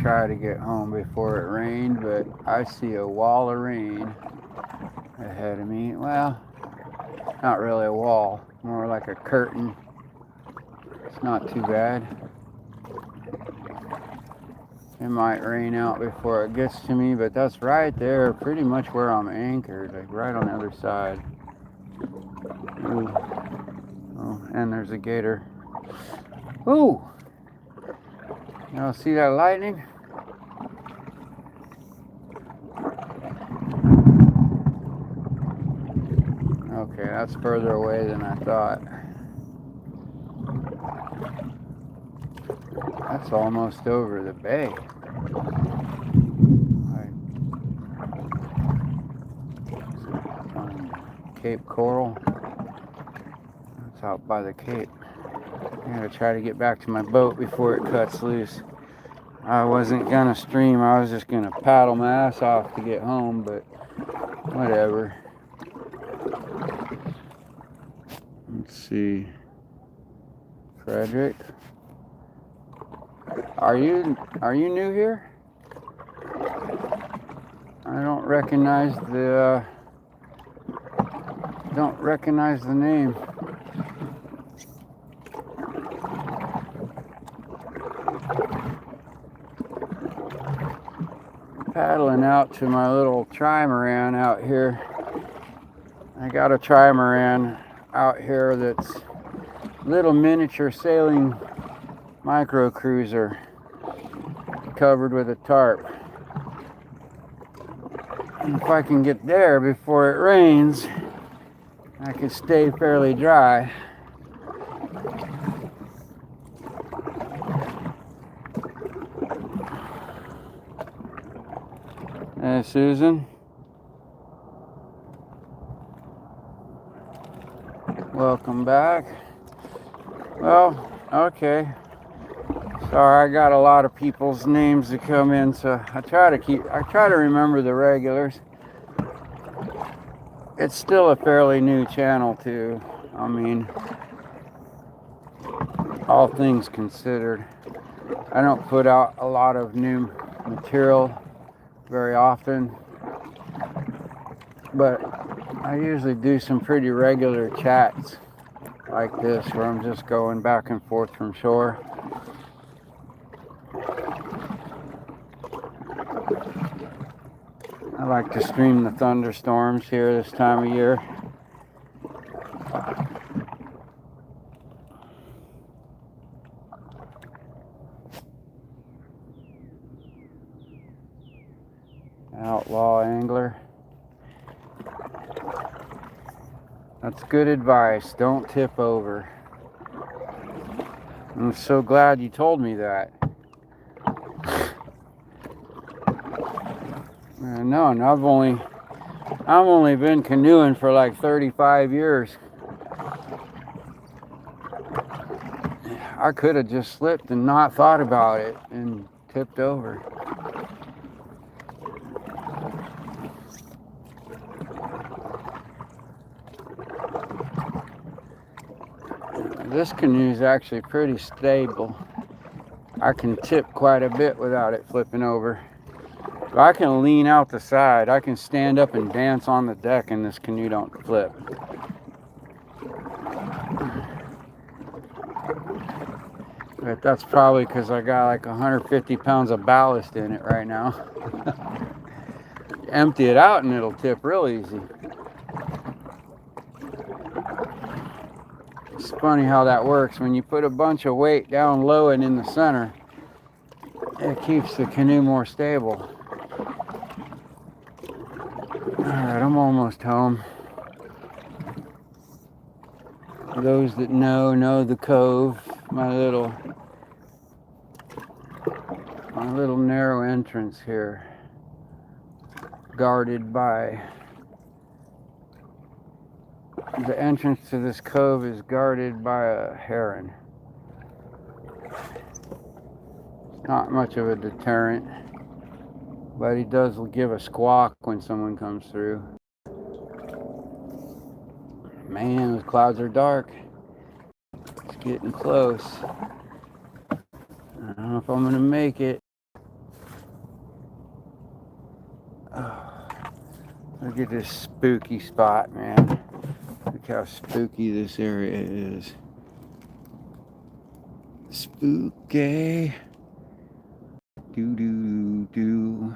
Try to get home before it rained, but I see a wall of rain ahead of me. Well, not really a wall, more like a curtain. It's not too bad. It might rain out before it gets to me, but that's right there, pretty much where I'm anchored, like right on the other side. Ooh. Oh, and there's a gator. Ooh! Y'all see that lightning? Okay, that's further away than I thought. That's almost over the bay. Cape Coral. That's out by the Cape. I gotta try to get back to my boat before it cuts loose. I wasn't gonna stream, I was just gonna paddle my ass off to get home, but whatever. Let's see. Frederick, are you new here? I don't recognize the name. Paddling out to my little trimaran out here. I got a trimaran out here that's little miniature sailing micro cruiser covered with a tarp. And if I can get there before it rains, I can stay fairly dry. Hey, Susan. Welcome back. Well, okay. Sorry, I got a lot of people's names to come in, so I try to remember the regulars. It's still a fairly new channel too. I mean, all things considered. I don't put out a lot of new material very often, but I usually do some pretty regular chats like this where I'm just going back and forth from shore. I like to stream the thunderstorms here this time of year. Outlaw angler. That's good advice. Don't tip over. I'm so glad you told me that. No, and I've only been canoeing for like 35 years. I could have just slipped and not thought about it and tipped over. This canoe is actually pretty stable. I can tip quite a bit without it flipping over. So I can lean out the side. I can stand up and dance on the deck and this canoe don't flip. But that's probably because I got like 150 pounds of ballast in it right now. Empty it out and it'll tip real easy. It's funny how that works. When you put a bunch of weight down low and in the center, it keeps the canoe more stable. Alright, I'm almost home. Those that know the cove. My little narrow entrance here, guarded by, the entrance to this cove is guarded by a heron. Not much of a deterrent, but he does give a squawk when someone comes through. Man, those clouds are dark. It's getting close. I don't know if I'm gonna make it. Oh, look at this spooky spot, man. Look how spooky this area is. Spooky. Do do do.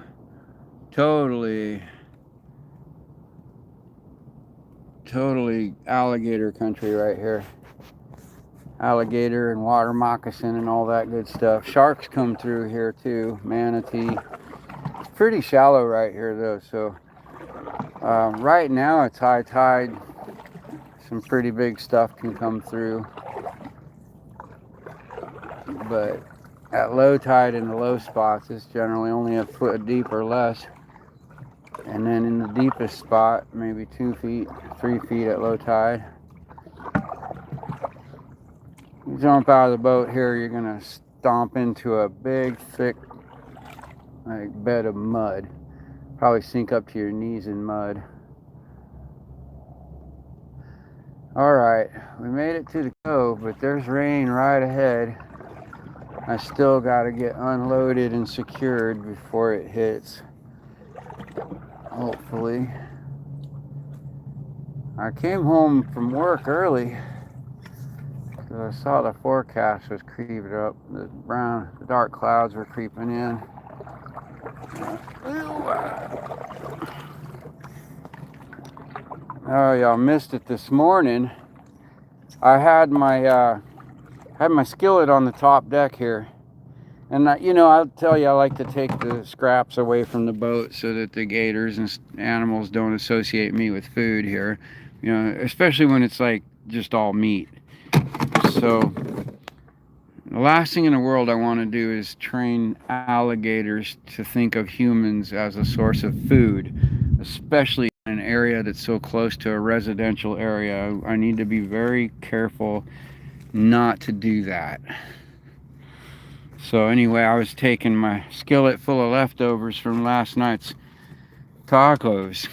Totally alligator country right here. Alligator and water moccasin and all that good stuff. Sharks come through here too. Manatee. It's pretty shallow right here though, so right now it's high tide. Some pretty big stuff can come through, but at low tide in the low spots it's generally only a foot deep or less, and then in the deepest spot maybe 2 feet, 3 feet at low tide. You jump out of the boat here, you're gonna stomp into a big thick bed of mud, probably sink up to your knees in mud. Alright, we made it to the cove, but there's rain right ahead. I still got to get unloaded and secured before it hits. Hopefully. I came home from work early because I saw the forecast was creeping up. The dark clouds were creeping in. Oh, y'all missed it this morning. I had my skillet on the top deck here, and I'll tell you, I like to take the scraps away from the boat so that the gators and animals don't associate me with food here, especially when it's like just all meat. So the last thing in the world I want to do is train alligators to think of humans as a source of food, especially in an area that's so close to a residential area. I need to be very careful not to do that. So anyway, I was taking my skillet full of leftovers from last night's tacos,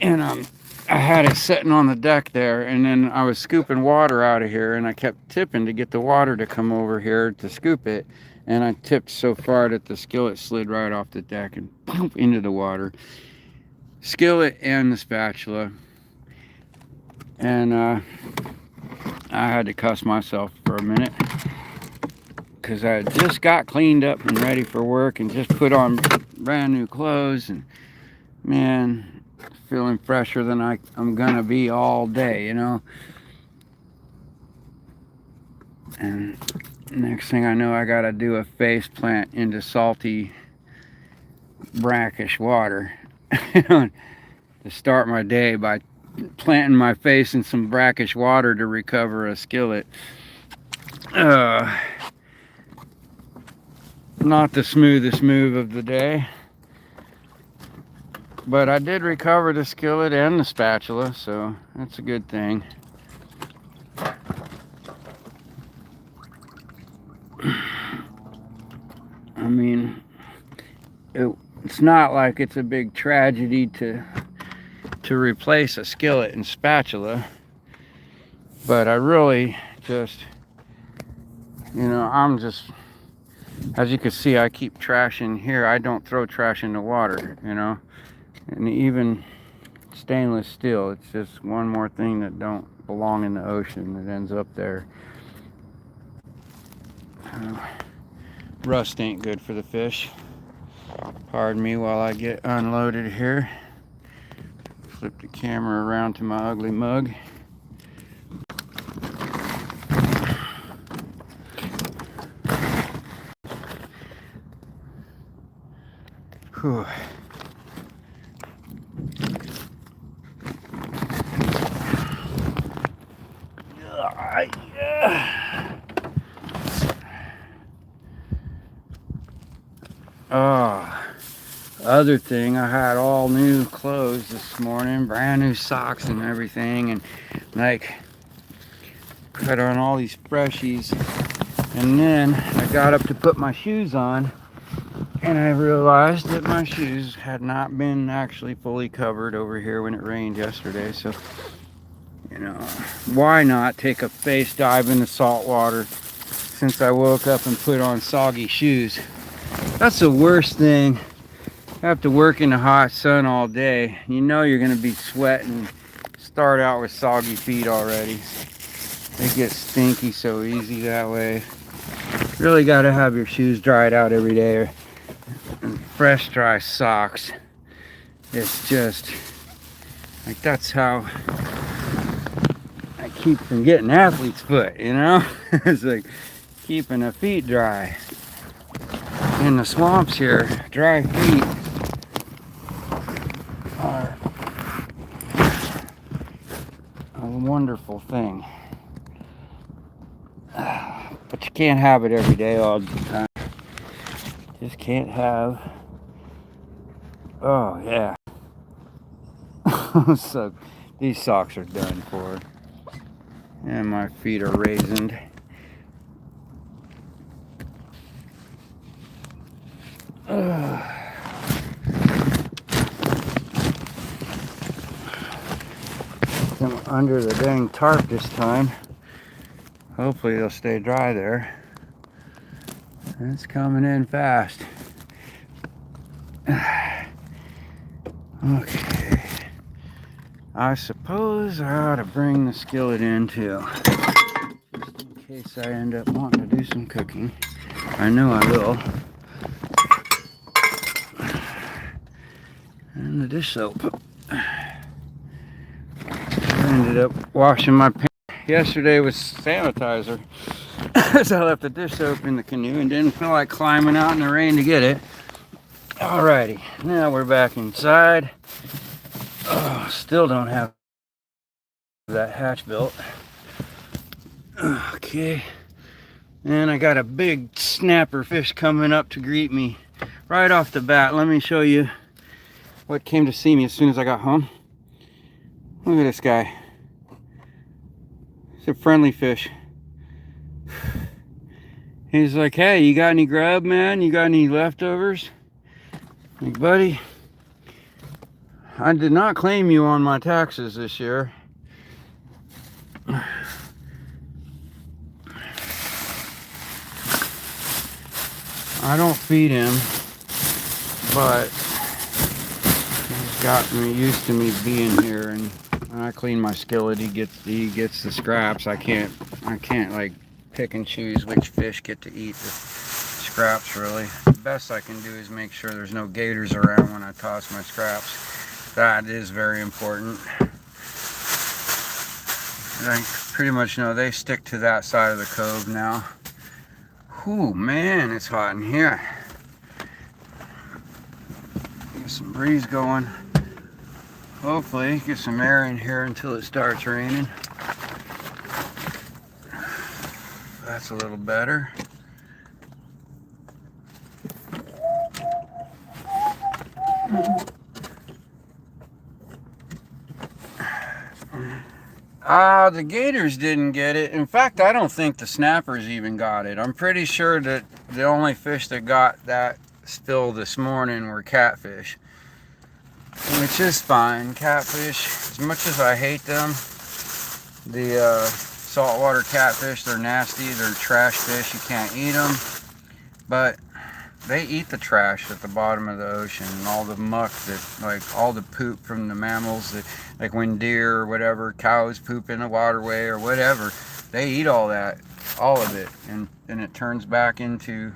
and I had it sitting on the deck there, and then I was scooping water out of here, and I kept tipping to get the water to come over here to scoop it, and I tipped so far that the skillet slid right off the deck and boom, into the water. Skillet and the spatula, and I had to cuss myself for a minute because I just got cleaned up and ready for work and just put on brand new clothes, and man, feeling fresher than I'm gonna be all day, And next thing I know, I gotta do a face plant into salty, brackish water to start my day by planting my face in some brackish water to recover a skillet. Not the smoothest move of the day, but I did recover the skillet and the spatula, so that's a good thing. I mean, it's not like it's a big tragedy to replace a skillet and spatula, but I really just, I'm just, as you can see, I keep trash in here. I don't throw trash in the water, and even stainless steel, it's just one more thing that don't belong in the ocean that ends up there. Rust ain't good for the fish. Pardon me while I get unloaded here. Flip the camera around to my ugly mug. Whew. other thing, I had all new clothes this morning, brand new socks and everything, and like put on all these freshies. And then I got up to put my shoes on, and I realized that my shoes had not been actually fully covered over here when it rained yesterday. So, you know, why not take a face dive in the salt water since I woke up and put on soggy shoes? That's the worst thing. You have to work in the hot sun all day. You know you're going to be sweating. Start out with soggy feet already. They get stinky so easy that way. Really got to have your shoes dried out every day. And fresh, dry socks. It's just like that's how I keep from getting athlete's foot, you know? It's like keeping the feet dry. In the swamps here, dry feet are a wonderful thing. But you can't have it every day all the time. Just can't have. Oh yeah. So these socks are done for. And my feet are raisined. I'm under the dang tarp this time. Hopefully they'll stay dry there. It's coming in fast. Okay. I suppose I ought to bring the skillet in too. Just in case I end up wanting to do some cooking. I know I will. And the dish soap. I ended up washing my pants yesterday with sanitizer. So I left the dish soap in the canoe and didn't feel like climbing out in the rain to get it. Alrighty, now we're back inside. Oh, still don't have that hatch built. Okay, and I got a big snapper fish coming up to greet me right off the bat. Let me show you what came to see me as soon as I got home. Look at this guy. It's a friendly fish. He's like, hey, you got any grub, man? You got any leftovers? Like, buddy, I did not claim you on my taxes this year. I don't feed him, but he's gotten used to me being here, and when I clean my skillet, he gets the scraps. I can't like pick and choose which fish get to eat the scraps, really. The best I can do is make sure there's no gators around when I toss my scraps. That is very important. I pretty much know they stick to that side of the cove now. Whew, man, it's hot in here. Get some breeze going. Hopefully get some air in here until it starts raining. That's a little better. The gators didn't get it. In fact, I don't think the snappers even got it. I'm pretty sure that the only fish that got that still this morning were catfish, which is fine. Catfish, as much as I hate them, the saltwater catfish, they're nasty, they're trash fish, you can't eat them, but they eat the trash at the bottom of the ocean and all the muck that, like all the poop from the mammals that, like when deer or whatever, cows poop in the waterway or whatever, they eat all that, all of it, and it turns back into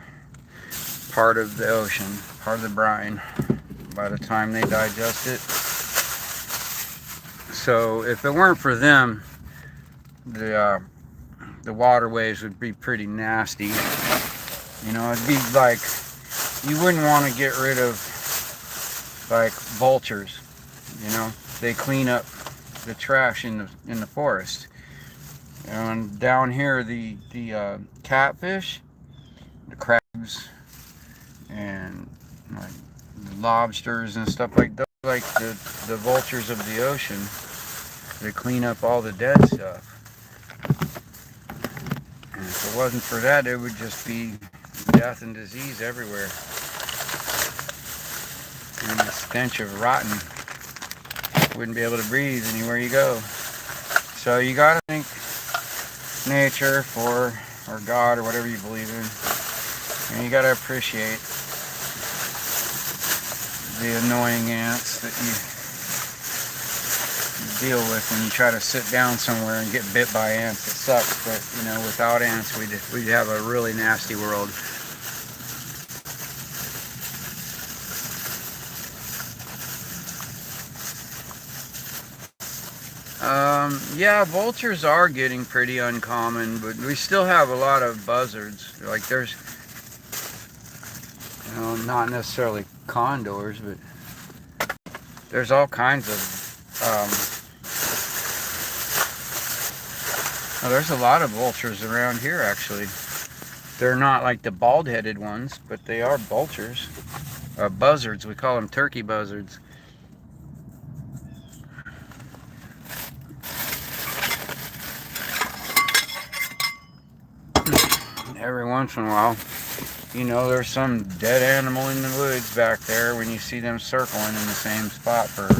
part of the ocean, part of the brine by the time they digest it. So if it weren't for them, the waterways would be pretty nasty. You know, it'd be like, you wouldn't want to get rid of like vultures, you know. They clean up the trash in the forest. And down here, the catfish, the crabs, and like lobsters and stuff like those, like the vultures of the ocean. They clean up all the dead stuff. And if it wasn't for that, it would just be death and disease everywhere. And the stench of rotten. Wouldn't be able to breathe anywhere you go. So you gotta thank nature for, or God, or whatever you believe in. And you gotta appreciate the annoying ants that you deal with when you try to sit down somewhere and get bit by ants. It sucks, but you know, without ants, we'd have a really nasty world. Yeah, vultures are getting pretty uncommon, but we still have a lot of buzzards. Like there's, you know, not necessarily condors, but there's all kinds of, oh, there's a lot of vultures around here actually. They're not like the bald-headed ones, but they are vultures. Buzzards, we call them turkey buzzards. Every once in a while, you know, there's some dead animal in the woods back there when you see them circling in the same spot for a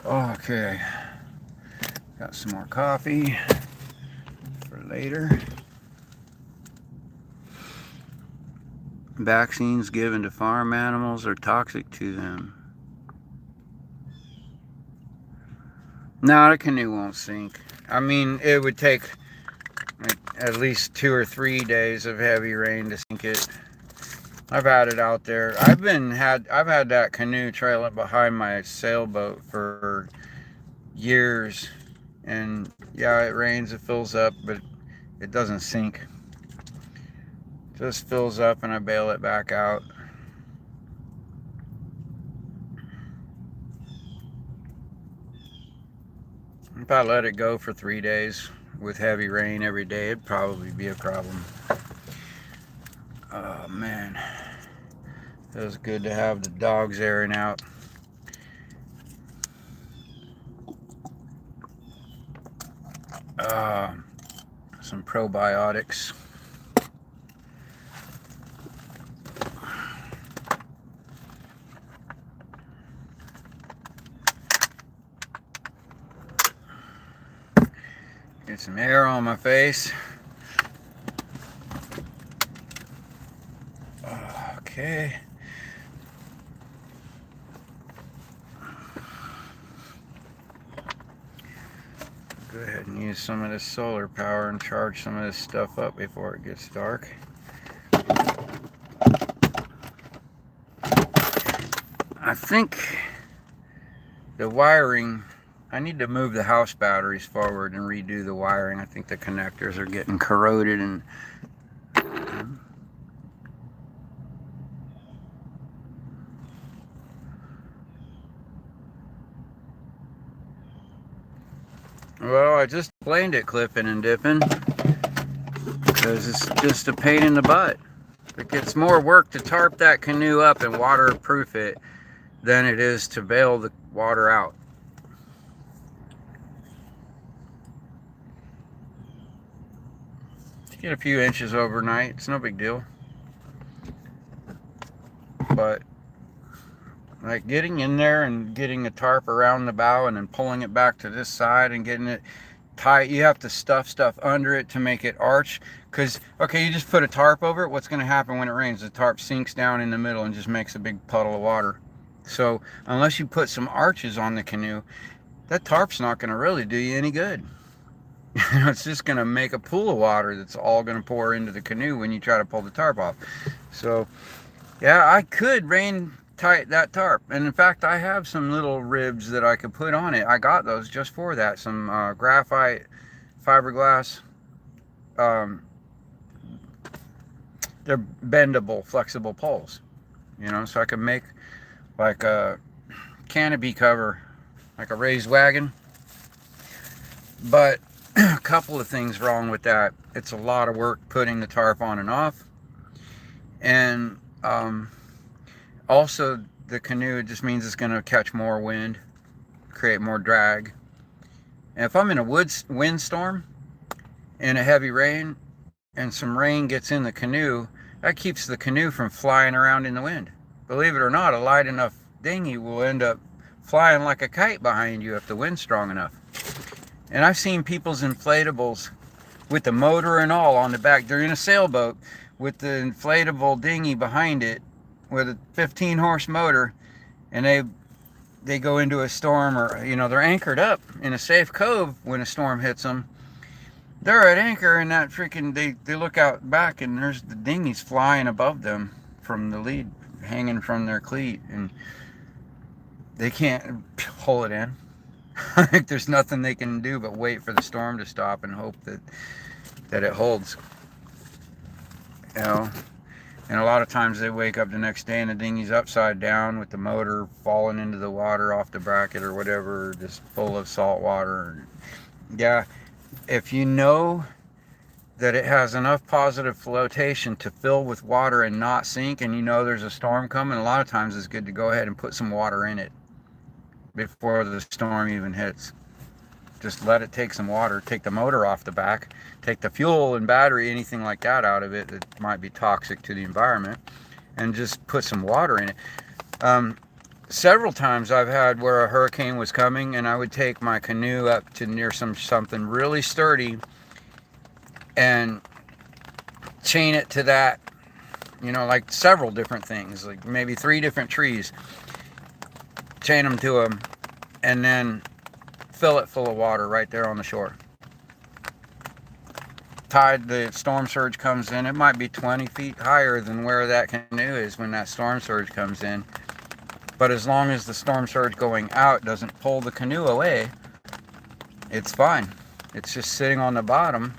while. Okay, got some more coffee for later. Vaccines given to farm animals are toxic to them. No, the canoe won't sink. I mean, it would take like at least 2 or 3 days of heavy rain to sink it. I've had it out there. I've had that canoe trailing behind my sailboat for years, and yeah, it rains, it fills up, but it doesn't sink. It just fills up, and I bail it back out. If I let it go for 3 days with heavy rain every day, it'd probably be a problem. Oh man, it was good to have the dogs airing out. Some probiotics. Get some air on my face. Okay. Go ahead and use some of this solar power and charge some of this stuff up before it gets dark. I think the wiring, I need to move the house batteries forward and redo the wiring. I think the connectors are getting corroded and well, I just explained it clipping and dipping because it's just a pain in the butt. It gets more work to tarp that canoe up and waterproof it than it is to bail the water out. Get a few inches overnight, it's no big deal. But like getting in there and getting a tarp around the bow and then pulling it back to this side and getting it tight, you have to stuff stuff under it to make it arch. Because, okay, you just put a tarp over it, what's going to happen when it rains? The tarp sinks down in the middle and just makes a big puddle of water. So unless you put some arches on the canoe, that tarp's not going to really do you any good. It's just going to make a pool of water that's all going to pour into the canoe when you try to pull the tarp off. So yeah, I could rain tight that tarp, and in fact I have some little ribs that I could put on it. I got those just for that, some graphite fiberglass. They're bendable, flexible poles, you know, so I can make like a canopy cover, like a raised wagon. But A couple of things wrong with that. It's a lot of work putting the tarp on and off. And also, the canoe just means it's going to catch more wind, create more drag. And if I'm in a windstorm and a heavy rain and some rain gets in the canoe, that keeps the canoe from flying around in the wind. Believe it or not, a light enough dinghy will end up flying like a kite behind you if the wind's strong enough. And I've seen people's inflatables with the motor and all on the back. They're in a sailboat with the inflatable dinghy behind it with a 15 horse motor, and they go into a storm, or they're anchored up in a safe cove. When a storm hits them, they're at anchor, and that freaking they look out back, and there's the dinghies flying above them from the lead, hanging from their cleat, and they can't pull it in. Like, there's nothing they can do but wait for the storm to stop and hope that it holds. And a lot of times they wake up the next day and the dinghy's upside down with the motor falling into the water off the bracket or whatever, just full of salt water. Yeah, if you know that it has enough positive flotation to fill with water and not sink, and there's a storm coming, a lot of times it's good to go ahead and put some water in it before the storm even hits. Just let it take some water, take the motor off the back, take the fuel and battery, anything like that out of it that might be toxic to the environment, and just put some water in it. Several times I've had where a hurricane was coming, and I would take my canoe up to near something really sturdy and chain it to that, like several different things, like maybe 3 different trees, chain them to them, and then fill it full of water right there on the shore. Tide, the storm surge comes in, it might be 20 feet higher than where that canoe is when that storm surge comes in, but as long as the storm surge going out doesn't pull the canoe away, it's fine. It's just sitting on the bottom,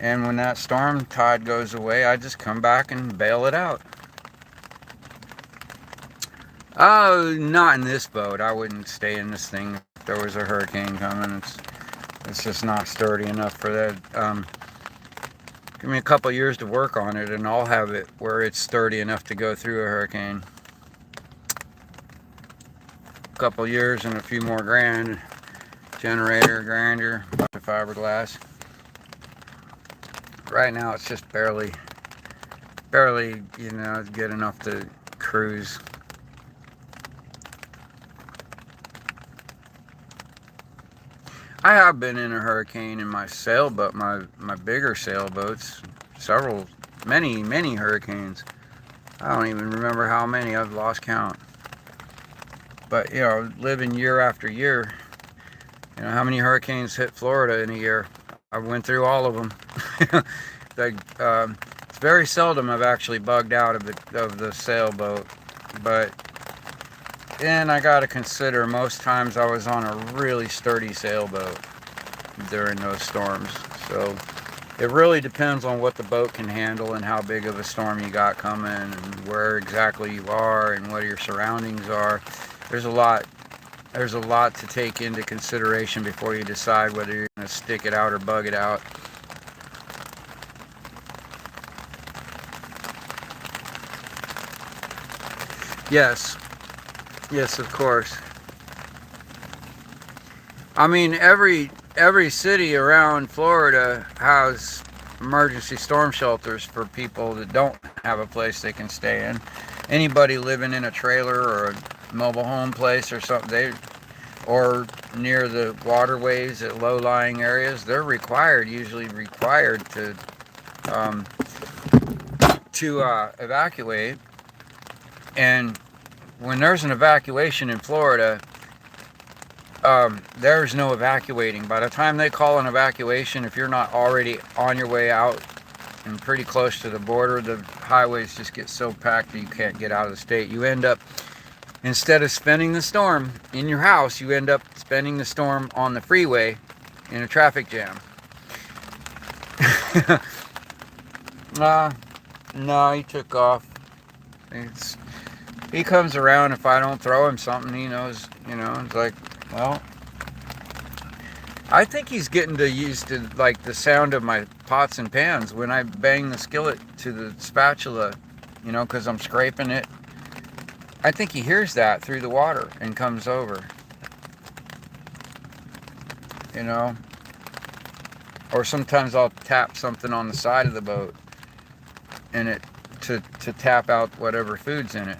and when that storm tide goes away, I just come back and bail it out. Not in this boat. I wouldn't stay in this thing if there was a hurricane coming. It's just not sturdy enough for that. Give me a couple years to work on it, and I'll have it where it's sturdy enough to go through a hurricane. A couple years and a few more grand. Generator, grinder, bunch of fiberglass. Right now it's just barely, good enough to cruise. I have been in a hurricane in my sailboat, my bigger sailboats, many hurricanes. I don't even remember how many, I've lost count. But, living year after year, how many hurricanes hit Florida in a year? I went through all of them. It's very seldom I've actually bugged out of the sailboat, but then I got to consider most times I was on a really sturdy sailboat during those storms. So it really depends on what the boat can handle and how big of a storm you got coming and where exactly you are and what your surroundings are. There's a lot to take into consideration before you decide whether you're going to stick it out or bug it out. Yes, of course. I mean, every city around Florida has emergency storm shelters for people that don't have a place they can stay in. Anybody living in a trailer or a mobile home place or something, or near the waterways at low-lying areas, they're usually required to evacuate. And when there's an evacuation in Florida, there's no evacuating. By the time they call an evacuation, if you're not already on your way out and pretty close to the border, the highways just get so packed that you can't get out of the state. You end up, instead of spending the storm in your house, you end up spending the storm on the freeway in a traffic jam. No, he took off. He comes around if I don't throw him something. He knows, it's like, well, I think he's getting used to like the sound of my pots and pans when I bang the skillet to the spatula, you know, because I'm scraping it. I think he hears that through the water and comes over, you know. Or sometimes I'll tap something on the side of the boat and it to tap out whatever food's in it.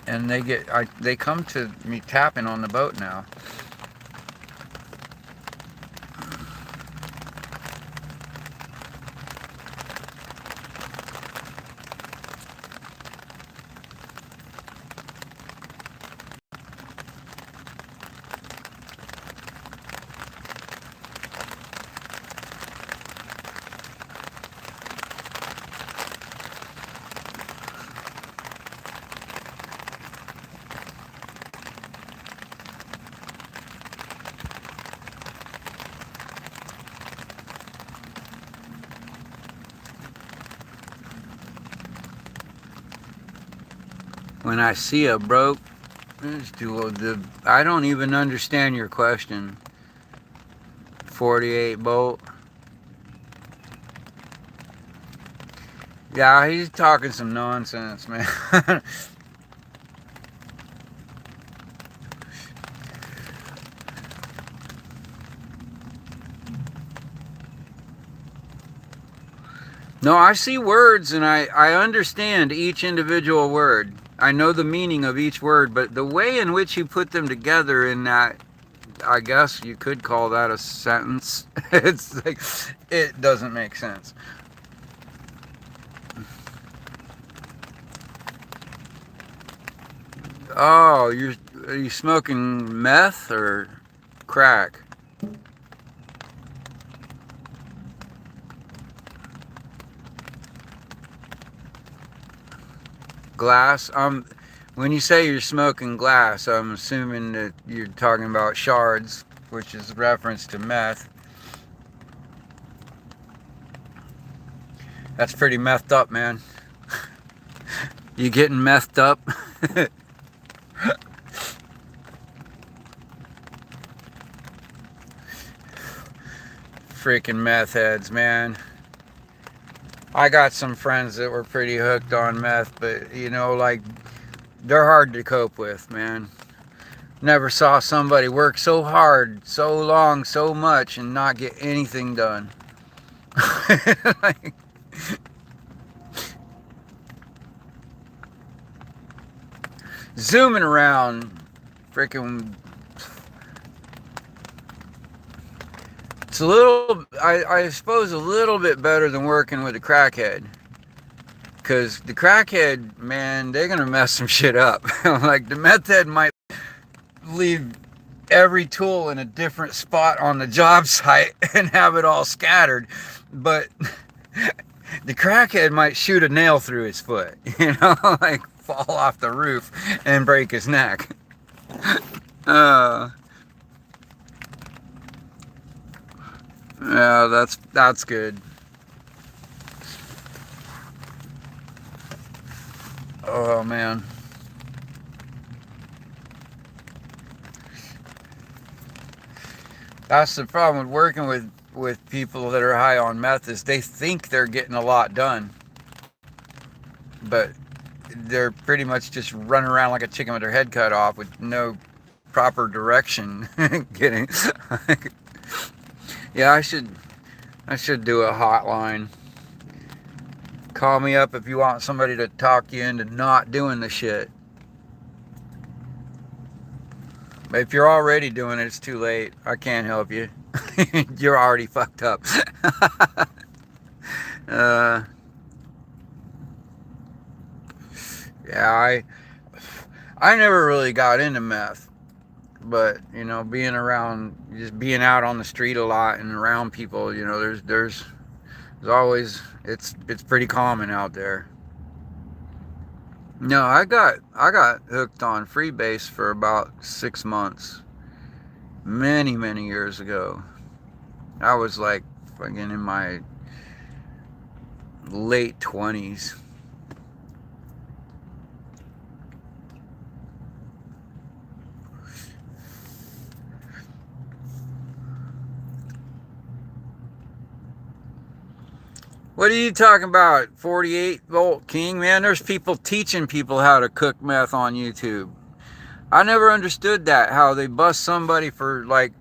And they come to me tapping on the boat now. When I see a broke, I don't even understand your question. 48 bolt. Yeah, he's talking some nonsense, man. No, I see words and I understand each individual word. I know the meaning of each word, but the way in which you put them together in that, I guess you could call that a sentence. It's like, it doesn't make sense. Oh, are you smoking meth or crack? Glass? When you say you're smoking glass, I'm assuming that you're talking about shards, which is a reference to meth. That's pretty methed up, man. You getting methed up? Freaking meth heads, man. I got some friends that were pretty hooked on meth, but you know, like, they're hard to cope with, man. Never saw somebody work so hard, so long, so much, and not get anything done. Like, zooming around, freaking. It's a little, I suppose, a little bit better than working with a crackhead. Because the crackhead, man, they're going to mess some shit up. Like, the meth head might leave every tool in a different spot on the job site and have it all scattered. But the crackhead might shoot a nail through his foot, you know, like fall off the roof and break his neck. Uh, yeah, that's good. Oh man. That's the problem with working with people that are high on meth is they think they're getting a lot done, but they're pretty much just running around like a chicken with their head cut off with no proper direction. Getting, yeah, I should do a hotline. Call me up if you want somebody to talk you into not doing the shit. But if you're already doing it, it's too late. I can't help you. You're already fucked up. uh, yeah, I never really got into meth, but you know, just being out on the street a lot and around people, you know, there's always it's pretty common out there. No, I got hooked on freebase for about 6 months, many years ago. I was like fucking in my late 20s. What are you talking about? 48-volt King? Man, there's people teaching people how to cook meth on YouTube. I never understood that, how they bust somebody for like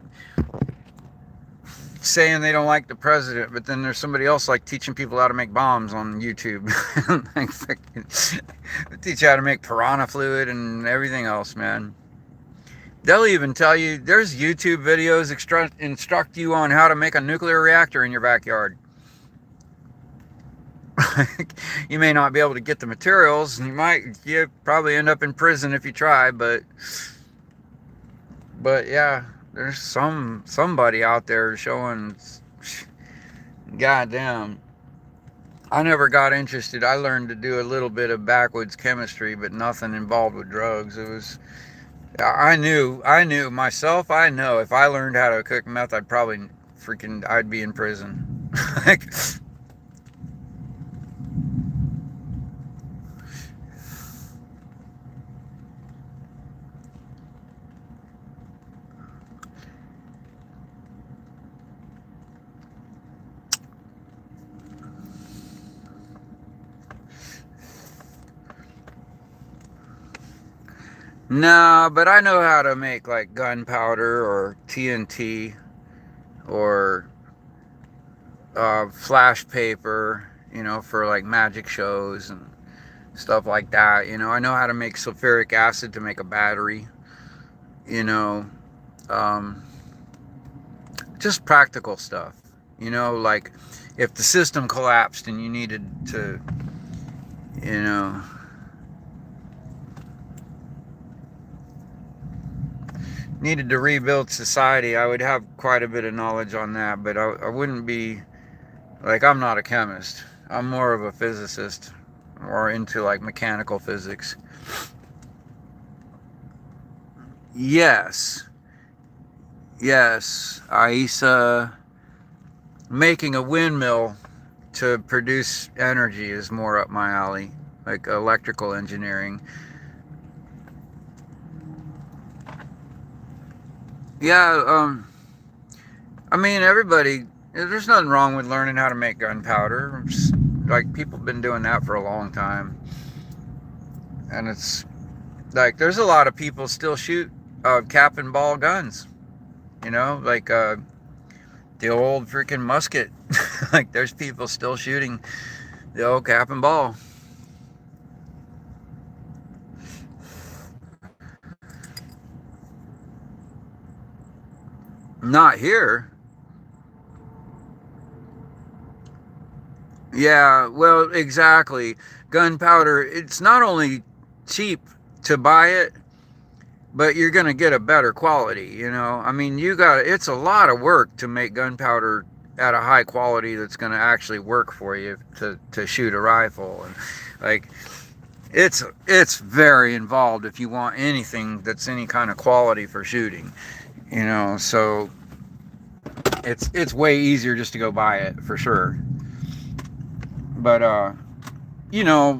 saying they don't like the president, but then there's somebody else like teaching people how to make bombs on YouTube. Like, teach you how to make piranha fluid and everything else, man. They'll even tell you, there's YouTube videos instruct you on how to make a nuclear reactor in your backyard. You may not be able to get the materials, and you probably end up in prison if you try, but yeah, there's somebody out there showing. Goddamn, I never got interested. I learned to do a little bit of backwoods chemistry, but nothing involved with drugs. It was, I knew myself. I know if I learned how to cook meth, I'd be in prison. Like, no, but I know how to make like gunpowder or TNT or flash paper, for like magic shows and stuff like that. I know how to make sulfuric acid to make a battery, um, just practical stuff, like if the system collapsed and you needed to, needed to rebuild society, I would have quite a bit of knowledge on that, but I wouldn't be, like, I'm not a chemist. I'm more of a physicist, or into like mechanical physics. Yes, Aisa, making a windmill to produce energy is more up my alley, like electrical engineering. Yeah, I mean, there's nothing wrong with learning how to make gunpowder. Like, people have been doing that for a long time. And it's, like, there's a lot of people still shoot cap and ball guns. Like the old freaking musket. Like, there's people still shooting the old cap and ball. Not here. Yeah, well, exactly. Gunpowder, it's not only cheap to buy it, but you're going to get a better quality, I mean, it's a lot of work to make gunpowder at a high quality that's going to actually work for you to shoot a rifle. And like, it's very involved if you want anything that's any kind of quality for shooting, so it's way easier just to go buy it, for sure. But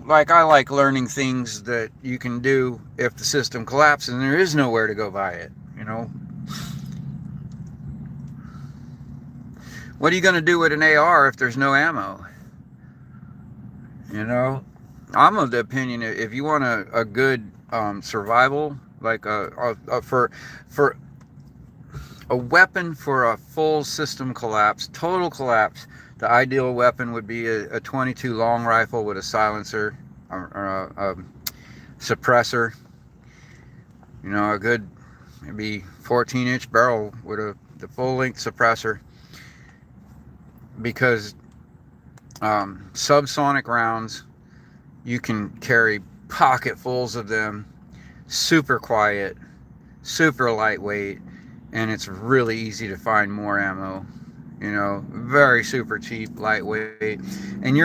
like, I like learning things that you can do if the system collapses and there is nowhere to go buy it, What are you going to do with an AR if there's no ammo? I'm of the opinion, if you want a good survival, like for a weapon for a full system collapse, total collapse, the ideal weapon would be a 22 long rifle with a silencer or a suppressor. A good maybe 14-inch barrel with the full-length suppressor, because subsonic rounds, you can carry pocketfuls of them, super quiet, super lightweight, and it's really easy to find more ammo. Very super cheap, lightweight. And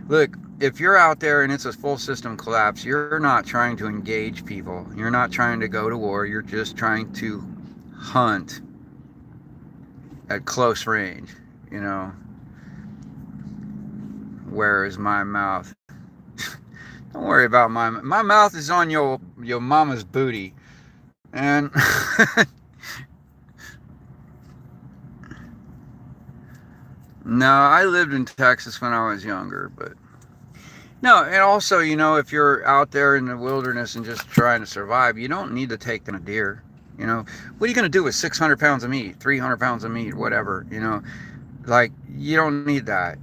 look, if you're out there and it's a full system collapse, you're not trying to engage people. You're not trying to go to war. You're just trying to hunt at close range, Where is my mouth? Don't worry about my mouth is on your mama's booty. And No, I lived in Texas when I was younger, but no, and also, if you're out there in the wilderness and just trying to survive, you don't need to take in a deer. What are you going to do with 600 pounds of meat, 300 pounds of meat, whatever? Like, you don't need that.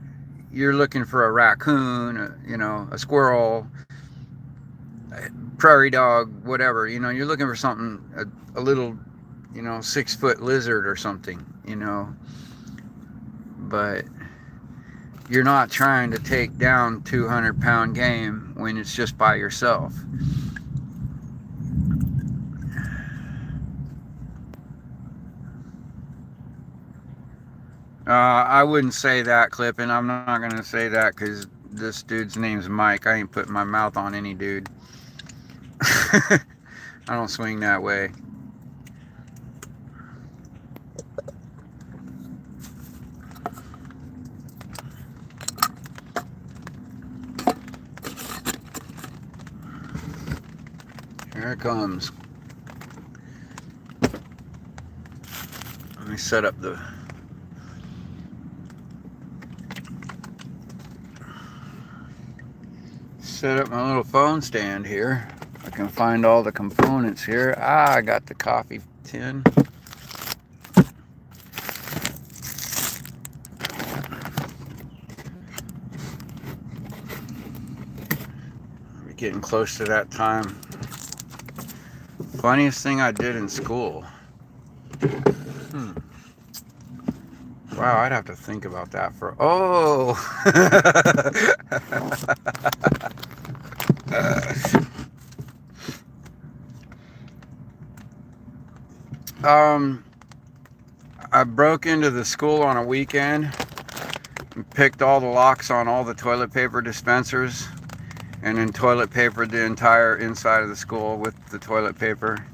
You're looking for a raccoon, a squirrel, a prairie dog, whatever. You're looking for something, a little, 6-foot lizard or something, but you're not trying to take down 200-pound game when it's just by yourself. I wouldn't say that, Clippin. I'm not going to say that because this dude's name's Mike. I ain't putting my mouth on any dude. I don't swing that way. Here it comes. Let me set up my little phone stand here. I can find all the components here. I got the coffee tin. We're getting close to that time. Funniest thing I did in school. Wow, I'd have to think about that for... Oh! I broke into the school on a weekend and picked all the locks on all the toilet paper dispensers and then toilet papered the entire inside of the school with the toilet paper.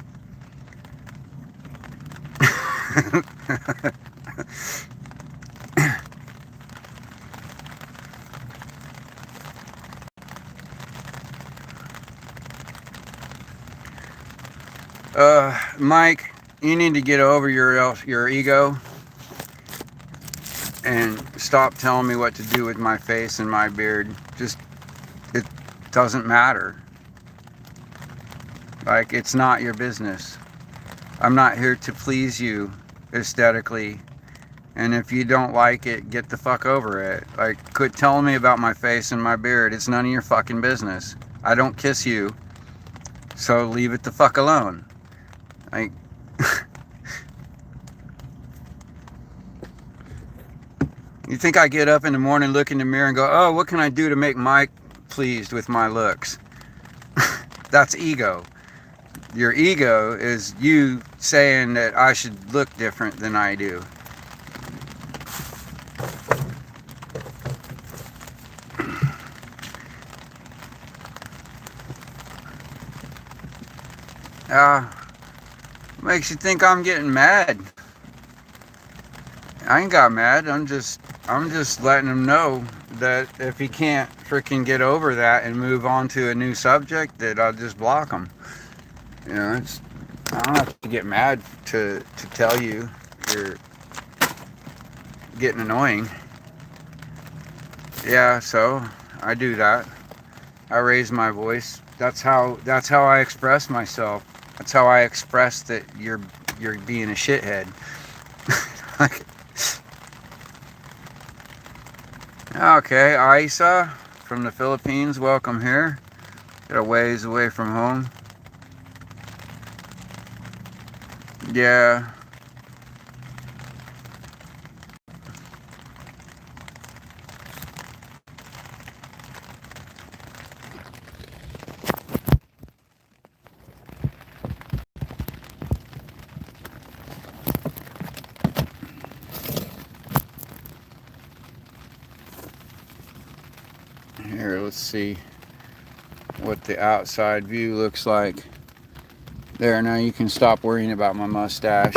Mike, you need to get over your ego and stop telling me what to do with my face and my beard. It doesn't matter. Like, it's not your business. I'm not here to please you aesthetically. And if you don't like it, get the fuck over it. Like, quit telling me about my face and my beard. It's none of your fucking business. I don't kiss you. So leave it the fuck alone. Like, you think I get up in the morning, look in the mirror and go, oh, what can I do to make Mike pleased with my looks? That's ego. Your ego is you saying that I should look different than I do. Makes you think I'm getting mad. I ain't got mad. I'm just letting him know that if he can't freaking get over that and move on to a new subject, that I'll just block him. I don't have to get mad to tell you you're getting annoying. Yeah, so I do that. I raise my voice. That's how I express myself. That's how I express that you're being a shithead. Okay, Aisa from the Philippines, welcome here. Got a ways away from home. Yeah. Here, let's see what the outside view looks like. There, now you can stop worrying about my mustache.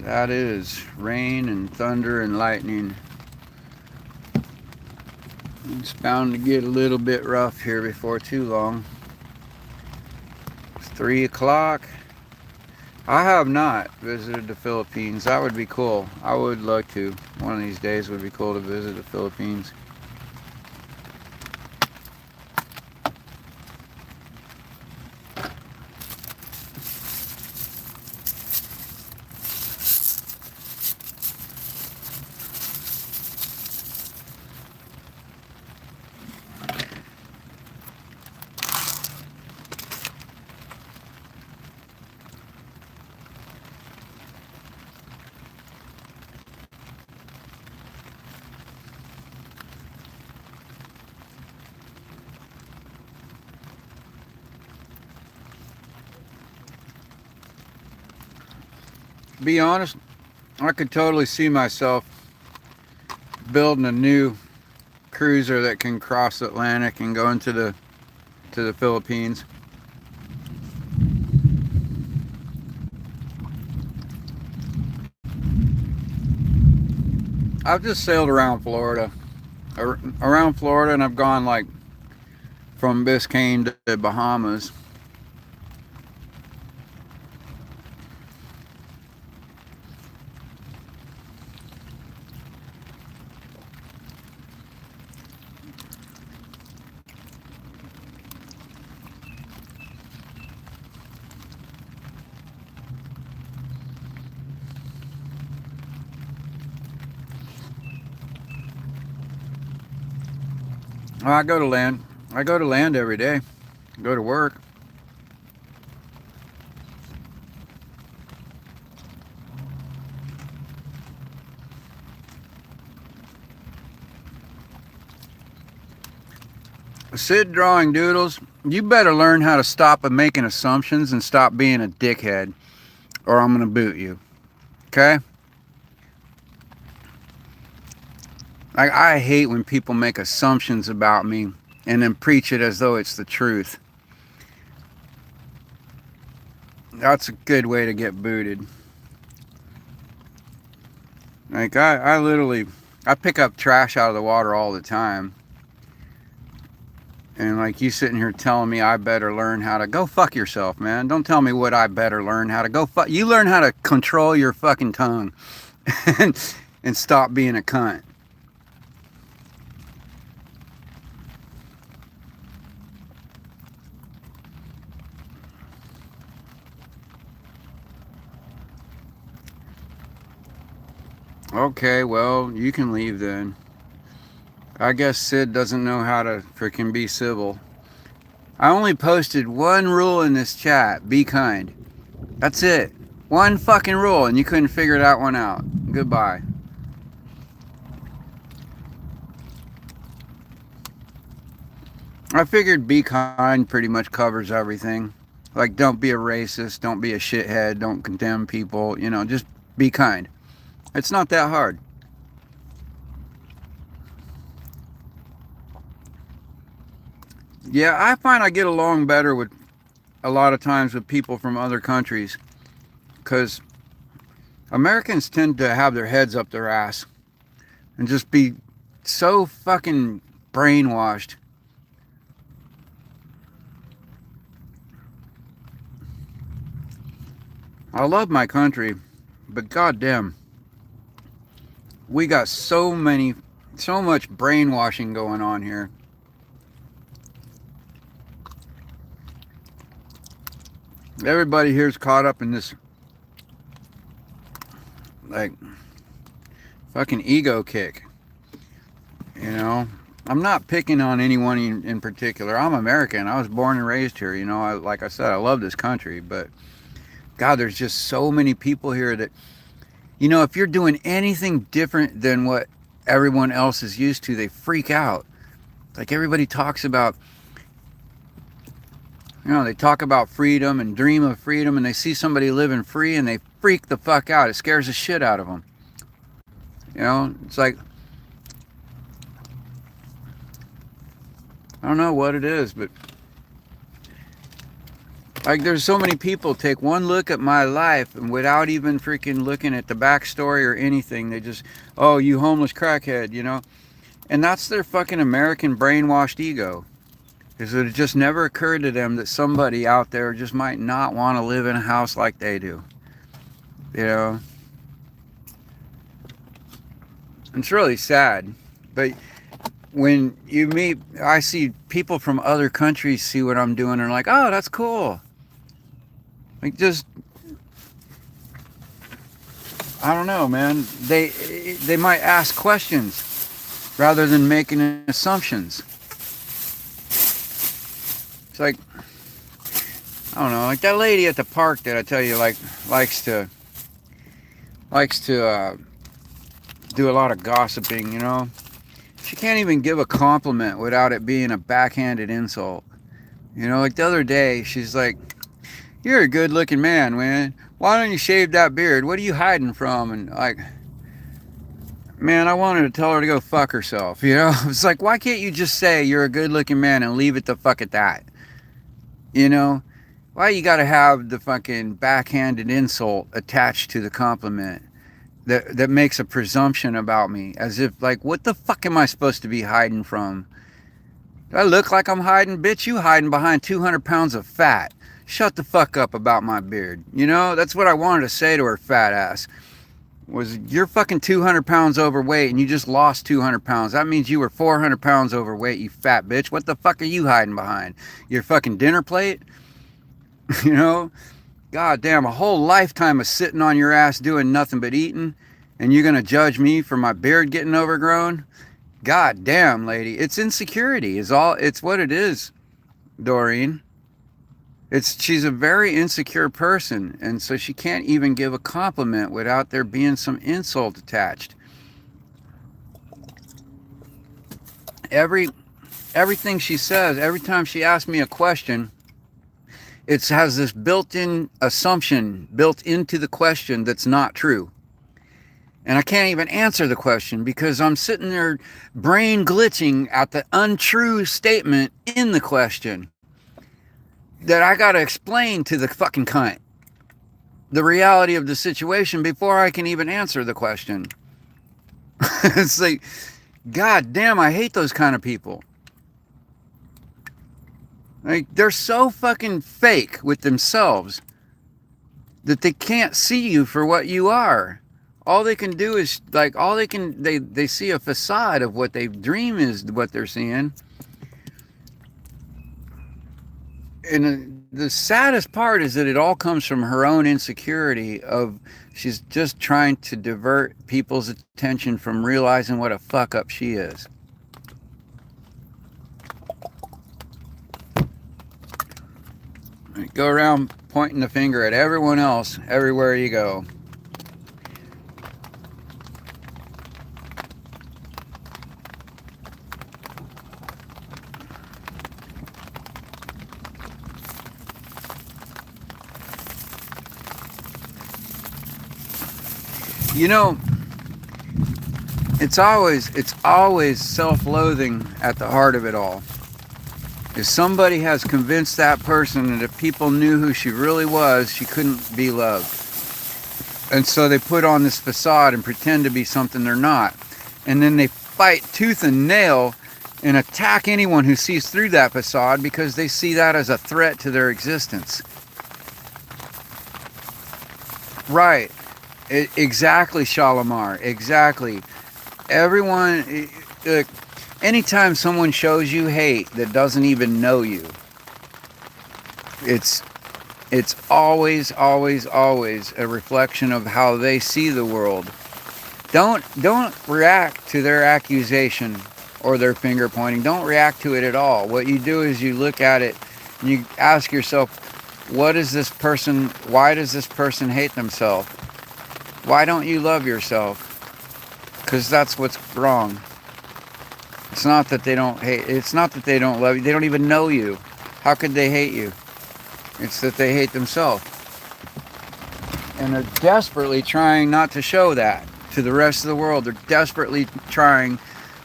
That is rain and thunder and lightning. It's bound to get a little bit rough here before too long. 3 o'clock. I have not visited the Philippines. That would be cool. I would like to. One of these days would be cool to visit the Philippines. Be honest, I could totally see myself building a new cruiser that can cross the Atlantic and go into the Philippines. I've just sailed around Florida, and I've gone like from Biscayne to the Bahamas. I go to land. I go to land every day. Go to work. Sid drawing doodles. You better learn how to stop making assumptions and stop being a dickhead, or I'm gonna boot you. Okay? I hate when people make assumptions about me and then preach it as though it's the truth. That's a good way to get booted. Like I literally, I pick up trash out of the water all the time. And like you sitting here telling me I better learn how to go fuck yourself, man. Don't tell me what I better learn how to go fuck. You learn how to control your fucking tongue and stop being a cunt. Okay, well, you can leave then. I guess Sid doesn't know how to freaking be civil. I only posted one rule in this chat. Be kind. That's it. One fucking rule, and you couldn't figure that one out. Goodbye. I figured be kind pretty much covers everything. Like, don't be a racist, don't be a shithead, don't condemn people, you know, just be kind. It's not that hard. Yeah, I find I get along better with a lot of times with people from other countries because Americans tend to have their heads up their ass and just be so fucking brainwashed. I love my country, but goddamn, we got so much brainwashing going on here. Everybody here's caught up in this, like, fucking ego kick. You know, I'm not picking on anyone in particular. I'm American. I was born and raised here. You know, like I said, I love this country, but God, there's just so many people here that, you know, if you're doing anything different than what everyone else is used to, they freak out. Like everybody talks about, you know, they talk about freedom and dream of freedom, and they see somebody living free and they freak the fuck out. It scares the shit out of them. You know, it's like, I don't know what it is, but like there's so many people take one look at my life and without even freaking looking at the backstory or anything, they just, oh, you homeless crackhead, you know? And that's their fucking American brainwashed ego. is that it just never occurred to them that somebody out there just might not want to live in a house like they do. You know? It's really sad. But when you meet, I see people from other countries see what I'm doing and are like, oh, that's cool. Like, just, I don't know, man. They might ask questions rather than making assumptions. It's like, I don't know, like that lady at the park that I tell you, like, likes to do a lot of gossiping, you know. She can't even give a compliment without it being a backhanded insult. You know, like the other day, she's like, you're a good looking man, man. Why don't you shave that beard? What are you hiding from? And like, man, I wanted to tell her to go fuck herself, you know? It's like, why can't you just say you're a good looking man and leave it the fuck at that? You know? Why you gotta have the fucking backhanded insult attached to the compliment that makes a presumption about me, as if, like, what the fuck am I supposed to be hiding from? Do I look like I'm hiding? Bitch, you hiding behind 200 pounds of fat. Shut the fuck up about my beard. You know, that's what I wanted to say to her fat ass. Was, you're fucking 200 pounds overweight and you just lost 200 pounds. That means you were 400 pounds overweight, you fat bitch. What the fuck are you hiding behind? Your fucking dinner plate? You know? God damn, a whole lifetime of sitting on your ass doing nothing but eating, and you're gonna judge me for my beard getting overgrown? God damn, lady. It's insecurity is all. It's what it is, Doreen. She's a very insecure person, and so she can't even give a compliment without there being some insult attached. Everything she says, every time she asks me a question, it has this built-in assumption built into the question that's not true. And I can't even answer the question because I'm sitting there brain glitching at the untrue statement in the question that I gotta explain to the fucking cunt the reality of the situation before I can even answer the question. It's like, God damn, I hate those kind of people. Like, they're so fucking fake with themselves that they can't see you for what you are. All they can do is, like, they see a facade of what they dream is what they're seeing. And the saddest part is that it all comes from her own insecurity of, she's just trying to divert people's attention from realizing what a fuck up she is. Go around pointing the finger at everyone else everywhere you go. You know, it's always self-loathing at the heart of it all. If somebody has convinced that person that if people knew who she really was, she couldn't be loved. And so they put on this facade and pretend to be something they're not. And then they fight tooth and nail and attack anyone who sees through that facade because they see that as a threat to their existence. Right. Exactly, Shalimar. Exactly. Everyone... anytime someone shows you hate that doesn't even know you, it's always a reflection of how they see the world. Don't react to their accusation or their finger pointing. Don't react to it at all. What you do is you look at it and you ask yourself, why does this person hate themselves? Why don't you love yourself? Because that's what's wrong. It's not that they don't hate. It's not that they don't love you. They don't even know you. How could they hate you? It's that they hate themselves. And they're desperately trying not to show that to the rest of the world. They're desperately trying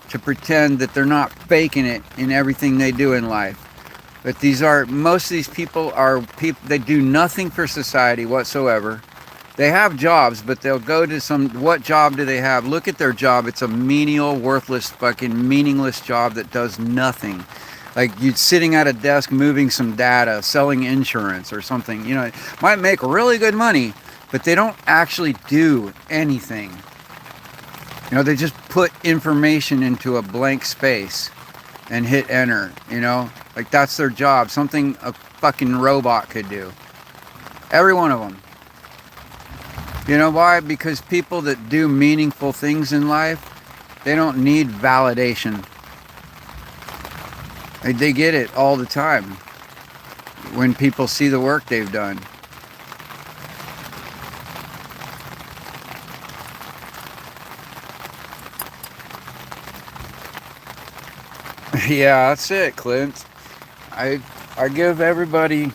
to pretend that they're not faking it in everything they do in life. But most of these people are people, they do nothing for society whatsoever. They have jobs, but they'll go to what job do they have? Look at their job. It's a menial, worthless, fucking meaningless job that does nothing like you're sitting at a desk moving some data, selling insurance or something. You know, it might make really good money, but they don't actually do anything. You know, they just put information into a blank space and hit enter. You know, like that's their job. Something a fucking robot could do. Every one of them. You know why? Because people that do meaningful things in life, they don't need validation. They get it all the time when people see the work they've done. Yeah, that's it, Clint. I I give everybody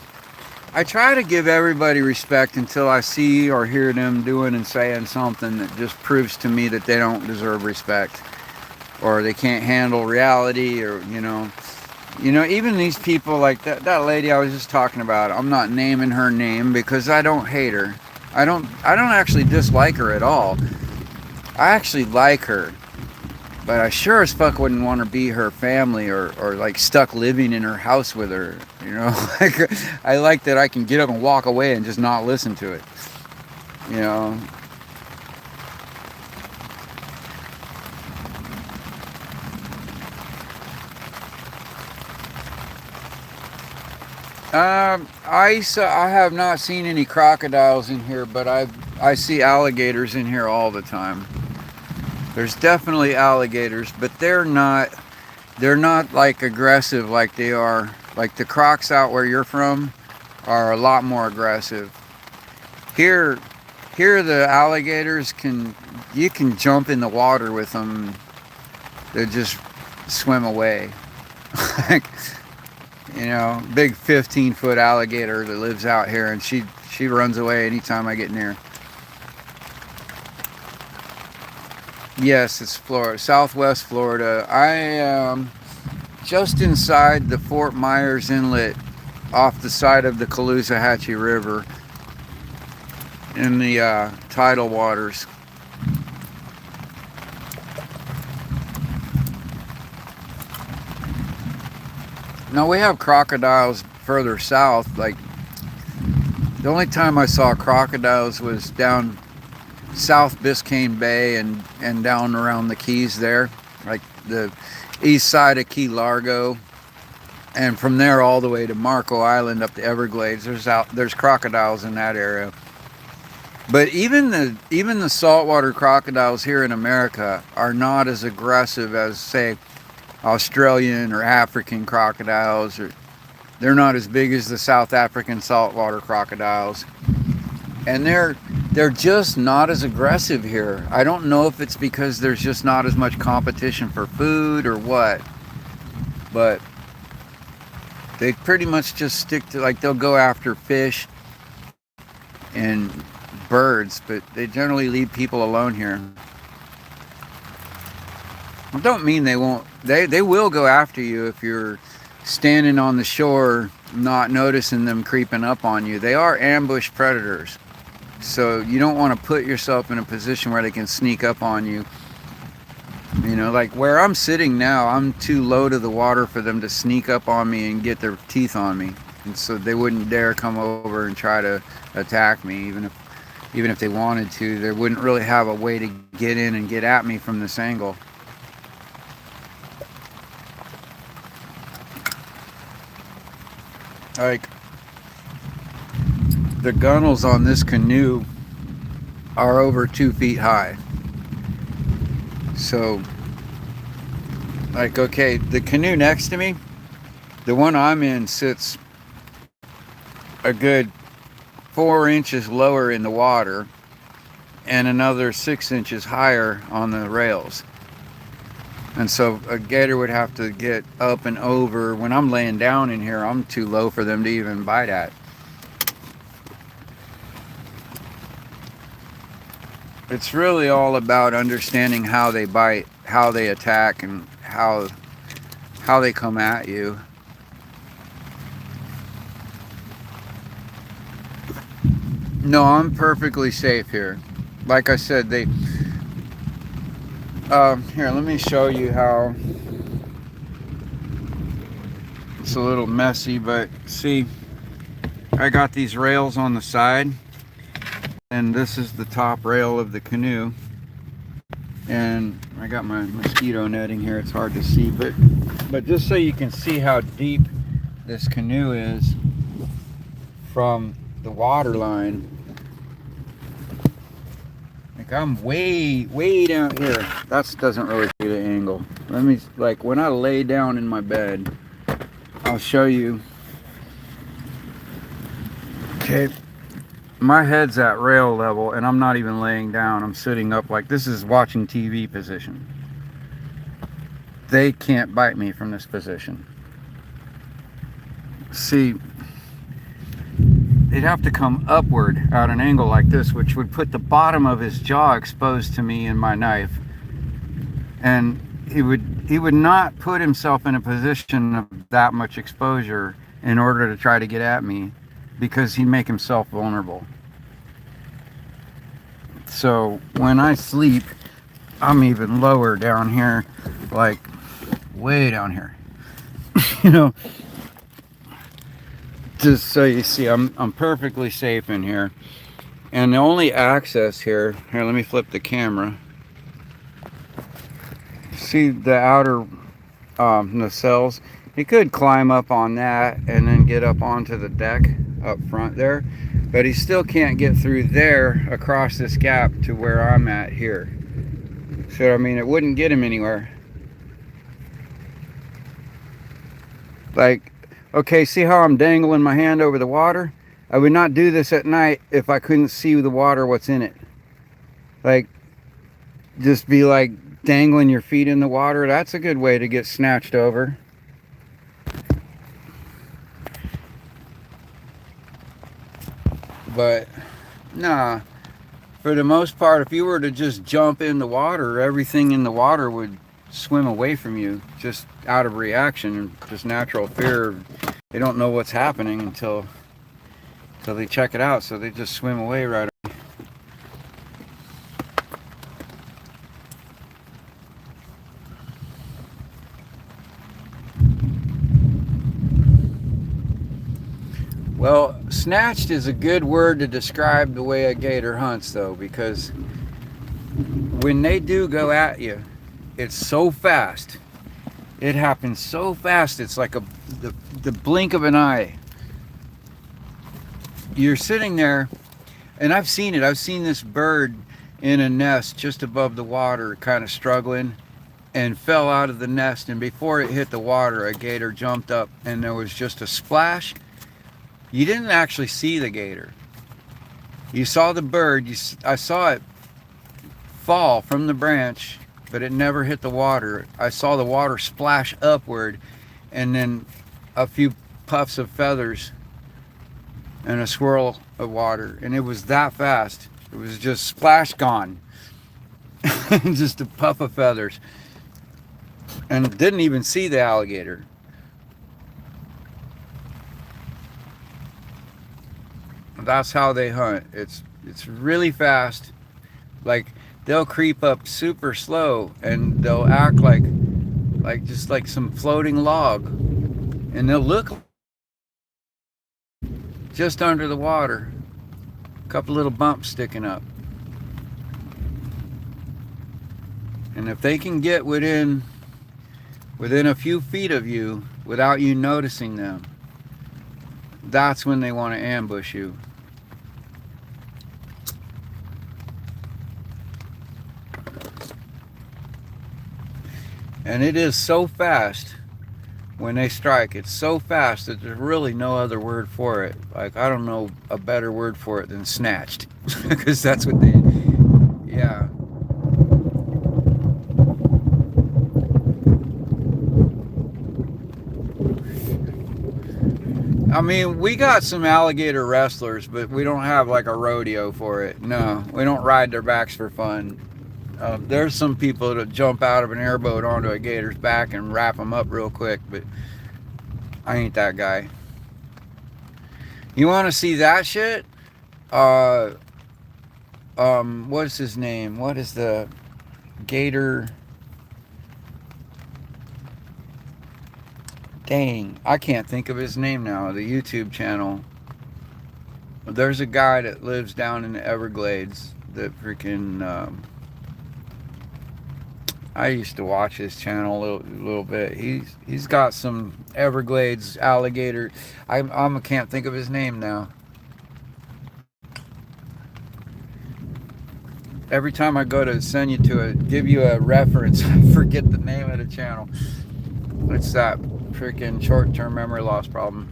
I try to give everybody respect until I see or hear them doing and saying something that just proves to me that they don't deserve respect or they can't handle reality, or even these people like that lady I was just talking about. I'm not naming her name because I don't hate her. I don't actually dislike her at all. I actually like her. But I sure as fuck wouldn't want to be her family, or like stuck living in her house with her. Like, I like that I can get up and walk away and just not listen to it. You know. I have not seen any crocodiles in here, but I see alligators in here all the time. There's definitely alligators, but they're not like aggressive like they are. Like the crocs out where you're from are a lot more aggressive. Here here the alligators you can jump in the water with them. They just swim away. Like, big 15-foot alligator that lives out here, and she runs away anytime I get near. Yes, it's Florida, Southwest Florida. I am just inside the Fort Myers Inlet, off the side of the Caloosahatchee River, in the tidal waters. Now we have crocodiles further south. Like, the only time I saw crocodiles was down South Biscayne Bay and down around the Keys there, like the east side of Key Largo, and from there all the way to Marco Island up the Everglades. There's crocodiles in that area. But even the saltwater crocodiles here in America are not as aggressive as, say, Australian or African crocodiles. Or they're not as big as the South African saltwater crocodiles, and they're just not as aggressive here. I don't know if it's because there's just not as much competition for food or what, but they pretty much just stick to, like, they'll go after fish and birds, but they generally leave people alone here. I don't mean they won't. They will go after you if you're standing on the shore not noticing them creeping up on you. They are ambush predators. So you don't want to put yourself in a position where they can sneak up on you. Like where I'm sitting now, I'm too low to the water for them to sneak up on me and get their teeth on me. And so they wouldn't dare come over and try to attack me, even if they wanted to. They wouldn't really have a way to get in and get at me from this angle. Like, the gunnels on this canoe are over 2 feet high. So, like, okay, the canoe next to me, the one I'm in, sits a good 4 inches lower in the water and another 6 inches higher on the rails. And so a gator would have to get up and over. When I'm laying down in here, I'm too low for them to even bite at. It's really all about understanding how they bite, how they attack, and how they come at you. No, I'm perfectly safe here. Like I said, here, let me show you how. It's a little messy, but see, I got these rails on the side, and this is the top rail of the canoe. And I got my mosquito netting here. It's hard to see, but just so you can see how deep this canoe is from the water line. Like I'm way down here. That doesn't really see the angle. Let me, like when I lay down in my bed, I'll show you. Okay, my head's at rail level and I'm not even laying down. I'm sitting up like this is watching TV position. They can't bite me from this position. See, they'd have to come upward at an angle like this, which would put the bottom of his jaw exposed to me and my knife. And he would not put himself in a position of that much exposure in order to try to get at me, because he'd make himself vulnerable. So when I sleep, I'm even lower down here, like way down here. You know, just so you see, I'm perfectly safe in here. And the only access here, let me flip the camera. See the outer nacelles? He could climb up on that and then get up onto the deck up front there, but he still can't get through there across this gap to where I'm at here. So I mean, it wouldn't get him anywhere. Like, okay, see how I'm dangling my hand over the water? I would not do this at night if I couldn't see the water, what's in it. Like, just be like dangling your feet in the water. That's a good way to get snatched over. But nah, for the most part, if you were to just jump in the water, everything in the water would swim away from you, just out of reaction and just natural fear. They don't know what's happening until they check it out, so they just swim away right away. Well, snatched is a good word to describe the way a gator hunts, though, because when they do go at you, it's so fast. It happens so fast. It's like the blink of an eye. You're sitting there, and I've seen it. I've seen this bird in a nest just above the water, kind of struggling, and fell out of the nest. And before it hit the water, a gator jumped up, and there was just a splash. You didn't actually see the gator. You saw the bird. I saw it fall from the branch, but it never hit the water. I saw the water splash upward, and then a few puffs of feathers and a swirl of water, and it was that fast. It was just splash, gone. Just a puff of feathers, and didn't even see the alligator. That's how they hunt. It's really fast. Like, they'll creep up super slow and they'll act like just like some floating log, and they'll look just under the water, a couple little bumps sticking up. And if they can get within a few feet of you without you noticing them, that's when they want to ambush you. And it is so fast when they strike. It's so fast that there's really no other word for it. Like, I don't know a better word for it than snatched. Because that's what they, yeah. I mean, we got some alligator wrestlers, but we don't have like a rodeo for it. No, we don't ride their backs for fun. There's some people that jump out of an airboat onto a gator's back and wrap them up real quick, but I ain't that guy. You want to see that shit? What's his name? What is the gator? Dang, I can't think of his name now. The YouTube channel. There's a guy that lives down in the Everglades that freaking. I used to watch his channel a little bit. He's got some Everglades alligator. I can't think of his name now. Every time I go to send you to it, give you a reference, I forget the name of the channel. It's that freaking short-term memory loss problem.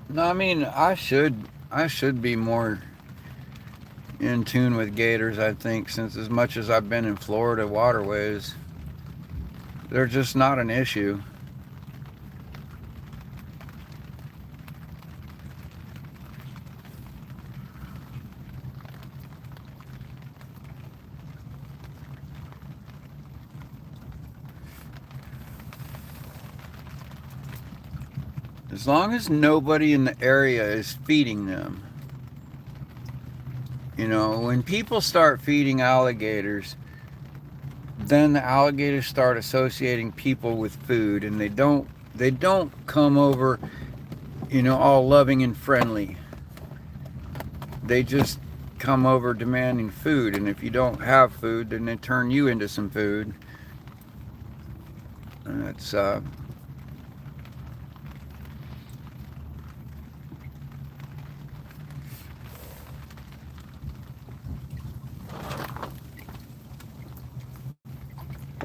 No, I mean I should be more in tune with gators. I think since as much as I've been in Florida waterways, they're just not an issue. As long as nobody in the area is feeding them. You know, when people start feeding alligators, then the alligators start associating people with food, and they don't come over, all loving and friendly. They just come over demanding food, and if you don't have food, then they turn you into some food. And it's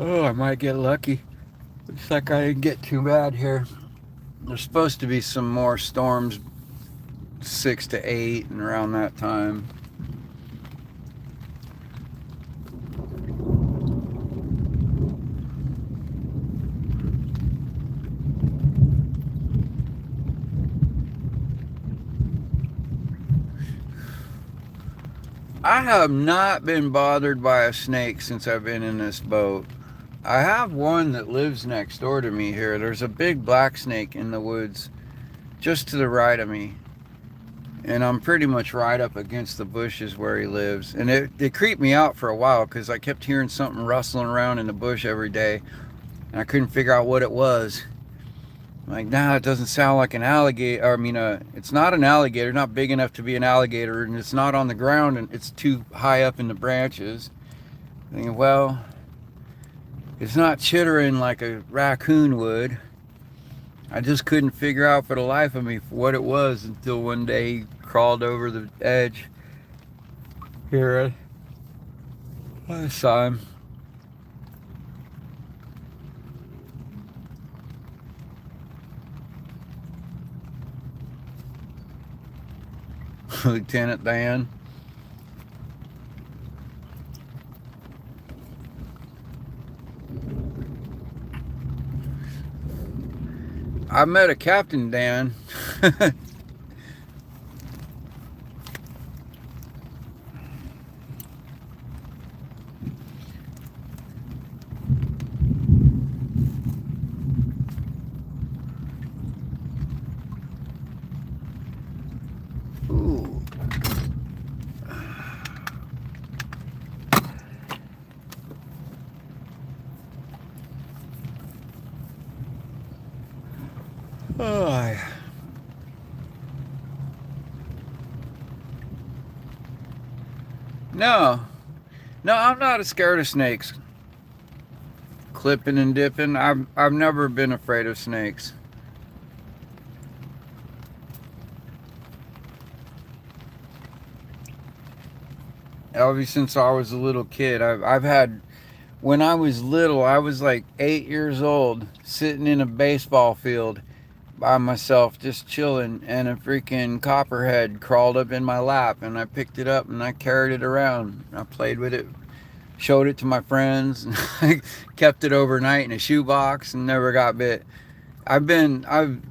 oh, I might get lucky. Looks like I didn't get too bad here. There's supposed to be some more storms, 6 to 8, and around that time. I have not been bothered by a snake since I've been in this boat. I have one that lives next door to me here. There's a big black snake in the woods just to the right of me. And I'm pretty much right up against the bushes where he lives. And it creeped me out for a while because I kept hearing something rustling around in the bush every day. And I couldn't figure out what it was. I'm like, nah, it doesn't sound like an alligator. I mean, it's not an alligator, not big enough to be an alligator. And it's not on the ground and it's too high up in the branches. Thinking, well, it's not chittering like a raccoon would. I just couldn't figure out for the life of me what it was until one day he crawled over the edge. Here, I saw him. Lieutenant Dan. I met a Captain Dan. Ooh. Oh, no, no, I'm not scared of snakes. Clipping and dipping. I've never been afraid of snakes. Ever since I was a little kid, I've had. When I was little, I was like 8 years old, sitting in a baseball field by myself, just chilling, and a freaking copperhead crawled up in my lap, and I picked it up and I carried it around. I played with it, showed it to my friends, and I kept it overnight in a shoebox and never got bit. I've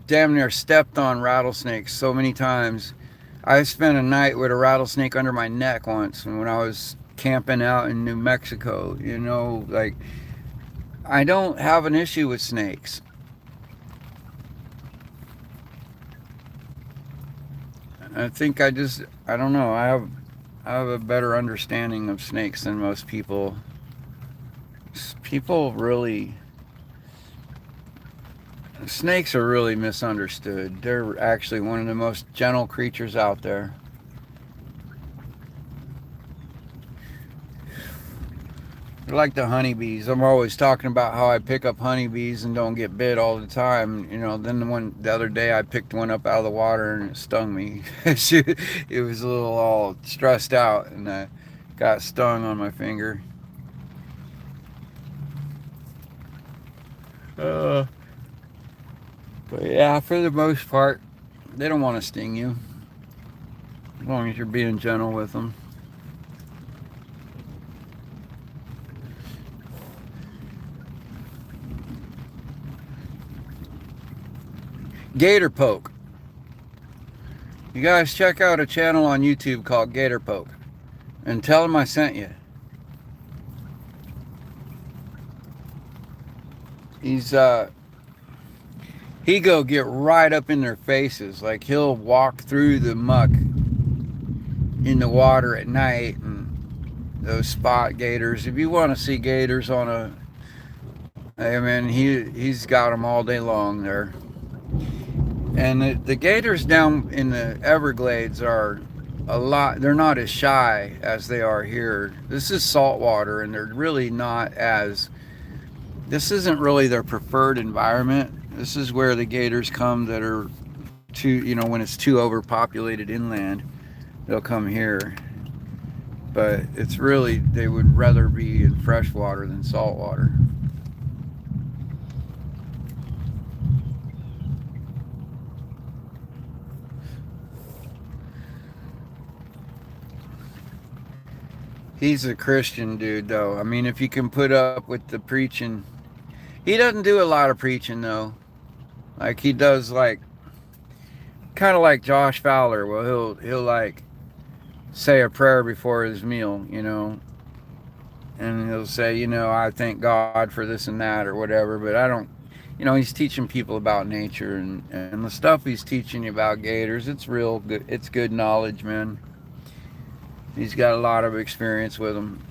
damn near stepped on rattlesnakes so many times. I spent a night with a rattlesnake under my neck once when I was camping out in New Mexico. Like, I don't have an issue with snakes. I think I don't know. I have a better understanding of snakes than most people. People really, snakes are really misunderstood. They're actually one of the most gentle creatures out there. They're like the honeybees. I'm always talking about how I pick up honeybees and don't get bit all the time. You know, then the other day I picked one up out of the water and it stung me. It was a little all stressed out and I got stung on my finger. Uh, but yeah, for the most part, they don't want to sting you as long as you're being gentle with them. Gator poke. You guys check out a channel on YouTube called Gator Poke and tell them I sent you. He go get right up in their faces. Like he'll walk through the muck in the water at night, and those spot gators. If you want to see gators on a, I mean, he's got them all day long there. And the gators down in the Everglades are a lot, they're not as shy as they are here. This is saltwater and they're really not as, this isn't really their preferred environment. This is where the gators come that are too, you know, when it's too overpopulated inland, they'll come here. But it's really, they would rather be in freshwater than saltwater. He's a Christian dude, though. I mean, if you can put up with the preaching, he doesn't do a lot of preaching, though. Like he does, like kind of like Josh Fowler. Well, he'll like say a prayer before his meal, you know, and he'll say, you know, I thank God for this and that or whatever. But I don't, you know, he's teaching people about nature and the stuff he's teaching you about gators. It's real good. It's good knowledge, man. He's got a lot of experience with them.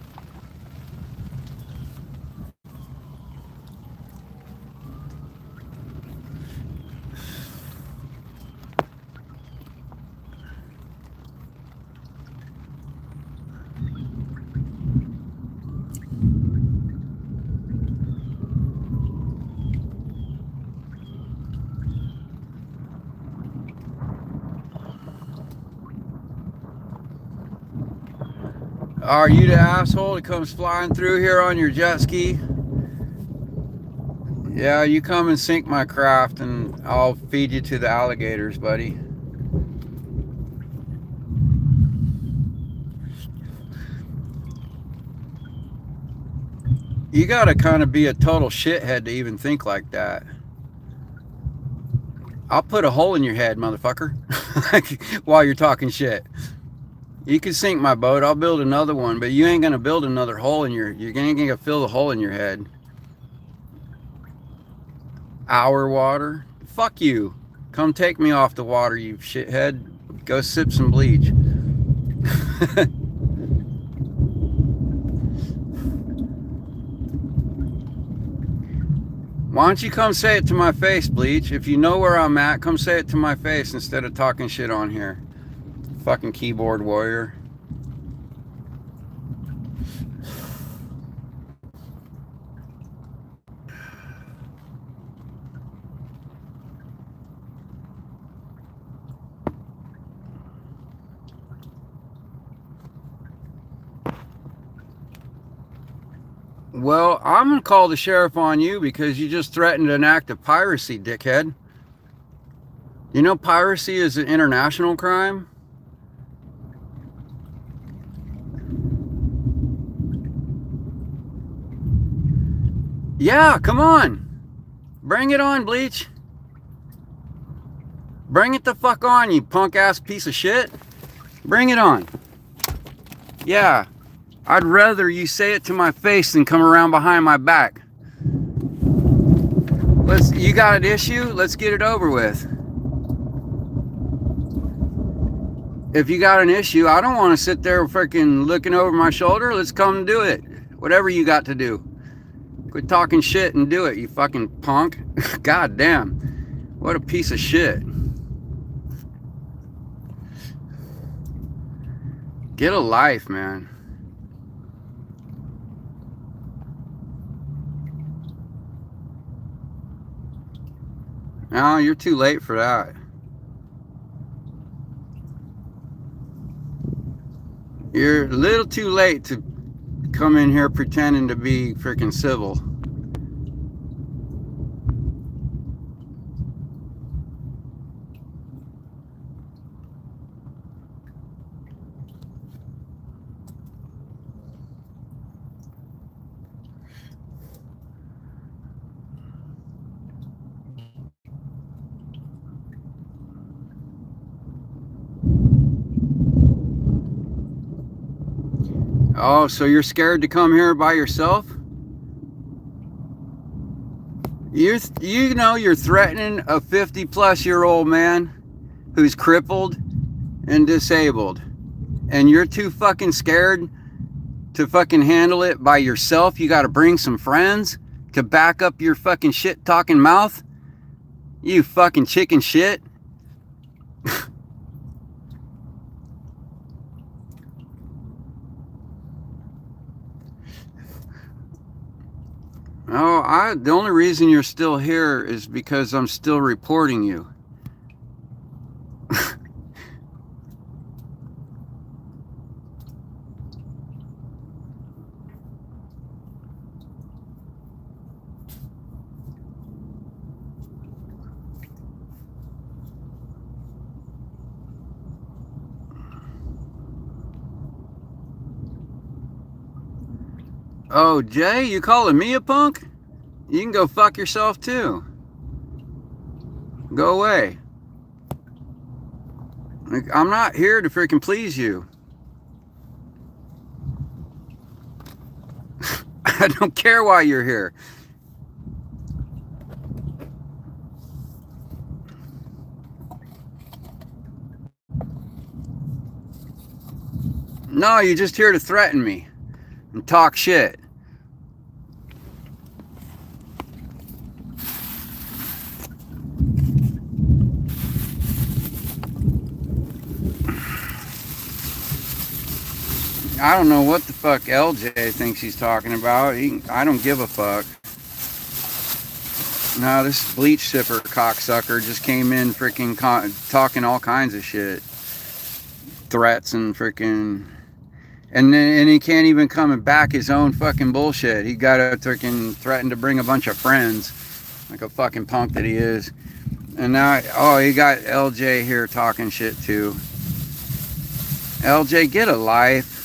Are you the asshole that comes flying through here on your jet ski? Yeah, you come and sink my craft and I'll feed you to the alligators, buddy. You gotta kind of be a total shithead to even think like that. I'll put a hole in your head, motherfucker, while you're talking shit. You can sink my boat, I'll build another one, but you ain't gonna build another hole in your, you're gonna fill the hole in your head. Our water? Fuck you. Come take me off the water, you shithead. Go sip some bleach. Why don't you come say it to my face, Bleach? If you know where I'm at, come say it to my face instead of talking shit on here. Fucking keyboard warrior. Well, I'm going to call the sheriff on you because you just threatened an act of piracy, dickhead. You know piracy is an international crime? Yeah, come on. Bring it on, Bleach. Bring it the fuck on, you punk ass piece of shit. Bring it on. Yeah. I'd rather you say it to my face than come around behind my back. You got an issue? Let's get it over with. If you got an issue, I don't want to sit there freaking looking over my shoulder. Let's come do it. Whatever you got to do. Quit talking shit and do it, you fucking punk. God damn. What a piece of shit. Get a life, man. No, you're too late for that. You're a little too late to come in here pretending to be freaking civil. Oh, so you're scared to come here by yourself? You know you're threatening a 50-plus-year-old man who's crippled and disabled, and you're too fucking scared to fucking handle it by yourself. You got to bring some friends to back up your fucking shit-talking mouth? You fucking chicken shit. Oh, the only reason you're still here is because I'm still reporting you. Oh, Jay, you calling me a punk? You can go fuck yourself too. Go away. I'm not here to freaking please you. I don't care why you're here. No, you're just here to threaten me and talk shit. I don't know what the fuck LJ thinks he's talking about. I don't give a fuck. No, this bleach sipper cocksucker just came in freaking talking all kinds of shit. Threats and freaking... And he can't even come and back his own fucking bullshit. He got to freaking threaten to bring a bunch of friends. Like a fucking punk that he is. And now, oh, he got LJ here talking shit too. LJ, get a life.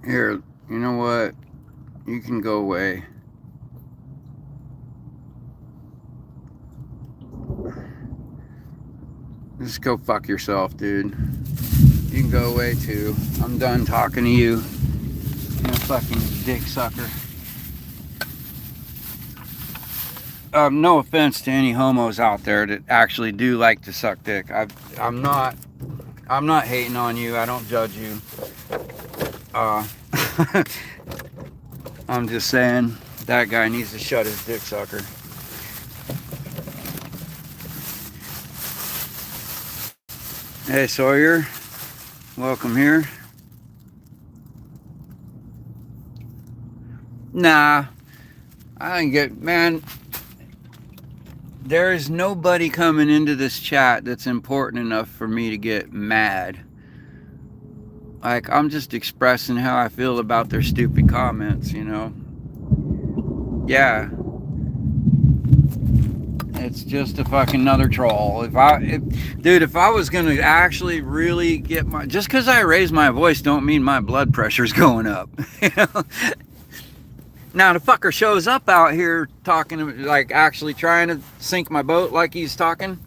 Here, you know what? You can go away. Just go fuck yourself, dude. You can go away too. I'm done talking to you. You know, fucking dick sucker. No offense to any homos out there that actually do like to suck dick. I'm not hating on you. I don't judge you. I'm just saying that guy needs to shut his dick sucker. Hey Sawyer, welcome here. Nah, I didn't get, man, there is nobody coming into this chat that's important enough for me to get mad. Like, I'm just expressing how I feel about their stupid comments, you know? Yeah. It's just a fucking another troll. If I was gonna actually really get my... Just because I raise my voice don't mean my blood pressure's going up. You know? Now, the fucker shows up out here talking, like, actually trying to sink my boat like he's talking,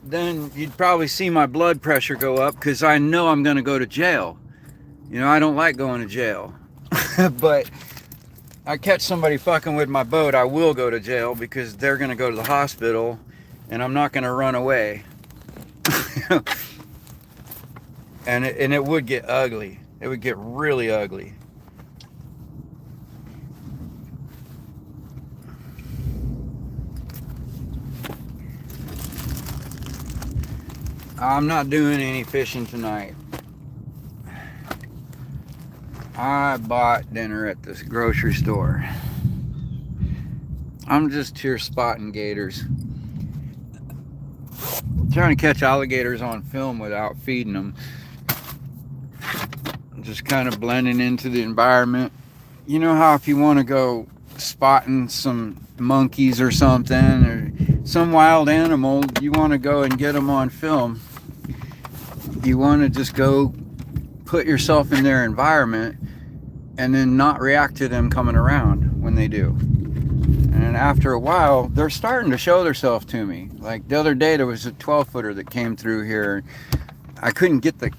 then you'd probably see my blood pressure go up because I know I'm going to go to jail. You know, I don't like going to jail. But I catch somebody fucking with my boat, I will go to jail because they're gonna go to the hospital, and I'm not gonna run away. And it would get ugly. It would get really ugly. I'm not doing any fishing tonight. I bought dinner at this grocery store. I'm just here spotting gators. Trying to catch alligators on film without feeding them. Just kind of blending into the environment. You know how if you want to go spotting some monkeys or something, or some wild animal, you want to go and get them on film. You want to just go put yourself in their environment and then not react to them coming around when they do. And after a while, they're starting to show themselves to me. Like the other day, there was a 12-footer that came through here. I couldn't get the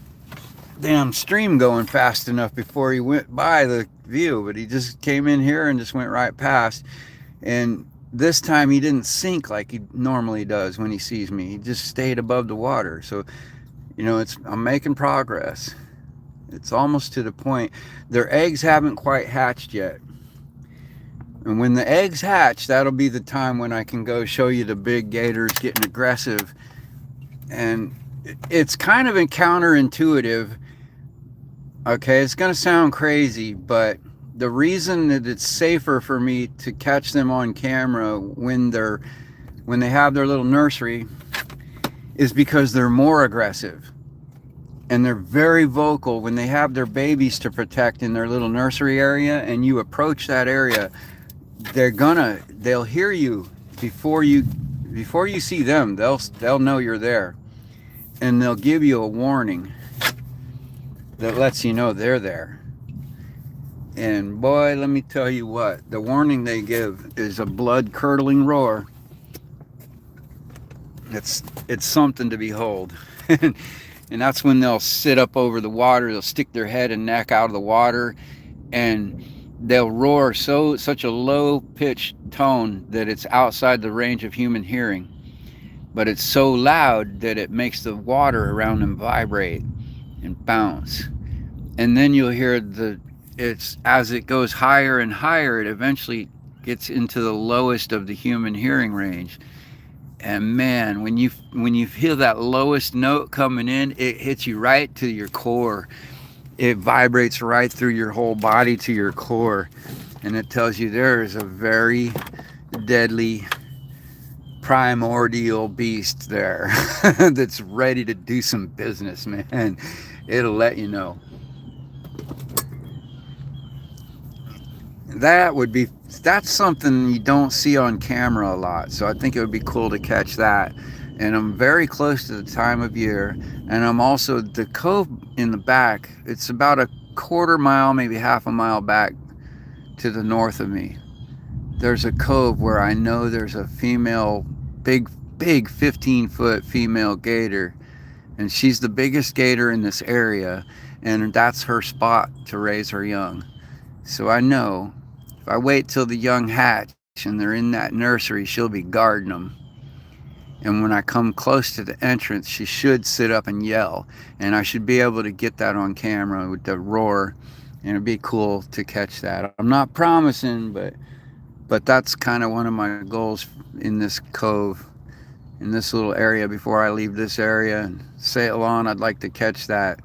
damn stream going fast enough before he went by the view, but he just came in here and just went right past. And this time he didn't sink like he normally does when he sees me. He just stayed above the water. So, you know, I'm making progress. It's almost to the point. Their eggs haven't quite hatched yet. And when the eggs hatch, that'll be the time when I can go show you the big gators getting aggressive. And it's kind of counterintuitive. Okay, it's going to sound crazy, but the reason that it's safer for me to catch them on camera when they have their little nursery is because they're more aggressive. And they're very vocal when they have their babies to protect in their little nursery area, and you approach that area, they'll hear you before you see them. They'll know you're there, and they'll give you a warning that lets you know they're there. And boy, let me tell you what, the warning they give is a blood-curdling roar. It's something to behold. And that's when they'll sit up over the water, they'll stick their head and neck out of the water, and they'll roar such a low-pitched tone that it's outside the range of human hearing. But it's so loud that it makes the water around them vibrate and bounce. And then you'll hear as it goes higher and higher, it eventually gets into the lowest of the human hearing range. And man, when you feel that lowest note coming in, it hits you right to your core. It vibrates right through your whole body to your core, and it tells you there is a very deadly primordial beast there that's ready to do some business, man. It'll let you know. That's something you don't see on camera a lot, so I think it would be cool to catch that. And I'm very close to the time of year, and I'm also the cove in the back. It's about a quarter mile, maybe half a mile back to the north of me. There's a cove where I know there's a female, big 15-foot female gator, and she's the biggest gator in this area, and that's her spot to raise her young. So I know if I wait till the young hatch and they're in that nursery, she'll be guarding them. And when I come close to the entrance, she should sit up and yell. And I should be able to get that on camera with the roar. And it'd be cool to catch that. I'm not promising, but that's kind of one of my goals in this cove, in this little area before I leave this area. And Ceylon, I'd like to catch that,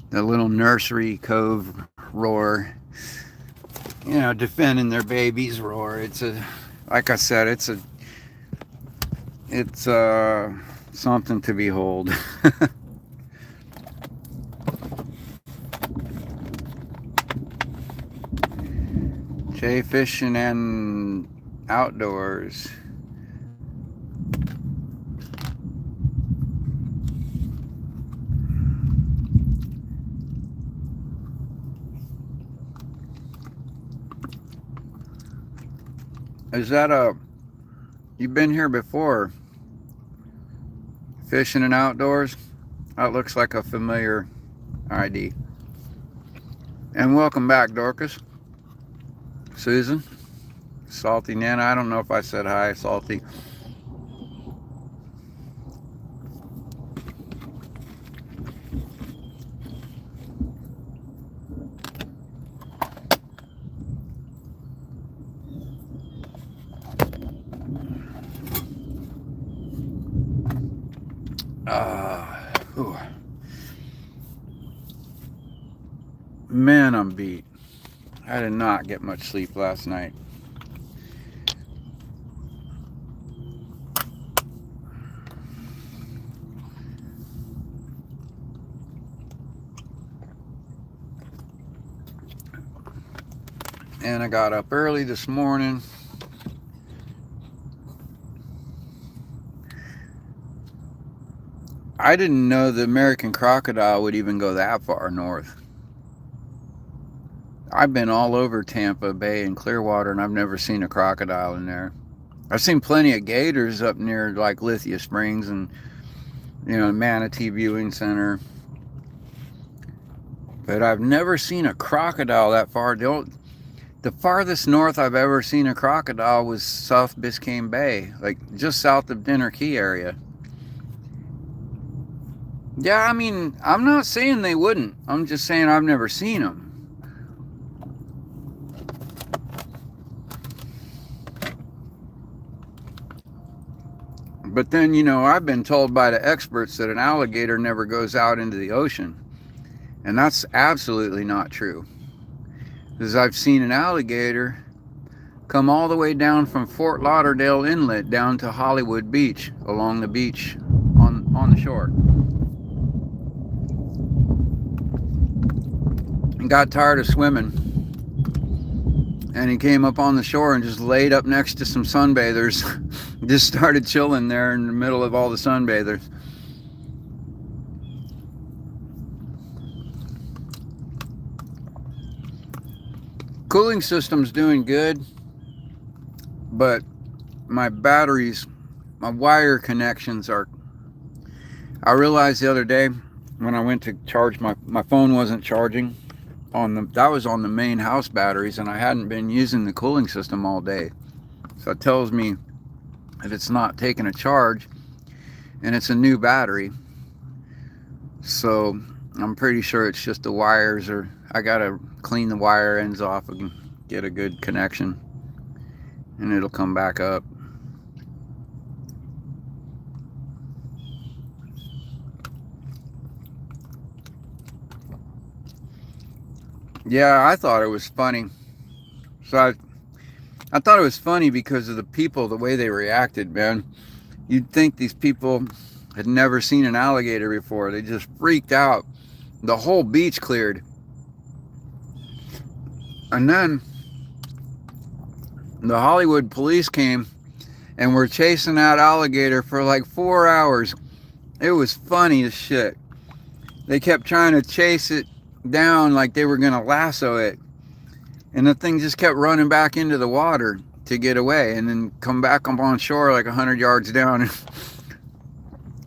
the little nursery cove roar. You know, defending their babies roar. Like I said, it's something to behold. Jay fishing and outdoors. You've been here before? Fishing and outdoors? That looks like a familiar ID. And welcome back, Dorcas. Susan, Salty Nana. I don't know if I said hi, Salty. Whew. Man, I'm beat. I did not get much sleep last night. And I got up early this morning. I didn't know the American crocodile would even go that far north. I've been all over Tampa Bay and Clearwater, and I've never seen a crocodile in there. I've seen plenty of gators up near like Lithia Springs and Manatee Viewing Center, but I've never seen a crocodile that far. The farthest north I've ever seen a crocodile was South Biscayne Bay, like just south of Dinner Key area. Yeah, I mean, I'm not saying they wouldn't. I'm just saying I've never seen them. But then, I've been told by the experts that an alligator never goes out into the ocean. And that's absolutely not true. Because I've seen an alligator come all the way down from Fort Lauderdale Inlet down to Hollywood Beach, along the beach on the shore. And got tired of swimming. And he came up on the shore and just laid up next to some sunbathers. Just started chilling there in the middle of all the sunbathers. Cooling system's doing good, but my batteries, my wire connections are... I realized the other day when I went to charge my phone wasn't charging. That was on the main house batteries, and I hadn't been using the cooling system all day. So it tells me that it's not taking a charge, and it's a new battery. So I'm pretty sure it's just the wires, or I gotta clean the wire ends off and get a good connection, and it'll come back up. Yeah, I thought it was funny. So I thought it was funny because of the people, the way they reacted, man. You'd think these people had never seen an alligator before. They just freaked out. The whole beach cleared. And then the Hollywood police came and were chasing that alligator for like 4 hours. It was funny as shit. They kept trying to chase it down like they were gonna lasso it, and the thing just kept running back into the water to get away and then come back up on shore like 100 yards down.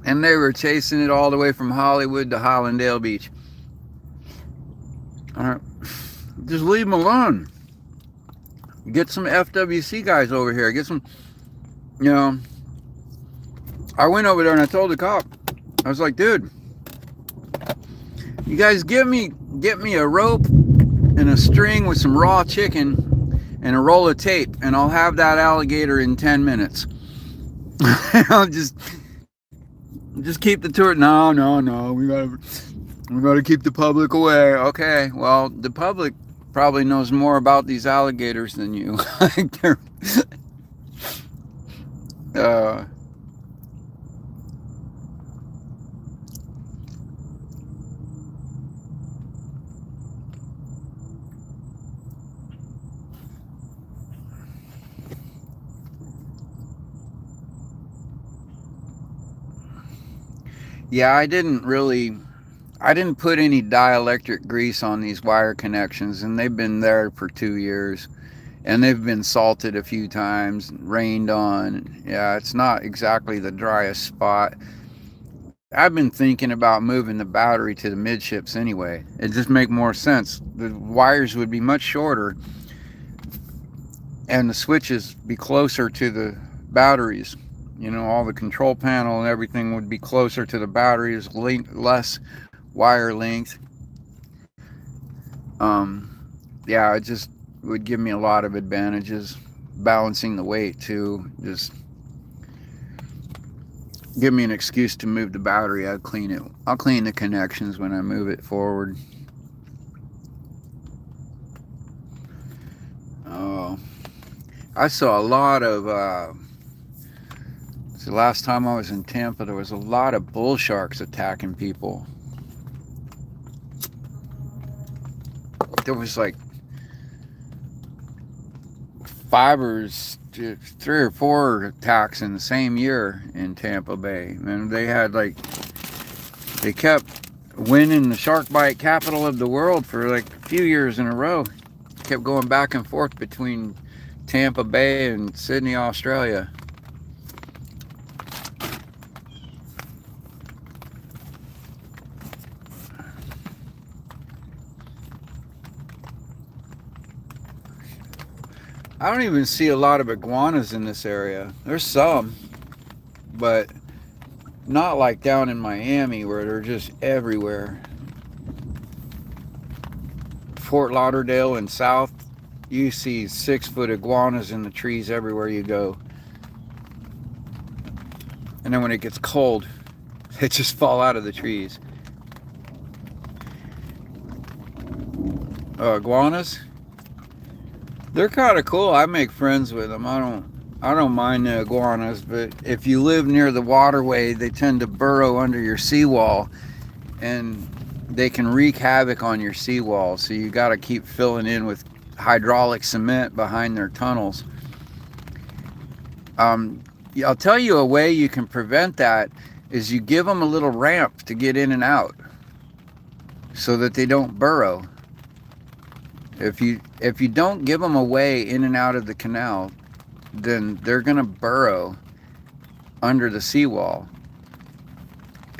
And they were chasing it all the way from Hollywood to Hollandale Beach. All right, just leave them alone. Get some FWC guys over here. Get some, I went over there and I told the cop, I was like, dude, you guys get me a rope and a string with some raw chicken and a roll of tape, and I'll have that alligator in 10 minutes. I'll just keep the tour. No, we gotta keep the public away. Okay, well, the public probably knows more about these alligators than you. Yeah, I didn't put any dielectric grease on these wire connections, and they've been there for 2 years, and they've been salted a few times, rained on. Yeah, it's not exactly the driest spot. I've been thinking about moving the battery to the midships anyway. It just make more sense. The wires would be much shorter, and the switches be closer to the batteries. You know, all the control panel and everything would be closer to the batteries, less wire length. Um, yeah, it just would give me a lot of advantages. Balancing the weight too, just give me an excuse to move the battery. I'll clean it. I'll clean the connections when I move it forward. Oh, I saw a lot of. The last time I was in Tampa, there was a lot of bull sharks attacking people. There was like three or four attacks in the same year in Tampa Bay, and they kept winning the shark bite capital of the world for like a few years in a row. Kept going back and forth between Tampa Bay and Sydney, Australia. I don't even see a lot of iguanas in this area. There's some, but not like down in Miami where they're just everywhere. Fort Lauderdale and south, you see 6-foot iguanas in the trees everywhere you go. And then when it gets cold, they just fall out of the trees. Iguanas, they're kind of cool. I make friends with them. I don't mind the iguanas, but if you live near the waterway, they tend to burrow under your seawall, and they can wreak havoc on your seawall. So you got to keep filling in with hydraulic cement behind their tunnels. I'll tell you a way you can prevent that is you give them a little ramp to get in and out so that they don't burrow. If you don't give them a way in and out of the canal, then they're going to burrow under the seawall.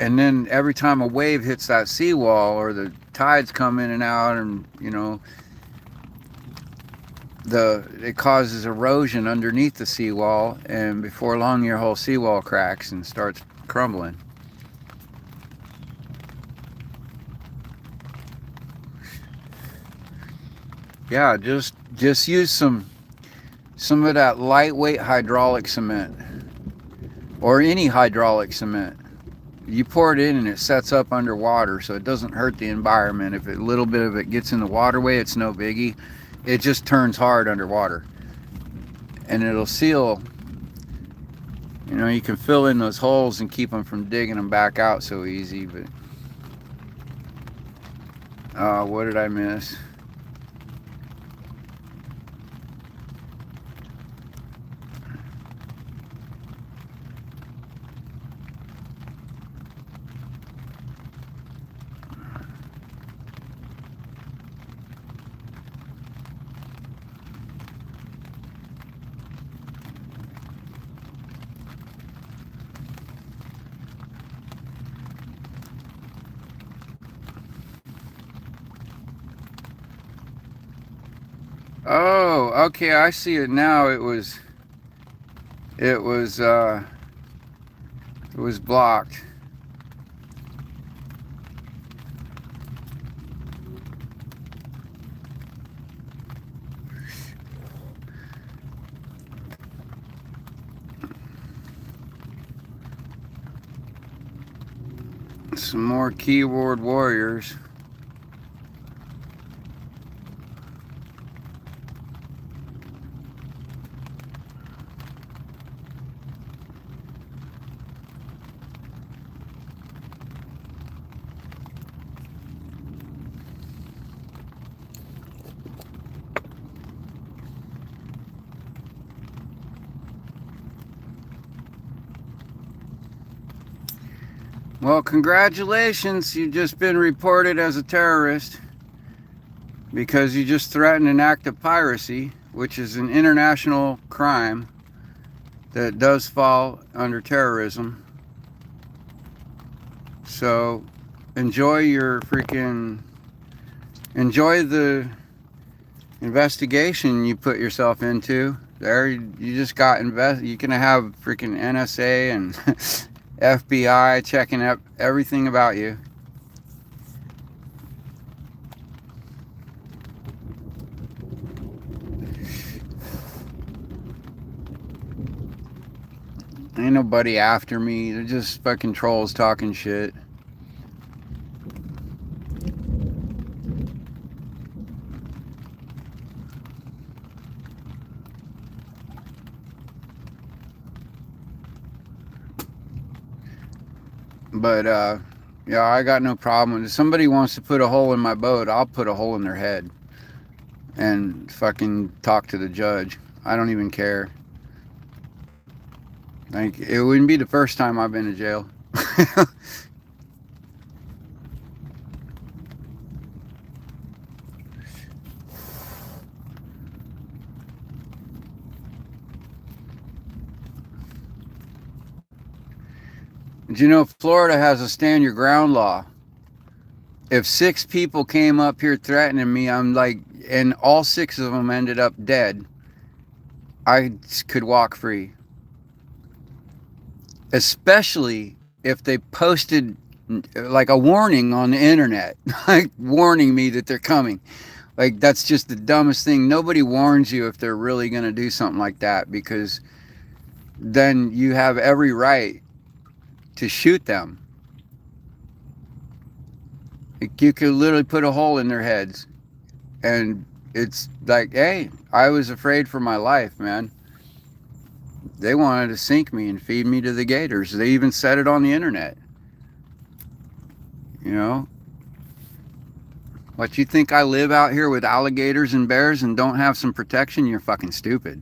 And then every time a wave hits that seawall or the tides come in and out, and you know, it causes erosion underneath the seawall, and before long your whole seawall cracks and starts crumbling. Yeah, just use some of that lightweight hydraulic cement, or any hydraulic cement. You pour it in and it sets up underwater, so it doesn't hurt the environment. If a little bit of it gets in the waterway, it's no biggie. It just turns hard underwater, and it'll seal. You know, you can fill in those holes and keep them from digging them back out so easy. But what did I miss? Oh, okay, I see it now. It was blocked. Some more keyboard warriors. Well, congratulations, you've just been reported as a terrorist because you just threatened an act of piracy, which is an international crime that does fall under terrorism. So enjoy the investigation you put yourself into. There, you just got you can have freaking NSA and FBI checking up everything about you. Ain't nobody after me. They're just fucking trolls talking shit. But yeah, I got no problem. If somebody wants to put a hole in my boat, I'll put a hole in their head and fucking talk to the judge. I don't even care. Like, it wouldn't be the first time I've been to jail. Did you know Florida has a stand your ground law? If 6 people came up here threatening me, I'm like, and all 6 of them ended up dead, I could walk free. Especially if they posted like a warning on the internet, like warning me that they're coming. Like, that's just the dumbest thing. Nobody warns you if they're really going to do something like that, because then you have every right to shoot them. Like, you could literally put a hole in their heads. And it's like, hey, I was afraid for my life, man. They wanted to sink me and feed me to the gators. They even said it on the internet. You know? What, you think I live out here with alligators and bears and don't have some protection? You're fucking stupid.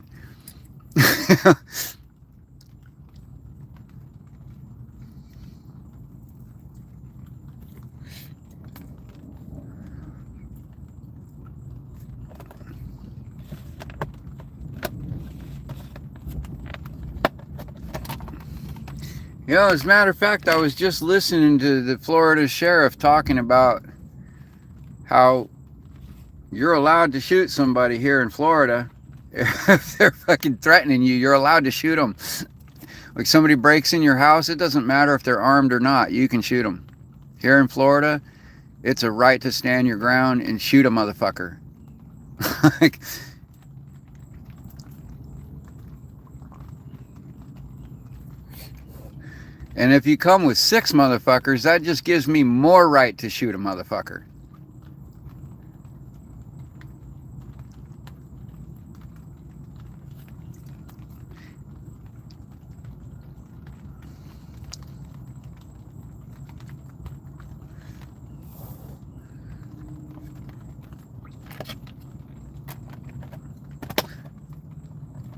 You know, as a matter of fact, I was just listening to the Florida sheriff talking about how you're allowed to shoot somebody here in Florida. If they're fucking threatening you, you're allowed to shoot them. Like, somebody breaks in your house, it doesn't matter if they're armed or not, you can shoot them. Here in Florida, it's a right to stand your ground and shoot a motherfucker. Like, and if you come with 6 motherfuckers, that just gives me more right to shoot a motherfucker.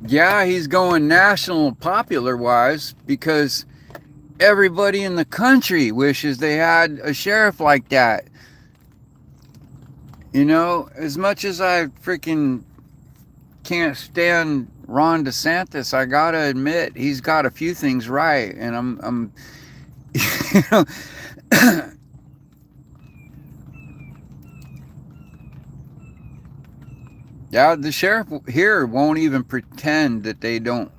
Yeah, he's going national popular wise because everybody in the country wishes they had a sheriff like that. You know, as much as I freaking can't stand Ron DeSantis, I gotta admit he's got a few things right, and I'm you know, yeah, the sheriff here won't even pretend that they don't.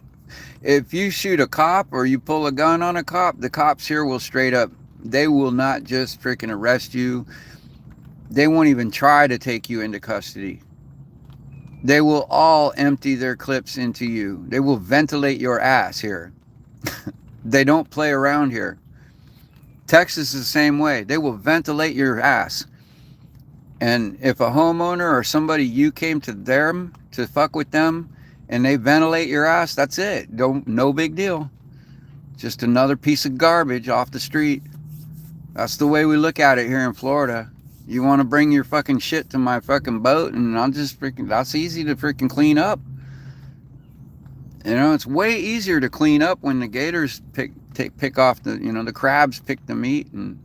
If you shoot a cop or you pull a gun on a cop, the cops here will straight up, they will not just freaking arrest you. They won't even try to take you into custody. They will all empty their clips into you. They will ventilate your ass here. They don't play around here. Texas is the same way. They will ventilate your ass. And if a homeowner or somebody, you came to them to fuck with them and they ventilate your ass, that's it. No big deal. Just another piece of garbage off the street. That's the way we look at it here in Florida. You want to bring your fucking shit to my fucking boat and I'll just freaking, that's easy to freaking clean up. You know, it's way easier to clean up when the gators pick off the, you know, the crabs pick the meat and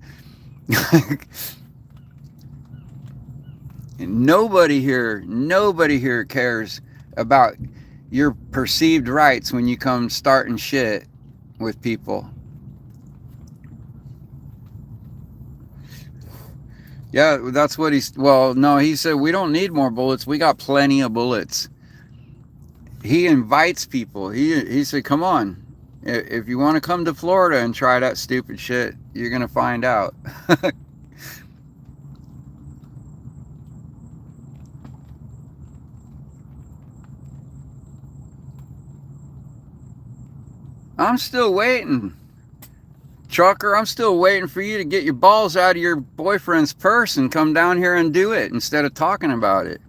and nobody here cares about your perceived rights when you come starting shit with people. Yeah, that's what he's. Well, no, he said we don't need more bullets. We got plenty of bullets. He invites people. He said, "Come on, if you want to come to Florida and try that stupid shit, you're gonna find out." I'm still waiting, trucker. I'm still waiting for you to get your balls out of your boyfriend's purse and come down here and do it instead of talking about it.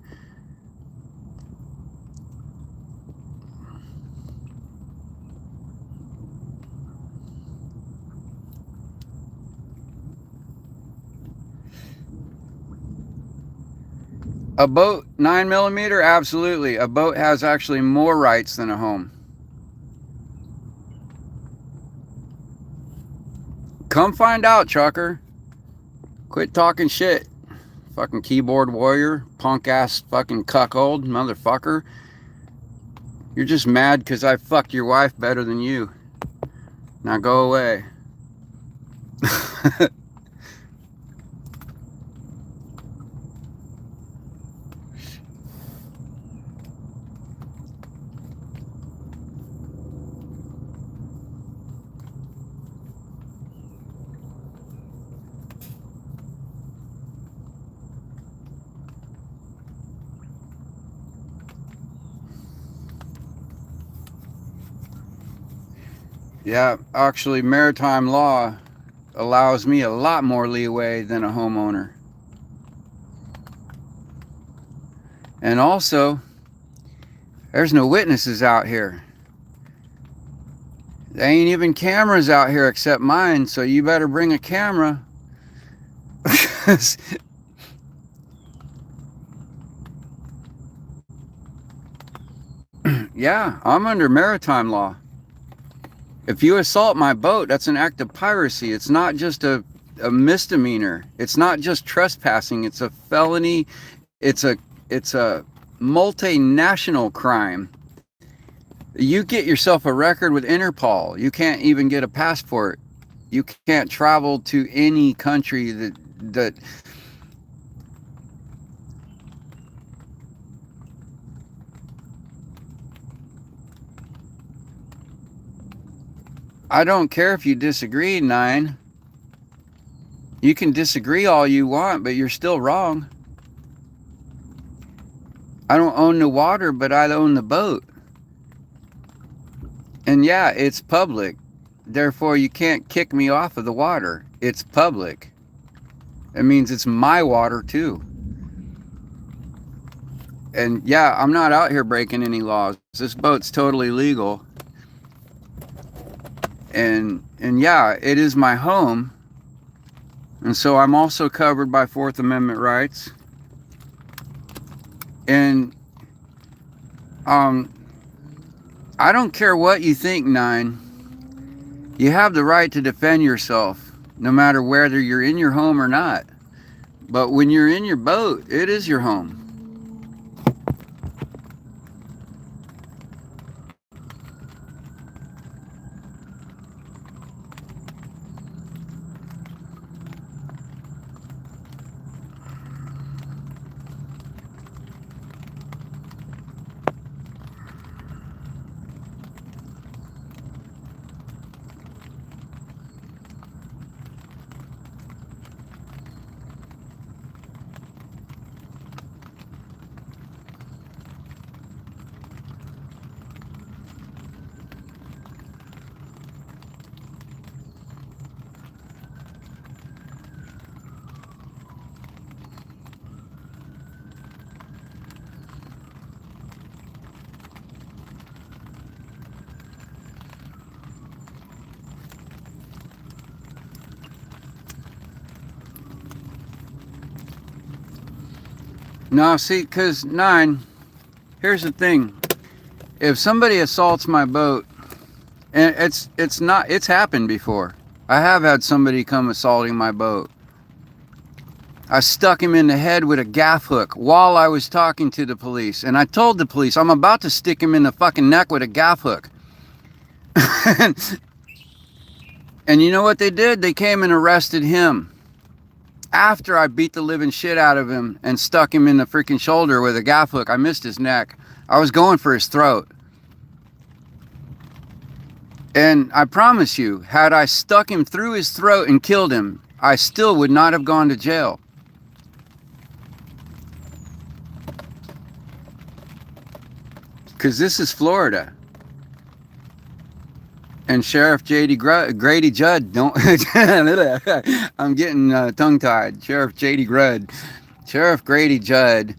A boat, 9mm, absolutely. A boat has actually more rights than a home. Come find out, trucker. Quit talking shit. Fucking keyboard warrior, punk ass fucking cuckold, motherfucker. You're just mad because I fucked your wife better than you. Now go away. Yeah, actually, maritime law allows me a lot more leeway than a homeowner. And also, there's no witnesses out here. There ain't even cameras out here except mine, so you better bring a camera. Yeah, I'm under maritime law. If you assault my boat, that's an act of piracy. It's not just a misdemeanor. It's not just trespassing. It's a felony. It's a multinational crime. You get yourself a record with Interpol. You can't even get a passport. You can't travel to any country that I don't care if you disagree, 9. You can disagree all you want, but you're still wrong. I don't own the water, but I own the boat. And yeah, it's public. Therefore, you can't kick me off of the water. It's public. It means it's my water too. And yeah, I'm not out here breaking any laws. This boat's totally legal. And yeah, it is my home. And so I'm also covered by Fourth Amendment rights. And I don't care what you think, 9. You have the right to defend yourself, no matter whether you're in your home or not. But when you're in your boat, it is your home. No, see, because 9, here's the thing. If somebody assaults my boat, and it's happened before. I have had somebody come assaulting my boat. I stuck him in the head with a gaff hook while I was talking to the police. And I told the police, I'm about to stick him in the fucking neck with a gaff hook. And you know what they did? They came and arrested him. after I beat the living shit out of him and stuck him in the freaking shoulder with a gaff hook. I missed his neck. I was going for his throat. And I promise you, had I stuck him through his throat and killed him, I still would not have gone to jail. Because this is Florida. And Sheriff Grady Judd, don't, I'm getting tongue-tied. Sheriff Grady Judd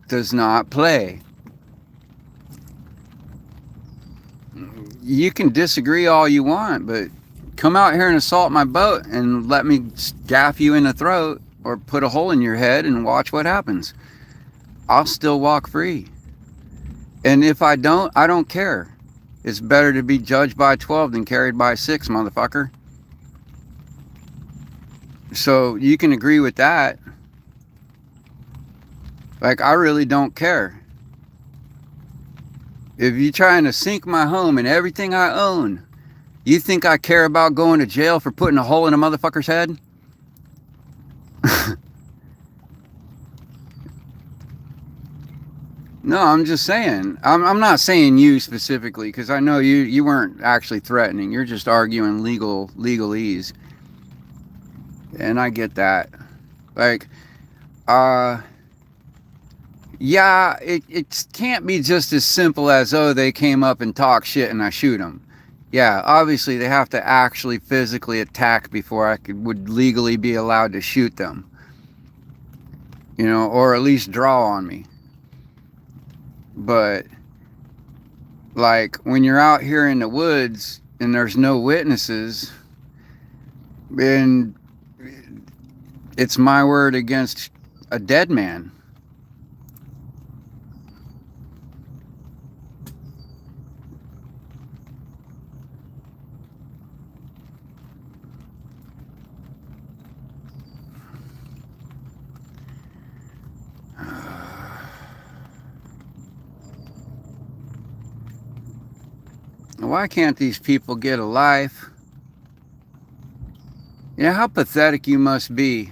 does not play. You can disagree all you want, but come out here and assault my boat and let me gaff you in the throat or put a hole in your head and watch what happens. I'll still walk free. And if I don't care. It's better to be judged by 12 than carried by 6, motherfucker. So you can agree with that. Like, I really don't care. If you're trying to sink my home and everything I own, you think I care about going to jail for putting a hole in a motherfucker's head? No, I'm just saying. I'm not saying you specifically, because I know you weren't actually threatening. You're just arguing legalese. And I get that. Like, yeah, it can't be just as simple as, oh, they came up and talk shit and I shoot them. Yeah, obviously they have to actually physically attack before I would legally be allowed to shoot them. You know, or at least draw on me. But, like, when you're out here in the woods and there's no witnesses, and it's my word against a dead man. Why can't these people get a life? You know how pathetic you must be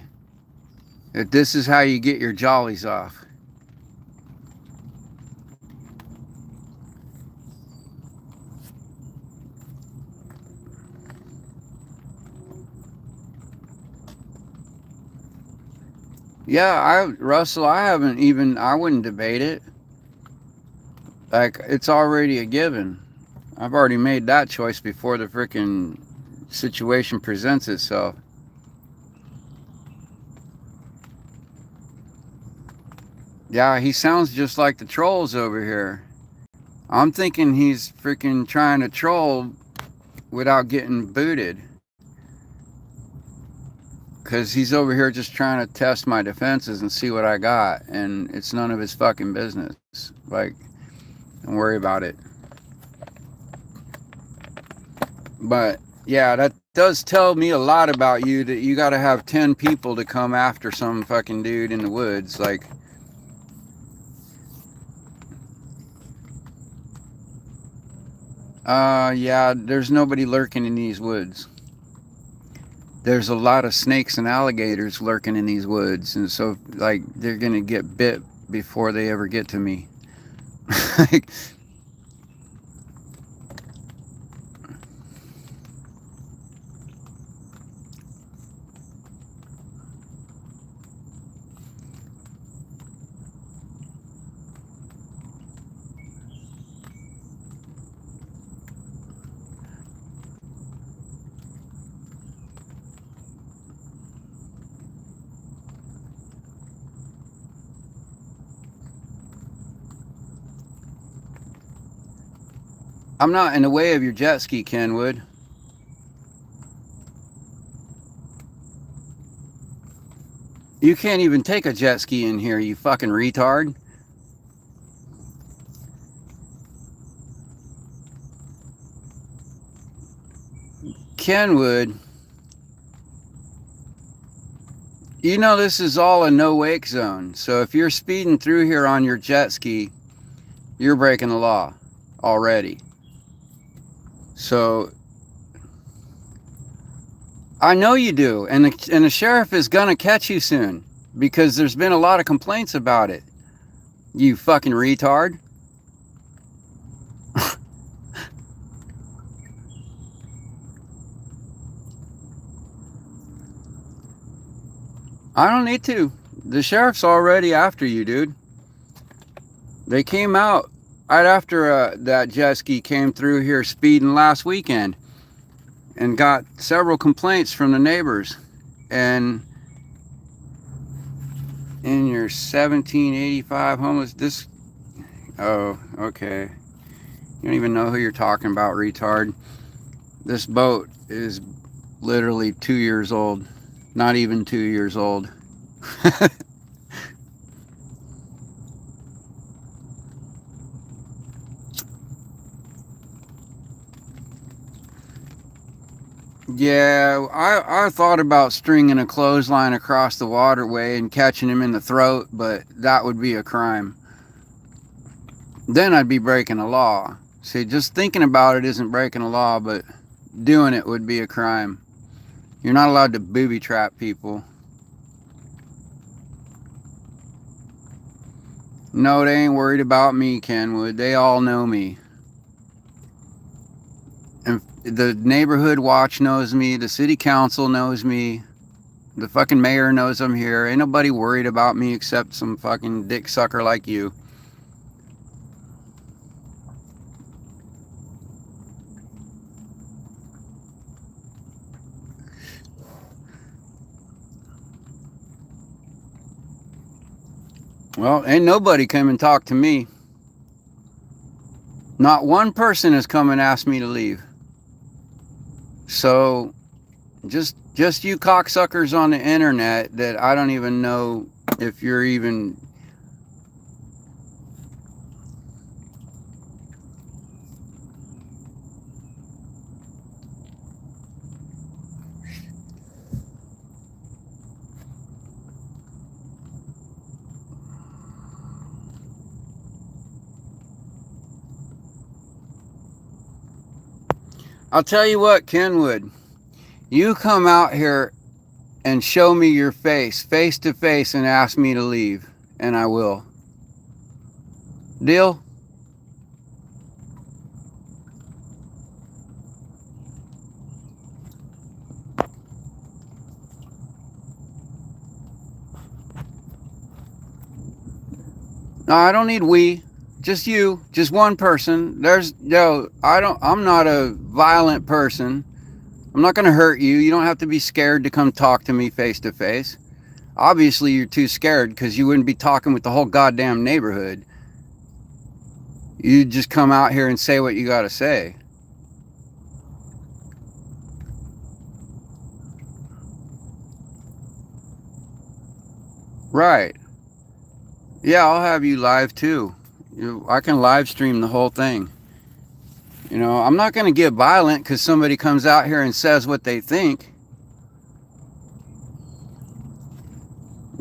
that this is how you get your jollies off. Yeah, Russell, I wouldn't debate it. Like, it's already a given. I've already made that choice before the frickin' situation presents itself. Yeah, he sounds just like the trolls over here. I'm thinking he's freaking trying to troll without getting booted. Because he's over here just trying to test my defenses and see what I got. And it's none of his fucking business. Like, don't worry about it. But, yeah, that does tell me a lot about you, that you got to have 10 people to come after some fucking dude in the woods. Like, yeah, there's nobody lurking in these woods. There's a lot of snakes and alligators lurking in these woods. And so, like, they're going to get bit before they ever get to me. Like, I'm not in the way of your jet ski, Kenwood. You can't even take a jet ski in here, you fucking retard. Kenwood, you know this is all a no-wake zone. So if you're speeding through here on your jet ski, you're breaking the law already. So I know you do, and the sheriff is gonna catch you soon because there's been a lot of complaints about it. You fucking retard. I don't need to. The sheriff's already after you, dude. They came out right after that jet ski came through here speeding last weekend and got several complaints from the neighbors. And in your 1785 homeless, this, oh, okay. You don't even know who you're talking about, retard. This boat is literally 2 years old. Not even 2 years old. Yeah, I thought about stringing a clothesline across the waterway and catching him in the throat, but that would be a crime. Then I'd be breaking a law. See, just thinking about it isn't breaking a law, but doing it would be a crime. You're not allowed to booby trap people. No, they ain't worried about me, Kenwood. They all know me. And the neighborhood watch knows me. The city council knows me. The fucking mayor knows I'm here. Ain't nobody worried about me except some fucking dick sucker like you. Well, ain't nobody come and talk to me. Not one person has come and asked me to leave. So, just you cocksuckers on the internet that I don't even know if you're even... I'll tell you what, Kenwood. You come out here and show me your face to face, and ask me to leave, and I will. Deal? No, I don't need we. Just you. Just one person. I'm not a violent person. I'm not going to hurt you. You don't have to be scared to come talk to me face to face. Obviously, you're too scared because you wouldn't be talking with the whole goddamn neighborhood. You just come out here and say what you got to say. Right. Yeah, I'll have you live too. I can live stream the whole thing. You know, I'm not going to get violent because somebody comes out here and says what they think.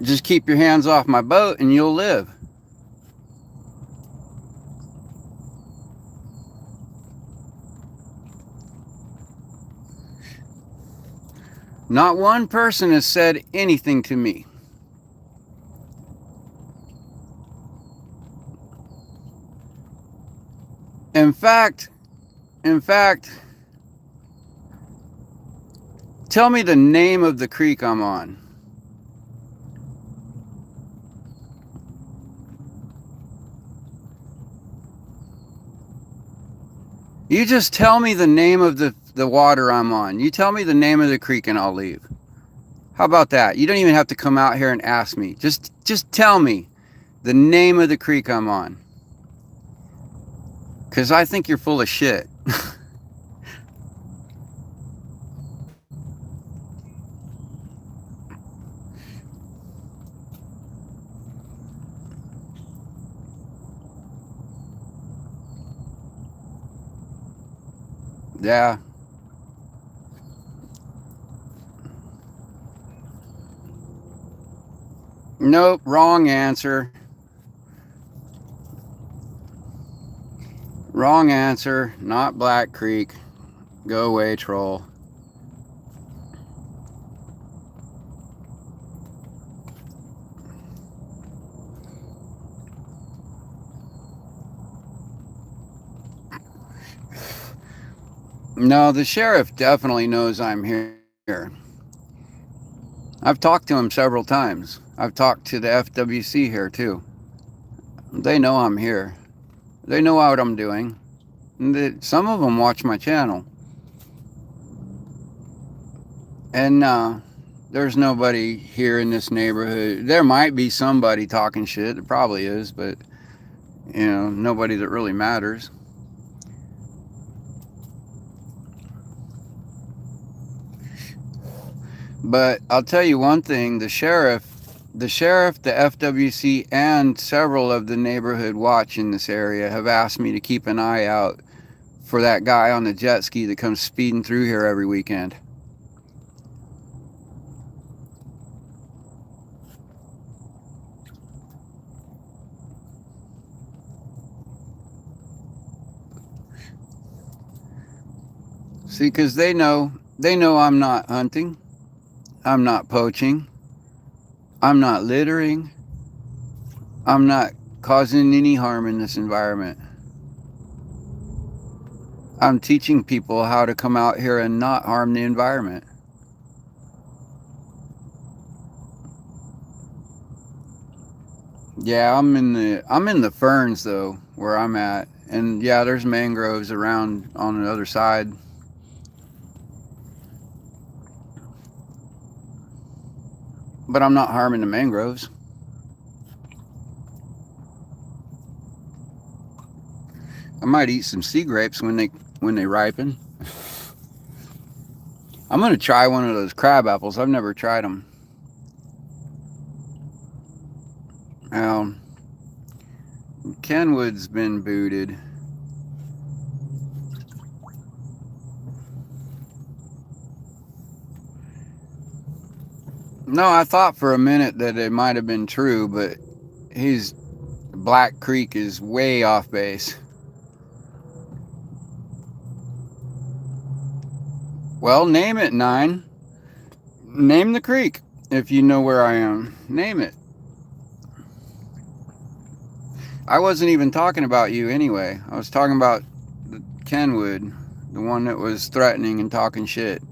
Just keep your hands off my boat and you'll live. Not one person has said anything to me. In fact, tell me the name of the creek I'm on. You just tell me the name of the water I'm on. You tell me the name of the creek and I'll leave. How about that? You don't even have to come out here and ask me. Just tell me the name of the creek I'm on. Because I think you're full of shit. Yeah. Nope, wrong answer. Wrong answer, not Black Creek. Go away, troll. No, the sheriff definitely knows I'm here. I've talked to him several times. I've talked to the FWC here too. They know I'm here. They know what I'm doing. Some of them watch my channel. And there's nobody here in this neighborhood. There might be somebody talking shit. It probably is, but nobody that really matters. But I'll tell you one thing, the sheriff, the FWC, and several of the neighborhood watch in this area have asked me to keep an eye out for that guy on the jet ski that comes speeding through here every weekend. See, because they know I'm not hunting, I'm not poaching, I'm not littering, I'm not causing any harm in this environment. I'm teaching people how to come out here and not harm the environment. Yeah, I'm in the ferns though, where I'm at. And yeah, there's mangroves around on the other side. But I'm not harming the mangroves. I might eat some sea grapes when they ripen. I'm gonna try one of those crab apples. I've never tried them. Kenwood's been booted. No, I thought for a minute that it might have been true, but Black Creek is way off base. Well, name it, 9. Name the creek if you know where I am. Name it. I wasn't even talking about you anyway. I was talking about Kenwood, the one that was threatening and talking shit.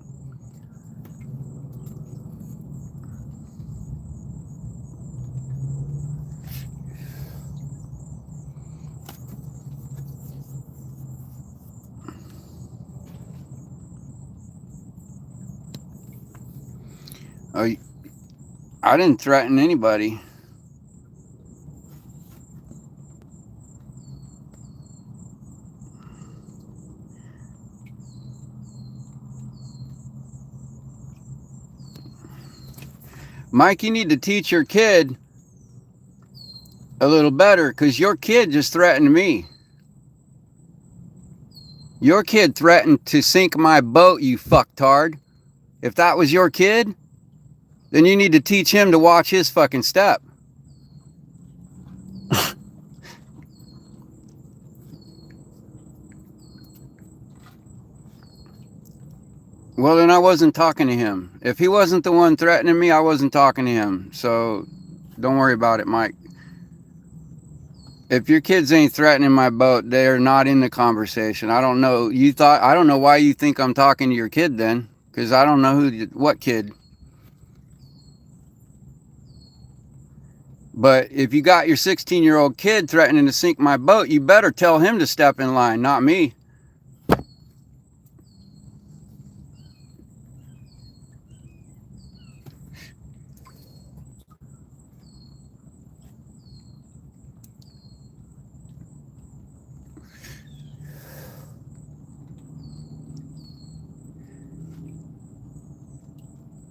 Oh, I didn't threaten anybody. Mike, you need to teach your kid a little better, because your kid just threatened me. Your kid threatened to sink my boat, you fucktard. If that was your kid, then you need to teach him to watch his fucking step. Well, then I wasn't talking to him. If he wasn't the one threatening me, I wasn't talking to him. So don't worry about it, Mike. If your kids ain't threatening my boat, they're not in the conversation. I don't know. I don't know why you think I'm talking to your kid then, because I don't know what kid. But if you got your 16-year-old kid threatening to sink my boat, you better tell him to step in line, not me.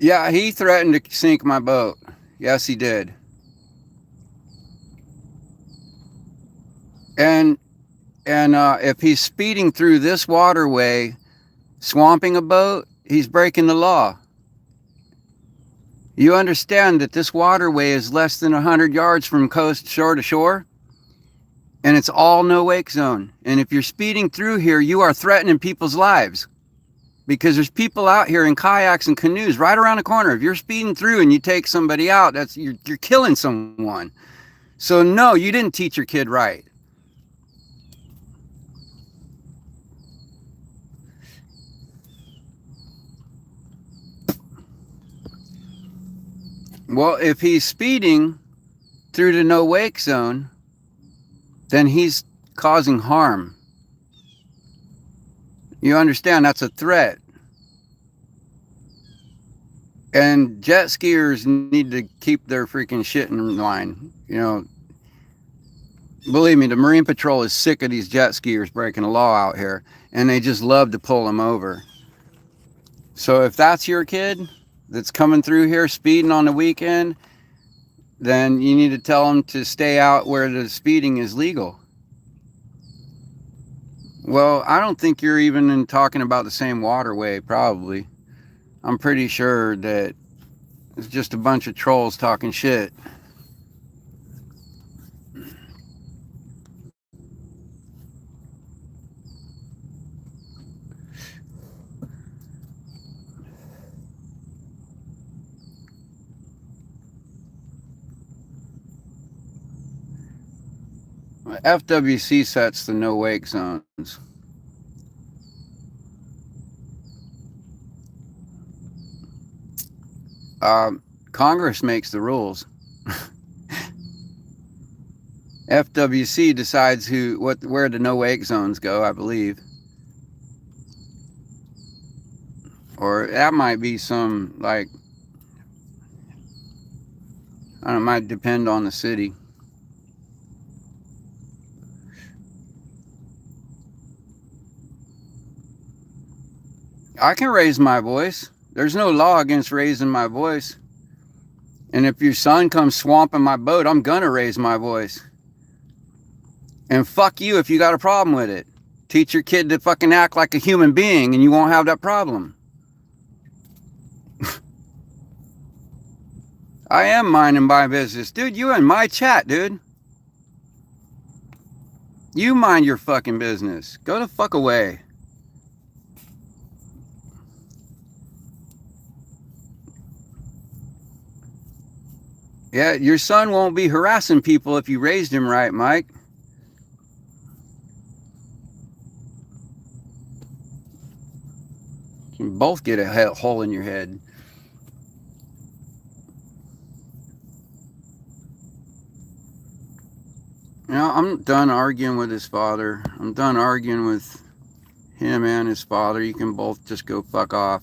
Yeah, he threatened to sink my boat. Yes, he did. And if he's speeding through this waterway, swamping a boat, he's breaking the law. You understand that this waterway is less than 100 yards from coast, shore to shore? And it's all no wake zone. And if you're speeding through here, you are threatening people's lives. Because there's people out here in kayaks and canoes right around the corner. If you're speeding through and you take somebody out, you're killing someone. So no, you didn't teach your kid right. Well, if he's speeding through the no wake zone, then he's causing harm. You understand that's a threat. And jet skiers need to keep their freaking shit in line. You know, believe me, the Marine Patrol is sick of these jet skiers breaking the law out here, and they just love to pull them over. So if that's your kid that's coming through here speeding on the weekend, then you need to tell them to stay out where the speeding is legal. Well, I don't think you're even talking about the same waterway, probably. I'm pretty sure that it's just a bunch of trolls talking shit. FWC sets the no wake zones. Congress makes the rules. FWC decides where the no wake zones go, I believe. Or that might be some, like, I don't know, it might depend on the city. I can raise my voice. There's no law against raising my voice. And if your son comes swamping my boat, I'm gonna raise my voice. And fuck you if you got a problem with it. Teach your kid to fucking act like a human being and you won't have that problem. I am minding my business. Dude, you in my chat, dude. You mind your fucking business. Go the fuck away. Yeah, your son won't be harassing people if you raised him right, Mike. You can both get a hole in your head. You know, I'm done arguing with his father. I'm done arguing with him and his father. You can both just go fuck off.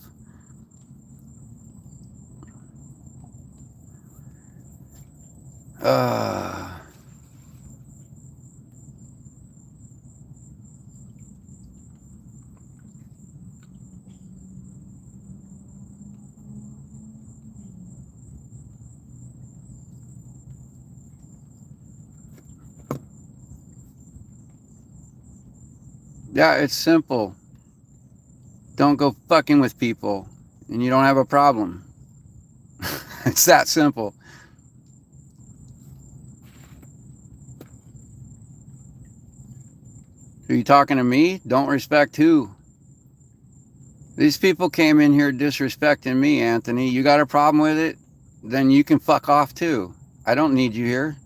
Yeah, it's simple. Don't go fucking with people and you don't have a problem. It's that simple. Are you talking to me? Don't respect who? These people came in here disrespecting me, Anthony. You got a problem with it? Then you can fuck off too. I don't need you here.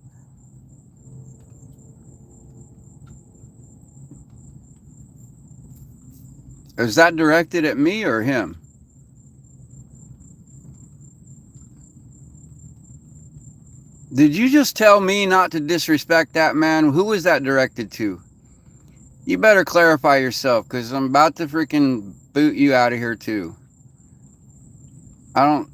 Is that directed at me or him? Did you just tell me not to disrespect that man? Who was that directed to? You better clarify yourself, because I'm about to freaking boot you out of here too. No,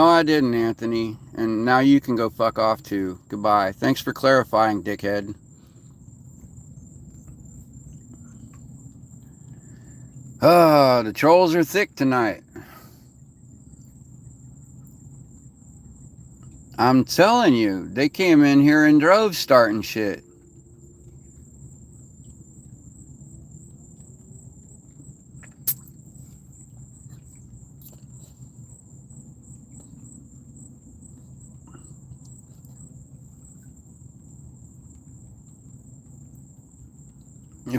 I didn't, Anthony. And now you can go fuck off too. Goodbye. Thanks for clarifying, dickhead. The trolls are thick tonight. I'm telling you, they came in here in droves starting shit.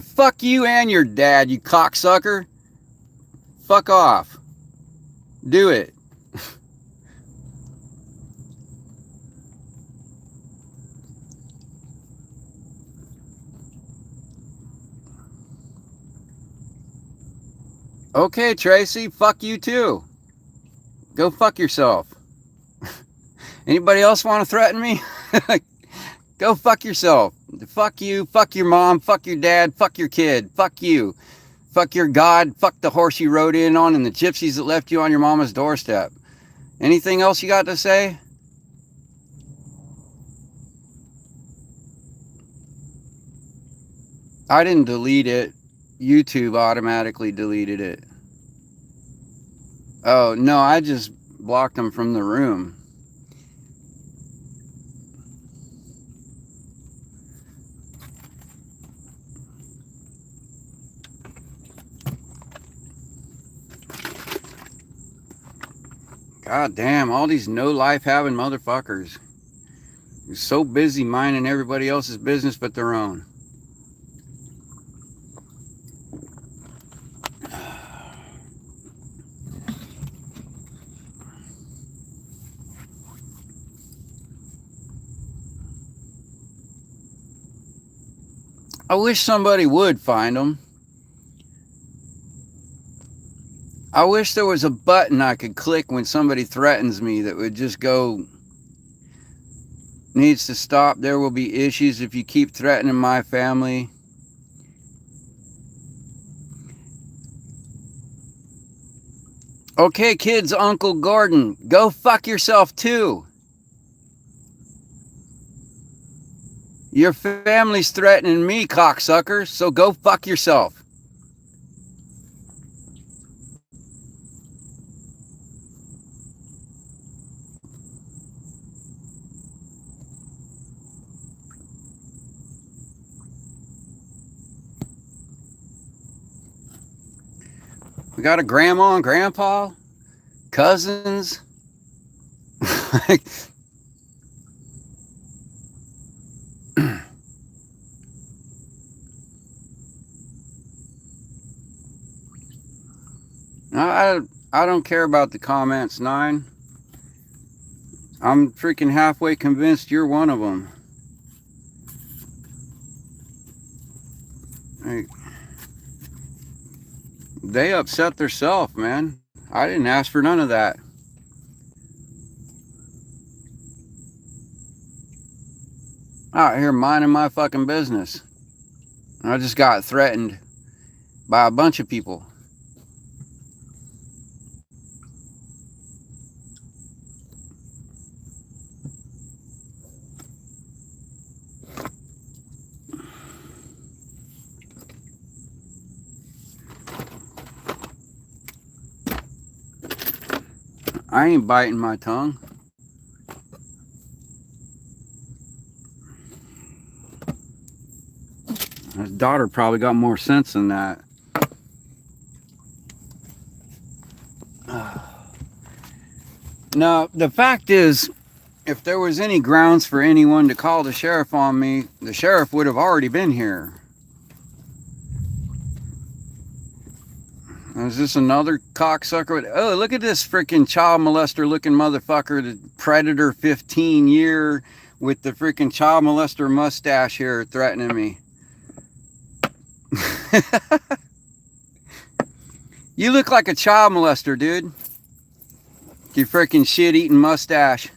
Fuck you and your dad, you cocksucker. Fuck off. Do it. Okay, Tracy, fuck you too. Go fuck yourself. Anybody else want to threaten me? Go fuck yourself. Fuck you. Fuck your mom. Fuck your dad. Fuck your kid. Fuck you. Fuck your God. Fuck the horse you rode in on and the gypsies that left you on your mama's doorstep. Anything else you got to say? I didn't delete it. YouTube automatically deleted it. Oh, no, I just blocked them from the room. God damn, all these no life having motherfuckers. You're so busy minding everybody else's business but their own. I wish somebody would find them. I wish there was a button I could click when somebody threatens me that would just go, needs to stop. There will be issues if you keep threatening my family. Okay, kids, Uncle Gordon, go fuck yourself too. Your family's threatening me, cocksucker, so go fuck yourself. We got a grandma and grandpa, cousins. I don't care about the comments, 9. I'm freaking halfway convinced you're one of them. They upset themselves, man. I didn't ask for none of that. Out here minding my fucking business. I just got threatened by a bunch of people. I ain't biting my tongue. His daughter probably got more sense than that. No, the fact is, if there was any grounds for anyone to call the sheriff on me, the sheriff would have already been here. Is this another cocksucker? Oh, look at this freaking child molester looking motherfucker, the Predator 15 year with the freaking child molester mustache here threatening me. You look like a child molester, dude. You freaking shit eating mustache.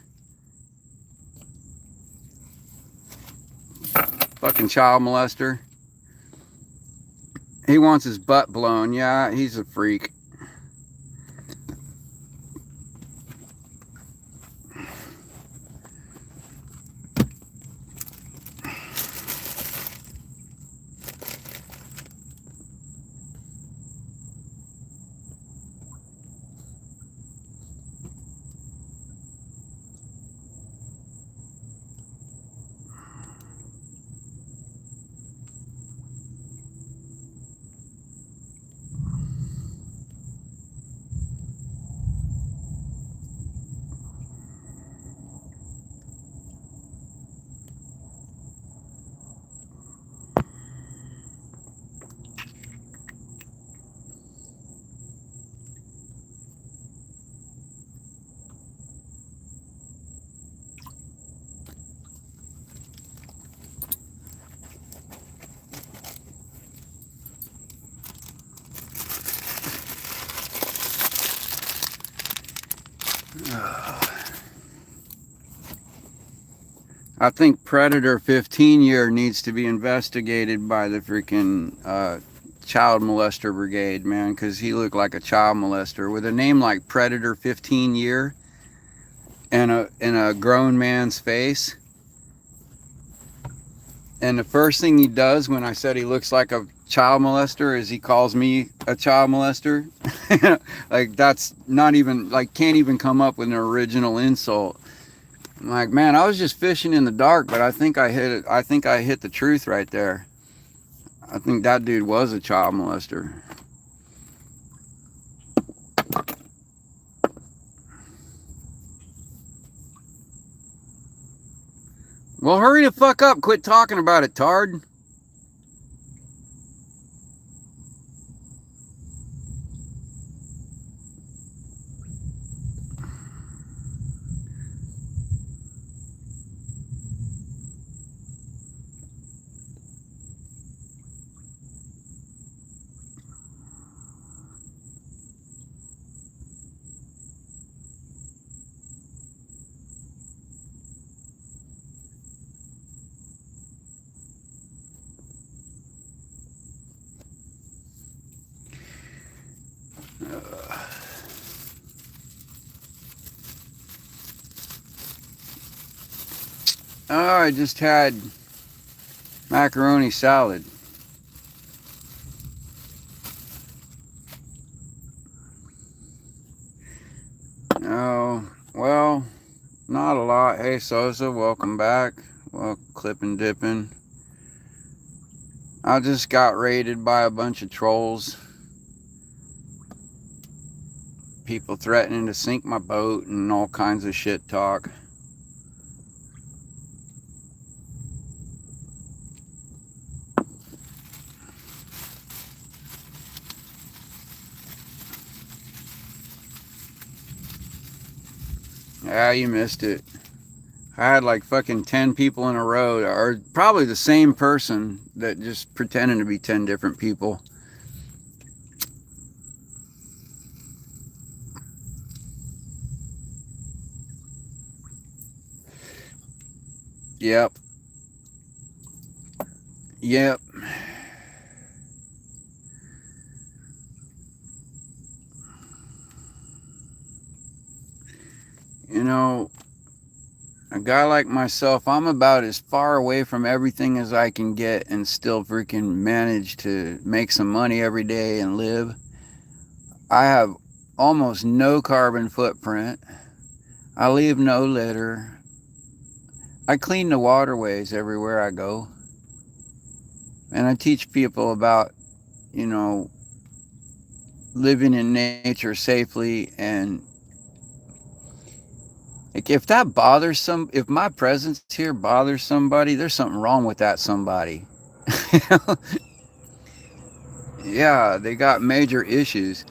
Fucking child molester. He wants his butt blown. Yeah, he's a freak. I think Predator 15 year needs to be investigated by the freaking child molester brigade, man, because he looked like a child molester with a name like Predator 15 year and a grown man's face. And the first thing he does when I said he looks like a child molester is he calls me a child molester. Like that's not even like can't even come up with an original insult. I'm like, man, I was just fishing in the dark, but I think I hit it. I think I hit the truth right there. I think that dude was a child molester. Well, hurry the fuck up. Quit talking about it, tard. Oh, I just had macaroni salad. Oh, well, not a lot. Hey, Sosa, welcome back. Well, clipping dipping. I just got raided by a bunch of trolls. People threatening to sink my boat and all kinds of shit talk. Yeah, you missed it. I had like fucking 10 people in a row, or probably the same person that just pretending to be 10 different people. Yep. Yep. You know, a guy like myself, I'm about as far away from everything as I can get and still freaking manage to make some money every day and live. I have almost no carbon footprint. I leave no litter. I clean the waterways everywhere I go. And I teach people about, you know, living in nature safely. And like if that bothers if my presence here bothers somebody, there's something wrong with that somebody. Yeah, they got major issues.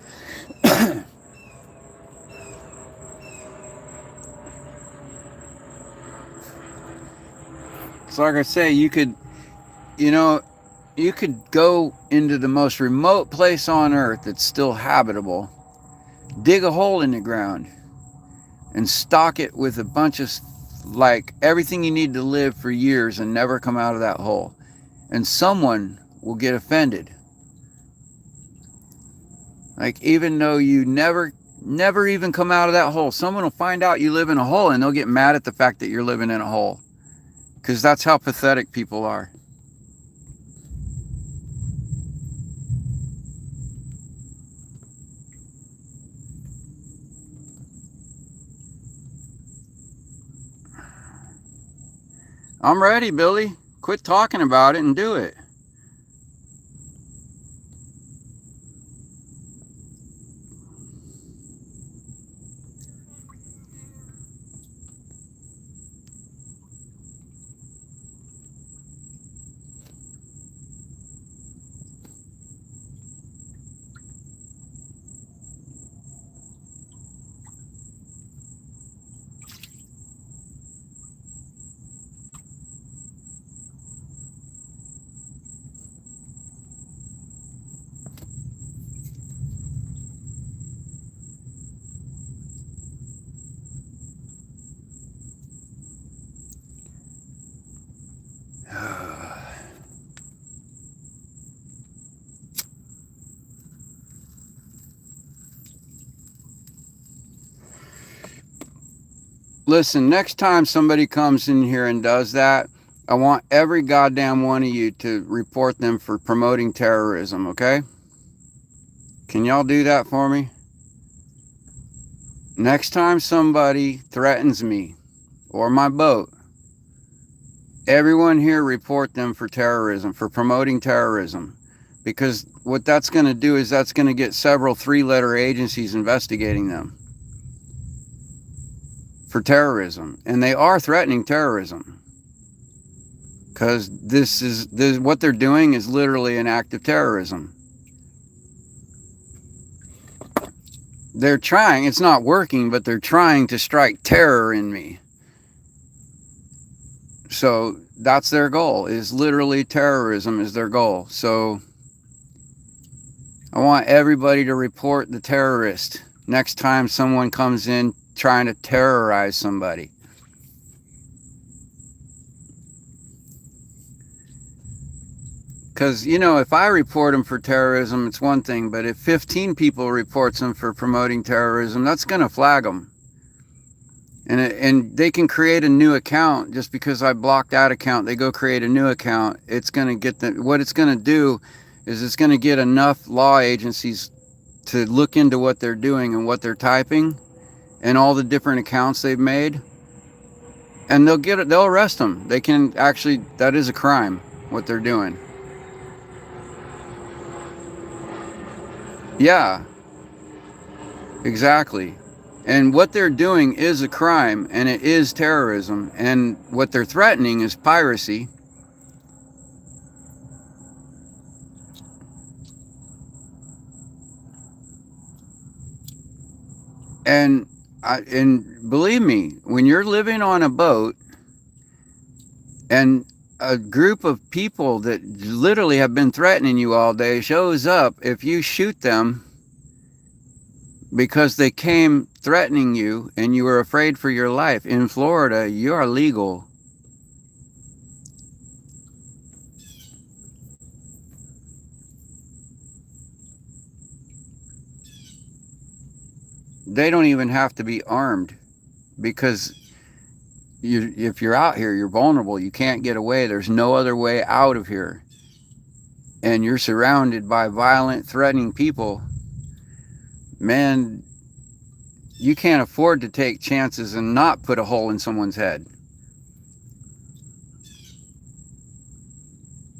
So like I say, you know, you could go into the most remote place on earth that's still habitable, dig a hole in the ground, and stock it with a bunch of like everything you need to live for years and never come out of that hole. And someone will get offended. Like even though you never even come out of that hole, someone will find out you live in a hole and they'll get mad at the fact that you're living in a hole. Because that's how pathetic people are. I'm ready, Billy. Quit talking about it and do it. Listen, next time somebody comes in here and does that, I want every goddamn one of you to report them for promoting terrorism, okay? Can y'all do that for me? Next time somebody threatens me or my boat, everyone here report them for terrorism, for promoting terrorism. Because what that's going to do is that's going to get several three-letter agencies investigating them for terrorism. And they are threatening terrorism. Because what they're doing is literally an act of terrorism. They're trying, it's not working, but they're trying to strike terror in me. So that's their goal, is literally terrorism is their goal. So I want everybody to report the terrorist next time someone comes in trying to terrorize somebody. Because, you know, if I report them for terrorism, it's one thing. But if 15 people reports them for promoting terrorism, that's going to flag them. And they can create a new account just because I blocked that account. They go create a new account. It's going to get them. What it's going to do is it's going to get enough law agencies to look into what they're doing and what they're typing and all the different accounts they've made. And they'll arrest them. They can actually, that is a crime, what they're doing. Yeah, exactly. And what they're doing is a crime, and it is terrorism. And what they're threatening is piracy. And believe me, when you're living on a boat and a group of people that literally have been threatening you all day shows up, if you shoot them because they came threatening you and you were afraid for your life, in Florida, you are legal. They don't even have to be armed because if you're out here, you're vulnerable. You can't get away. There's no other way out of here. And you're surrounded by violent, threatening people. Man, you can't afford to take chances and not put a hole in someone's head.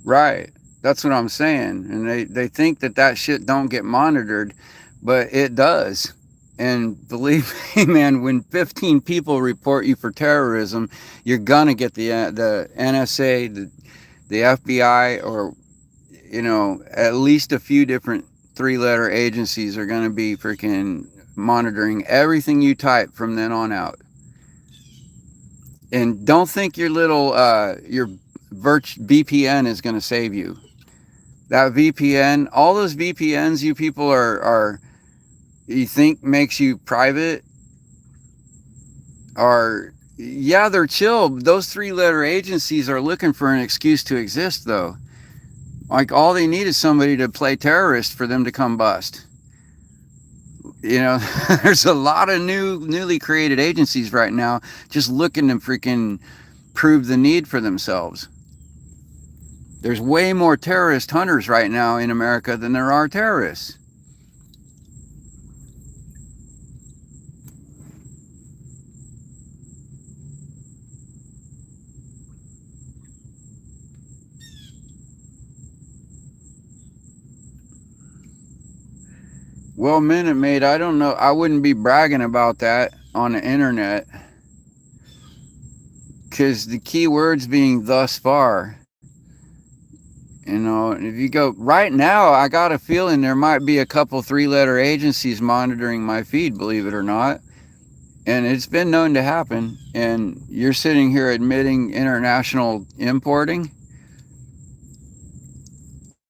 Right. That's what I'm saying. And they think that shit don't get monitored, but it does. And believe me, man, when 15 people report you for terrorism, you're gonna get the NSA, the FBI, or, you know, at least a few different three-letter agencies are gonna be freaking monitoring everything you type from then on out. And don't think your little your VPN is gonna save you. That VPN, all those VPNs you people are you think makes you private are, yeah, they're chill. Those three-letter agencies are looking for an excuse to exist, though. Like, all they need is somebody to play terrorist for them to come bust. You know, there's a lot of newly created agencies right now just looking to freaking prove the need for themselves. There's way more terrorist hunters right now in America than there are terrorists. Well, Minute Maid, I don't know. I wouldn't be bragging about that on the internet. Because the key words being thus far. You know, if you go right now, I got a feeling there might be a couple three-letter agencies monitoring my feed, believe it or not. And it's been known to happen. And you're sitting here admitting international importing.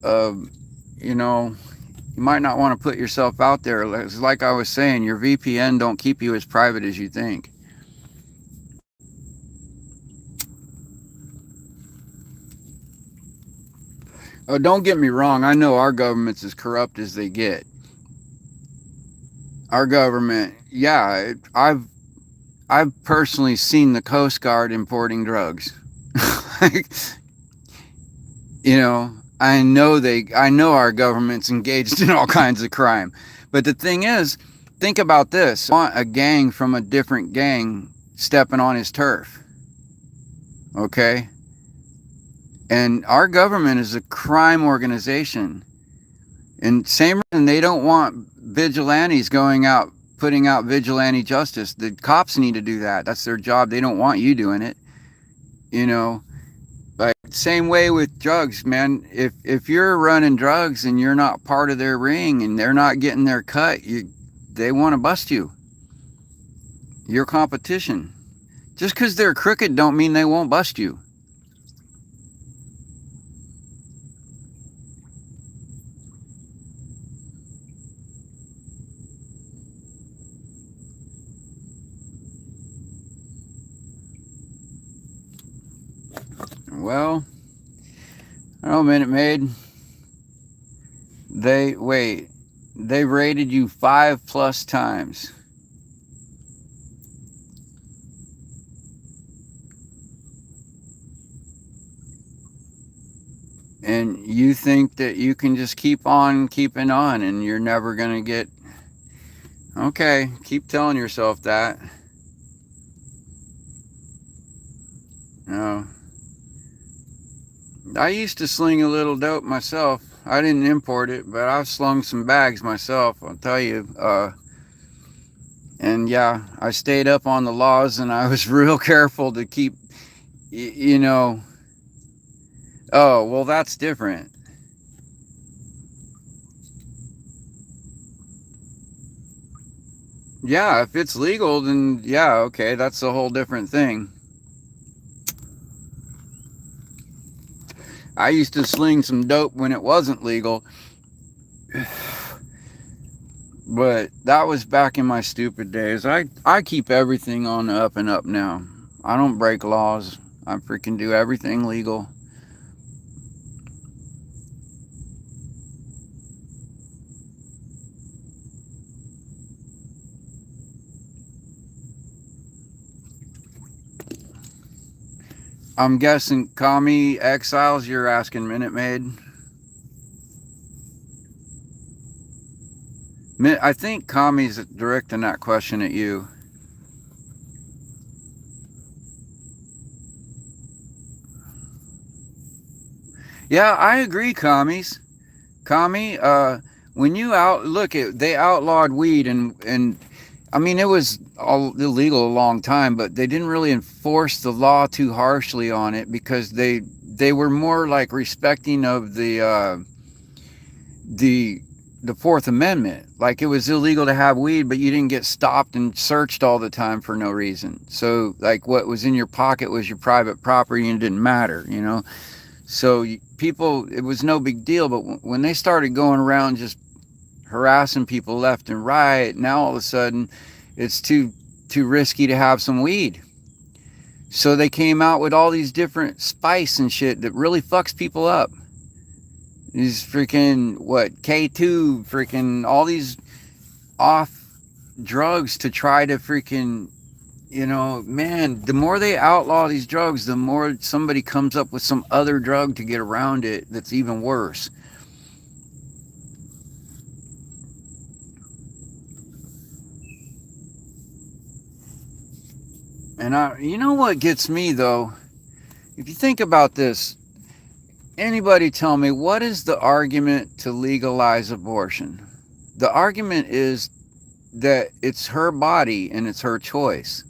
You know, you might not want to put yourself out there. Like I was saying, your VPN don't keep you as private as you think. Oh, don't get me wrong. I know our government's as corrupt as they get. Our government, yeah, I've personally seen the Coast Guard importing drugs. Like, you know, I know our government's engaged in all kinds of crime. But the thing is, think about this. I want a gang from a different gang stepping on his turf. Okay? And our government is a crime organization. And same reason they don't want vigilantes going out putting out vigilante justice. The cops need to do that. That's their job. They don't want you doing it. You know, like same way with drugs, man. If you're running drugs and you're not part of their ring and they're not getting their cut, they want to bust you. Your competition. Just because they're crooked don't mean they won't bust you. Well, I don't know, Minute Maid. They raided you 5+ times. And you think that you can just keep on keeping on and you're never going to get. Okay, keep telling yourself that. No. I used to sling a little dope myself. I didn't import it, but I've slung some bags myself, I'll tell you. And yeah, I stayed up on the laws and I was real careful to keep, you know. Oh, well, that's different. Yeah, if it's legal, then yeah, okay, that's a whole different thing. I used to sling some dope when it wasn't legal, but that was back in my stupid days. I keep everything on the up and up now. I don't break laws. I freaking do everything legal. I'm guessing commie exiles, you're asking Minute Maid. I think commie's directing that question at you. Yeah, I agree, commies. Commie, when you look at they outlawed weed and I mean it was all illegal a long time, but they didn't really enforce the law too harshly on it because they were more like respecting of the the Fourth Amendment. Like it was illegal to have weed, but you didn't get stopped and searched all the time for no reason. So like what was in your pocket was your private property and it didn't matter, you know. So people, it was no big deal. But when they started going around just harassing people left and right, now all of a sudden it's too risky to have some weed. So they came out with all these different spice and shit that really fucks people up. These freaking K2, freaking all these off drugs to try to freaking, you know, man, the more they outlaw these drugs, the more somebody comes up with some other drug to get around it that's even worse. And you know what gets me though? If you think about this, anybody tell me what is the argument to legalize abortion? The argument is that it's her body and it's her choice.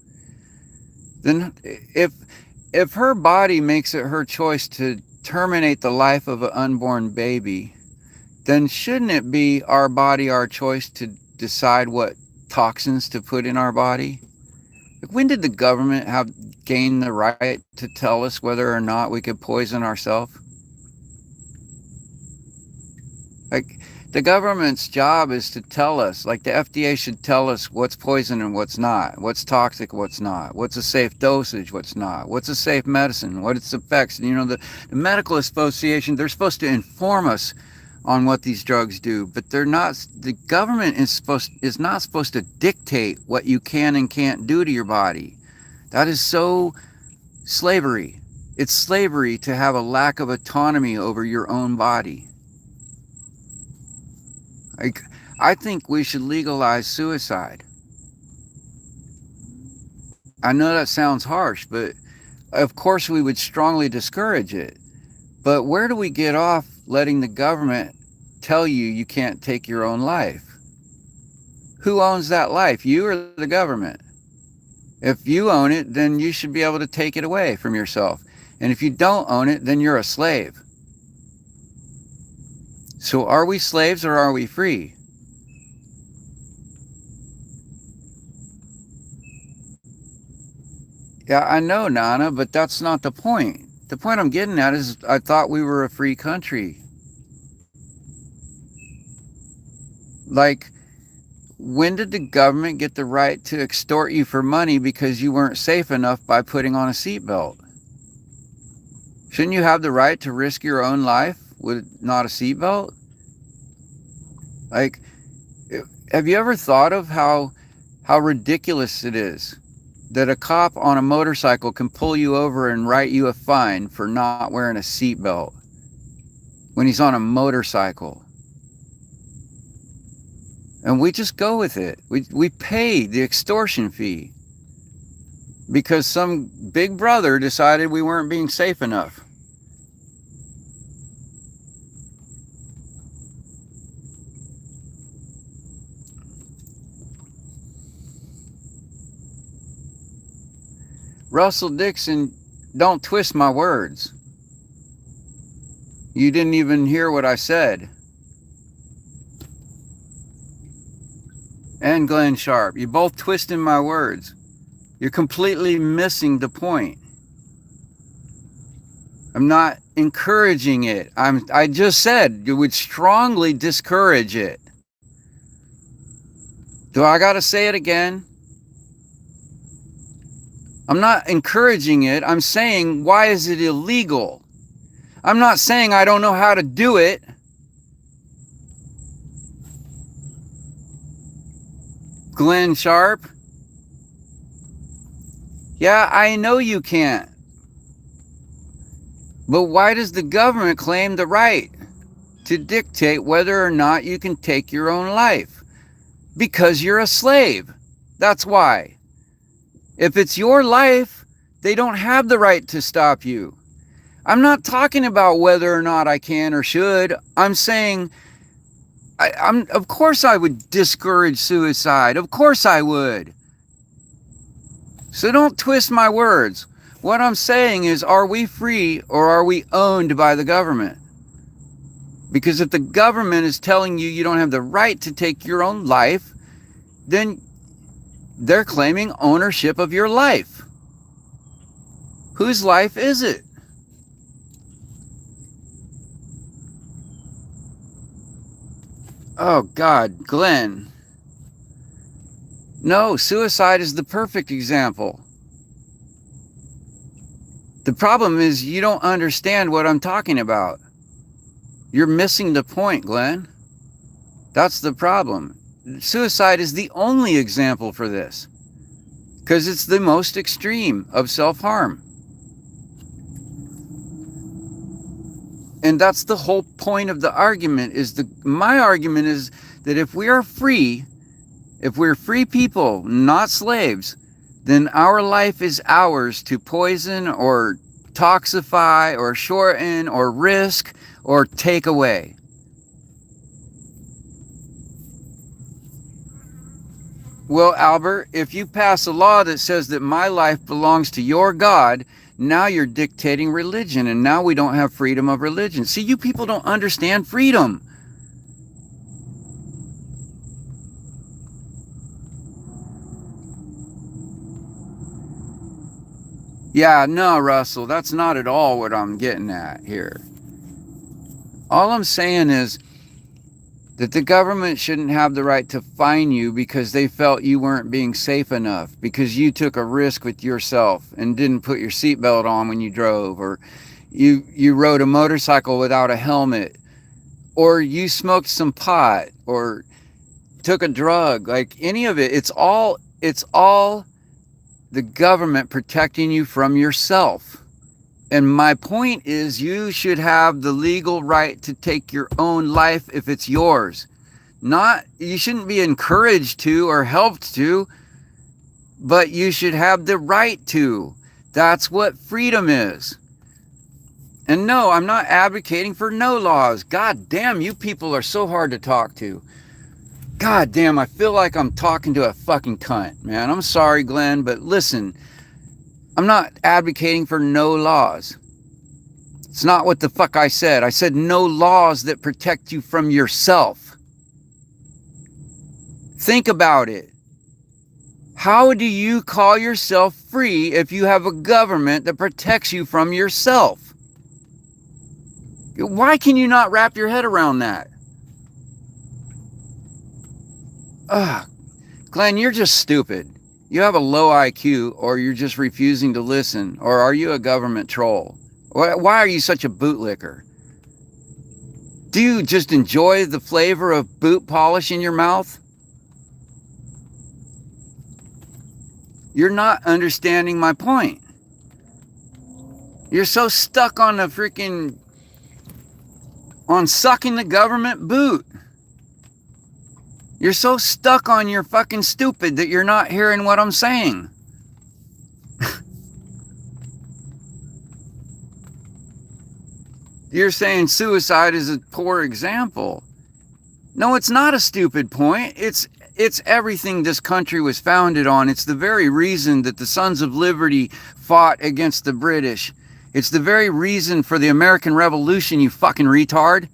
Then if her body makes it her choice to terminate the life of an unborn baby, then shouldn't it be our body, our choice to decide what toxins to put in our body? When did the government have gained the right to tell us whether or not we could poison ourselves? Like the government's job is to tell us, like the FDA should tell us what's poison and what's not, what's toxic, what's not, what's a safe dosage, what's not, what's a safe medicine, what its effects. You know, the medical association, they're supposed to inform us on what these drugs do, but they're not. The government is not supposed to dictate what you can and can't do to your body. That is so slavery. It's slavery to have a lack of autonomy over your own body. I think we should legalize suicide. I know that sounds harsh, but of course we would strongly discourage it. But where do we get off letting the government tell you you can't take your own life? Who owns that life, you or the government? If you own it, then you should be able to take it away from yourself. And if you don't own it, then you're a slave. So are we slaves or are we free? Yeah, I know, Nana, but that's not the point. The point I'm getting at is I thought we were a free country. Like, when did the government get the right to extort you for money because you weren't safe enough by putting on a seatbelt? Shouldn't you have the right to risk your own life with not a seatbelt? Like, have you ever thought of how ridiculous it is that a cop on a motorcycle can pull you over and write you a fine for not wearing a seatbelt when he's on a motorcycle? And we just go with it. We pay the extortion fee because some big brother decided we weren't being safe enough. Russell Dixon, don't twist my words. You didn't even hear what I said. And Glenn Sharp, you're both twisting my words. You're completely missing the point. I'm not encouraging it. I just said you would strongly discourage it. Do I gotta say it again? I'm not encouraging it. I'm saying, why is it illegal? I'm not saying I don't know how to do it. Glenn Sharp? Yeah, I know you can't. But why does the government claim the right to dictate whether or not you can take your own life? Because you're a slave. That's why. If it's your life, they don't have the right to stop you. I'm not talking about whether or not I can or should. I'm saying, of course I would discourage suicide. Of course I would. So don't twist my words. What I'm saying is, are we free or are we owned by the government? Because if the government is telling you you don't have the right to take your own life, then they're claiming ownership of your life. Whose life is it? Oh God, Glenn. No, suicide is the perfect example. The problem is you don't understand what I'm talking about. You're missing the point, Glenn. That's the problem. Suicide is the only example for this, because it's the most extreme of self-harm. And that's the whole point of the argument. My argument is that if we are free, if we're free people, not slaves, then our life is ours to poison or toxify or shorten or risk or take away. Well, Albert, if you pass a law that says that my life belongs to your God, now you're dictating religion, and now we don't have freedom of religion. See, you people don't understand freedom. Yeah, no, Russell, that's not at all what I'm getting at here. All I'm saying is that the government shouldn't have the right to fine you because they felt you weren't being safe enough, because you took a risk with yourself and didn't put your seatbelt on when you drove, or you rode a motorcycle without a helmet, or you smoked some pot or took a drug, like any of it, it's all the government protecting you from yourself. And my point is, you should have the legal right to take your own life if it's yours. Not, you shouldn't be encouraged to or helped to, but you should have the right to. That's what freedom is. And no, I'm not advocating for no laws. God damn, you people are so hard to talk to. God damn, I feel like I'm talking to a fucking cunt, man. I'm sorry, Glenn, but listen, I'm not advocating for no laws. It's not what the fuck I said. I said no laws that protect you from yourself. Think about it. How do you call yourself free if you have a government that protects you from yourself? Why can you not wrap your head around that? Glenn, you're just stupid. You have a low IQ, or you're just refusing to listen, or are you a government troll? Why are you such a bootlicker? Do you just enjoy the flavor of boot polish in your mouth? You're not understanding my point. You're so stuck on the freaking, on sucking the government boot. You're so stuck on your fucking stupid that you're not hearing what I'm saying. You're saying suicide is a poor example. No, it's not a stupid point. It's everything this country was founded on. It's the very reason that the Sons of Liberty fought against the British. It's the very reason for the American Revolution, you fucking retard.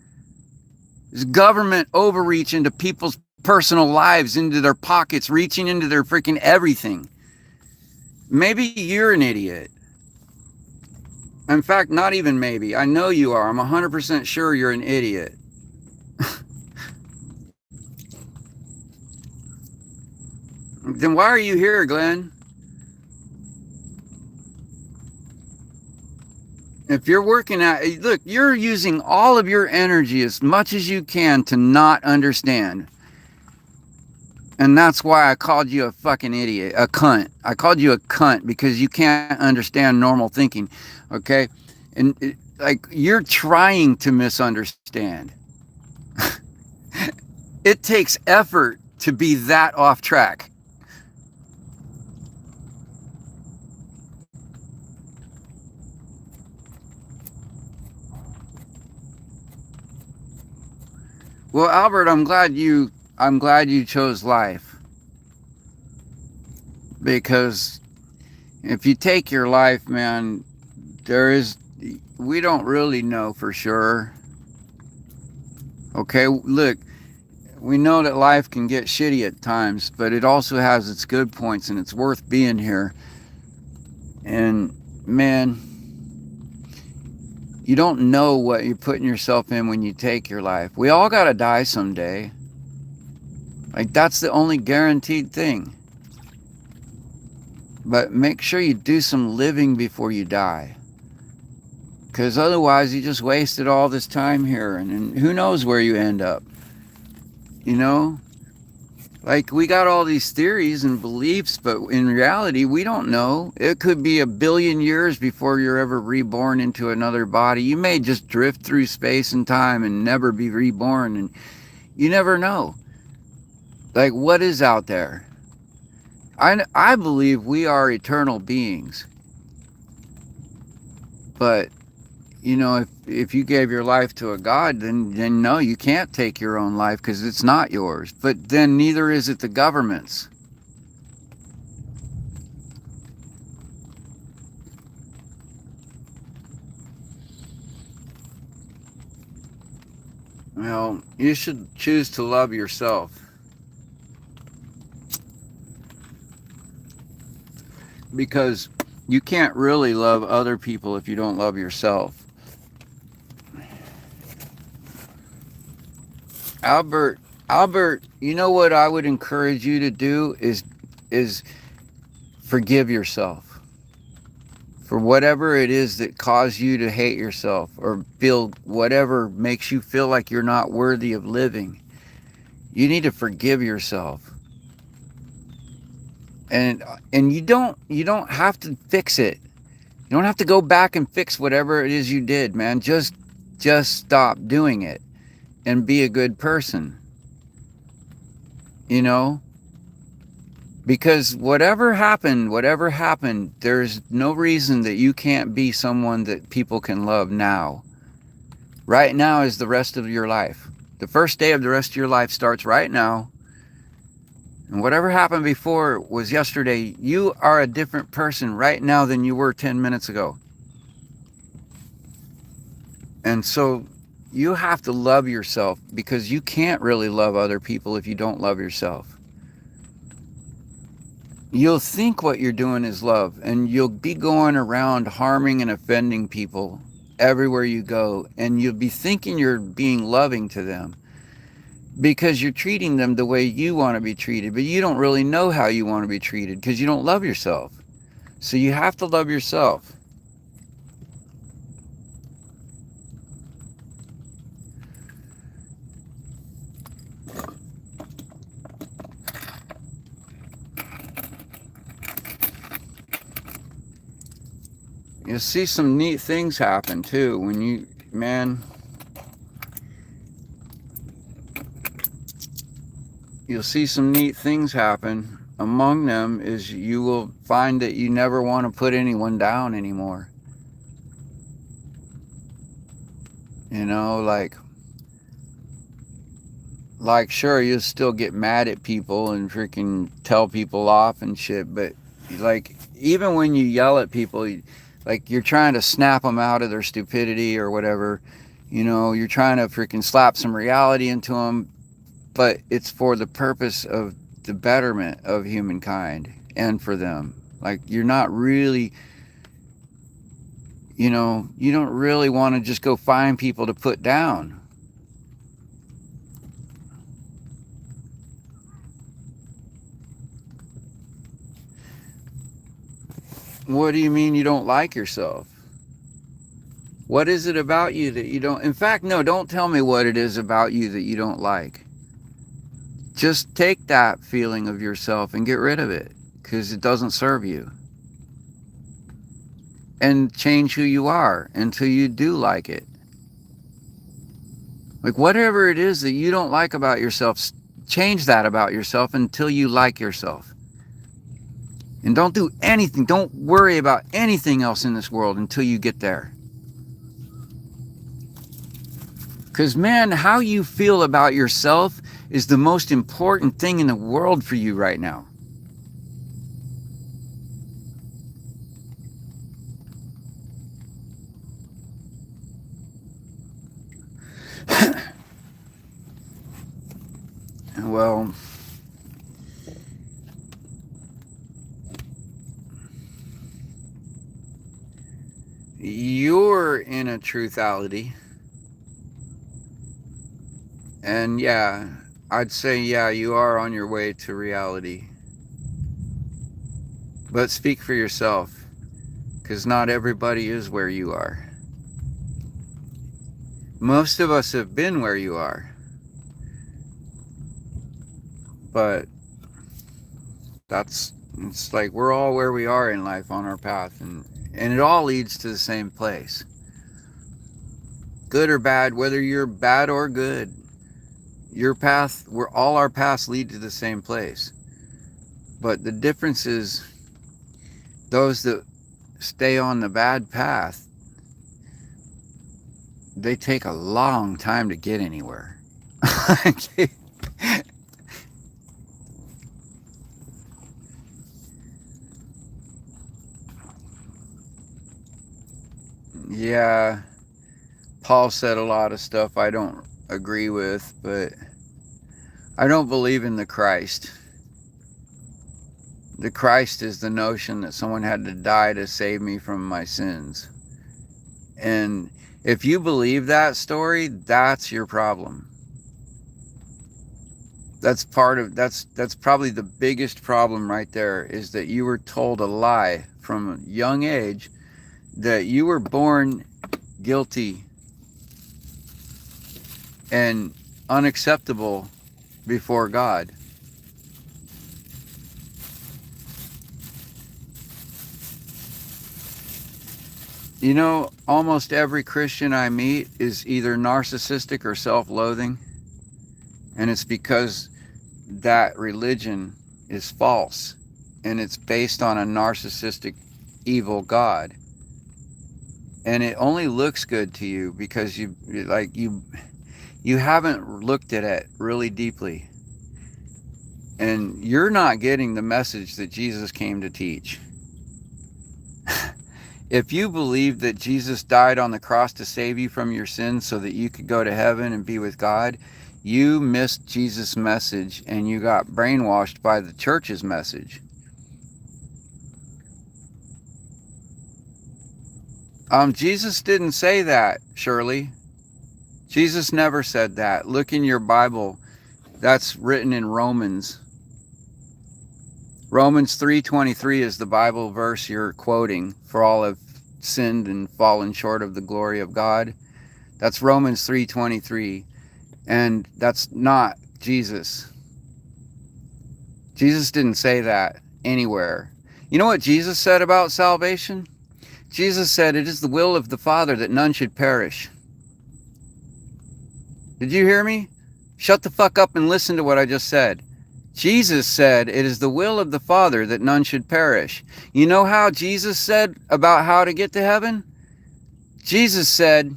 It's government overreach into people's personal lives, into their pockets, reaching into their freaking everything. Maybe you're an idiot. In fact, not even maybe. I know you are. I'm 100% sure you're an idiot. Then why are you here, Glenn? If you're working at, look, you're using all of your energy as much as you can to not understand. And that's why I called you a fucking idiot, a cunt. I called you a cunt because you can't understand normal thinking, okay? And like, you're trying to misunderstand. It takes effort to be that off track. Well, Albert, I'm glad you chose life. Because if you take your life, man, we don't really know for sure. Okay, look, we know that life can get shitty at times, but it also has its good points, and it's worth being here. And man, you don't know what you're putting yourself in when you take your life. We all gotta die someday. Like, that's the only guaranteed thing. But make sure you do some living before you die. Because otherwise you just wasted all this time here, and who knows where you end up. You know? Like, we got all these theories and beliefs, but in reality, we don't know. It could be 1 billion years before you're ever reborn into another body. You may just drift through space and time and never be reborn, and you never know. Like, what is out there? I believe we are eternal beings. But, you know, if you gave your life to a God, then no, you can't take your own life because it's not yours. But then neither is it the government's. Well, you should choose to love yourself. Because you can't really love other people if you don't love yourself. Albert, you know what I would encourage you to do is forgive yourself. for whatever it is that caused you to hate yourself or feel whatever makes you feel like you're not worthy of living. You need to forgive yourself. And you don't have to fix it. You don't have to go back and fix whatever it is you did, man. Just stop doing it and be a good person. You know? Because whatever happened, there's no reason that you can't be someone that people can love now. Right now is the rest of your life. The first day of the rest of your life starts right now. And whatever happened before was yesterday. You are a different person right now than you were 10 minutes ago. And so you have to love yourself, because you can't really love other people if you don't love yourself. You'll think what you're doing is love, and you'll be going around harming and offending people everywhere you go, and you'll be thinking you're being loving to them because you're treating them the way you want to be treated, but you don't really know how you want to be treated because you don't love yourself. So you have to love yourself. You'll see some neat things happen too when you, man, you'll see some neat things happen. Among them is you will find that you never want to put anyone down anymore. You know, like sure, you'll still get mad at people and freaking tell people off and shit, but like, even when you yell at people, like you're trying to snap them out of their stupidity or whatever, you know, you're trying to freaking slap some reality into them, but it's for the purpose of the betterment of humankind and for them. Like, you're not really, you know, you don't really want to just go find people to put down. What do you mean you don't like yourself? What is it about you that you don't? In fact, no, don't tell me what it is about you that you don't like. Just take that feeling of yourself and get rid of it, because it doesn't serve you. And change who you are until you do like it. Like, whatever it is that you don't like about yourself, change that about yourself until you like yourself. And don't do anything, don't worry about anything else in this world until you get there. Because, man, how you feel about yourself is the most important thing in the world for you right now. Well, you're in a truthality. And yeah, I'd say, yeah, you are on your way to reality. But speak for yourself, because not everybody is where you are. Most of us have been where you are. But it's like we're all where we are in life on our path, and it all leads to the same place. Good or bad, whether you're bad or good, your path, all our paths lead to the same place. But the difference is, those that stay on the bad path, they take a long time to get anywhere. Yeah, Paul said a lot of stuff I don't agree with, but I don't believe in the Christ. The Christ is the notion that someone had to die to save me from my sins. And if you believe that story, that's your problem. That's probably the biggest problem right there, is that you were told a lie from a young age that you were born guilty and unacceptable before God. You know, almost every Christian I meet is either narcissistic or self-loathing, and it's because that religion is false and it's based on a narcissistic, evil God. And it only looks good to you because you haven't looked at it really deeply. And you're not getting the message that Jesus came to teach. If you believe that Jesus died on the cross to save you from your sins so that you could go to heaven and be with God, you missed Jesus' message and you got brainwashed by the church's message. Jesus didn't say that, Shirley. Jesus never said that. Look in your Bible. That's written in Romans. Romans 3:23 is the Bible verse you're quoting. For all have sinned and fallen short of the glory of God. That's Romans 3:23. And that's not Jesus. Jesus didn't say that anywhere. You know what Jesus said about salvation? Jesus said, "It is the will of the Father that none should perish." Did you hear me? Shut the fuck up and listen to what I just said. Jesus said, "It is the will of the Father that none should perish." You know how Jesus said about how to get to heaven? Jesus said,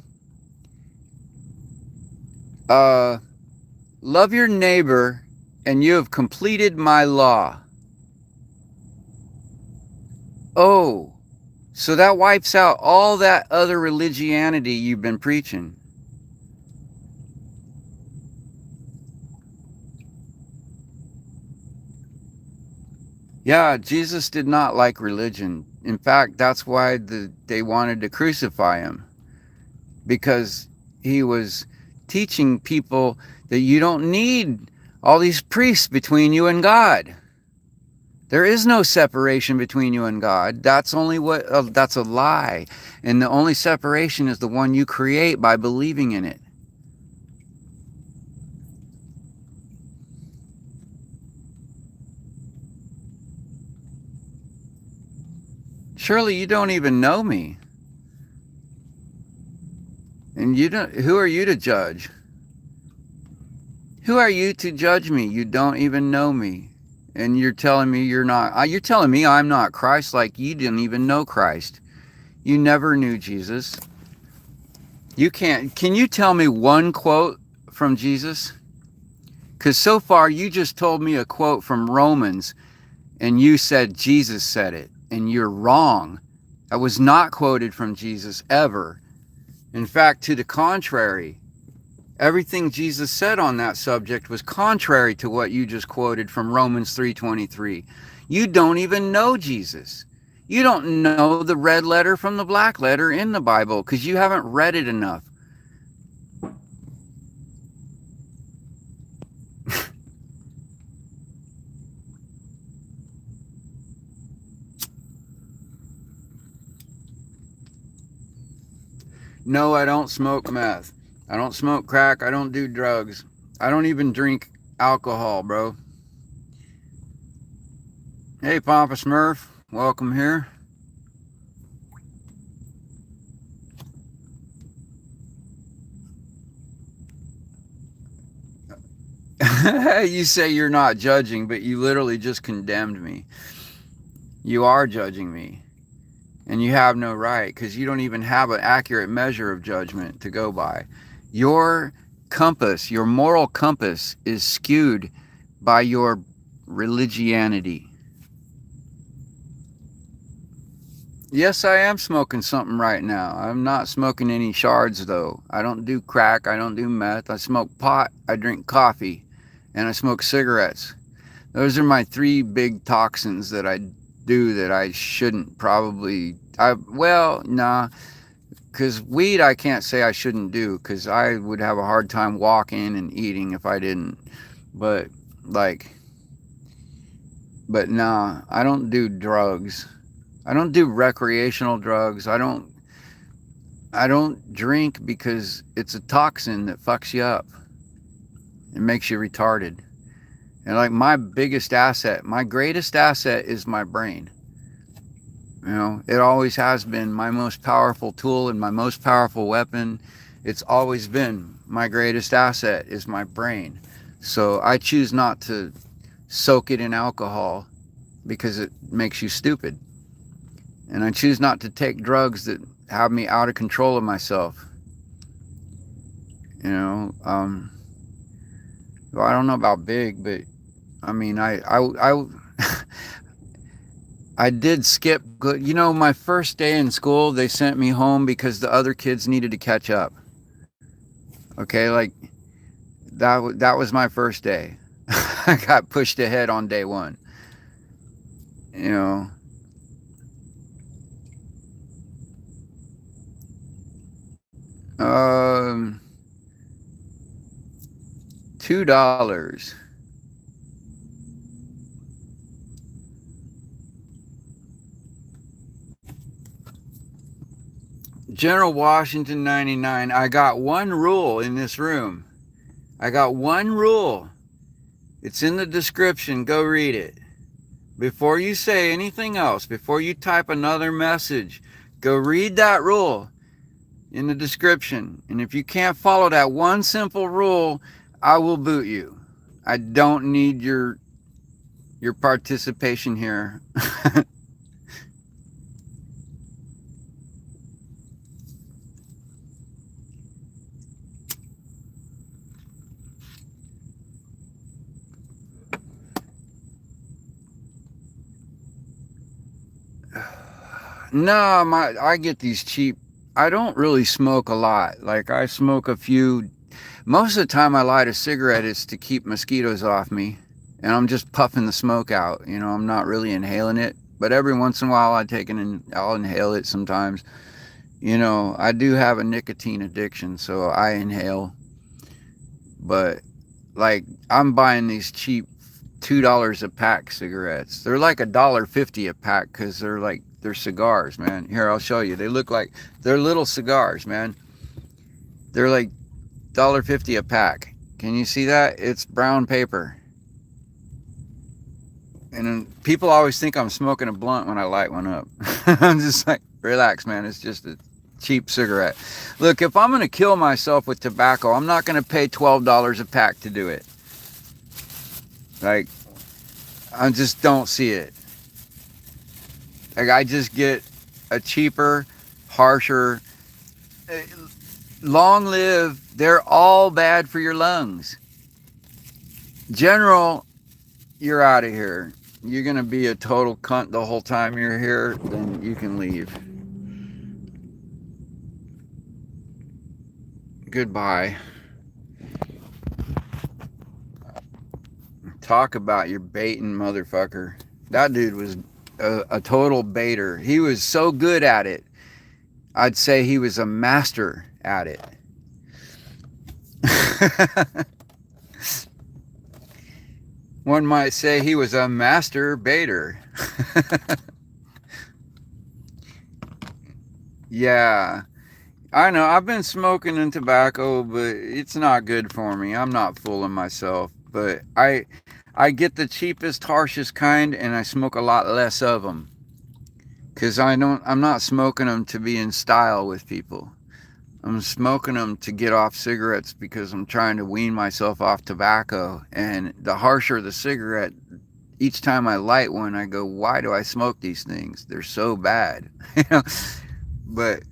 love your neighbor and you have completed my law. Oh, so that wipes out all that other religianity you've been preaching. Yeah, Jesus did not like religion. In fact, that's why they wanted to crucify him. Because he was teaching people that you don't need all these priests between you and God. There is no separation between you and God. That's a lie. And the only separation is the one you create by believing in it. Surely you don't even know me. And who are you to judge? Who are you to judge me? You don't even know me. And you're telling me you're telling me I'm not Christ, like you didn't even know Christ. You never knew Jesus. Can you tell me one quote from Jesus? Because so far you just told me a quote from Romans and you said Jesus said it, and you're wrong. That was not quoted from Jesus ever. In fact, to the contrary, everything Jesus said on that subject was contrary to what you just quoted from Romans 3:23. You don't even know Jesus. You don't know the red letter from the black letter in the Bible because you haven't read it enough. No, I don't smoke meth. I don't smoke crack. I don't do drugs. I don't even drink alcohol, bro. Hey, Papa Smurf. Welcome here. You say you're not judging, but you literally just condemned me. You are judging me. And you have no right because you don't even have an accurate measure of judgment to go by. Your compass, your moral compass, is skewed by your religianity. Yes, I am smoking something right now. I'm not smoking any shards, though. I don't do crack. I don't do meth. I smoke pot. I drink coffee. And I smoke cigarettes. Those are my three big toxins that I do that I shouldn't probably. Nah. Because weed I can't say I shouldn't do. Because I would have a hard time walking and eating if I didn't. But nah, I don't do drugs. I don't do recreational drugs. I don't drink because it's a toxin that fucks you up. It makes you retarded. And like my biggest asset, my greatest asset is my brain. You know, it always has been my most powerful tool and my most powerful weapon. It's always been my greatest asset is my brain. So I choose not to soak it in alcohol because it makes you stupid. And I choose not to take drugs that have me out of control of myself. You know, well, I don't know about big, but I mean, I did skip good. You know, my first day in school, they sent me home because the other kids needed to catch up. Okay, like that was my first day. I got pushed ahead on day one. You know, um, $2. General Washington 99. I got one rule in this room. I got one rule. It's in the description. Go read it. Before you say anything else, before you type another message, go read that rule in the description. And if you can't follow that one simple rule, I will boot you. I don't need your participation here. No, I get these cheap. I don't really smoke a lot. Like I smoke a few. Most of the time I light a cigarette is to keep mosquitoes off me. And I'm just puffing the smoke out. You know, I'm not really inhaling it. But every once in a while I'll inhale it sometimes. You know, I do have a nicotine addiction, so I inhale. But like I'm buying these cheap $2 a pack cigarettes. They're like $1.50 a pack because they're cigars, man. Here, I'll show you. They look like they're little cigars, man. They're like $1.50 a pack. Can you see that? It's brown paper. And then people always think I'm smoking a blunt when I light one up. I'm just like, relax, man. It's just a cheap cigarette. Look, if I'm going to kill myself with tobacco, I'm not going to pay $12 a pack to do it. Like, I just don't see it. Like, I just get a cheaper, harsher, long live. They're all bad for your lungs. General, you're out of here. You're going to be a total cunt the whole time you're here, then you can leave. Goodbye. Talk about your baiting motherfucker. That dude was a total baiter. He was so good at it. I'd say he was a master at it. One might say he was a master baiter. Yeah. I know, I've been smoking and tobacco, but it's not good for me. I'm not fooling myself. But I get the cheapest, harshest kind, and I smoke a lot less of them. Because I'm not smoking them to be in style with people. I'm smoking them to get off cigarettes because I'm trying to wean myself off tobacco. And the harsher the cigarette, each time I light one, I go, why do I smoke these things? They're so bad. But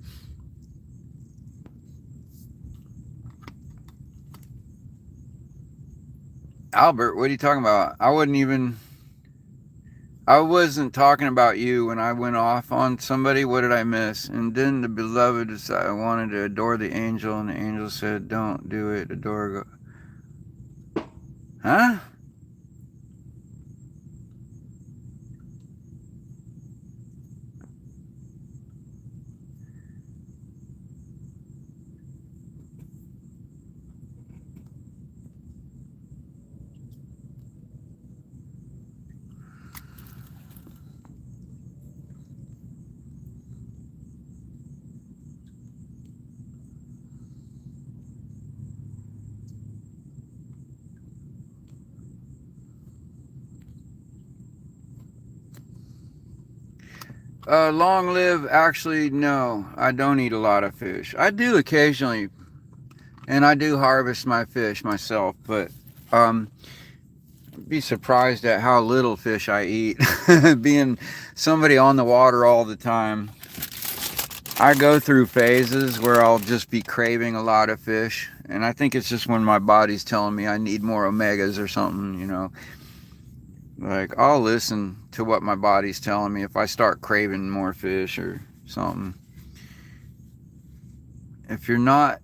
Albert, what are you talking about? I wasn't talking about you when I went off on somebody. What did I miss? And then the beloved decided I wanted to adore the angel, and the angel said, don't do it, adore God. Huh? Long live, actually, no. I don't eat a lot of fish. I do occasionally, and I do harvest my fish myself, but um, be surprised at how little fish I eat. Being somebody on the water all the time, I go through phases where I'll just be craving a lot of fish, and I think it's just when my body's telling me I need more omegas or something, you know. Like, I'll listen to what my body's telling me if I start craving more fish or something. If you're not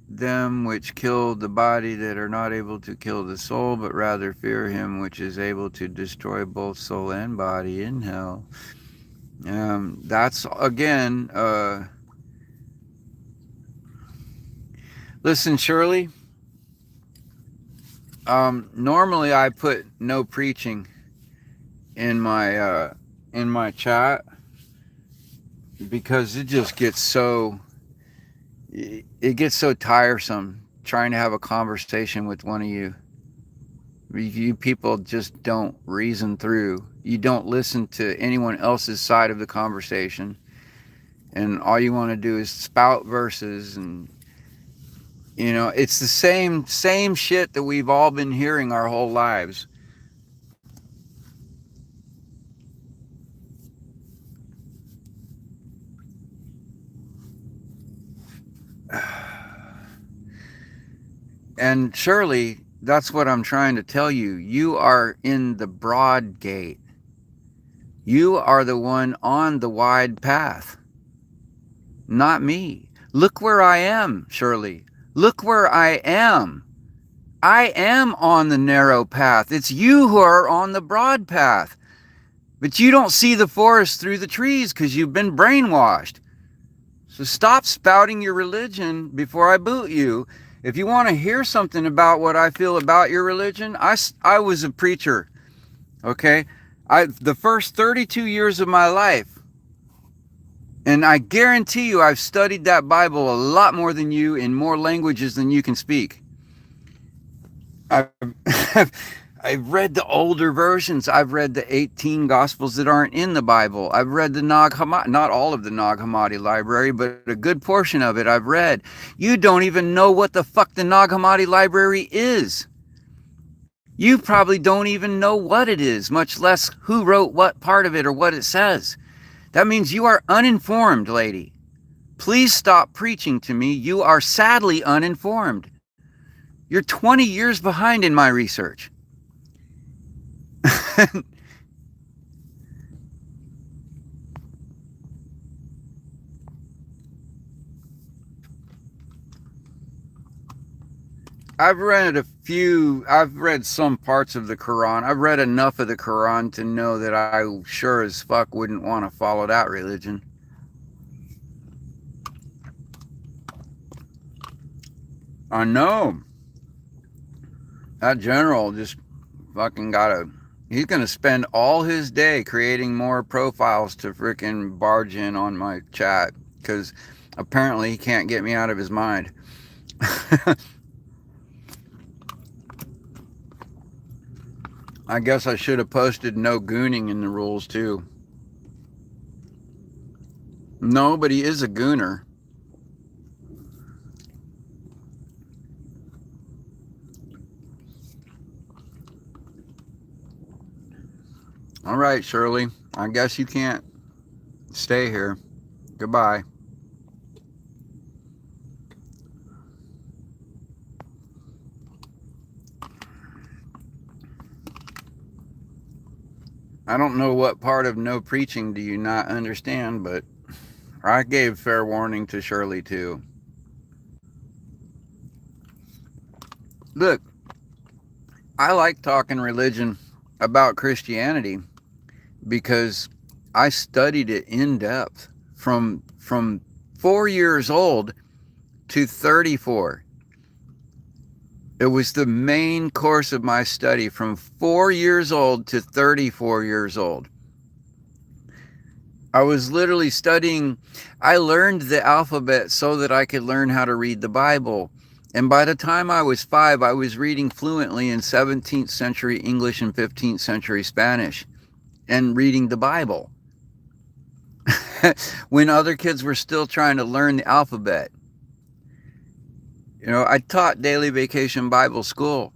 them which kill the body that are not able to kill the soul, but rather fear him which is able to destroy both soul and body in hell. That's again, listen, Shirley, normally I put no preaching in my chat because it just gets so, it gets so tiresome trying to have a conversation with one of you. You people just don't reason through. You don't listen to anyone else's side of the conversation. And all you want to do is spout verses, and you know, it's the same shit that we've all been hearing our whole lives. And Shirley, that's what I'm trying to tell you. You are in the broad gate. You are the one on the wide path, not me. Look where I am, Shirley. Look where I am. I am on the narrow path. It's you who are on the broad path. But you don't see the forest through the trees because you've been brainwashed. So stop spouting your religion before I boot you. If you want to hear something about what I feel about your religion, I was a preacher, okay? The first 32 years of my life, and I guarantee you I've studied that Bible a lot more than you in more languages than you can speak. I've, I've read the older versions. I've read the 18 Gospels that aren't in the Bible. I've read the Nag Hammadi, not all of the Nag Hammadi library, but a good portion of it I've read. You don't even know what the fuck the Nag Hammadi library is. You probably don't even know what it is, much less who wrote what part of it or what it says. That means you are uninformed, lady. Please stop preaching to me. You are sadly uninformed. You're 20 years behind in my research. I've read some parts of the Quran. I've read enough of the Quran to know that I sure as fuck wouldn't want to follow that religion. I know. That general just fucking he's gonna spend all his day creating more profiles to freaking barge in on my chat because apparently he can't get me out of his mind. I guess I should have posted no gooning in the rules too. No, but he is a gooner. All right, Shirley. I guess you can't stay here. Goodbye. I don't know what part of no preaching do you not understand, but I gave fair warning to Shirley too. Look, I like talking religion about Christianity because I studied it in depth from 4 years old to 34. It was the main course of my study from 4 years old to 34 years old. I was literally studying. I learned the alphabet so that I could learn how to read the Bible. And by the time I was 5, I was reading fluently in 17th century English and 15th century Spanish and reading the Bible. when other kids were still trying to learn the alphabet. You know, I taught Daily Vacation Bible School.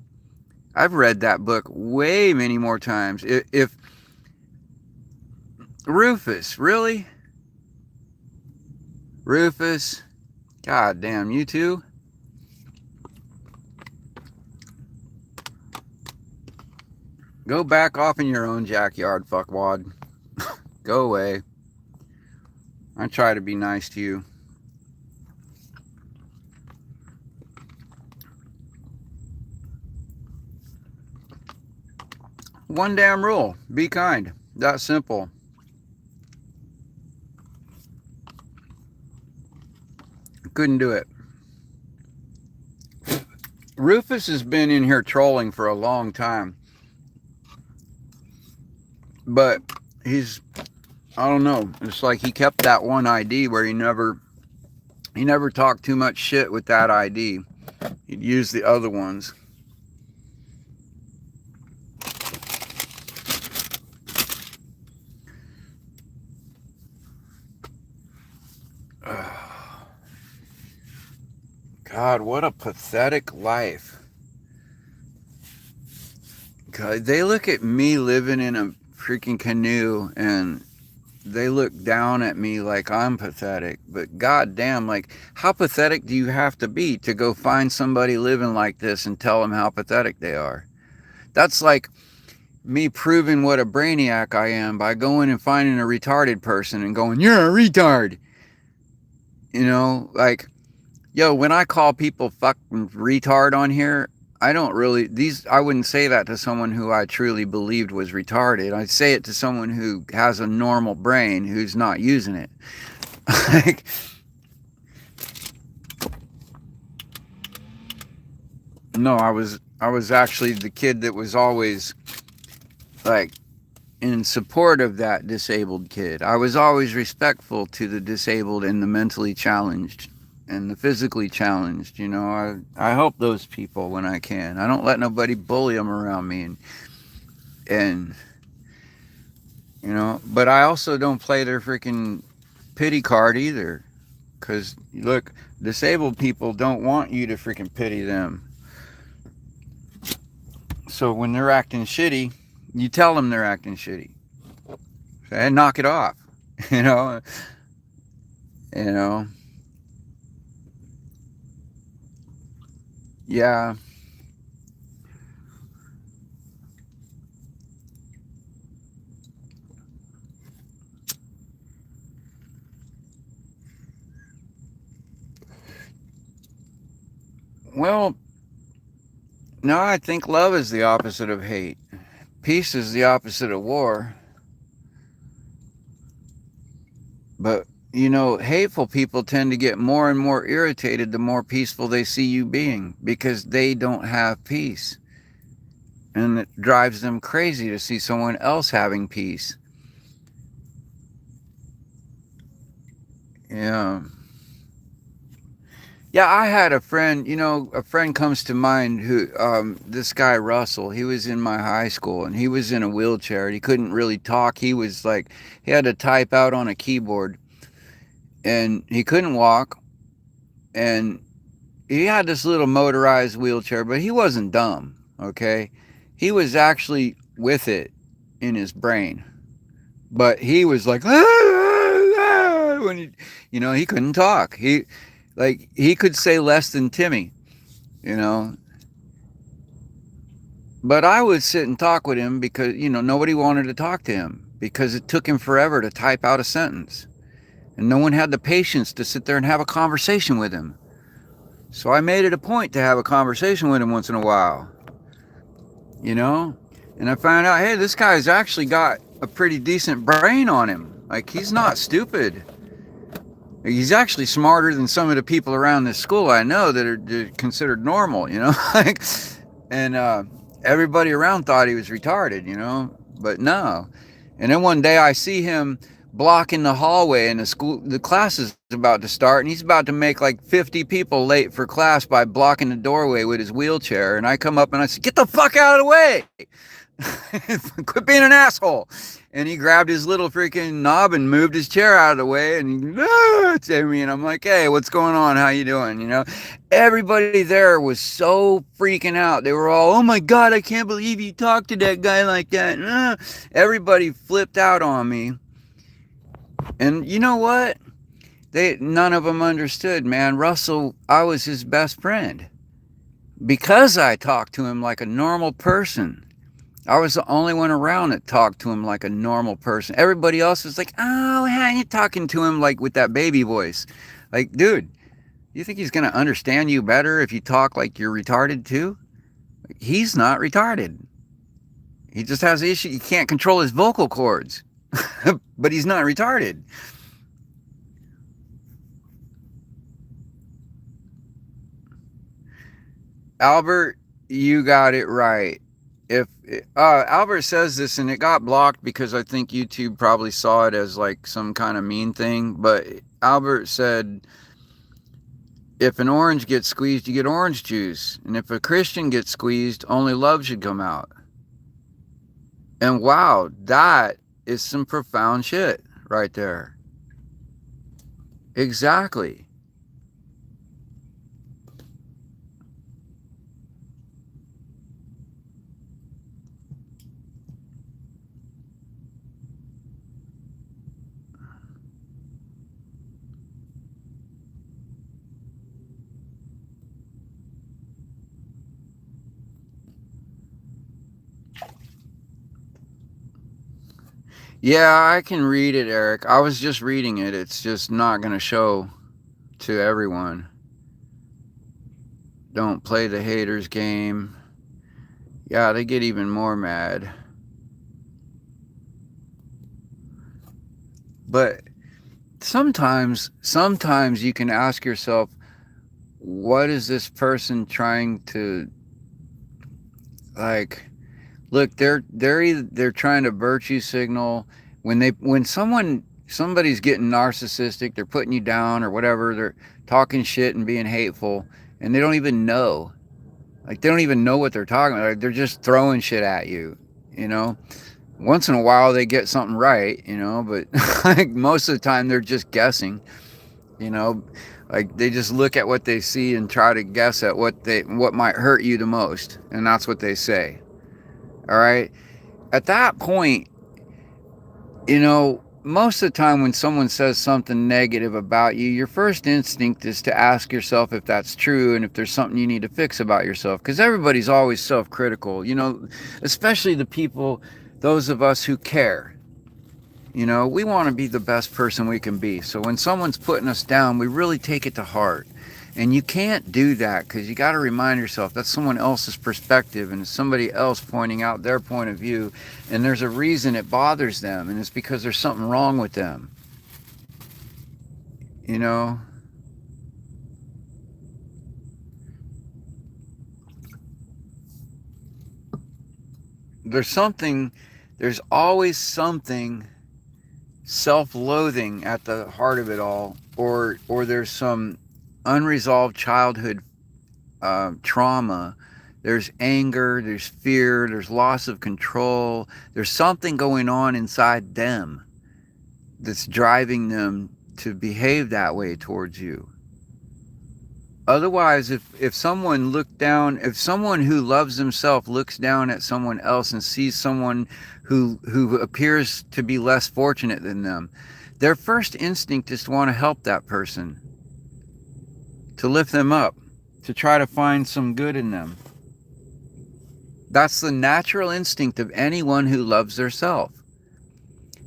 I've read that book way many more times. If Rufus, really? Rufus, god damn, you too? Go back off in your own backyard, fuckwad. Go away. I try to be nice to you. One damn rule. Be kind. That simple. Couldn't do it. Rufus has been in here trolling for a long time. But he's, I don't know, it's like he kept that one ID where he never talked too much shit with that ID. He'd use the other ones. God, what a pathetic life. God, they look at me living in a freaking canoe and they look down at me like I'm pathetic. But goddamn, like, how pathetic do you have to be to go find somebody living like this and tell them how pathetic they are? That's like me proving what a brainiac I am by going and finding a retarded person and going, you're a retard. You know, like, yo, when I call people fucking retard on here, I wouldn't say that to someone who I truly believed was retarded. I'd say it to someone who has a normal brain who's not using it. Like, no, I was actually the kid that was always like in support of that disabled kid. I was always respectful to the disabled and the mentally challenged and the physically challenged. You know, I help those people when I can. I don't let nobody bully them around me, and you know, but I also don't play their freaking pity card either, because look, disabled people don't want you to freaking pity them. So when they're acting shitty, you tell them they're acting shitty and knock it off. you know yeah. Well, no, I think love is the opposite of hate. Peace is the opposite of war. But, you know, hateful people tend to get more and more irritated the more peaceful they see you being, because they don't have peace. And it drives them crazy to see someone else having peace. Yeah. Yeah, I had a friend, you know, a friend comes to mind who, this guy Russell, he was in my high school and he was in a wheelchair. He couldn't really talk. He was like, he had to type out on a keyboard and he couldn't walk. And he had this little motorized wheelchair, but he wasn't dumb, okay? He was actually with it in his brain. But he was like, when he, you know, he couldn't talk. He could say less than Timmy, you know. But I would sit and talk with him because, you know, nobody wanted to talk to him because it took him forever to type out a sentence. And no one had the patience to sit there and have a conversation with him. So I made it a point to have a conversation with him once in a while, you know. And I found out, hey, this guy's actually got a pretty decent brain on him. Like, he's not stupid. He's actually smarter than some of the people around this school I know that are considered normal, you know. Like, and everybody around thought he was retarded, you know, but no. And then one day I see him blocking the hallway and the class is about to start and he's about to make like 50 people late for class by blocking the doorway with his wheelchair. And I come up and I say, get the fuck out of the way. Quit being an asshole. And he grabbed his little freaking knob and moved his chair out of the way and to me. And I'm like, hey, what's going on? How you doing? You know, everybody there was so freaking out. They were all, oh my God, I can't believe you talked to that guy like that. Everybody flipped out on me. And you know what? None of them understood, man. Russell, I was his best friend because I talked to him like a normal person. I was the only one around that talked to him like a normal person. Everybody else was like, oh, how are you talking to him like with that baby voice? Like, dude, you think he's going to understand you better if you talk like you're retarded too? He's not retarded. He just has an issue. He can't control his vocal cords, but he's not retarded. Albert, you got it right. If Albert says this, and it got blocked because I think YouTube probably saw it as like some kind of mean thing, but Albert said, if an orange gets squeezed, you get orange juice. And if a Christian gets squeezed, only love should come out. And wow, that is some profound shit right there. Exactly. Yeah, I can read it, Eric. I was just reading it. It's just not going to show to everyone. Don't play the haters game. Yeah, they get even more mad. But sometimes you can ask yourself, what is this person trying to, like, look, they're trying to virtue signal when somebody's getting narcissistic, they're putting you down or whatever, they're talking shit and being hateful, and they don't even know. Like, they don't even know what they're talking about. Like, they're just throwing shit at you, you know? Once in a while they get something right, you know, but like most of the time they're just guessing, you know? Like, they just look at what they see and try to guess at what might hurt you the most, and that's what they say. All right? At that point, you know, most of the time when someone says something negative about you, your first instinct is to ask yourself if that's true and if there's something you need to fix about yourself. Because everybody's always self-critical, you know, especially the people, those of us who care. You know, we want to be the best person we can be. So when someone's putting us down, we really take it to heart. And you can't do that because you got to remind yourself that's someone else's perspective and it's somebody else pointing out their point of view. And there's a reason it bothers them, and it's because there's something wrong with them. You know? There's always something self-loathing at the heart of it all, or there's some unresolved childhood trauma. There's anger, there's fear, there's loss of control. There's something going on inside them that's driving them to behave that way towards you. Otherwise, if someone who loves themselves looks down at someone else and sees someone who appears to be less fortunate than them, their first instinct is to want to help that person, to lift them up, to try to find some good in them. That's the natural instinct of anyone who loves their self.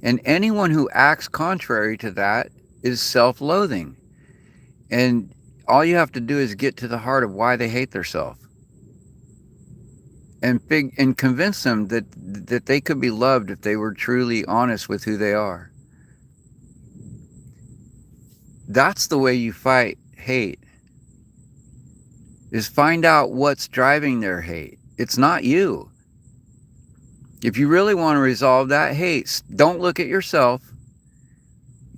And anyone who acts contrary to that is self-loathing. And all you have to do is get to the heart of why they hate themselves, and convince them that they could be loved if they were truly honest with who they are. That's the way you fight hate, is find out what's driving their hate. It's not you. If you really want to resolve that hate, don't look at yourself.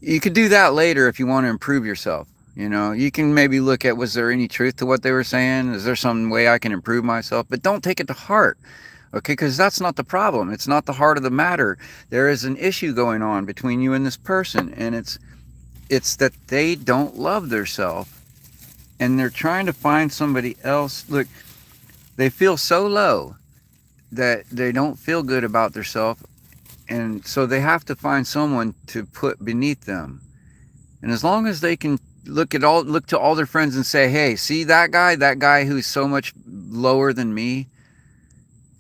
You could do that later if you want to improve yourself. You know, you can maybe look at, was there any truth to what they were saying? Is there some way I can improve myself? But don't take it to heart. Okay, because that's not the problem. It's not the heart of the matter. There is an issue going on between you and this person, and it's that they don't love themselves, and they're trying to find somebody else. Look, they feel so low that they don't feel good about themselves, and so they have to find someone to put beneath them. And as long as they can look to all their friends and say, "Hey, see that guy who's so much lower than me?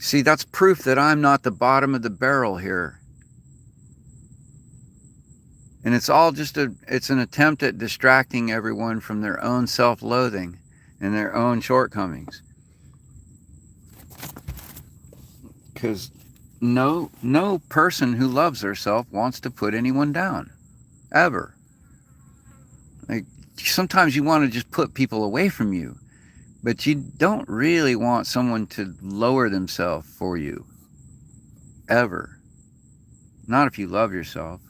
See, that's proof that I'm not the bottom of the barrel here." And it's all it's an attempt at distracting everyone from their own self-loathing and their own shortcomings. Because no person who loves herself wants to put anyone down, ever. Like, sometimes you want to just put people away from you, but you don't really want someone to lower themselves for you, ever. Not if you love yourself.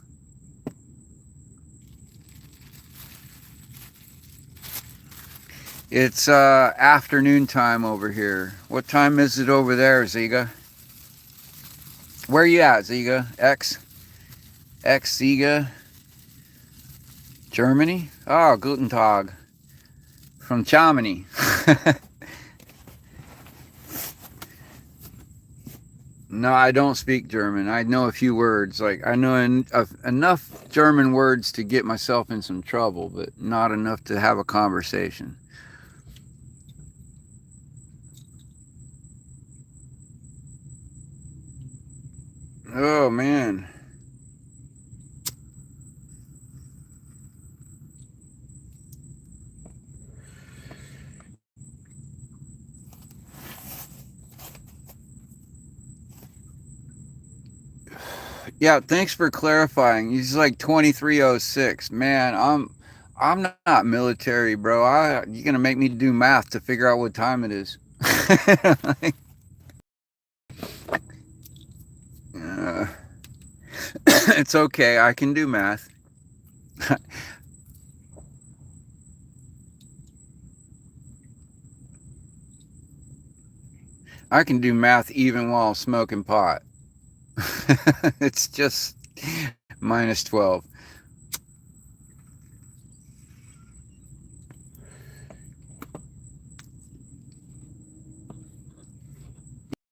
It's afternoon time over here. What time is it over there, Ziga? Where you at, Ziga? X Ziga? Germany? Oh, Guten Tag. From Germany. No, I don't speak German. I know a few words. Like, I know enough German words to get myself in some trouble, but not enough to have a conversation. Oh, man. Yeah, thanks for clarifying. He's like 2306. Man, I'm not military, bro. You're gonna make me do math to figure out what time it is. uh, it's okay. I can do math. I can do math even while smoking pot. It's just minus 12.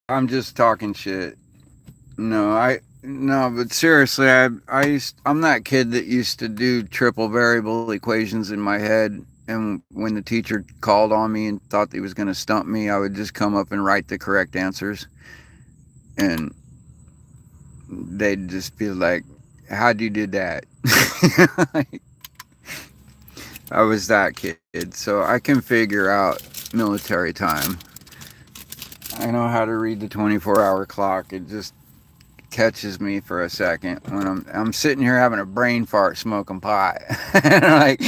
I'm just talking shit. No, but seriously, I'm that kid that used to do triple variable equations in my head, and when the teacher called on me and thought he was going to stump me, I would just come up and write the correct answers, and they'd just be like, "How'd you do that?" I was that kid, so I can figure out military time. I know how to read the 24-hour clock. It just catches me for a second when I'm sitting here having a brain fart smoking pot. And I'm like,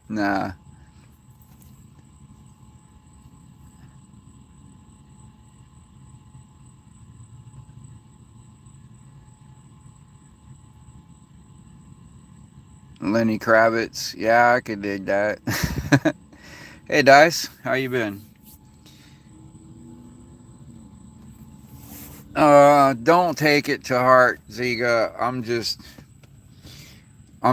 nah. Lenny Kravitz. Yeah, I could dig that. Hey, Dice. How you been? Don't take it to heart, Ziga. I'm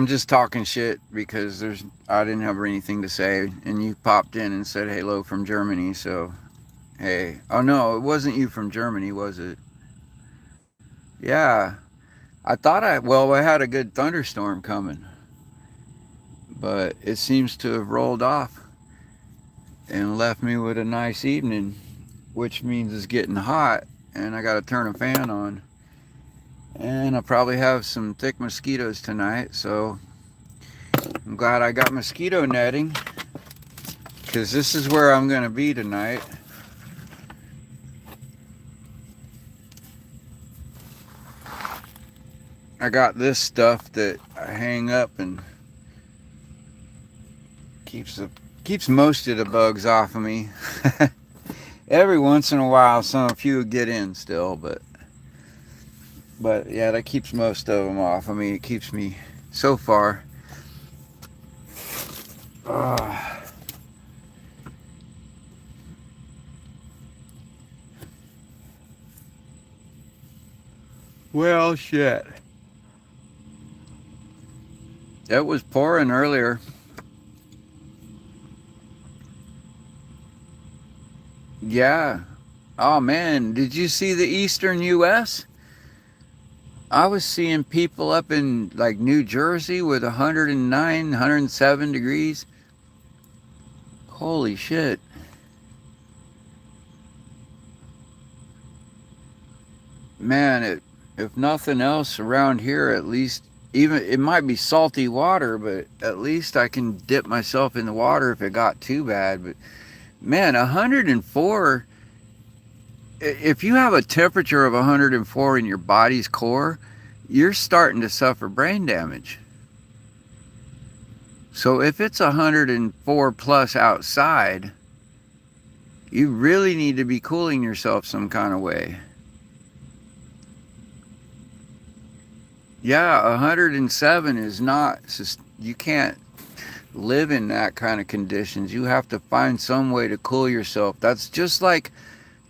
just talking shit because I didn't have anything to say, and you popped in and said hello from Germany. So, hey. Oh no, it wasn't you from Germany, was it? Yeah. Well, I had a good thunderstorm coming, but it seems to have rolled off and left me with a nice evening, which means it's getting hot, and I got to turn a fan on. And I'll probably have some thick mosquitoes tonight, so I'm glad I got mosquito netting, because this is where I'm going to be tonight. I got this stuff that I hang up and keeps most of the bugs off of me. Every once in a while, a few get in still, but yeah, that keeps most of them off of me. It keeps me so far. Uh, Well, shit. It was pouring earlier. Yeah. Oh man, did you see the eastern US? I was seeing people up in like New Jersey with 109, 107 degrees. Holy shit. Man, if nothing else around here, at least, even it might be salty water, but at least I can dip myself in the water if it got too bad. But man, 104, if you have a temperature of 104 in your body's core, you're starting to suffer brain damage. So if it's 104 plus outside, you really need to be cooling yourself some kind of way. Yeah, 107 is not, you can't live in that kind of conditions. You have to find some way to cool yourself. That's just like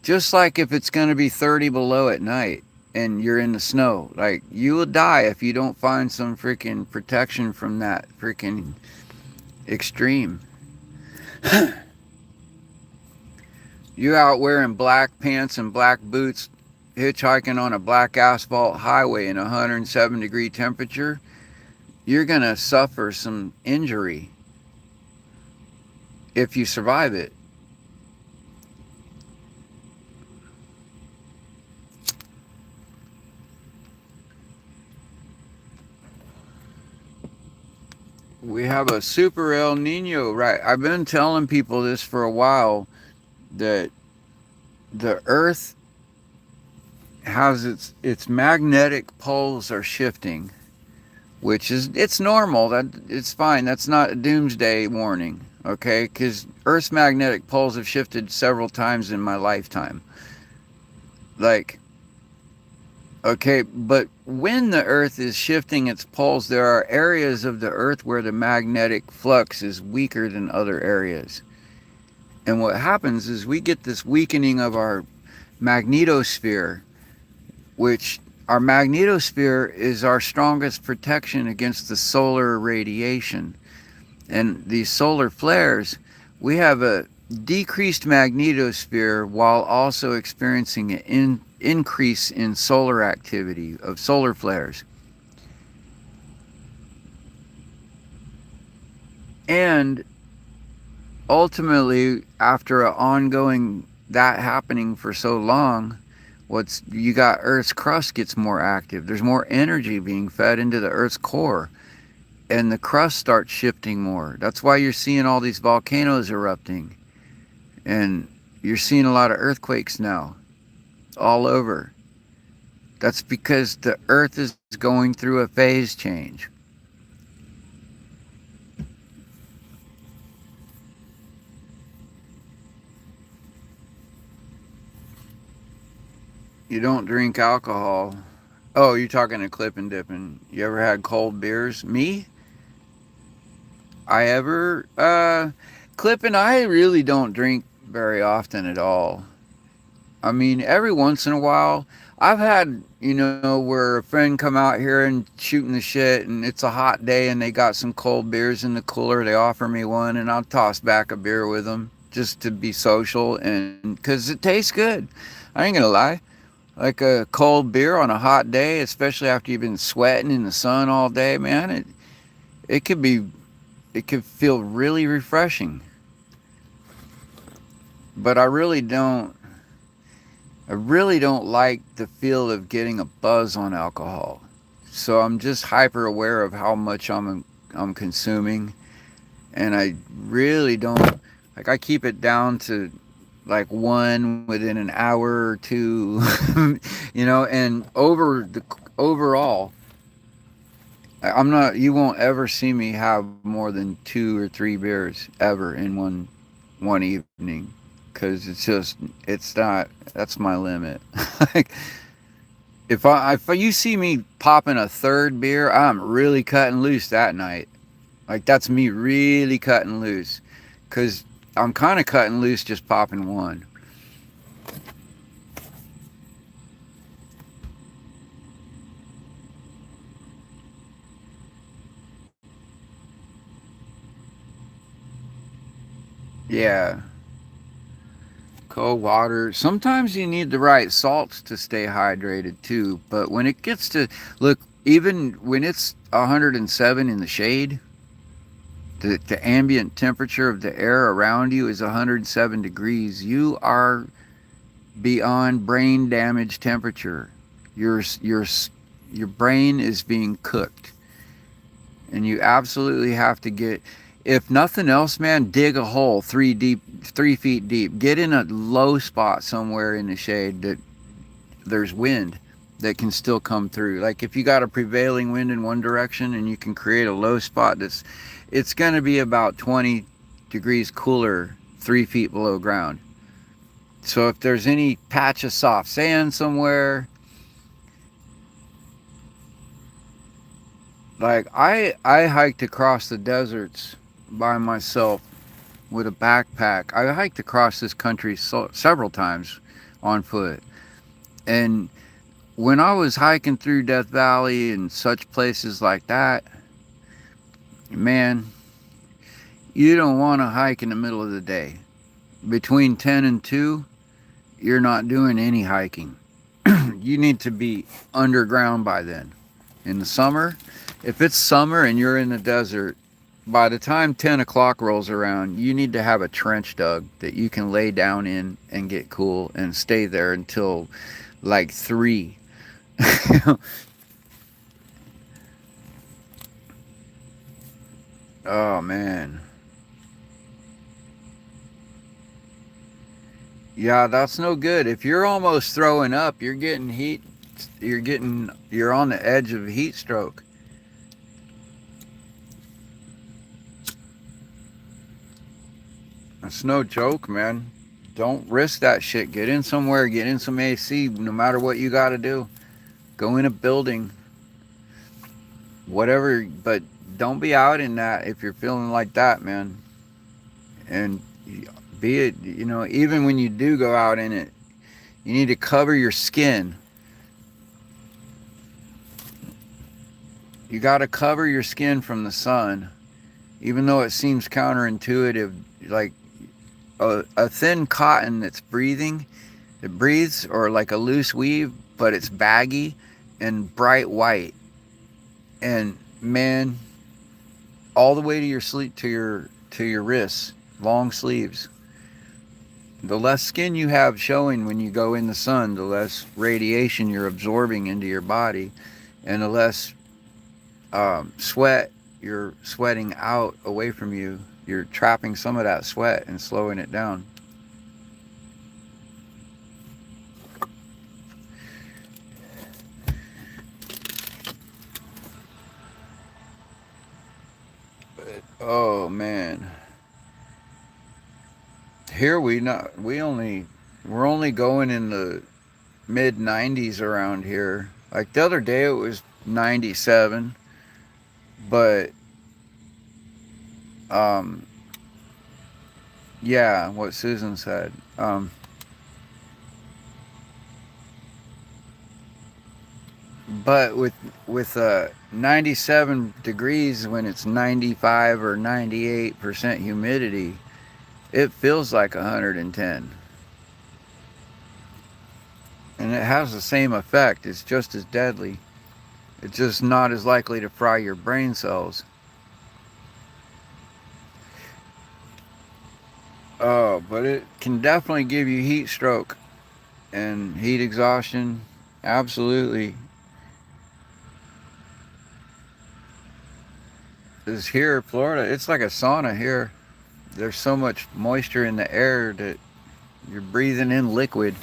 if it's going to be 30 below at night and you're in the snow. Like you will die if you don't find some freaking protection from that freaking extreme. You out wearing black pants and black boots, hitchhiking on a black asphalt highway in 107-degree temperature, you're going to suffer some injury if you survive it. We have a super El Nino, right? I've been telling people this for a while, that the earth has its magnetic poles are shifting, which is, it's normal, that it's fine. That's not a doomsday warning, okay? Because earth's magnetic poles have shifted several times in my lifetime. Like, okay, but when the earth is shifting its poles, there are areas of the earth where the magnetic flux is weaker than other areas. And what happens is we get this weakening of our magnetosphere, which our magnetosphere is our strongest protection against the solar radiation. And these solar flares, we have a decreased magnetosphere while also experiencing an increase in solar activity of solar flares. And ultimately, after an ongoing that happening for so long, what's you got, Earth's crust gets more active. There's more energy being fed into the Earth's core, and the crust starts shifting more. That's why you're seeing all these volcanoes erupting, and you're seeing a lot of earthquakes now all over. That's because the Earth is going through a phase change. You don't drink alcohol. Oh, you're talking to clip and dipping. You ever had cold beers? Me? I ever Clip and I really don't drink very often at all. I mean, every once in a while, I've had, where a friend come out here and shooting the shit, and it's a hot day, and they got some cold beers in the cooler. They offer me one, and I'll toss back a beer with them just to be social, and because it tastes good. I ain't gonna lie. Like a cold beer on a hot day, especially after you've been sweating in the sun all day, man, it could be, it could feel really refreshing. But I really don't like the feel of getting a buzz on alcohol. So I'm just hyper aware of how much I'm consuming, and I really don't, like, I keep it down to like one within an hour or two, and overall, I'm not, you won't ever see me have more than 2 or 3 beers ever in one evening, because it's not, that's my limit. Like, if you see me popping a third beer, I'm really cutting loose that night. Like, that's me really cutting loose, because I'm kind of cutting loose just popping one. Yeah. Cold water. Sometimes you need the right salts to stay hydrated too. But when it gets to, look, even when it's 107 in the shade, the ambient temperature of the air around you is 107 degrees. You are beyond brain damage temperature. Your brain is being cooked, and you absolutely have to get. If nothing else, man, dig a hole 3 feet deep. Get in a low spot somewhere in the shade that there's wind that can still come through. Like if you got a prevailing wind in one direction and you can create a low spot it's going to be about 20 degrees cooler 3 feet below ground. So if there's any patch of soft sand somewhere, like I hiked across the deserts by myself with a backpack. I hiked across this country several times on foot. And when I was hiking through Death Valley and such places like that, man, you don't want to hike in the middle of the day. Between 10 and 2, you're not doing any hiking. You need to be underground by then. In the summer, if it's summer and you're in the desert, by the time 10 o'clock rolls around, you need to have a trench dug that you can lay down in and get cool and stay there until like 3. Oh man. Yeah, that's no good. If you're almost throwing up, you're getting heat. You're on the edge of a heat stroke. It's no joke, man. Don't risk that shit. Get in somewhere, get in some AC, no matter what you got to do. Go in a building, whatever, but don't be out in that if you're feeling like that, man. And be it, even when you do go out in it, you need to cover your skin. You got to cover your skin from the sun, even though it seems counterintuitive. Like a thin cotton that's breathing, it breathes, or like a loose weave, but it's baggy and bright white. And man, all the way to your sleeve, to your wrists, long sleeves. The less skin you have showing when you go in the sun, the less radiation you're absorbing into your body, and the less sweat you're sweating out away from you. You're trapping some of that sweat and slowing it down. Oh man, here we're only going in the mid 90s around here. Like the other day it was 97, but um yeah, what Susan said. But with 97 degrees when it's 95 or 98% humidity, it feels like 110. And it has the same effect. It's just as deadly. It's just not as likely to fry your brain cells. Oh, but it can definitely give you heat stroke and heat exhaustion. Absolutely. Is here, Florida, it's like a sauna here. There's so much moisture in the air that you're breathing in liquid.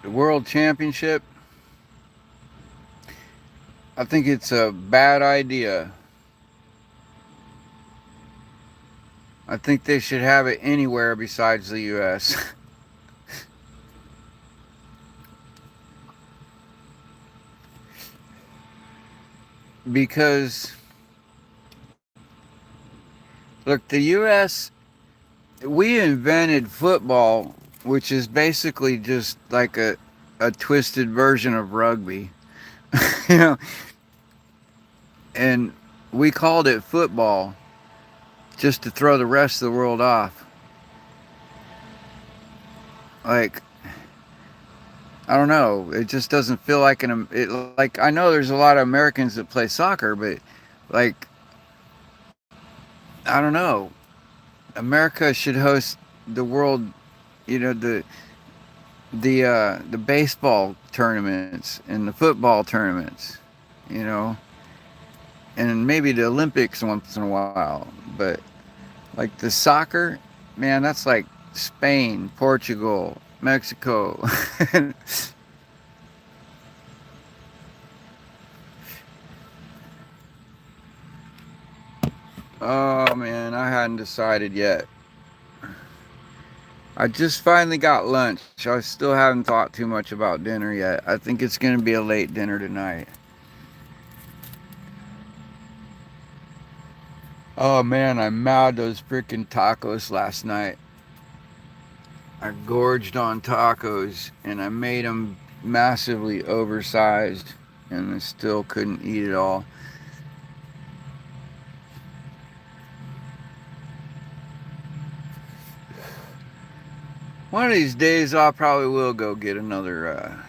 the world championship, I think it's a bad idea. I think they should have it anywhere besides the U.S. Because, look, the U.S., we invented football, which is basically just like a twisted version of rugby. you know, and we called it football just to throw the rest of the world off. Like, I don't know. It just doesn't feel like like I know there's a lot of Americans that play soccer, but like I don't know. America should host the world, the baseball tournaments and the football tournaments, you know, and maybe the Olympics once in a while. But like the soccer, man, that's like Spain, Portugal, Mexico. Oh man, I hadn't decided yet. I just finally got lunch. I still haven't thought too much about dinner yet. I think it's going to be a late dinner tonight. Oh man, I mowed those freaking tacos last night. I gorged on tacos and I made them massively oversized and I still couldn't eat it all. One of these days I probably will go get another,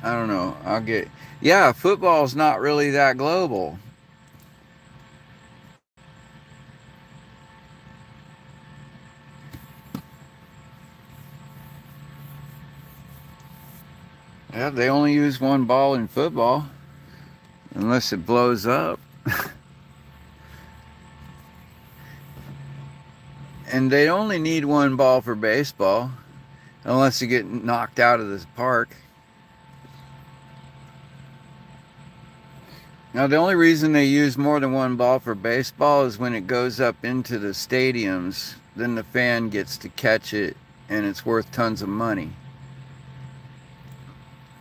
I don't know, yeah, football's not really that global. Yeah, they only use one ball in football, unless it blows up. And they only need one ball for baseball, unless you get knocked out of this park. Now, the only reason they use more than one ball for baseball is when it goes up into the stadiums, then the fan gets to catch it, and it's worth tons of money.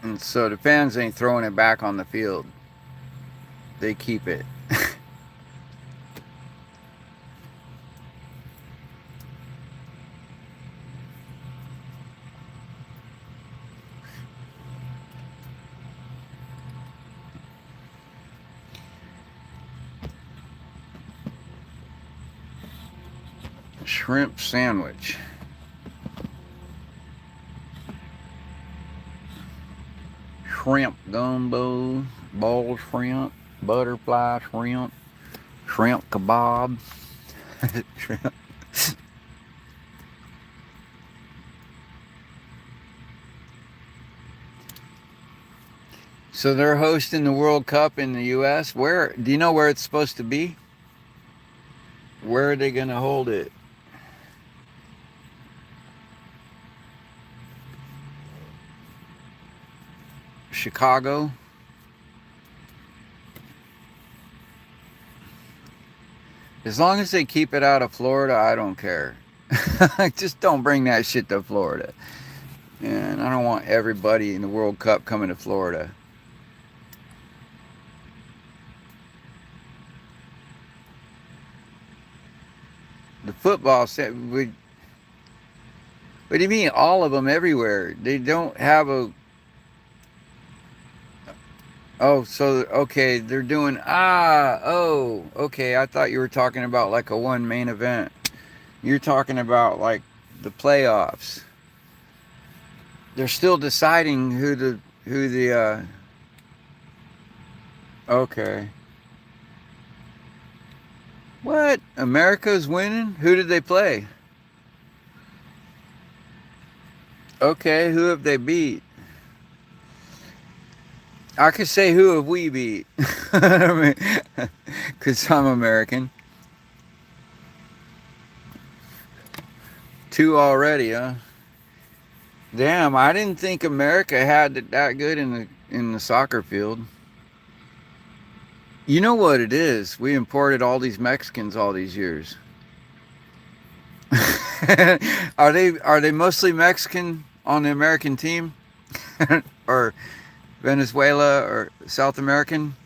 And so the fans ain't throwing it back on the field. They keep it. Shrimp sandwich. Shrimp gumbo, boiled shrimp, butterfly shrimp, shrimp kebab. Shrimp. So they're hosting the World Cup in the U.S. Where do you know where it's supposed to be? Where are they going to hold it? Chicago? As long as they keep it out of Florida, I don't care. Just don't bring that shit to Florida. And I don't want everybody in the World Cup coming to Florida. The football set would. What do you mean all of them everywhere? They don't have a. Oh, so okay, they're doing okay. I thought you were talking about like a one main event. You're talking about like the playoffs. They're still deciding who the okay. What? America's winning? Who did they play? Okay, who have they beat? I could say who have we beat? I mean, because I'm American. 2 already, huh? Damn, I didn't think America had it that good in the soccer field. You know what it is? We imported all these Mexicans all these years. Are they mostly Mexican on the American team, or Venezuela or South American?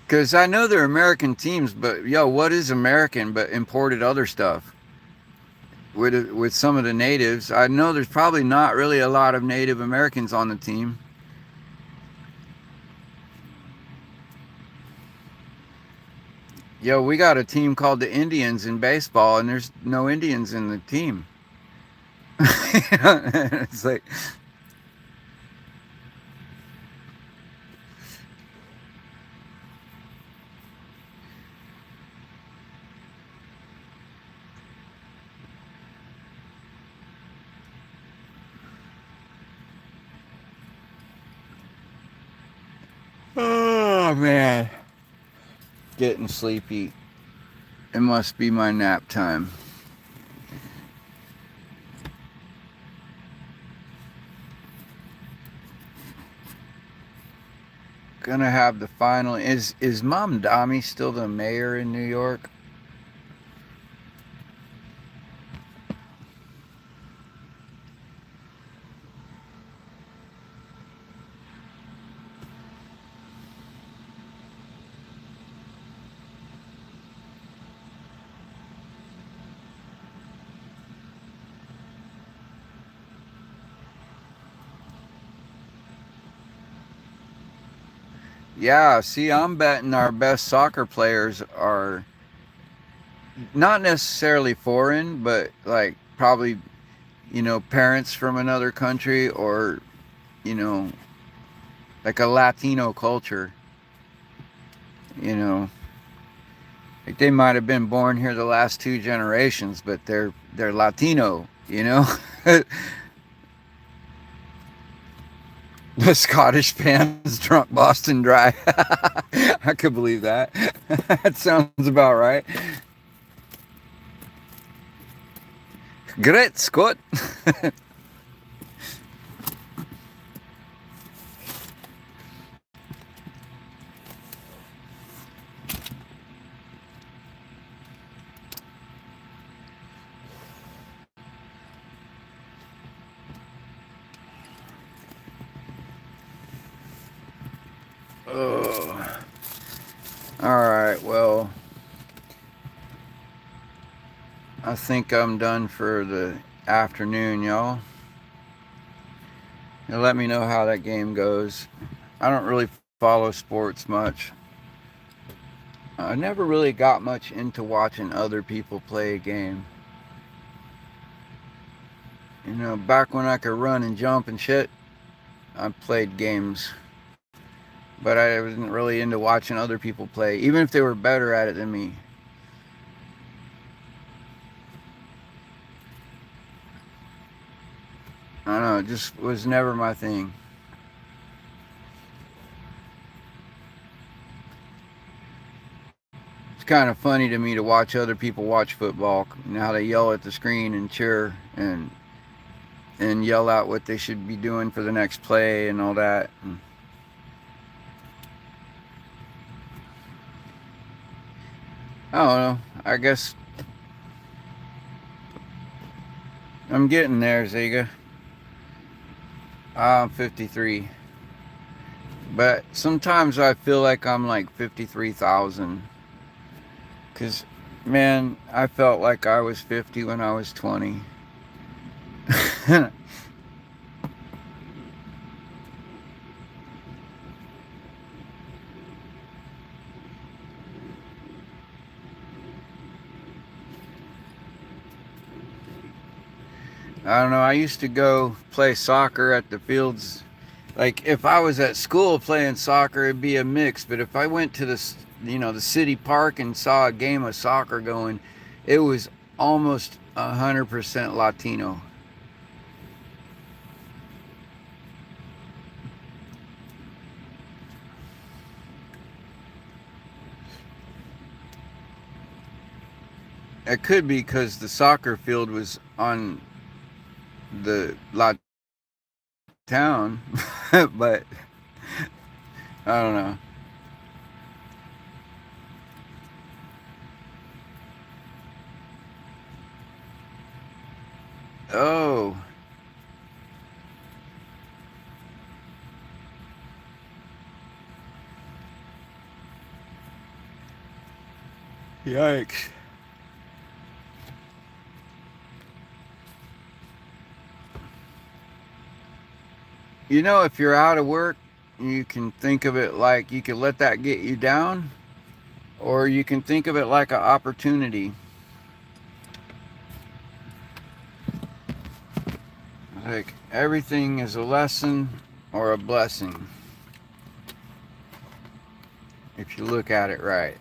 Because I know they're American teams, but yo, what is American but imported other stuff with some of the natives? I know there's probably not really a lot of Native Americans on the team. Yo, we got a team called the Indians in baseball, and there's no Indians in the team. It's like, oh man, getting sleepy. It must be my nap time. Gonna have the final. Is Mom Dami still the mayor in New York? Yeah, see, I'm betting our best soccer players are not necessarily foreign, but like probably, parents from another country or, you know, like a Latino culture, you know. Like they might have been born here the last two generations, but they're Latino, you know? The Scottish fans drunk Boston Dry. I could believe that. That sounds about right. Great Scott. Oh. All right, well, I think I'm done for the afternoon, y'all. And let me know how that game goes. I don't really follow sports much. I never really got much into watching other people play a game. Back when I could run and jump and shit, I played games. But I wasn't really into watching other people play, even if they were better at it than me. I don't know, it just was never my thing. It's kind of funny to me to watch other people watch football and how they yell at the screen and cheer and yell out what they should be doing for the next play and all that. I don't know. I guess I'm getting there, Ziga. I'm 53. But sometimes I feel like I'm like 53,000. Because, man, I felt like I was 50 when I was 20. I don't know. I used to go play soccer at the fields. Like, if I was at school playing soccer, it'd be a mix. But if I went to the city park and saw a game of soccer going, it was almost 100% Latino. It could be because the soccer field was on the lot town, but I don't know. Oh, yikes. You know, if you're out of work, you can think of it like you can let that get you down, or you can think of it like an opportunity. Like everything is a lesson or a blessing if you look at it right.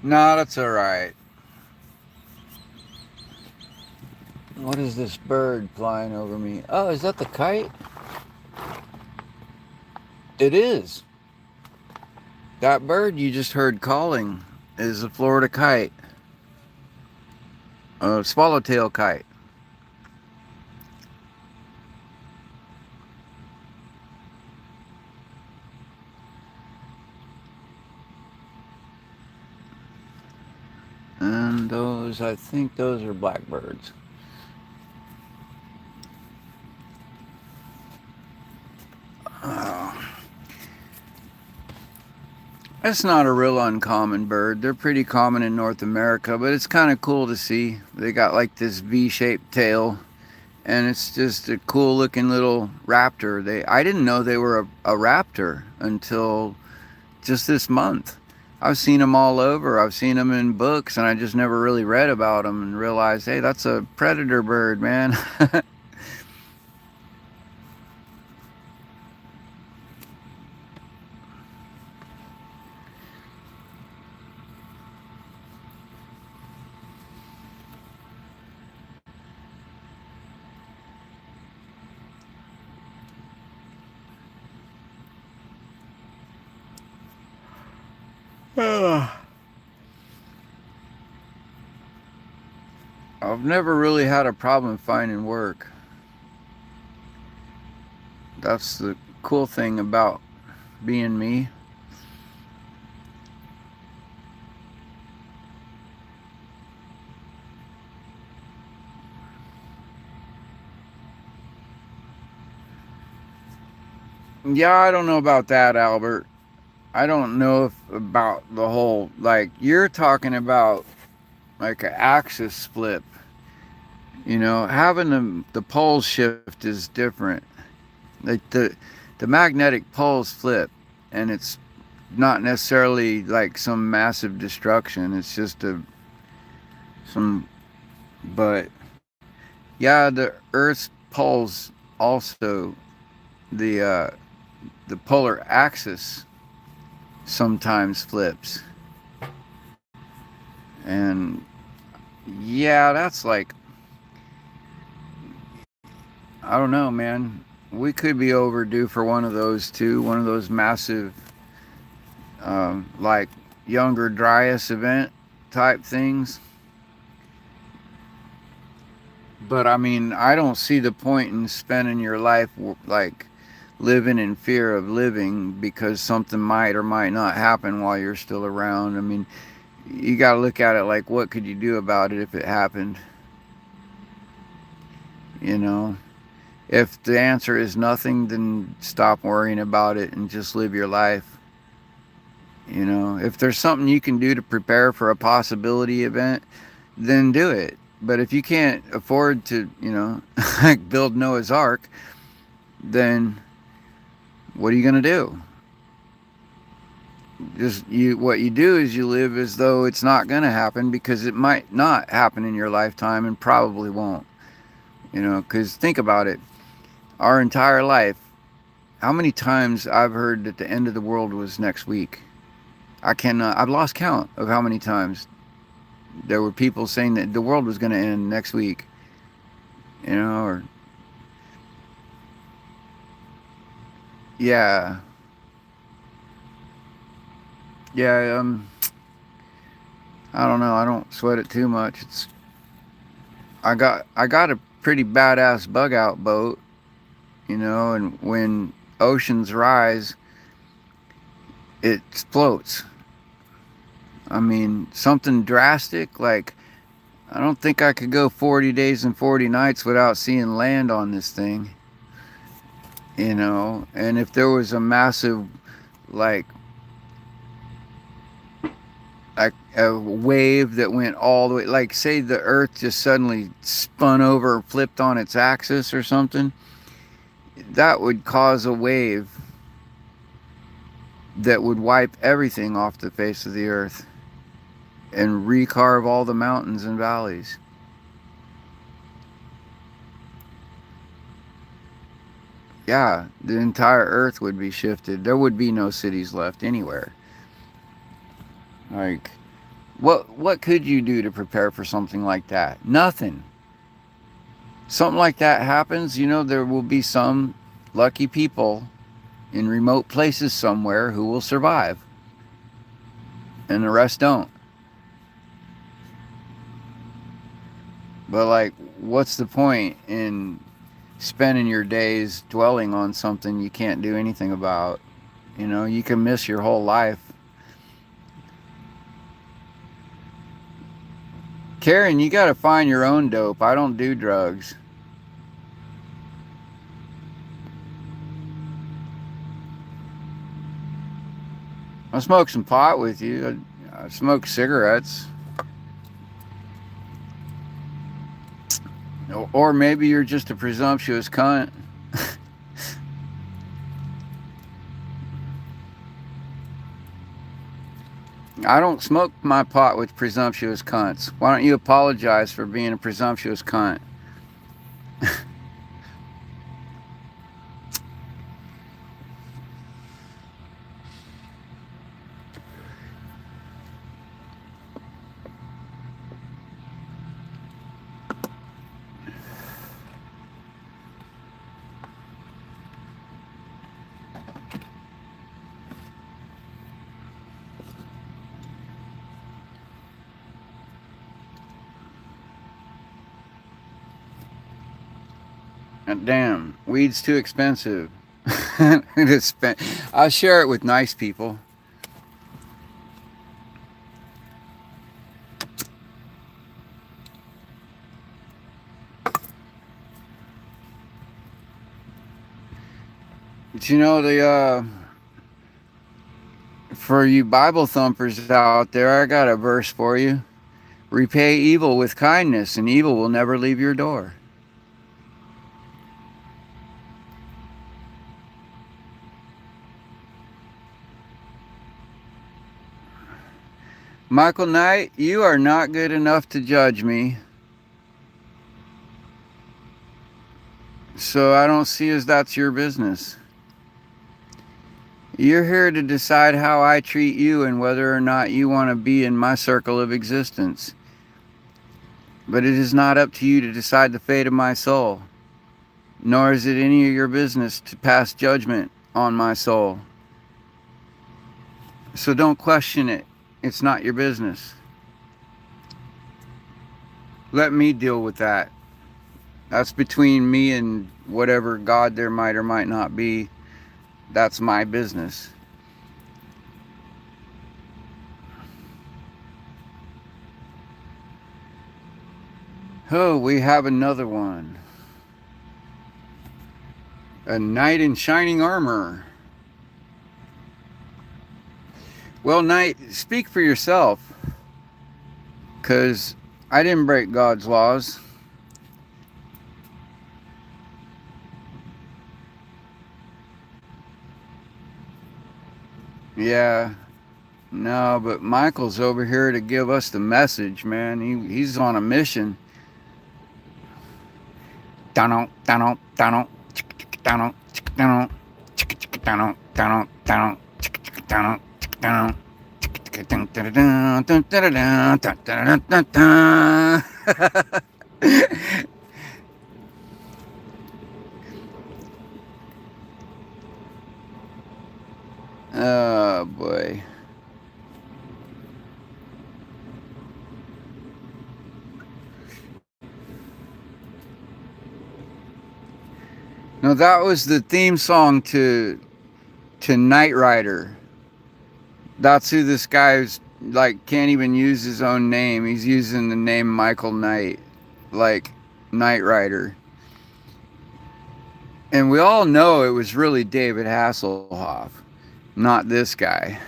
No, that's all right. What is this bird flying over me? Oh, is that the kite? It is. That bird you just heard calling is a Florida kite, a swallowtail kite. And those, I think those are blackbirds. Oh, it's not a real uncommon bird. They're pretty common in North America, but it's kind of cool to see. They got like this V-shaped tail, and it's just a cool looking little raptor. I didn't know they were a raptor until just this month. I've seen them all over. I've seen them in books, and I just never really read about them and realized, hey, that's a predator bird, man. I've never really had a problem finding work. That's the cool thing about being me. Yeah, I don't know about that, Albert. I don't know if about the whole, like you're talking about like an axis flip. You know, having the poles shift is different. Like the magnetic poles flip, and it's not necessarily like some massive destruction. It's just a some, but yeah, the Earth's poles also the the polar axis sometimes flips, and yeah, that's like I don't know, man. We could be overdue for one of those too. One of those massive, like younger Dryas event type things. But I mean, I don't see the point in spending your life like living in fear of living because something might or might not happen while you're still around. I mean, you got to look at it like what could you do about it if it happened, you know? If the answer is nothing, then stop worrying about it and just live your life. You know, if there's something you can do to prepare for a possibility event, then do it. But if you can't afford to, you know, build Noah's Ark, then what are you going to do? Just you what you do is you live as though it's not going to happen because it might not happen in your lifetime and probably won't. You know, cuz think about it. Our entire life, how many times I've heard that the end of the world was next week? I cannot. I've lost count of how many times there were people saying that the world was going to end next week. You know, or yeah, yeah. I don't know. I don't sweat it too much. I got a pretty badass bug out boat. You know, and when oceans rise, it floats. I mean, something drastic like I don't think I could go 40 days and 40 nights without seeing land on this thing, you know. And if there was a massive, like, like a wave that went all the way, like, say the Earth just suddenly spun over or flipped on its axis or something, that would cause a wave that would wipe everything off the face of the Earth and recarve all the mountains and valleys. Yeah, the entire Earth would be shifted. There would be no cities left anywhere. Like, what could you do to prepare for something like that? Nothing. Something like that happens, you know, there will be some lucky people in remote places somewhere who will survive, and the rest don't. But like, what's the point in spending your days dwelling on something you can't do anything about? You know, you can miss your whole life. Karen, you got to find your own dope. I don't do drugs. I'll smoke some pot with you. I smoke cigarettes. Or maybe you're just a presumptuous cunt. I don't smoke my pot with presumptuous cunts. Why don't you apologize for being a presumptuous cunt? Damn, weed's too expensive. I'll share it with nice people. But you know, for you Bible thumpers out there, I got a verse for you. Repay evil with kindness, and evil will never leave your door. Michael Knight, you are not good enough to judge me. So I don't see as that's your business. You're here to decide how I treat you and whether or not you want to be in my circle of existence. But it is not up to you to decide the fate of my soul, nor is it any of your business to pass judgment on my soul. So don't question it. It's not your business. Let me deal with that. That's between me and whatever God there might or might not be. That's my business. Oh, we have another one. A knight in shining armor. Well, knight, speak for yourself. Because I didn't break God's laws. Yeah. No, but Michael's over here to give us the message, man. He's on a mission. Oh boy. No, that was the theme song to Knight Rider. That's who this guy's like can't even use his own name. He's using the name Michael Knight, like Knight Rider. And we all know it was really David Hasselhoff, not this guy.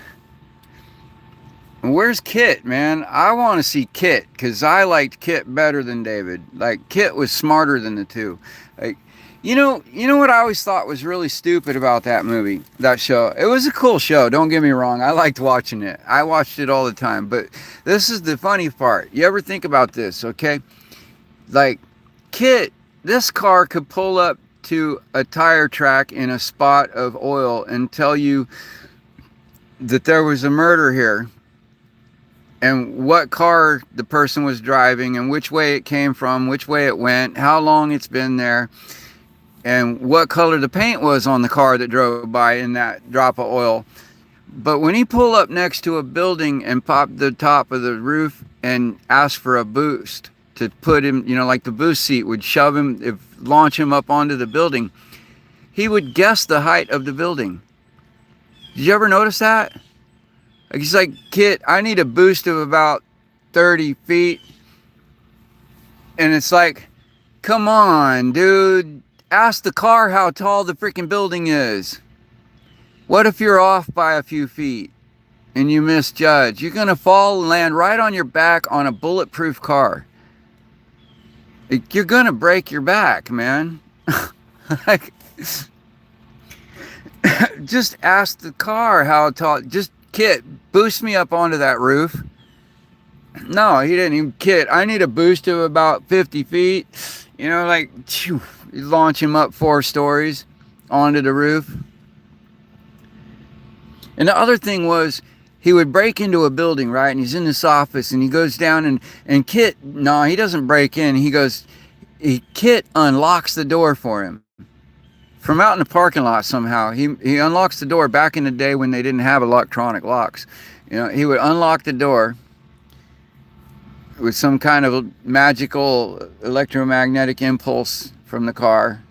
And where's Kit, man? I want to see Kit because I liked Kit better than David. Like Kit was smarter than the two. Like, you know what I always thought was really stupid about that movie, that show. It was a cool show. Don't get me wrong. I liked watching it. I watched it all the time. But this is the funny part. You ever think about this? Okay, like Kit, this car could pull up to a tire track in a spot of oil and tell you that there was a murder here and what car the person was driving and which way it came from, which way it went, how long it's been there, and what color the paint was on the car that drove by in that drop of oil. But when he pulled up next to a building and popped the top of the roof and asked for a boost to put him, like the boost seat would shove him, launch him up onto the building, he would guess the height of the building. Did you ever notice that? Like he's like, Kit, I need a boost of about 30 feet. And it's like, come on, dude. Ask the car how tall the freaking building is. What if you're off by a few feet and you misjudge? You're going to fall and land right on your back on a bulletproof car. You're going to break your back, man. Like, just ask the car how tall. Just, Kit, boost me up onto that roof. No, he didn't even. Kit, I need a boost of about 50 feet. Like, you launch him up 4 stories onto the roof. And the other thing was, he would break into a building, right? And he's in this office and he goes down and Kit, no, he doesn't break in. Kit unlocks the door for him. From out in the parking lot somehow. He unlocks the door back in the day when they didn't have electronic locks. He would unlock the door with some kind of magical electromagnetic impulse from the car.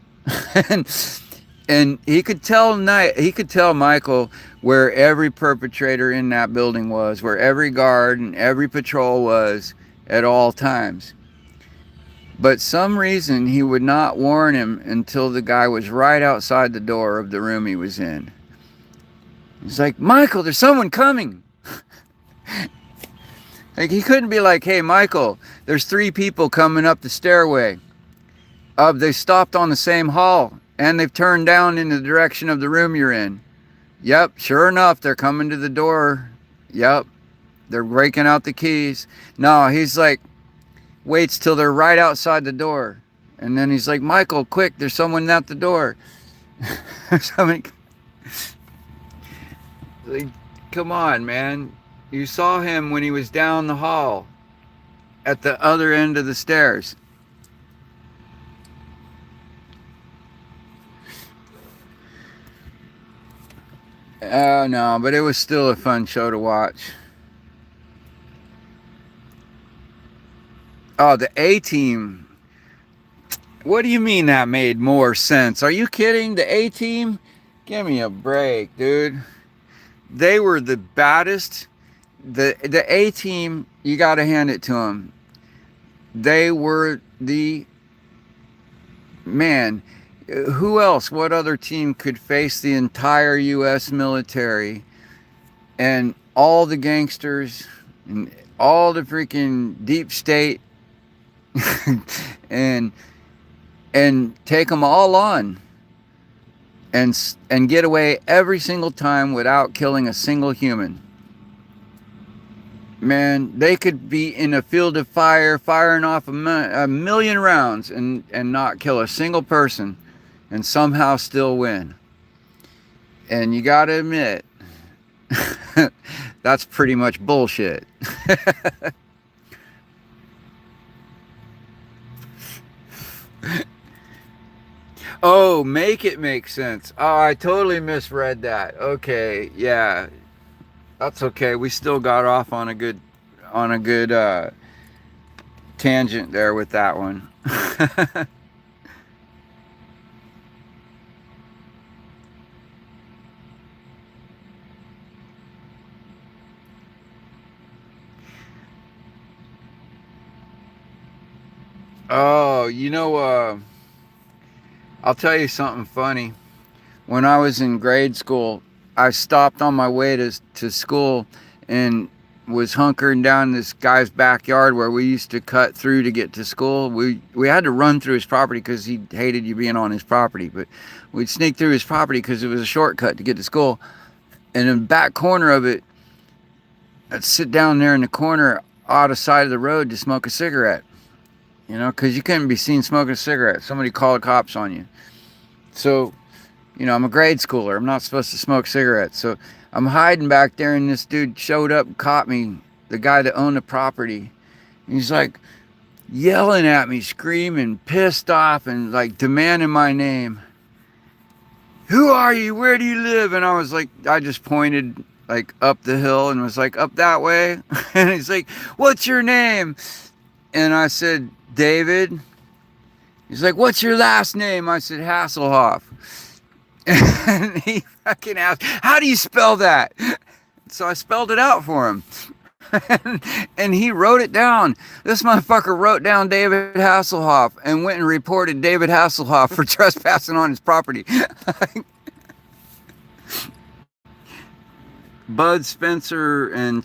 and he could tell Michael where every perpetrator in that building was, where every guard and every patrol was at all times. But some reason he would not warn him until the guy was right outside the door of the room he was in. He's like, Michael, there's someone coming. Like, he couldn't be like, hey, Michael, there's 3 people coming up the stairway. They stopped on the same hall and they've turned down in the direction of the room you're in. Yep, sure enough, they're coming to the door. Yep, they're breaking out the keys. No, he's like, waits till they're right outside the door. And then he's like, Michael, quick, there's someone at the door. Like, come on, man. You saw him when he was down the hall at the other end of the stairs. Oh, no, but it was still a fun show to watch. Oh, the A-Team. What do you mean that made more sense? Are you kidding? The A-Team? Give me a break, dude. They were the baddest. The A-Team, you got to hand it to them. They were the... Man, who else? What other team could face the entire U.S. military and all the gangsters and all the freaking deep state and take them all on and get away every single time without killing a single human? Man, they could be in a field of fire firing off a million rounds and not kill a single person and somehow still win. And you got to admit, That's pretty much bullshit. Oh, make it make sense. Oh, I totally misread that. Okay, yeah, that's okay. We still got off on a good tangent there with that one. Oh, I'll tell you something funny. When I was in grade school, I stopped on my way to school and was hunkering down this guy's backyard where we used to cut through to get to school. We had to run through his property because he hated you being on his property, but we'd sneak through his property because it was a shortcut to get to school. And in the back corner of it, I'd sit down there in the corner, out of side of the road to smoke a cigarette. Because you couldn't be seen smoking a cigarette. Somebody called cops on you. So, I'm a grade schooler. I'm not supposed to smoke cigarettes. So I'm hiding back there, and this dude showed up and caught me, the guy that owned the property. And he's like yelling at me, screaming, pissed off, and like demanding my name. Who are you? Where do you live? And I just pointed like up the hill and was like, up that way. And he's like, what's your name? And I said, David. He's like, what's your last name? I said, Hasselhoff. And he fucking asked, how do you spell that? So I spelled it out for him. And he wrote it down. This motherfucker wrote down David Hasselhoff and went and reported David Hasselhoff for trespassing on his property. Bud Spencer and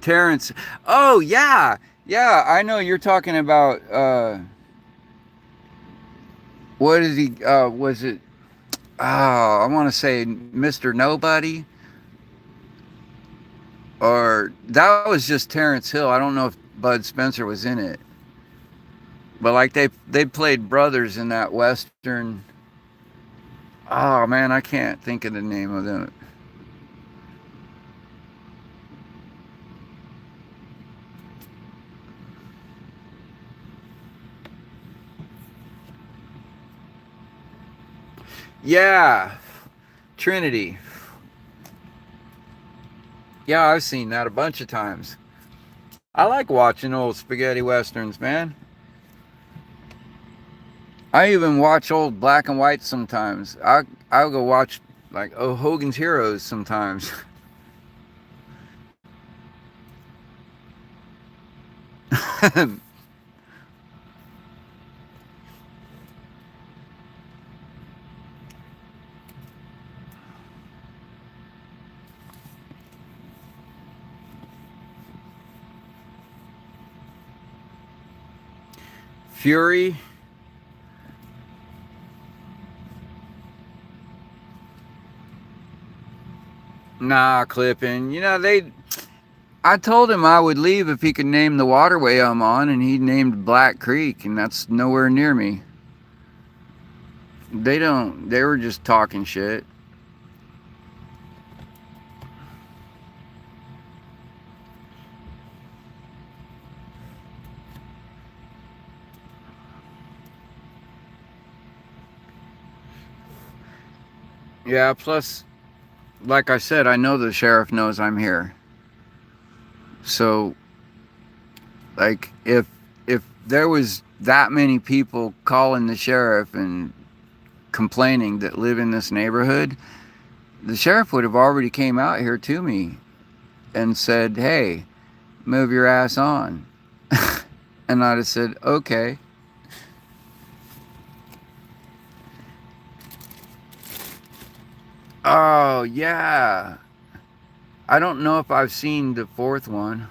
Terrence. Oh, yeah. Yeah, I know you're talking about, what is he, was it, oh, I want to say Mr. Nobody? Or that was just Terrence Hill. I don't know if Bud Spencer was in it. But like they played brothers in that Western. Oh man, I can't think of the name of them. Yeah, Trinity. Yeah, I've seen that a bunch of times. I like watching old spaghetti westerns, man. I even watch old black and white sometimes. I'll go watch like Hogan's Heroes sometimes. Fury. Nah, clipping. I told him I would leave if he could name the waterway I'm on, and he named Black Creek, and that's nowhere near me. They don't, they were just talking shit. Yeah, plus, like I said, I know the sheriff knows I'm here. So, like, if there was that many people calling the sheriff and complaining that live in this neighborhood, the sheriff would have already came out here to me and said, hey, move your ass on. And I'd have said, okay. Oh, yeah. I don't know if I've seen the fourth one.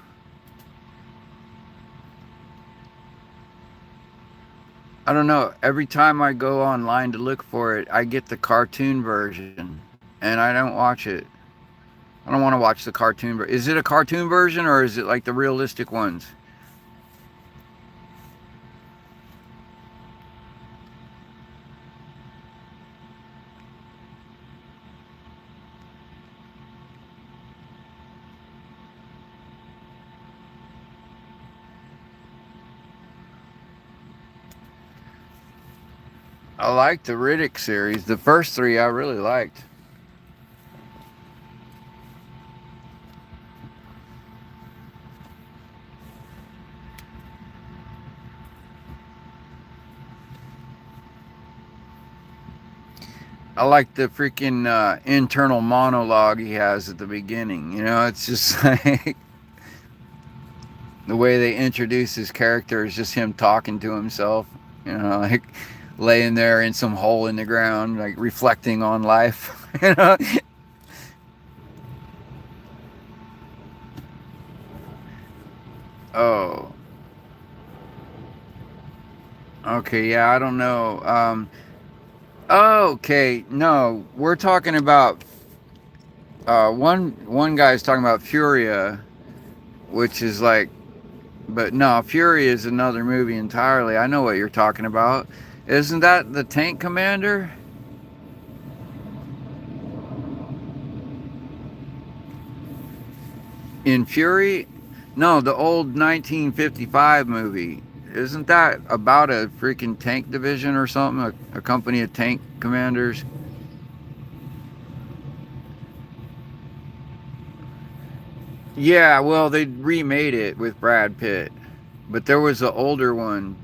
I don't know. Every time I go online to look for it, I get the cartoon version, and I don't watch it. I don't want to watch the cartoon version. Is it a cartoon version, or is it like the realistic ones? I liked the Riddick series. The first three I really liked. I like the freaking internal monologue he has at the beginning. You know, it's just like the way they introduce his character is just him talking to himself. You know, like laying there in some hole in the ground, like reflecting on life. You know. Oh, okay. Yeah, I don't know. Okay, no, we're talking about one guy's talking about Furia, which is like, but no, Fury is another movie entirely. I know what you're talking about. Isn't that the tank commander in Fury? No, the old 1955 movie. Isn't that about a freaking tank division or something? A company of tank commanders? Yeah, well, they remade it with Brad Pitt, but there was an older one.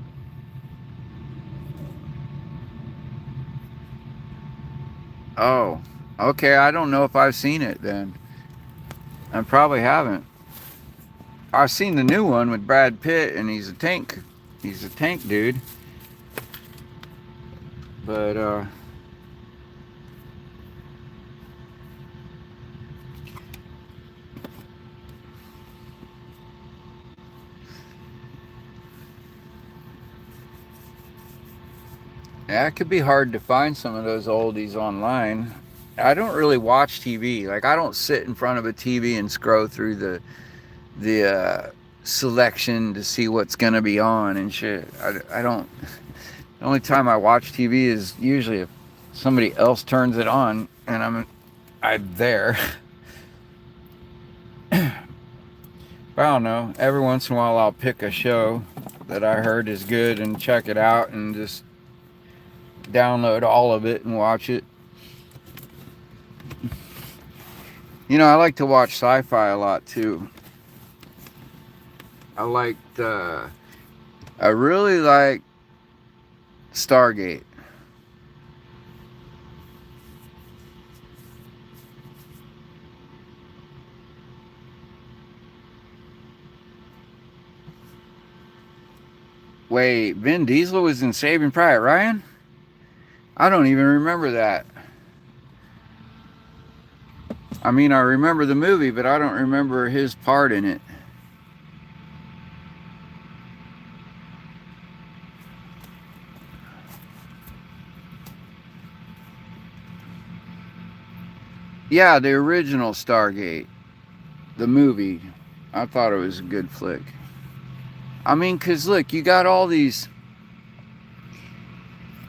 Oh, okay. I don't know if I've seen it then. I probably haven't. I've seen the new one with Brad Pitt, and he's a tank. He's a tank dude. But yeah, it could be hard to find some of those oldies online. I don't really watch TV. Like I don't sit in front of a TV and scroll through the selection to see what's gonna be on and shit. I don't. The only time I watch TV is usually if somebody else turns it on and I'm there. I don't know. Every once in a while, I'll pick a show that I heard is good and check it out and just download all of it and watch it. You know, I like to watch sci-fi a lot too. I liked. I really like Stargate. Wait, Vin Diesel was in Saving Private Ryan? I don't even remember that. I mean, I remember the movie, but I don't remember his part in it. Yeah, the original Stargate, the movie. I thought it was a good flick. I mean, cause look, you got all these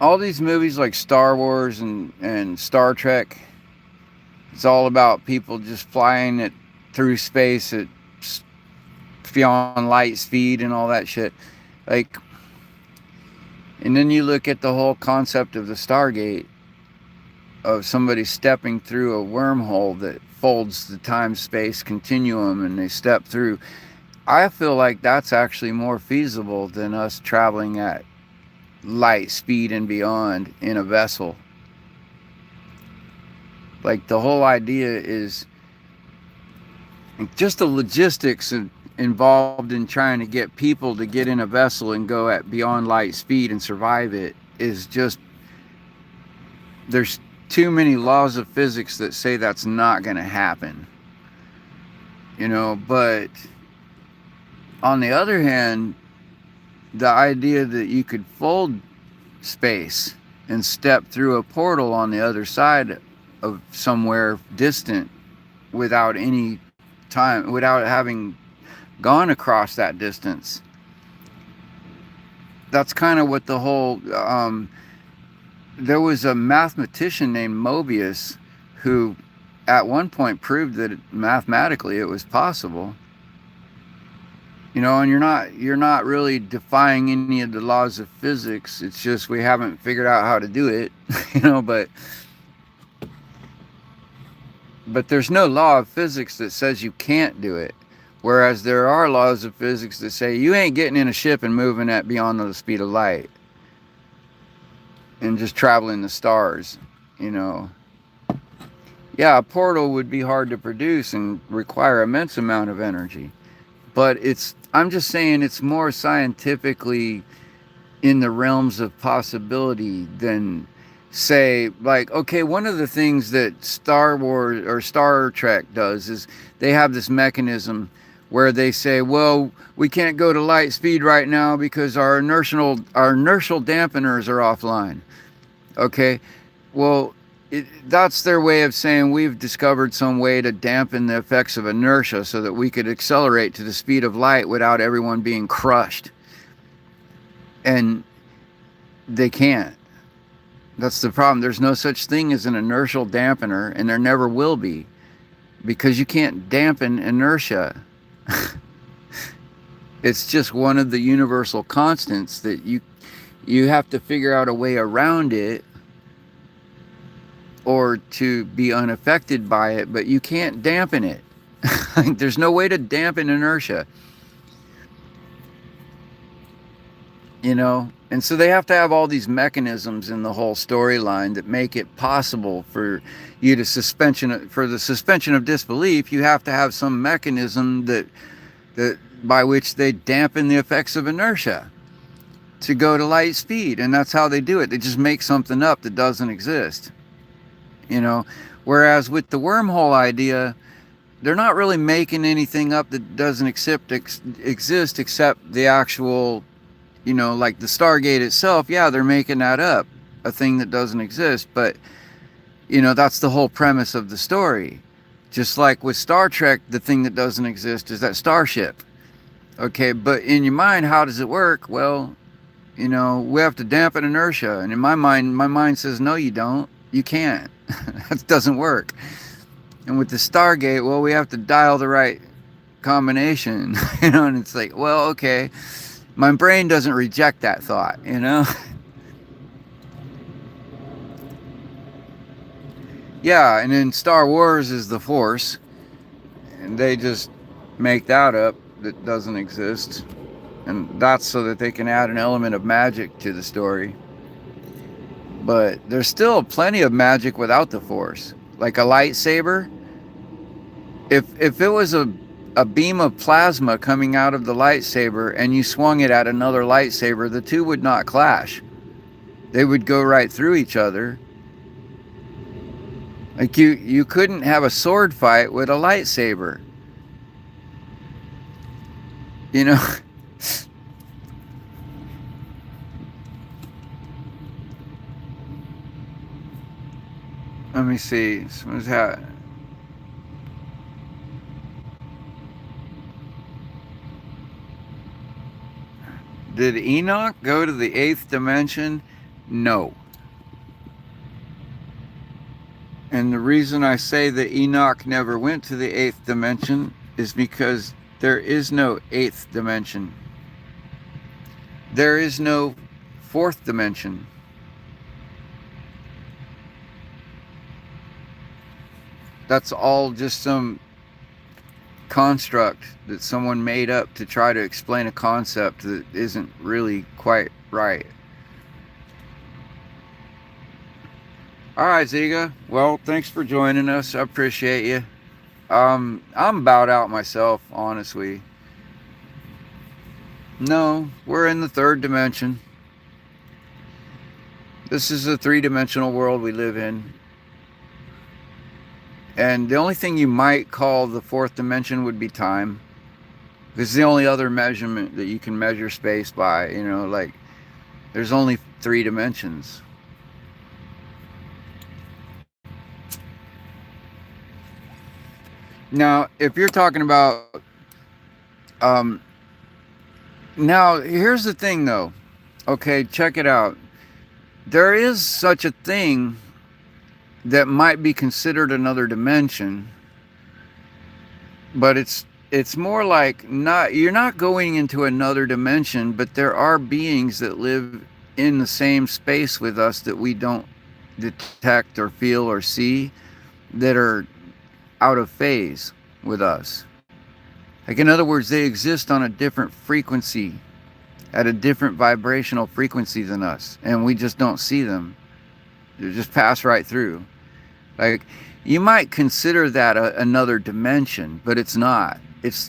movies like Star Wars and Star Trek. It's all about people just flying it through space at beyond light speed and all that shit. Like, and then you look at the whole concept of the Stargate, of somebody stepping through a wormhole that folds the time space continuum and they step through. I feel like that's actually more feasible than us traveling at light speed and beyond in a vessel. Like the whole idea is just the logistics involved in trying to get people to get in a vessel and go at beyond light speed and survive it is just, there's too many laws of physics that say that's not going to happen. You know, but on the other hand, the idea that you could fold space and step through a portal on the other side of somewhere distant without any time, without having gone across that distance, that's kind of what the whole there was a mathematician named Mobius who at one point proved that mathematically it was possible. You know, and you're not really defying any of the laws of physics. It's just we haven't figured out how to do it. You know, but there's no law of physics that says you can't do it. Whereas there are laws of physics that say you ain't getting in a ship and moving at beyond the speed of light and just traveling the stars, you know. Yeah, a portal would be hard to produce and require immense amount of energy. But I'm just saying it's more scientifically in the realms of possibility than, say, like, okay, one of the things that Star Wars or Star Trek does is they have this mechanism where they say, well, we can't go to light speed right now because our inertial dampeners are offline. Okay, well, that's their way of saying we've discovered some way to dampen the effects of inertia so that we could accelerate to the speed of light without everyone being crushed. And they can't. That's the problem. There's no such thing as an inertial dampener, and there never will be, because you can't dampen inertia. It's just one of the universal constants that you have to figure out a way around it or to be unaffected by it, but you can't dampen it. There's no way to dampen inertia. You know, and so they have to have all these mechanisms in the whole storyline that make it possible for you to for the suspension of disbelief. You have to have some mechanism that by which they dampen the effects of inertia to go to light speed, and that's how they do it. They just make something up that doesn't exist, you know. Whereas with the wormhole idea, they're not really making anything up that doesn't exist except the actual, you know, like the Stargate itself. Yeah, they're making that up, a thing that doesn't exist, but you know, that's the whole premise of the story. Just like with Star Trek, the thing that doesn't exist is that starship. Okay, but in your mind, how does it work? Well, you know, we have to dampen inertia, and in my mind says, no, you don't. You can't. That doesn't work. And with the Stargate, well, we have to dial the right combination. You know, and it's like, well, okay, my brain doesn't reject that thought, you know. Yeah, and then Star Wars is the Force, and they just make that up that doesn't exist, and that's so that they can add an element of magic to the story. But there's still plenty of magic without the Force, like a lightsaber. If it was a beam of plasma coming out of the lightsaber and you swung it at another lightsaber, the two would not clash. They would go right through each other. Like you couldn't have a sword fight with a lightsaber. You know? Let me see. Did Enoch go to the 8th dimension? No. And the reason I say that Enoch never went to the 8th dimension is because there is no 8th dimension. There is no 4th dimension. That's all just some construct that someone made up to try to explain a concept that isn't really quite right. All right, Ziga. Well, thanks for joining us. I appreciate you. I'm about out myself, honestly. No, we're in the 3rd dimension. This is a 3-dimensional world we live in. And the only thing you might call the 4th dimension would be time. This is the only other measurement that you can measure space by, you know, like there's only 3 dimensions. Now, if you're talking about, now here's the thing though. Okay, check it out. There is such a thing that might be considered another dimension, but it's more like not you're not going into another dimension, but there are beings that live in the same space with us that we don't detect or feel or see, that are out of phase with us. Like, in other words, they exist on a different frequency, at a different vibrational frequency than us, and we just don't see them. They just pass right through. Like, you might consider that another dimension, but it's not.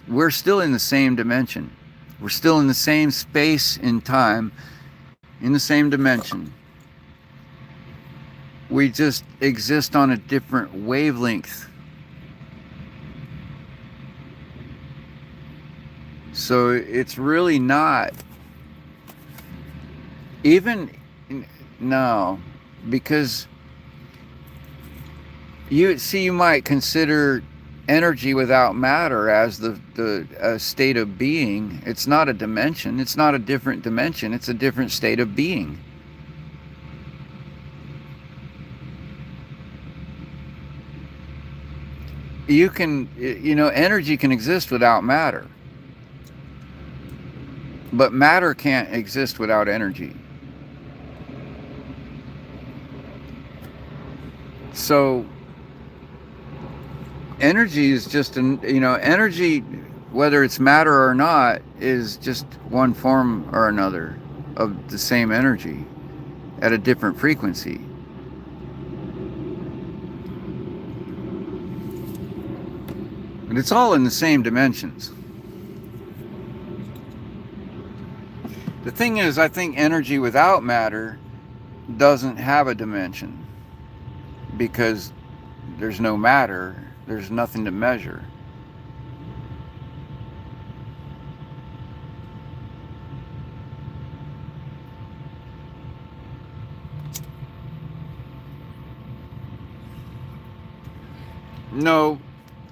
We're still in the same dimension. We're still in the same space and time, in the same dimension. We just exist on a different wavelength. So it's really not even, no, because you might consider energy without matter as the state of being. It's not a dimension. It's not a different dimension. It's a different state of being. Energy can exist without matter, but matter can't exist without energy. So energy is just energy, whether it's matter or not, is just one form or another of the same energy at a different frequency. And it's all in the same dimensions. The thing is, I think energy without matter doesn't have a dimension, because there's no matter, there's nothing to measure. No,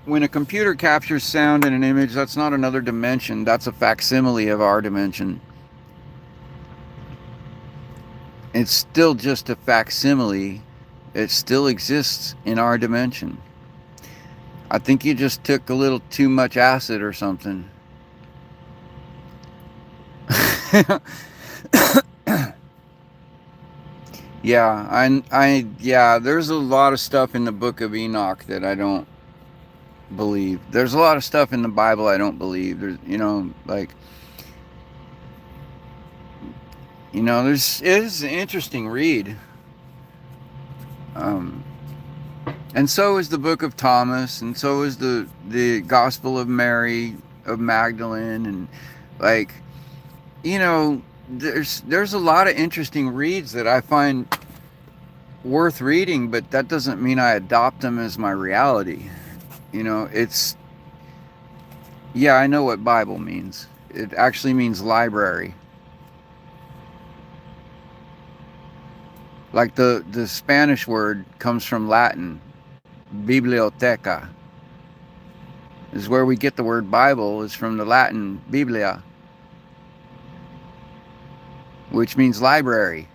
when a computer captures sound in an image, that's not another dimension. That's a facsimile of our dimension. It's still just a facsimile. It still exists in our dimension. I think you just took a little too much acid or something. Yeah, there's a lot of stuff in the book of Enoch that I don't believe. There's a lot of stuff in the Bible I don't believe. There's, it is an interesting read. And so is the book of Thomas, and so is the Gospel of Mary of Magdalene, and there's a lot of interesting reads that I find worth reading, but that doesn't mean I adopt them as my reality. I know what Bible means. It actually means library. Like the Spanish word comes from Latin. Biblioteca is where we get the word Bible, is from the Latin biblia, which means library,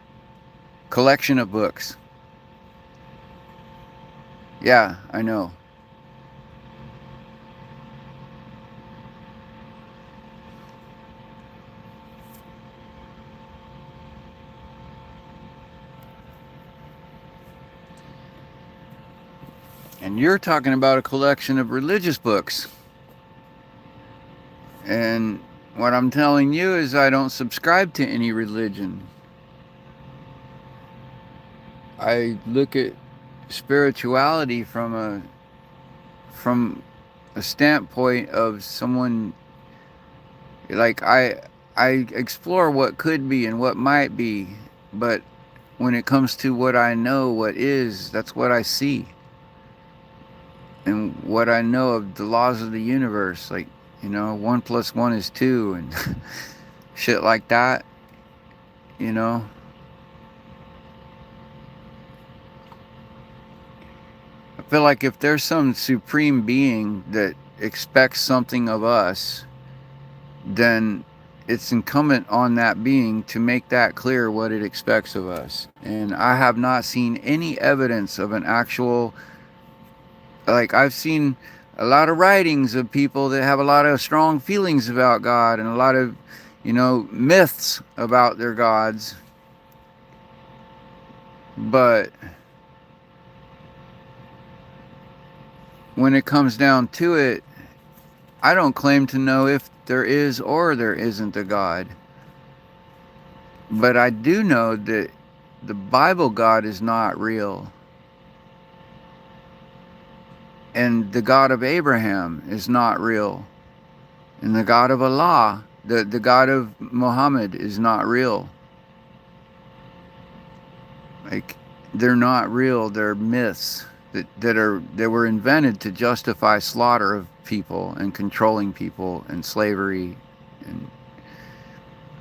collection of books. Yeah, I know. And you're talking about a collection of religious books. And what I'm telling you is I don't subscribe to any religion. I look at spirituality from a standpoint of someone, like I explore what could be and what might be, but when it comes to what I know, what is, that's what I see. And what I know of the laws of the universe, 1 + 1 is 2, and shit like that, I feel like if there's some supreme being that expects something of us, then it's incumbent on that being to make that clear what it expects of us. And I have not seen any evidence of an actual, I've seen a lot of writings of people that have a lot of strong feelings about God and a lot of, myths about their gods. But when it comes down to it, I don't claim to know if there is or there isn't a God. But I do know that the Bible God is not real. And the God of Abraham is not real. And the God of Allah, the God of Muhammad, is not real. Like, they're not real. They're myths that were invented to justify slaughter of people and controlling people and slavery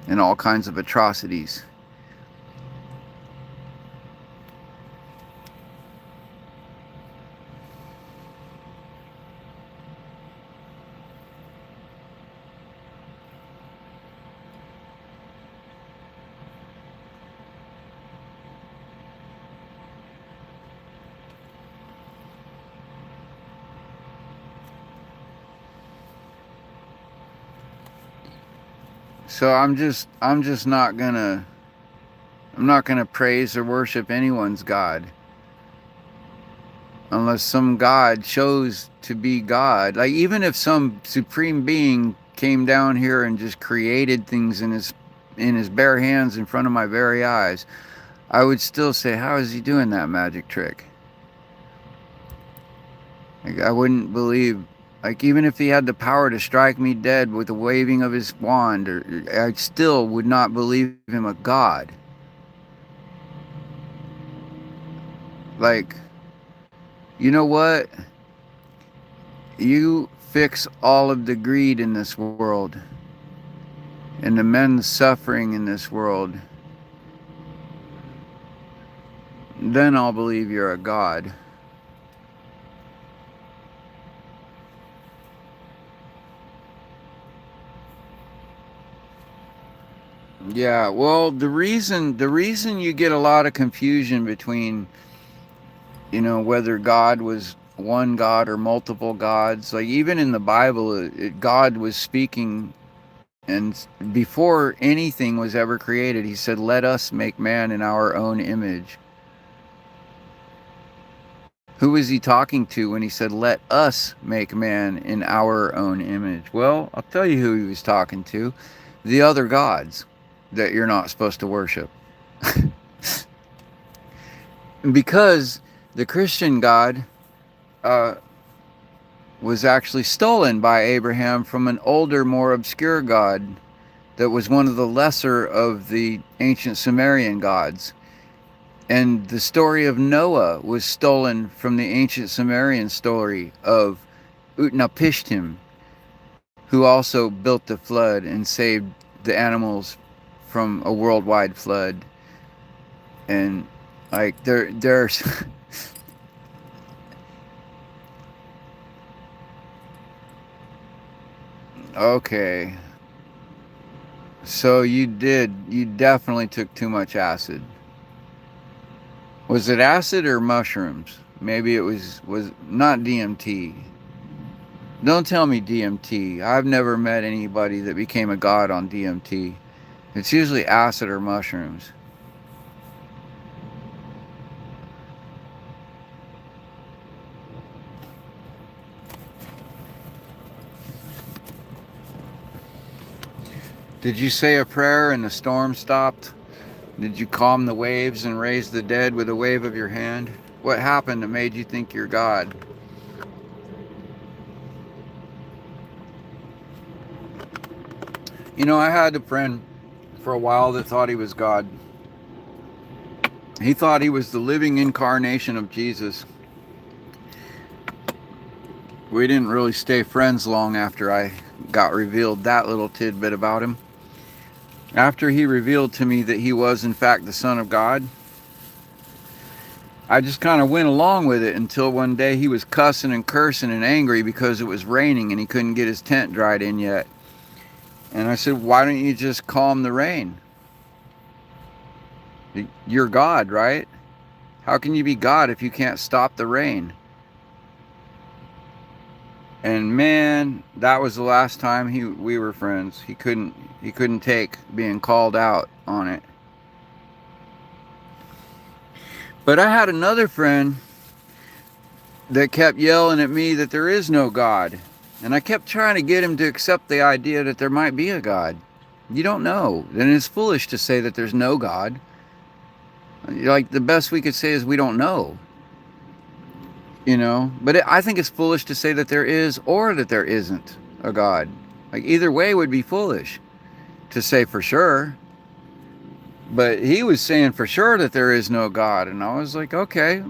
and all kinds of atrocities. So I'm not gonna praise or worship anyone's God unless some God chose to be God. Like, even if some supreme being came down here and just created things in his bare hands in front of my very eyes, I would still say, how is he doing that magic trick? Like, I wouldn't believe, like, even if he had the power to strike me dead with the waving of his wand, I still would not believe him a God. Like, you know what? You fix all of the greed in this world and the men's suffering in this world, then I'll believe you're a God. Yeah, well, the reason you get a lot of confusion between, whether God was one God or multiple gods, like even in the Bible, God was speaking, and before anything was ever created, he said, let us make man in our own image. Who was he talking to when he said, let us make man in our own image? Well, I'll tell you who he was talking to: the other gods that you're not supposed to worship. Because the Christian God was actually stolen by Abraham from an older, more obscure God that was one of the lesser of the ancient Sumerian gods. And the story of Noah was stolen from the ancient Sumerian story of Utnapishtim, who also built the flood and saved the animals from a worldwide flood. And like there's okay. So you definitely took too much acid. Was it acid or mushrooms? Maybe it was not DMT. Don't tell me DMT. I've never met anybody that became a god on DMT. It's usually acid or mushrooms. Did you say a prayer and the storm stopped? Did you calm the waves and raise the dead with a wave of your hand? What happened that made you think you're God? I had a friend for a while that thought he was God. He thought he was the living incarnation of Jesus. We didn't really stay friends long after I got revealed that little tidbit about him. After he revealed to me that he was in fact the Son of God, I just kind of went along with it until one day he was cussing and cursing and angry because it was raining and he couldn't get his tent dried in yet. And I said, why don't you just calm the rain? You're God, right? How can you be God if you can't stop the rain? And man, that was the last time we were friends. He couldn't take being called out on it. But I had another friend that kept yelling at me that there is no God. And I kept trying to get him to accept the idea that there might be a God. You don't know. And it's foolish to say that there's no God. Like, the best we could say is we don't know. You know? But I think it's foolish to say that there is or that there isn't a God. Like, either way would be foolish to say for sure. But he was saying for sure that there is no God. And I was like, okay,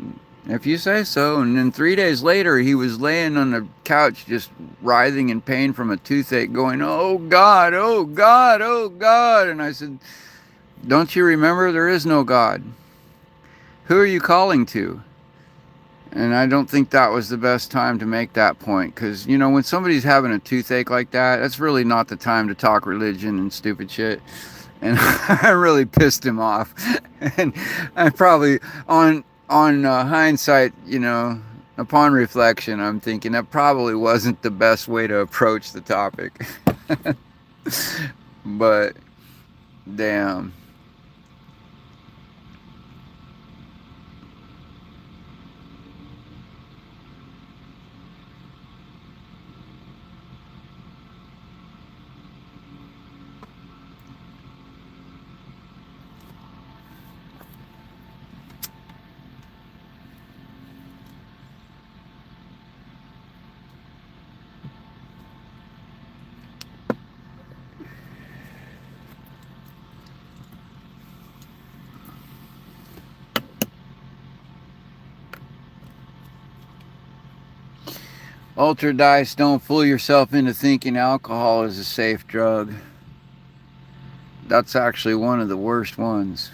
if you say so. And then 3 days later, he was laying on the couch just writhing in pain from a toothache going, oh God, oh God, oh God. And I said, don't you remember there is no God? Who are you calling to? And I don't think that was the best time to make that point. Because, you know, when somebody's having a toothache like that, that's really not the time to talk religion and stupid shit. And I really pissed him off. And I probably, on hindsight, you know, upon reflection, I'm thinking that probably wasn't the best way to approach the topic. But, damn. Ultra dice, don't fool yourself into thinking alcohol is a safe drug. That's actually one of the worst ones.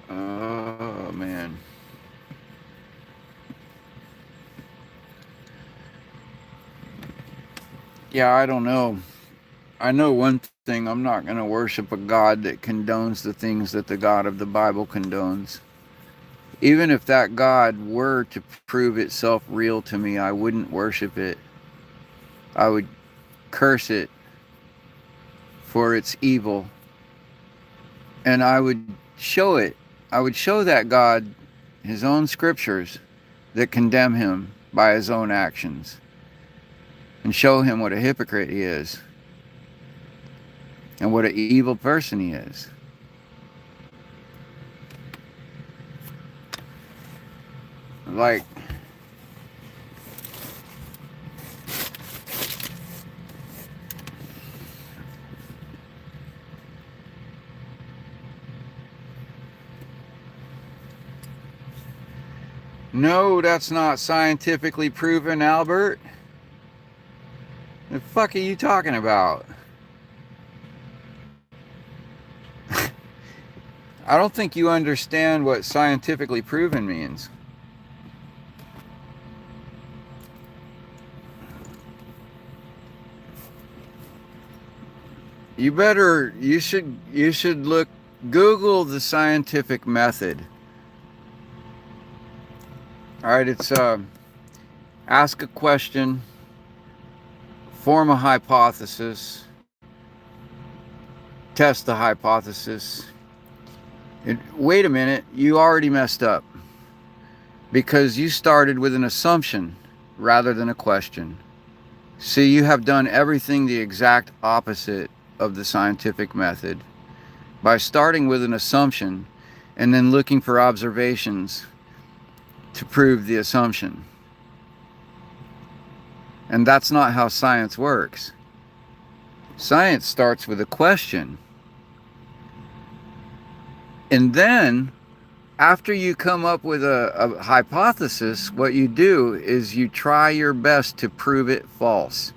Oh, man. Yeah, I don't know. I know one thing. I'm not going to worship a God that condones the things that the God of the Bible condones. Even if that God were to prove itself real to me, I wouldn't worship it. I would curse it for its evil. And I would show it. I would show that God his own scriptures that condemn him by his own actions. And show him what a hypocrite he is. And what an evil person he is. Like, no, that's not scientifically proven, Albert. The fuck are you talking about? I don't think you understand what scientifically proven means. You should Google the scientific method. All right, it's ask a question, form a hypothesis, test the hypothesis. Wait a minute, you already messed up because you started with an assumption rather than a question. See, you have done everything the exact opposite of the scientific method by starting with an assumption and then looking for observations to prove the assumption. And that's not how science works. Science starts with a question. And then after you come up with a hypothesis, what you do is you try your best to prove it false.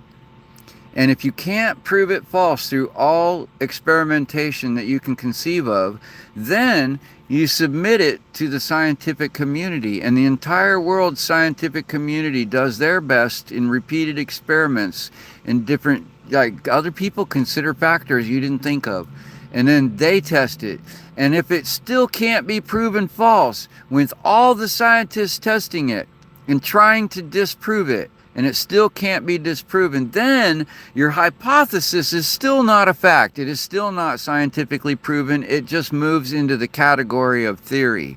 And if you can't prove it false through all experimentation that you can conceive of, then you submit it to the scientific community. And the entire world scientific community does their best in repeated experiments in different, like other people consider factors you didn't think of. And then they test it. And if it still can't be proven false, with all the scientists testing it and trying to disprove it, and it still can't be disproven, then your hypothesis is still not a fact. It is still not scientifically proven. It just moves into the category of theory.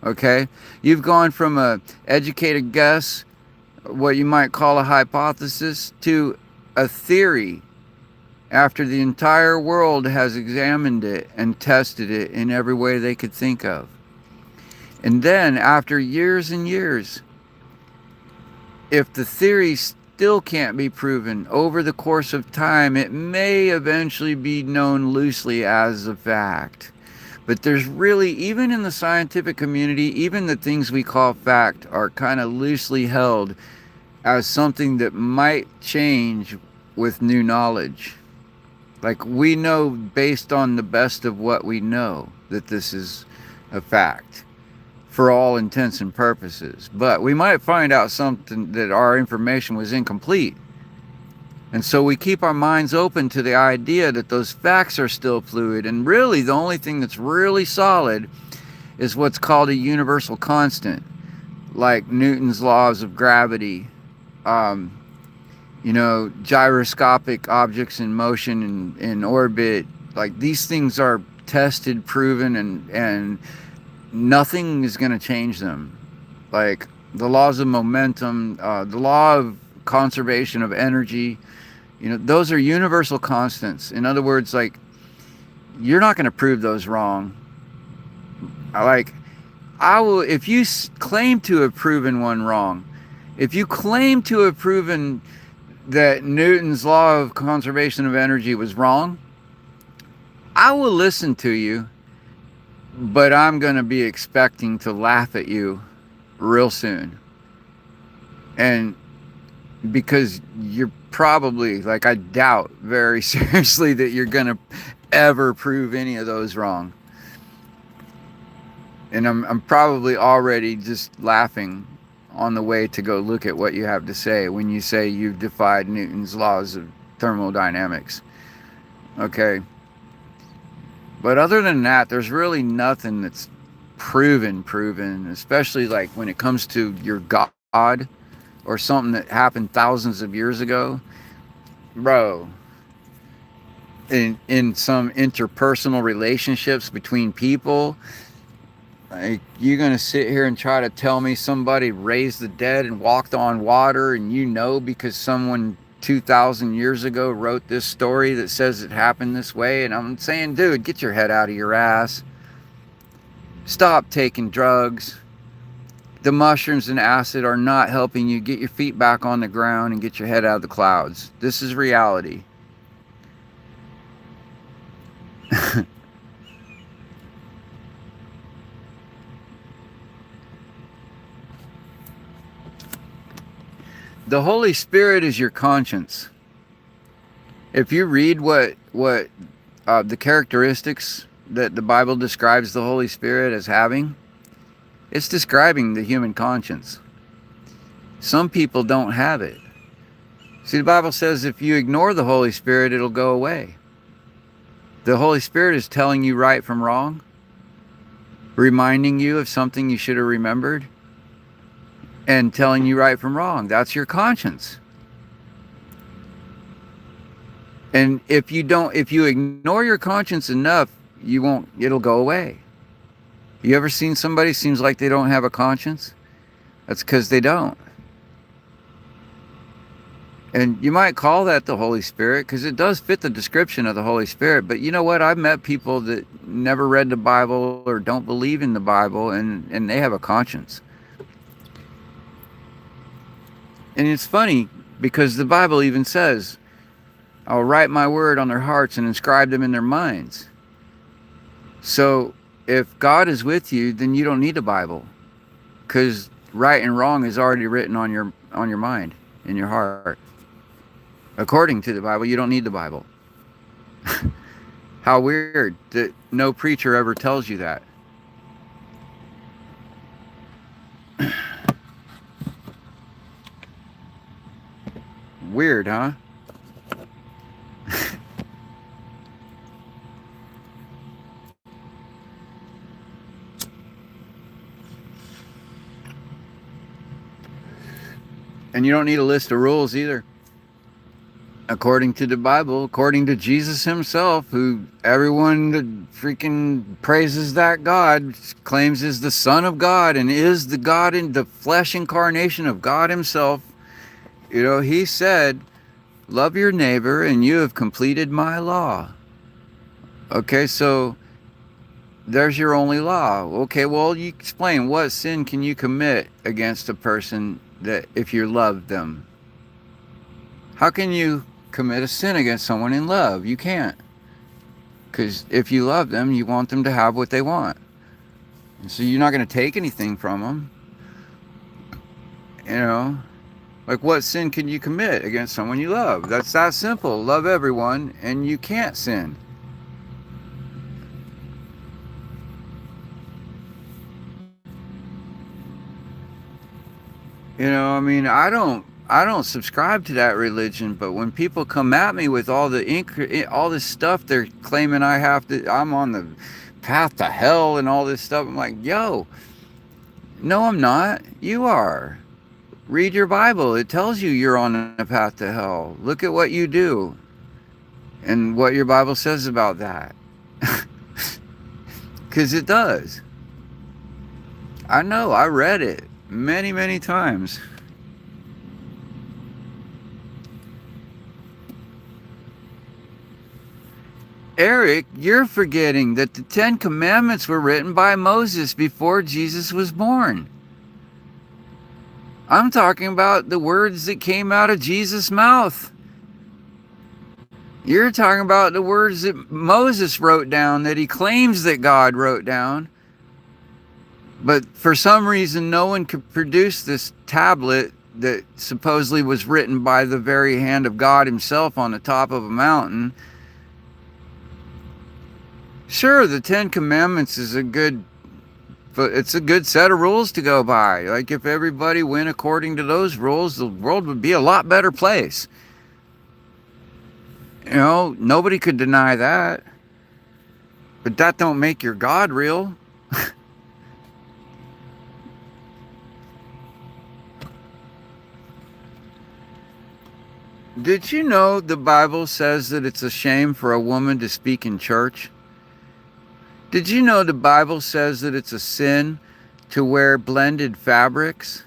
Okay? You've gone from a educated guess, what you might call a hypothesis, to a theory after the entire world has examined it and tested it in every way they could think of. And then after years and years, if the theory still can't be proven over the course of time, it may eventually be known loosely as a fact. But there's really, even in the scientific community, even the things we call fact are kind of loosely held as something that might change with new knowledge. Like, we know based on the best of what we know that this is a fact for all intents and purposes. But we might find out something that our information was incomplete. And so we keep our minds open to the idea that those facts are still fluid. And really, the only thing that's really solid is what's called a universal constant, like Newton's laws of gravity, gyroscopic objects in motion and in orbit. Like, these things are tested, proven, and nothing is going to change them. Like the laws of momentum, the law of conservation of energy, those are universal constants. In other words, like, you're not going to prove those wrong. I will, if you claim to have proven one wrong, if you claim to have proven that Newton's law of conservation of energy was wrong, I will listen to you. But I'm going to be expecting to laugh at you real soon. And because you're probably, like, I doubt very seriously that you're going to ever prove any of those wrong. And I'm probably already just laughing on the way to go look at what you have to say when you say you've defied Newton's laws of thermodynamics. Okay? But other than that, there's really nothing that's proven, especially like when it comes to your God or something that happened thousands of years ago. Bro, in some interpersonal relationships between people, like, you're going to sit here and try to tell me somebody raised the dead and walked on water, and because someone 2,000 years ago wrote this story that says it happened this way. And I'm saying, dude, get your head out of your ass. Stop taking drugs. The mushrooms and acid are not helping you. Get your feet back on the ground and get your head out of the clouds. This is reality. The Holy Spirit is your conscience. If you read what the characteristics that the Bible describes the Holy Spirit as having, it's describing the human conscience. Some people don't have it. See, the Bible says if you ignore the Holy Spirit, it'll go away. The Holy Spirit is telling you right from wrong, reminding you of something you should have remembered, and telling you right from wrong. That's your conscience. And if you ignore your conscience enough, it'll go away. You ever seen somebody seems like they don't have a conscience? That's because they don't. And you might call that the Holy Spirit because it does fit the description of the Holy Spirit. But you know what? I've met people that never read the Bible or don't believe in the Bible, and they have a conscience. And it's funny because the Bible even says, I'll write my word on their hearts and inscribe them in their minds. So if God is with you, then you don't need a Bible, because right and wrong is already written on your mind, in your heart. According to the Bible, you don't need the Bible. How weird that no preacher ever tells you that. Weird, huh? And you don't need a list of rules either. According to the Bible, according to Jesus himself, who everyone that freaking praises that God, claims is the Son of God and is the God in the flesh incarnation of God himself. You know, he said, love your neighbor and you have completed my law. Okay, so there's your only law. Okay, well, you explain, what sin can you commit against a person that if you love them? How can you commit a sin against someone in love? You can't. Because if you love them, you want them to have what they want. And so you're not going to take anything from them. You know, like, what sin can you commit against someone you love? That's that simple. Love everyone and you can't sin. You know, I mean, I don't subscribe to that religion, but when people come at me with all this stuff, they're claiming I'm on the path to hell and all this stuff. I'm like, yo, no, I'm not. You are. Read your Bible. It tells you you're on a path to hell. Look at what you do and what your Bible says about that. Because it does. I know. I read it many, many times. Eric, you're forgetting that the Ten Commandments were written by Moses before Jesus was born. I'm talking about the words that came out of Jesus' mouth. You're talking about the words that Moses wrote down, that he claims that God wrote down. But for some reason, no one could produce this tablet that supposedly was written by the very hand of God himself on the top of a mountain. Sure, the Ten Commandments is it's a good set of rules to go by. Like, if everybody went according to those rules, the world would be a lot better place. You know, nobody could deny that. But that don't make your God real. Did you know the Bible says that it's a shame for a woman to speak in church? Did you know the Bible says that it's a sin to wear blended fabrics?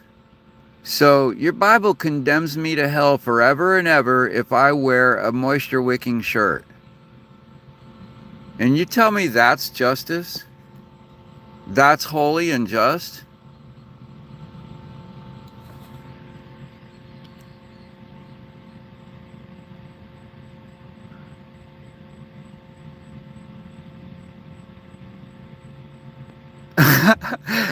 So your Bible condemns me to hell forever and ever if I wear a moisture wicking shirt. And you tell me that's justice? That's holy and just?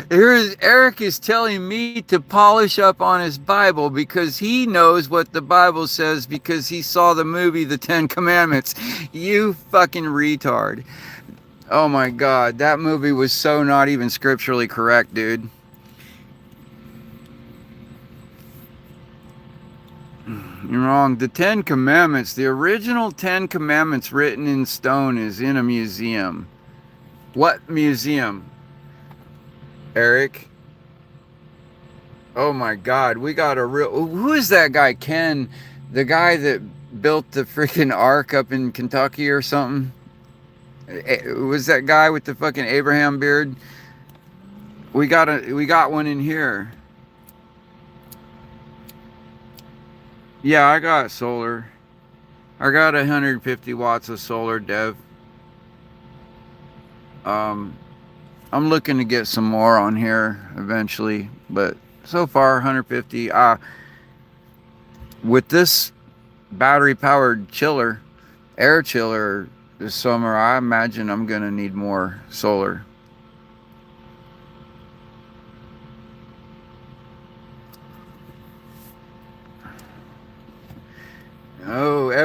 Eric is telling me to polish up on his Bible because he knows what the Bible says because he saw the movie The Ten Commandments. You fucking retard. Oh my God, that movie was so not even scripturally correct, dude. You're wrong. The Ten Commandments, the original Ten Commandments written in stone, is in a museum. What museum, Eric? Oh my God, we got a real... Who is that guy, Ken? The guy that built the freaking ark up in Kentucky or something? Was that guy with the fucking Abraham beard? We got one in here. Yeah, I got solar. I got 150 watts of solar, Dev. I'm looking to get some more on here eventually, but so far 150. With this battery powered chiller, air chiller this summer, I imagine I'm gonna need more solar.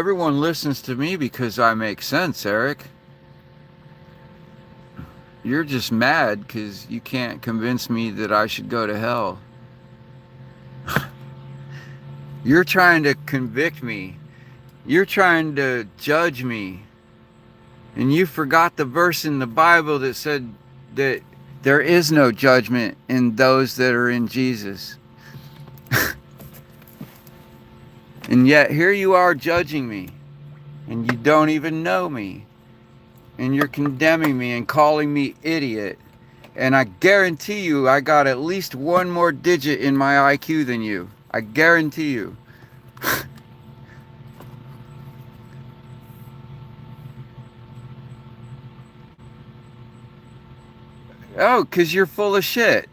everyone listens to me because I make sense, Eric. You're just mad because you can't convince me that I should go to hell. You're trying to convict me. You're trying to judge me. And you forgot the verse in the Bible that said that there is no judgment in those that are in Jesus. And yet here you are judging me. And you don't even know me. And you're condemning me and calling me idiot. And I guarantee you I got at least one more digit in my IQ than you. I guarantee you. Oh, because you're full of shit.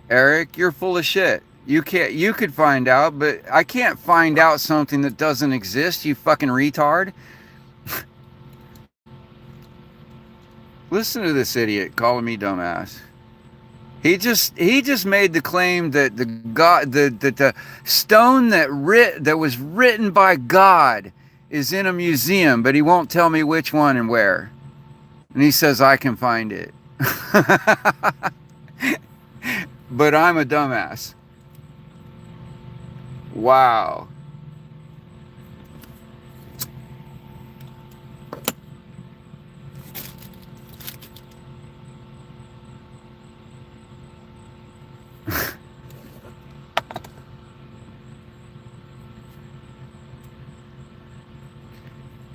Eric, you're full of shit. You could find out, but I can't find out something that doesn't exist, you fucking retard. Listen to this idiot calling me dumbass. He just made the claim that the stone that was written by God is in a museum, but he won't tell me which one and where. And he says I can find it. But I'm a dumbass. Wow.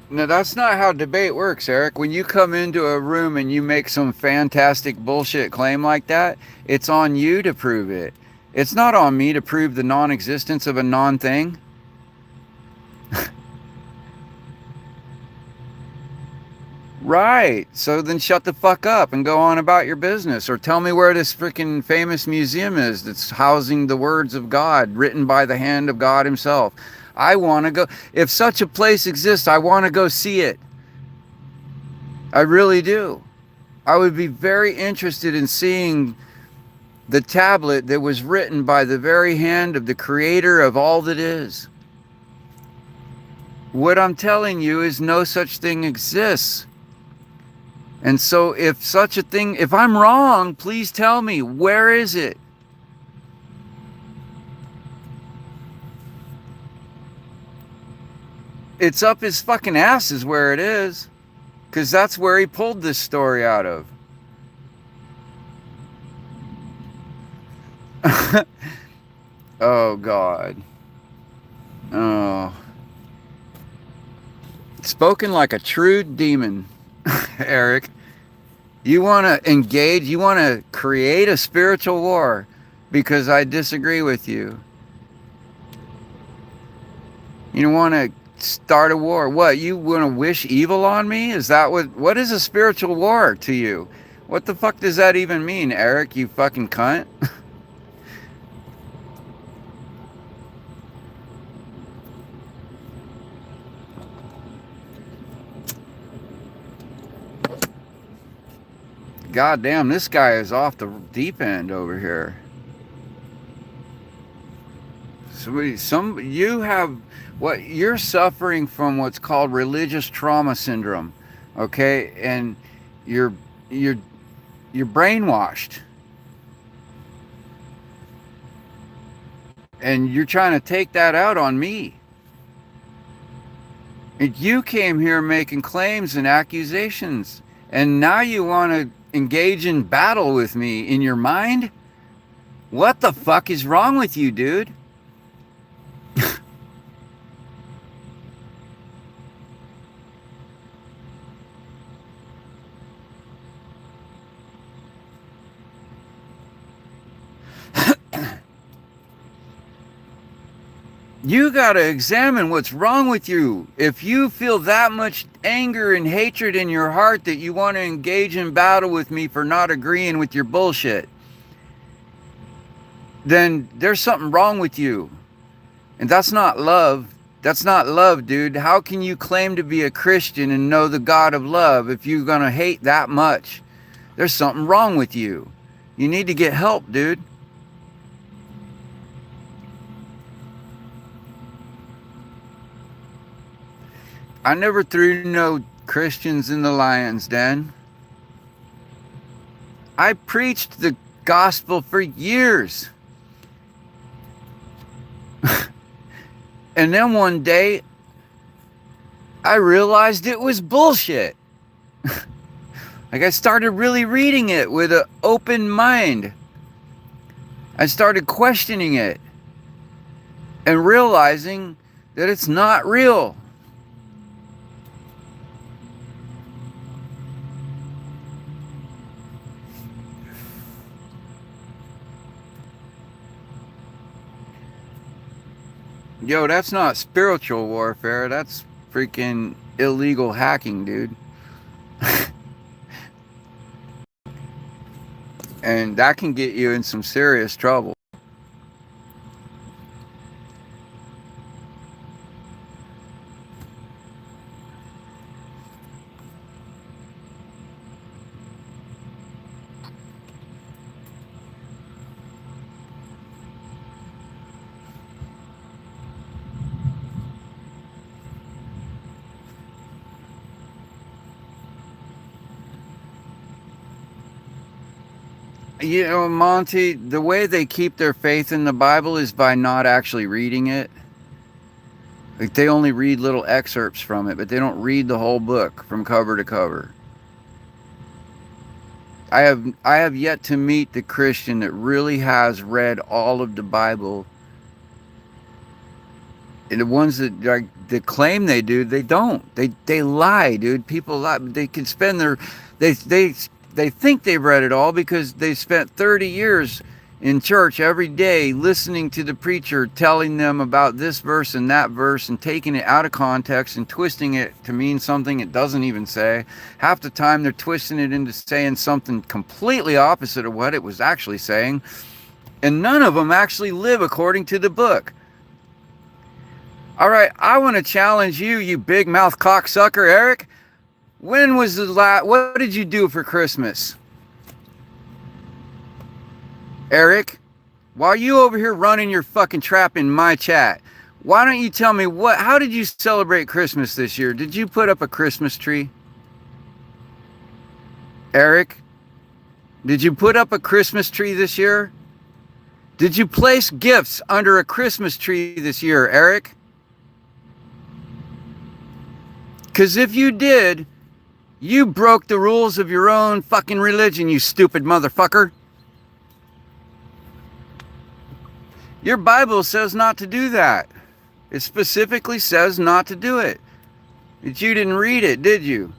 No, that's not how debate works, Eric. When you come into a room and you make some fantastic bullshit claim like that, it's on you to prove it. It's not on me to prove the non-existence of a non-thing. Right. So then shut the fuck up and go on about your business. Or tell me where this freaking famous museum is that's housing the words of God written by the hand of God himself. I want to go. If such a place exists, I want to go see it. I really do. I would be very interested in seeing the tablet that was written by the very hand of the creator of all that is. What I'm telling you is no such thing exists. And so if such a thing, if I'm wrong, please tell me, where is it? It's up his fucking ass is where it is. Because that's where he pulled this story out of. Oh, God. Oh. Spoken like a true demon, Eric. You want to engage, you want to create a spiritual war because I disagree with you. You don't want to start a war. What, you want to wish evil on me? Is that what is a spiritual war to you? What the fuck does that even mean, Eric, you fucking cunt? God damn, this guy is off the deep end over here. You have you're suffering from what's called religious trauma syndrome, okay? And you're brainwashed, and you're trying to take that out on me. And you came here making claims and accusations, and now you want to engage in battle with me in your mind? What the fuck is wrong with you, dude? You gotta examine what's wrong with you. If you feel that much anger and hatred in your heart that you want to engage in battle with me for not agreeing with your bullshit, then there's something wrong with you. And that's not love. That's not love, dude. How can you claim to be a Christian and know the God of love if you're gonna hate that much? There's something wrong with you. You need to get help, dude. I never threw no Christians in the lion's den. I preached the gospel for years. And then one day, I realized it was bullshit. Like, I started really reading it with an open mind. I started questioning it and realizing that it's not real. Yo, that's not spiritual warfare. That's freaking illegal hacking, dude. And that can get you in some serious trouble. You know, Monty, the way they keep their faith in the Bible is by not actually reading it. Like, they only read little excerpts from it, but they don't read the whole book from cover to cover. I have yet to meet the Christian that really has read all of the Bible. And the ones that like that claim they do, they don't. They lie, dude. People lie. They can spend their they think they've read it all because they spent 30 years in church every day listening to the preacher telling them about this verse and that verse and taking it out of context and twisting it to mean something it doesn't even say. Half the time they're twisting it into saying something completely opposite of what it was actually saying. And none of them actually live according to the book. All right, I want to challenge you, you big mouth cocksucker, Eric. When was the last, what did you do for Christmas? Eric, while you over here running your fucking trap in my chat, why don't you tell me how did you celebrate Christmas this year? Did you put up a Christmas tree? Eric, did you put up a Christmas tree this year? Did you place gifts under a Christmas tree this year, Eric? Because if you did, you broke the rules of your own fucking religion, you stupid motherfucker. Your Bible says not to do that. It specifically says not to do it. But you didn't read it, did you?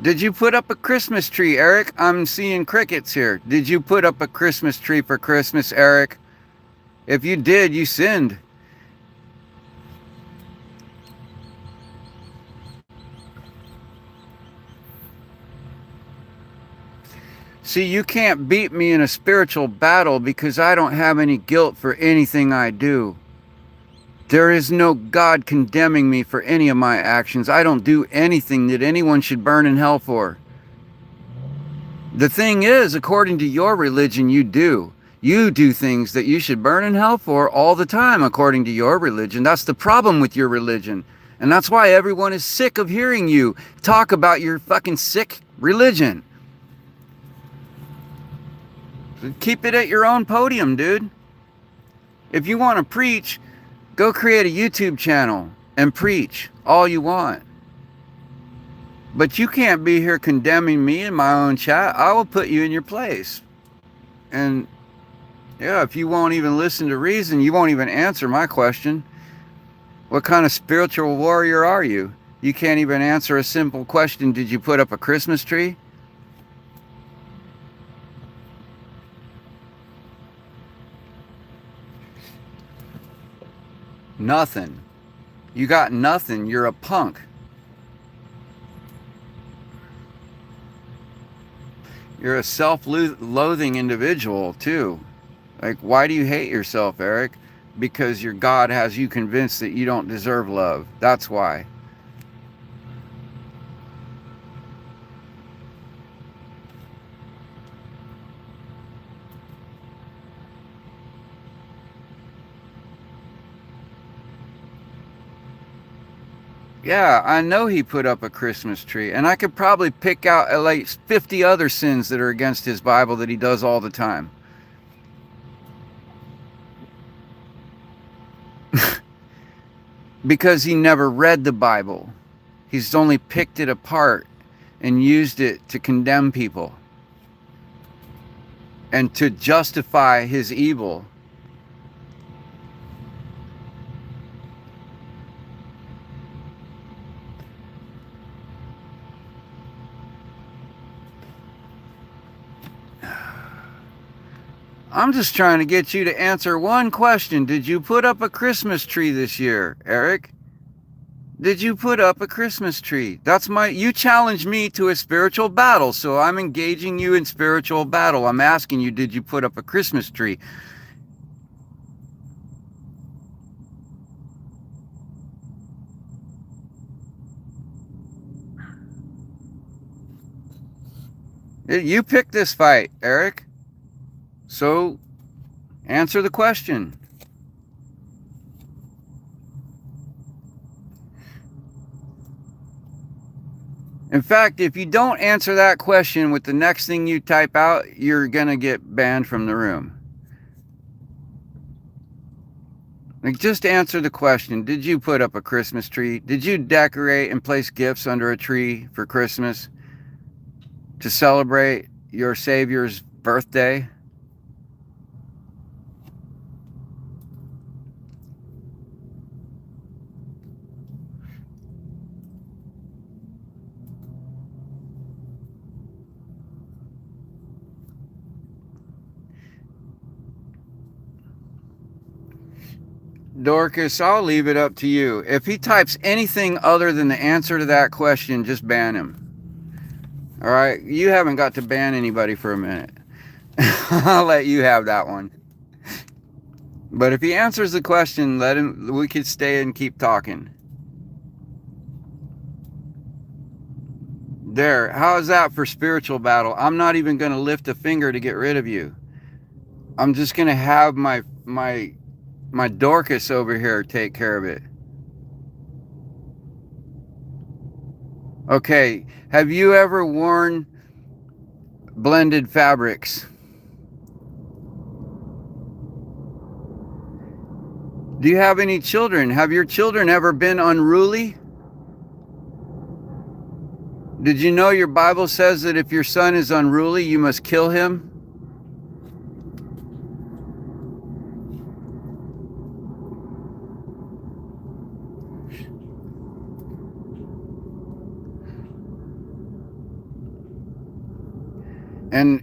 Did you put up a Christmas tree, Eric? I'm seeing crickets here. Did you put up a Christmas tree for Christmas, Eric? If you did, you sinned. See, you can't beat me in a spiritual battle because I don't have any guilt for anything I do. There is no God condemning me for any of my actions. I don't do anything that anyone should burn in hell for. The thing is, according to your religion, you do. You do things that you should burn in hell for all the time, according to your religion. That's the problem with your religion. And that's why everyone is sick of hearing you talk about your fucking sick religion. Keep it at your own podium, dude. If you want to preach, go create a YouTube channel and preach all you want. But you can't be here condemning me in my own chat. I will put you in your place. And yeah, if you won't even listen to reason, you won't even answer my question. What kind of spiritual warrior are you? You can't even answer a simple question. Did you put up a Christmas tree? Nothing. You got nothing. You're a punk. You're a self-loathing individual, too. Like, why do you hate yourself, Eric? Because your God has you convinced that you don't deserve love. That's why. Yeah, I know he put up a Christmas tree, and I could probably pick out at least 50 other sins that are against his Bible that he does all the time. Because he never read the Bible. He's only picked it apart and used it to condemn people and to justify his evil. I'm just trying to get you to answer one question. Did you put up a Christmas tree this year, Eric? Did you put up a Christmas tree? You challenged me to a spiritual battle, so I'm engaging you in spiritual battle. I'm asking you, did you put up a Christmas tree? You picked this fight, Eric. So answer the question. In fact, if you don't answer that question with the next thing you type out, you're going to get banned from the room. Like, just answer the question. Did you put up a Christmas tree? Did you decorate and place gifts under a tree for Christmas to celebrate your Savior's birthday? Dorcas, I'll leave it up to you. If he types anything other than the answer to that question, just ban him. All right? You haven't got to ban anybody for a minute. I'll let you have that one. But if he answers the question, we could stay and keep talking. There. How is that for spiritual battle? I'm not even going to lift a finger to get rid of you. I'm just going to have my Dorcas over here take care of it. Okay. Have you ever worn blended fabrics? Do you have any children? Have your children ever been unruly? Did you know your Bible says that if your son is unruly, you must kill him?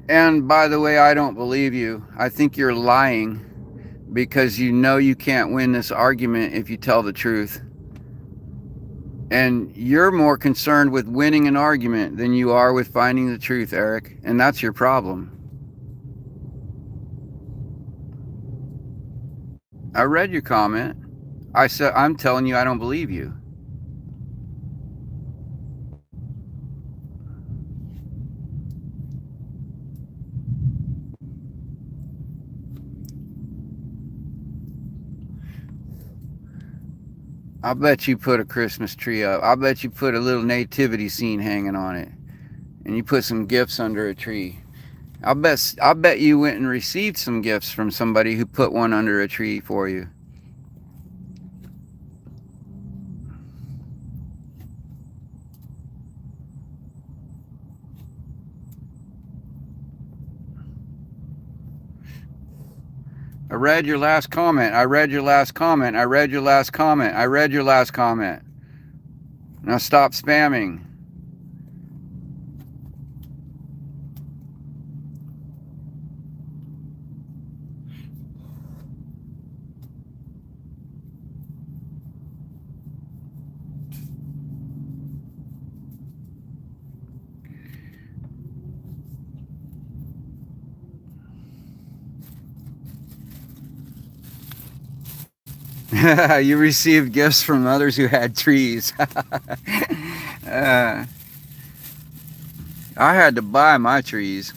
And by the way, I don't believe you. I think you're lying because you know you can't win this argument if you tell the truth. And you're more concerned with winning an argument than you are with finding the truth, Eric. And that's your problem. I read your comment. I said, I'm telling you I don't believe you. I'll bet you put a Christmas tree up. I'll bet you put a little nativity scene hanging on it. And you put some gifts under a tree. I'll bet you went and received some gifts from somebody who put one under a tree for you. I read your last comment. I read your last comment. I read your last comment. I read your last comment. Now stop spamming. You received gifts from others who had trees. I had to buy my trees.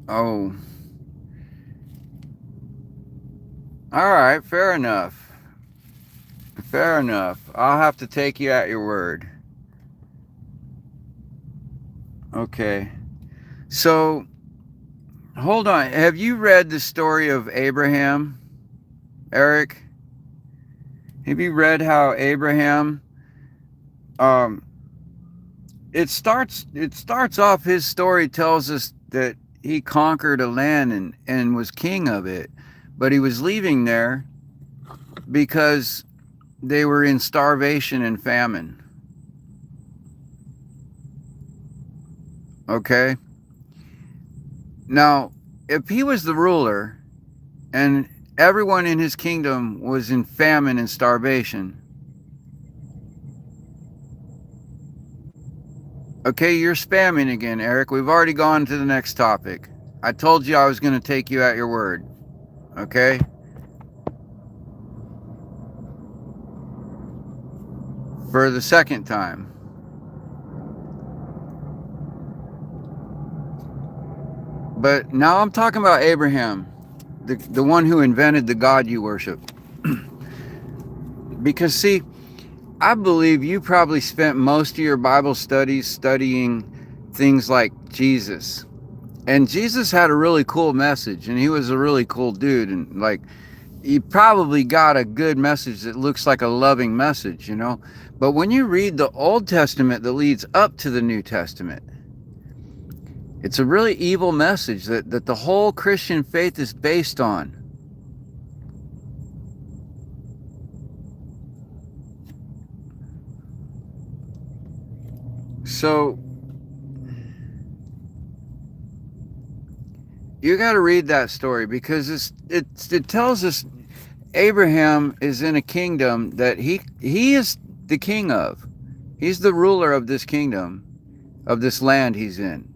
Oh. All right, fair enough. Fair enough. I'll have to take you at your word. Okay. So, hold on. Have you read the story of Abraham, Eric? Have you read how Abraham um it starts off, his story tells us that he conquered a land and was king of it, but he was leaving there because they were in starvation and famine. Okay? Now, if he was the ruler and everyone in his kingdom was in famine and starvation, okay, you're spamming again, Eric. We've already gone to the next topic. I told you I was going to take you at your word. Okay? For the second time. But now I'm talking about Abraham, the one who invented the God you worship. Because, see, I believe you probably spent most of your Bible studies studying things like Jesus. And Jesus had a really cool message, and he was a really cool dude. And, like, you probably got a good message that looks like a loving message, you know? But when you read the Old Testament that leads up to the New Testament, it's a really evil message that the whole Christian faith is based on. So you got to read that story, because it tells us Abraham is in a kingdom that he is the king of. He's the ruler of this kingdom, of this land he's in.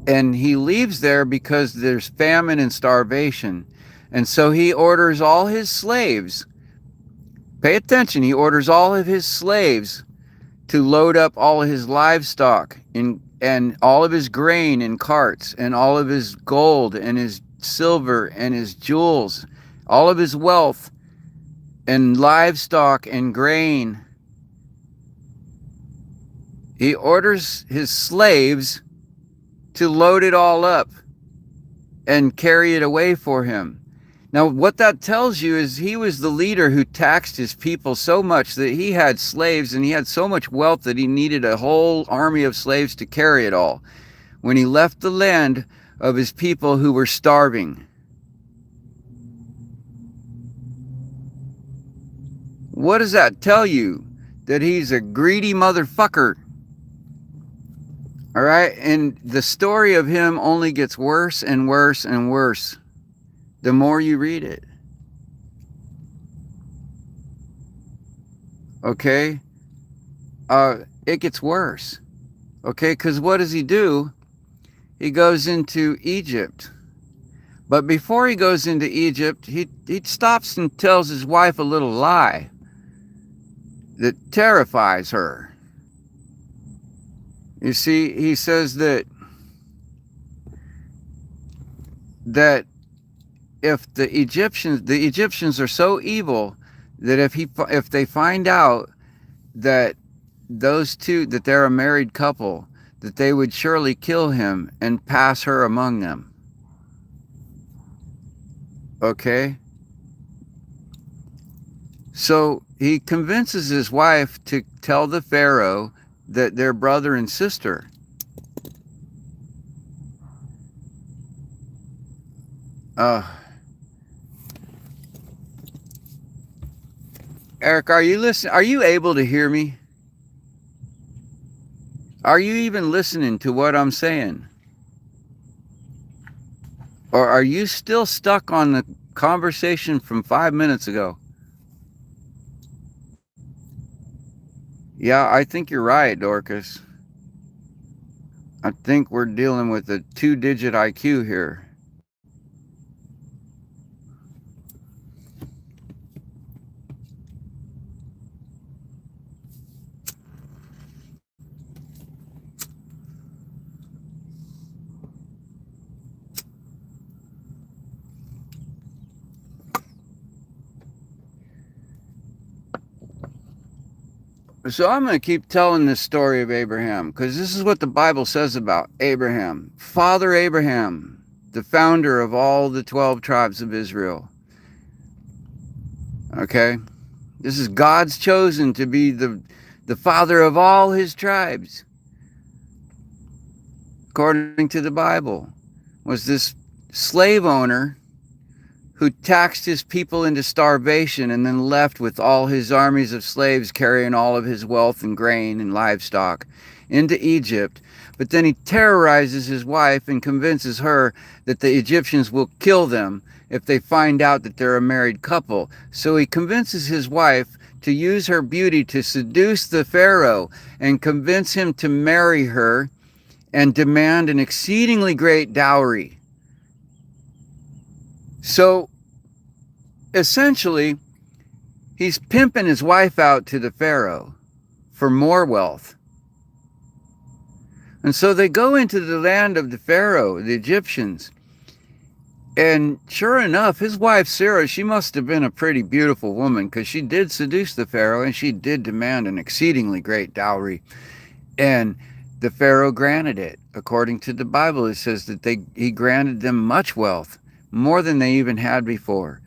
And he leaves there because there's famine and starvation. And so he orders all his slaves, pay attention, he orders all of his slaves to load up all of his livestock and all of his grain in carts, and all of his gold and his silver and his jewels, all of his wealth and livestock and grain. He orders his slaves to load it all up and carry it away for him. Now, what that tells you is he was the leader who taxed his people so much that he had slaves, and he had so much wealth that he needed a whole army of slaves to carry it all when he left the land of his people who were starving. What does that tell you? That he's a greedy motherfucker. All right? And the story of him only gets worse and worse and worse the more you read it. Okay? It gets worse. Okay? Because what does he do? He goes into Egypt. But before he goes into Egypt, he stops and tells his wife a little lie that terrifies her. You see, he says that if the Egyptians are so evil that if they find out that those two, that they're a married couple, that they would surely kill him and pass her among them. Okay? So he convinces his wife to tell the Pharaoh that they're brother and sister. Eric, are you listening? Are you able to hear me? Are you even listening to what I'm saying? Or are you still stuck on the conversation from 5 minutes ago? Yeah, I think you're right, Dorcas. I think we're dealing with a 2-digit IQ here. So I'm going to keep telling this story of Abraham, because this is what the Bible says about Abraham. Father Abraham, the founder of all the 12 tribes of Israel. Okay? This is God's chosen to be the father of all his tribes, according to the Bible. Was this slave owner who taxed his people into starvation and then left with all his armies of slaves carrying all of his wealth and grain and livestock into Egypt. But then he terrorizes his wife and convinces her that the Egyptians will kill them if they find out that they're a married couple. So he convinces his wife to use her beauty to seduce the Pharaoh and convince him to marry her and demand an exceedingly great dowry. So essentially, he's pimping his wife out to the Pharaoh for more wealth. And so they go into the land of the Pharaoh, the Egyptians. And sure enough, his wife Sarah, she must have been a pretty beautiful woman, because she did seduce the Pharaoh and she did demand an exceedingly great dowry. And the Pharaoh granted it. According to the Bible, it says that he granted them much wealth, more than they even had before,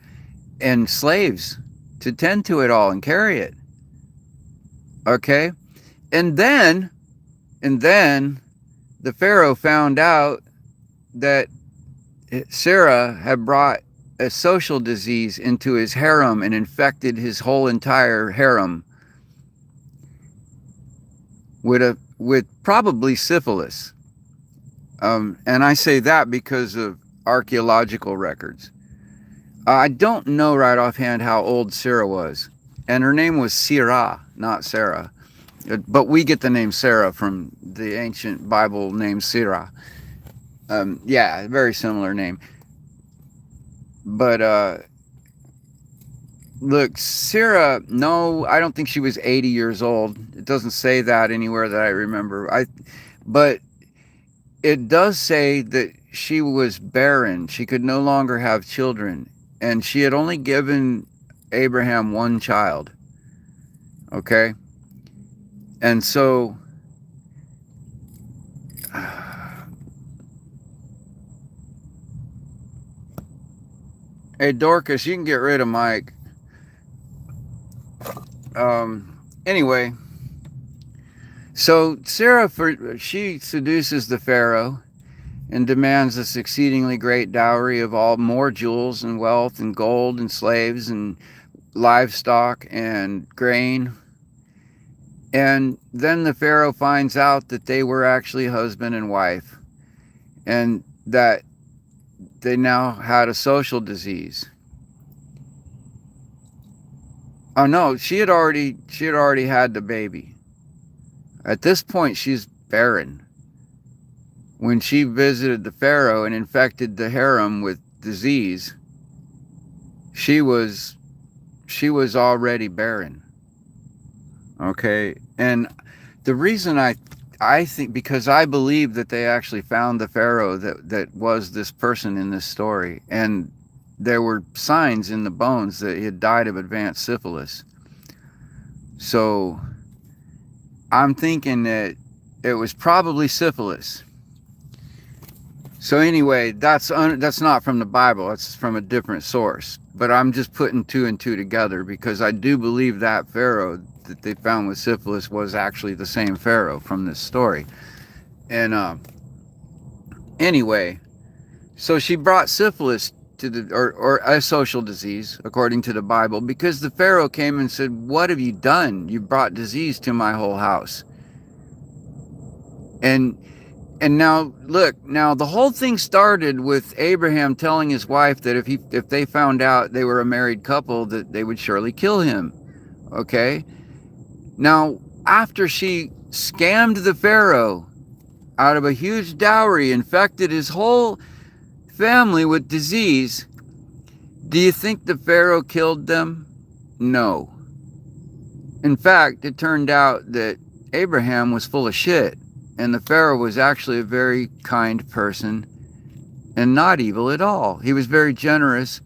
and slaves to tend to it all and carry it. Okay? And then the Pharaoh found out that Sarah had brought a social disease into his harem and infected his whole entire harem with probably syphilis. And I say that because of archaeological records. I don't know right offhand how old Sarah was. And her name was Sirah, not Sarah. But we get the name Sarah from the ancient Bible name Sirah. Yeah, very similar name. But look, Sarah, no, I don't think she was 80 years old. It doesn't say that anywhere that I remember. But it does say that she was barren. She could no longer have children. And she had only given Abraham one child. Okay? And so hey, Dorcas, you can get rid of Mike. Anyway, so Sarah, she seduces the Pharaoh and demands this exceedingly great dowry of all more jewels and wealth and gold and slaves and livestock and grain. And then the Pharaoh finds out that they were actually husband and wife, and that they now had a social disease. Oh no, she had already had the baby. At this point, she's barren. When she visited the Pharaoh and infected the harem with disease, she was already barren. Okay, and the reason I think, because I believe that they actually found the Pharaoh that was this person in this story, and there were signs in the bones that he had died of advanced syphilis. So I'm thinking that it was probably syphilis. So anyway, that's not from the Bible. It's from a different source. But I'm just putting two and two together, because I do believe that Pharaoh that they found with syphilis was actually the same Pharaoh from this story. And anyway, so she brought syphilis to or a social disease, according to the Bible, because the Pharaoh came and said, "What have you done? You brought disease to my whole house." And now look, now the whole thing started with Abraham telling his wife that if they found out they were a married couple, that they would surely kill him. Okay? Now, after she scammed the Pharaoh out of a huge dowry, infected his whole family with disease, do you think the Pharaoh killed them? No. In fact, it turned out that Abraham was full of shit, and the Pharaoh was actually a very kind person and not evil at all. He was very generous,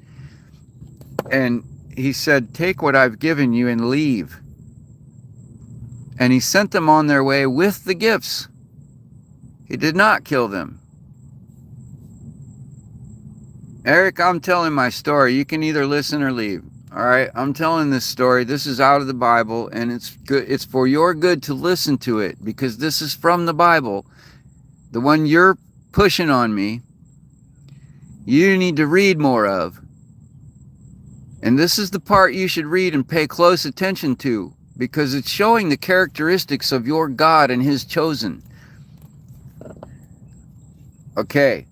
and he said, "Take what I've given you and leave." and he sent them on their way with the gifts. He did not kill them. Eric, I'm telling my story. You can either listen or leave. All right, I'm telling this story. This is out of the Bible, and it's good. It's for your good to listen to it, because this is from the Bible. The one you're pushing on me, you need to read more of. And this is the part you should read and pay close attention to, because it's showing the characteristics of your God and his chosen. Okay,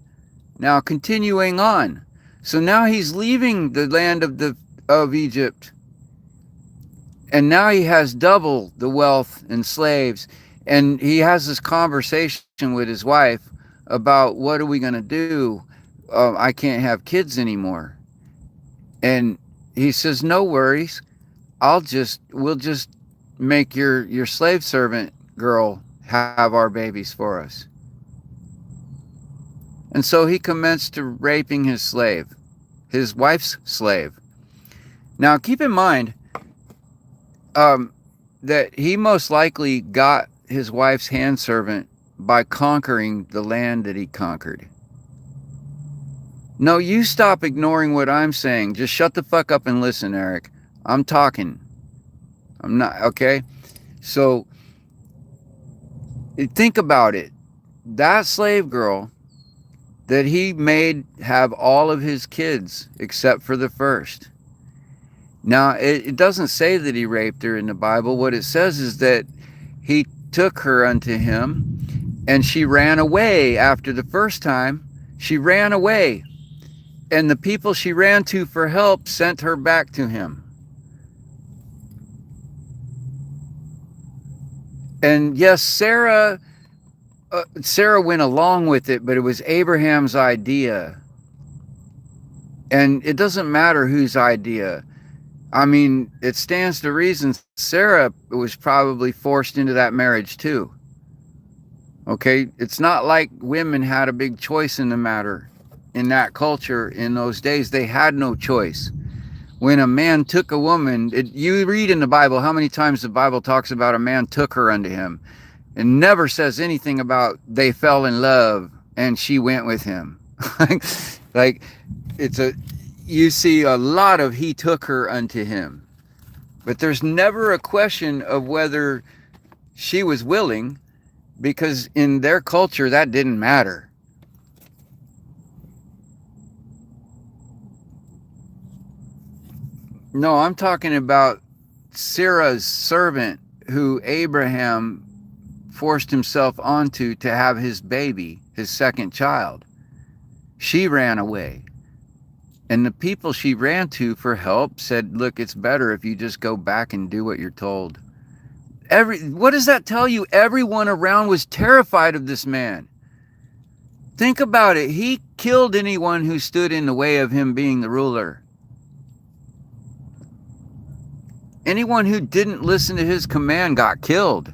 now continuing on. So now he's leaving the land of Egypt, and now he has double the wealth and slaves, and he has this conversation with his wife about, what are we going to do? I can't have kids anymore. And he says, no worries, we'll just make your slave servant girl have our babies for us. And so he commenced to raping his slave, his wife's slave. Now keep in mind that he most likely got his wife's handservant by conquering the land that he conquered. No, you stop ignoring what I'm saying. Just shut the fuck up and listen, Eric. I'm talking. I'm not, okay? So, think about it. That slave girl that he made have all of his kids except for the first. Now, it doesn't say that he raped her in the Bible. What it says is that he took her unto him, and she ran away after the first time. She ran away. And the people she ran to for help sent her back to him. And yes, Sarah went along with it, but it was Abraham's idea. And it doesn't matter whose idea. I mean, it stands to reason Sarah was probably forced into that marriage too. Okay? It's not like women had a big choice in the matter. In that culture, in those days, they had no choice. When a man took a woman, you read in the Bible how many times the Bible talks about a man took her unto him. It never says anything about they fell in love and she went with him. Like, you see a lot of he took her unto him. But there's never a question of whether she was willing, because in their culture that didn't matter. No, I'm talking about Sarah's servant who Abraham forced himself onto to have his baby, his second child. She ran away. And the people she ran to for help said, look, it's better if you just go back and do what you're told. What does that tell you? Everyone around was terrified of this man. Think about it. He killed anyone who stood in the way of him being the ruler. Anyone who didn't listen to his command got killed.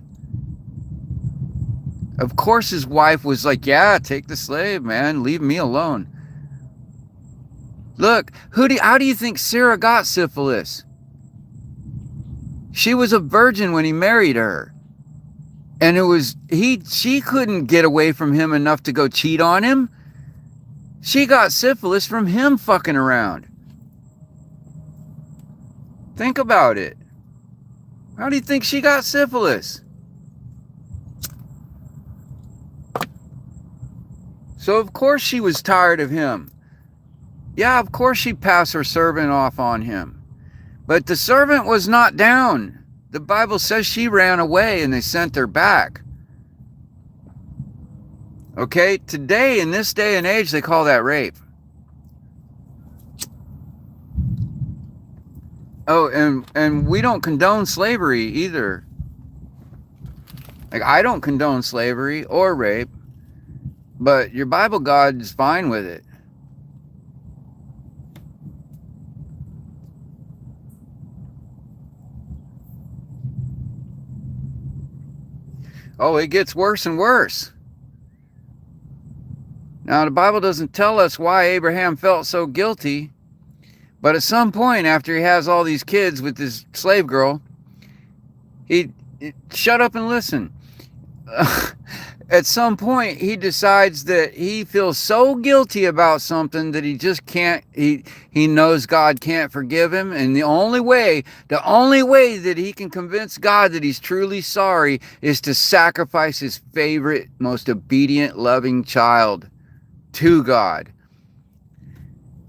Of course his wife was like, yeah, take the slave, man. Leave me alone. Look, how do you think Sarah got syphilis? She was a virgin when he married her. And she couldn't get away from him enough to go cheat on him. She got syphilis from him fucking around. Think about it. How do you think she got syphilis? So of course she was tired of him. Yeah, of course she passed her servant off on him. But the servant was not down. The Bible says she ran away and they sent her back. Okay, today, in this day and age, they call that rape. Oh, and we don't condone slavery either. Like, I don't condone slavery or rape, but your Bible God is fine with it. Oh, it gets worse and worse. Now, the Bible doesn't tell us why Abraham felt so guilty, but at some point after he has all these kids with this slave girl, shut up and listen. At some point he decides that he feels so guilty about something that he just can't, he knows God can't forgive him, and the only way that he can convince God that he's truly sorry is to sacrifice his favorite, most obedient, loving child to God.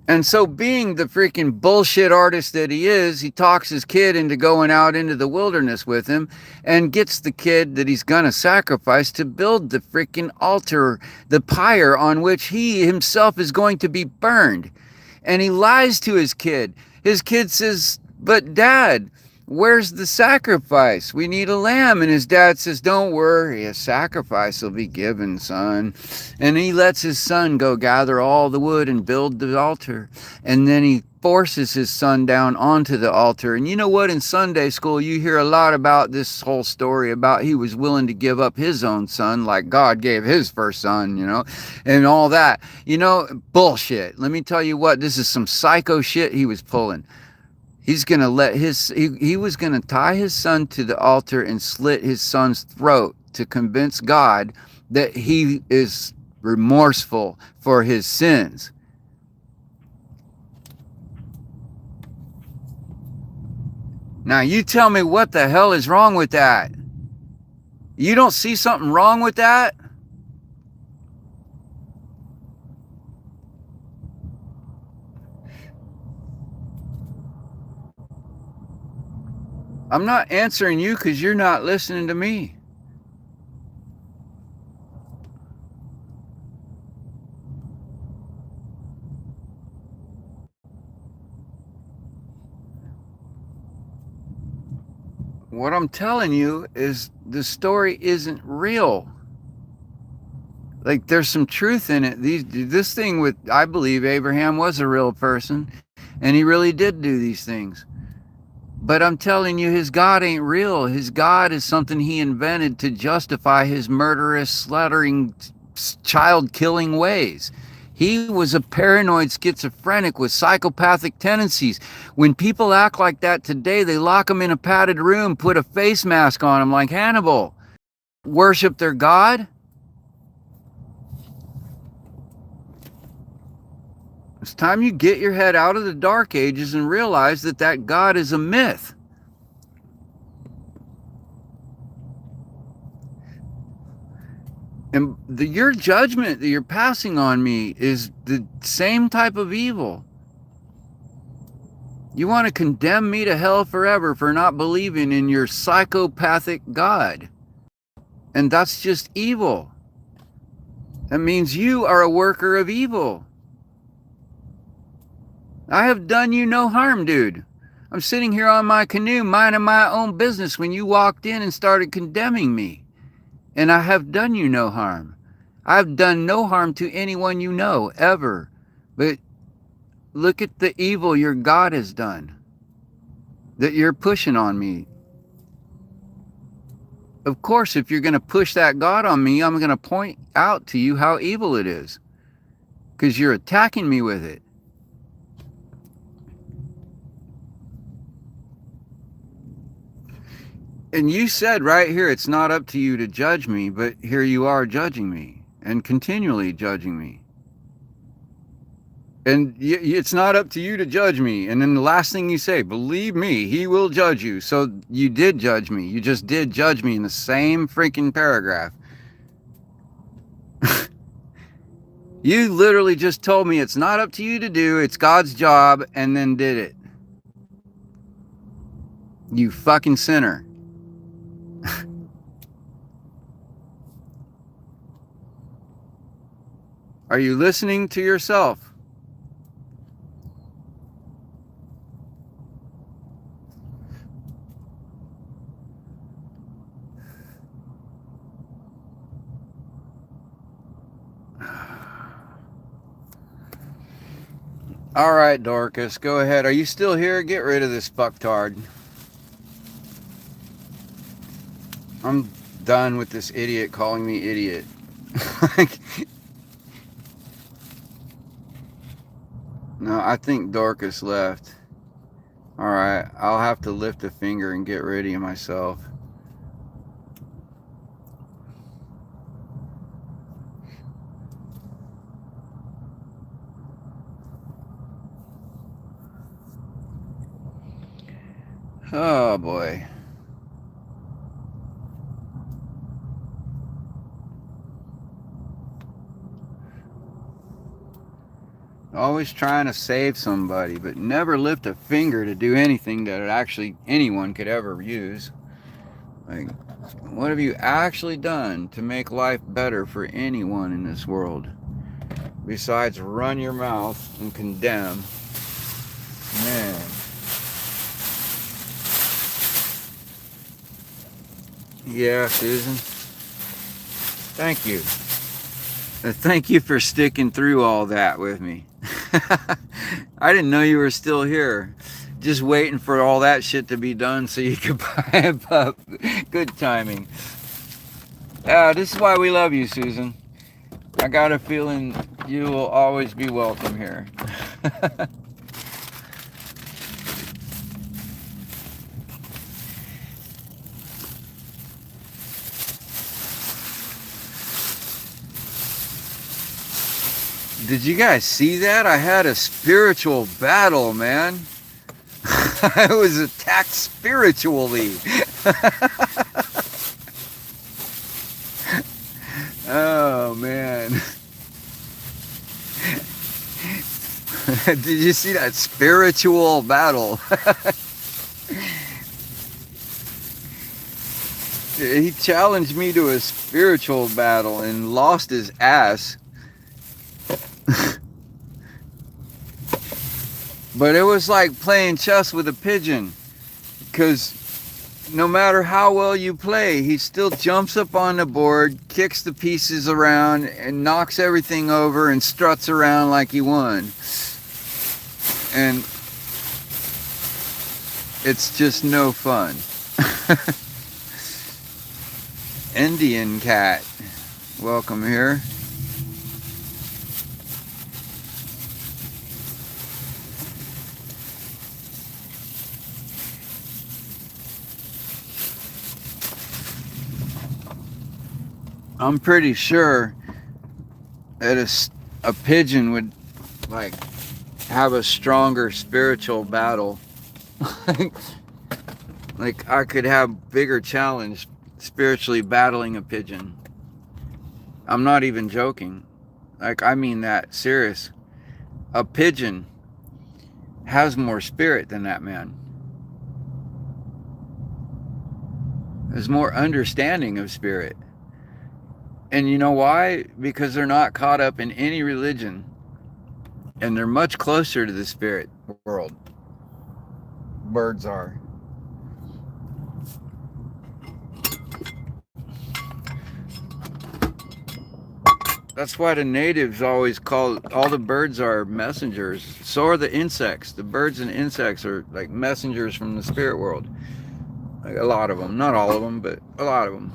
And so, being the freaking bullshit artist that he is, he talks his kid into going out into the wilderness with him and gets the kid that he's going to sacrifice to build the freaking altar, the pyre on which he himself is going to be burned. And he lies to his kid. His kid says, "But Dad, where's the sacrifice? We need a lamb." And his dad says, "Don't worry, a sacrifice will be given, son." And he lets his son go gather all the wood and build the altar. And then he forces his son down onto the altar. And you know what? In Sunday school, you hear a lot about this whole story about he was willing to give up his own son like God gave his first son, and all that. Bullshit. Let me tell you what, this is some psycho shit he was pulling. He's going to he was going to tie his son to the altar and slit his son's throat to convince God that he is remorseful for his sins. Now you tell me what the hell is wrong with that? You don't see something wrong with that? I'm not answering you because you're not listening to me. What I'm telling you is the story isn't real. Like, there's some truth in it. This thing with, I believe Abraham was a real person and he really did do these things. But I'm telling you, his God ain't real. His God is something he invented to justify his murderous, slaughtering, child-killing ways. He was a paranoid schizophrenic with psychopathic tendencies. When people act like that today, they lock them in a padded room, put a face mask on them like Hannibal. Worship their God? It's time you get your head out of the dark ages and realize that God is a myth. And your judgment that you're passing on me is the same type of evil. You want to condemn me to hell forever for not believing in your psychopathic God. And that's just evil. That means you are a worker of evil. I have done you no harm, dude. I'm sitting here on my canoe minding my own business when you walked in and started condemning me. And I have done you no harm. I've done no harm to anyone you know, ever. But look at the evil your God has done, that you're pushing on me. Of course, if you're going to push that God on me, I'm going to point out to you how evil it is, because you're attacking me with it. And you said right here, it's not up to you to judge me, but here you are judging me and continually judging me. And it's not up to you to judge me. And then the last thing you say, believe me, he will judge you. So you did judge me. You just did judge me in the same freaking paragraph. You literally just told me it's not up to you to do, it's God's job, and then did it. You fucking sinner. Are you listening to yourself? All right, Dorcas, go ahead. Are you still here? Get rid of this fucktard. I'm done with this idiot calling me idiot. No, I think Dorcas left. All right, I'll have to lift a finger and get rid of myself. Oh boy. Always trying to save somebody, but never lift a finger to do anything that actually anyone could ever use. Like, what have you actually done to make life better for anyone in this world? Besides run your mouth and condemn. Man. Yeah, Susan. Thank you. Thank you for sticking through all that with me. I didn't know you were still here. Just waiting for all that shit to be done so you could buy a pup. Good timing. This is why we love you, Susan. I got a feeling you will always be welcome here. Did you guys see that? I had a spiritual battle, man. I was attacked spiritually. Oh, man. Did you see that spiritual battle? He challenged me to a spiritual battle and lost his ass. But it was like playing chess with a pigeon, because no matter how well you play, he still jumps up on the board, kicks the pieces around, and knocks everything over and struts around like he won. And it's just no fun. Indian cat, welcome here. I'm pretty sure that a pigeon would like have a stronger spiritual battle. Like I could have bigger challenge spiritually battling a pigeon. I'm not even joking. Like I mean that serious. A pigeon has more spirit than that man. There's more understanding of spirit. And you know why? Because they're not caught up in any religion. And they're much closer to the spirit world. Birds are. That's why the natives always call all the birds are messengers. So are the insects. The birds and insects are like messengers from the spirit world. Like a lot of them. Not all of them, but a lot of them.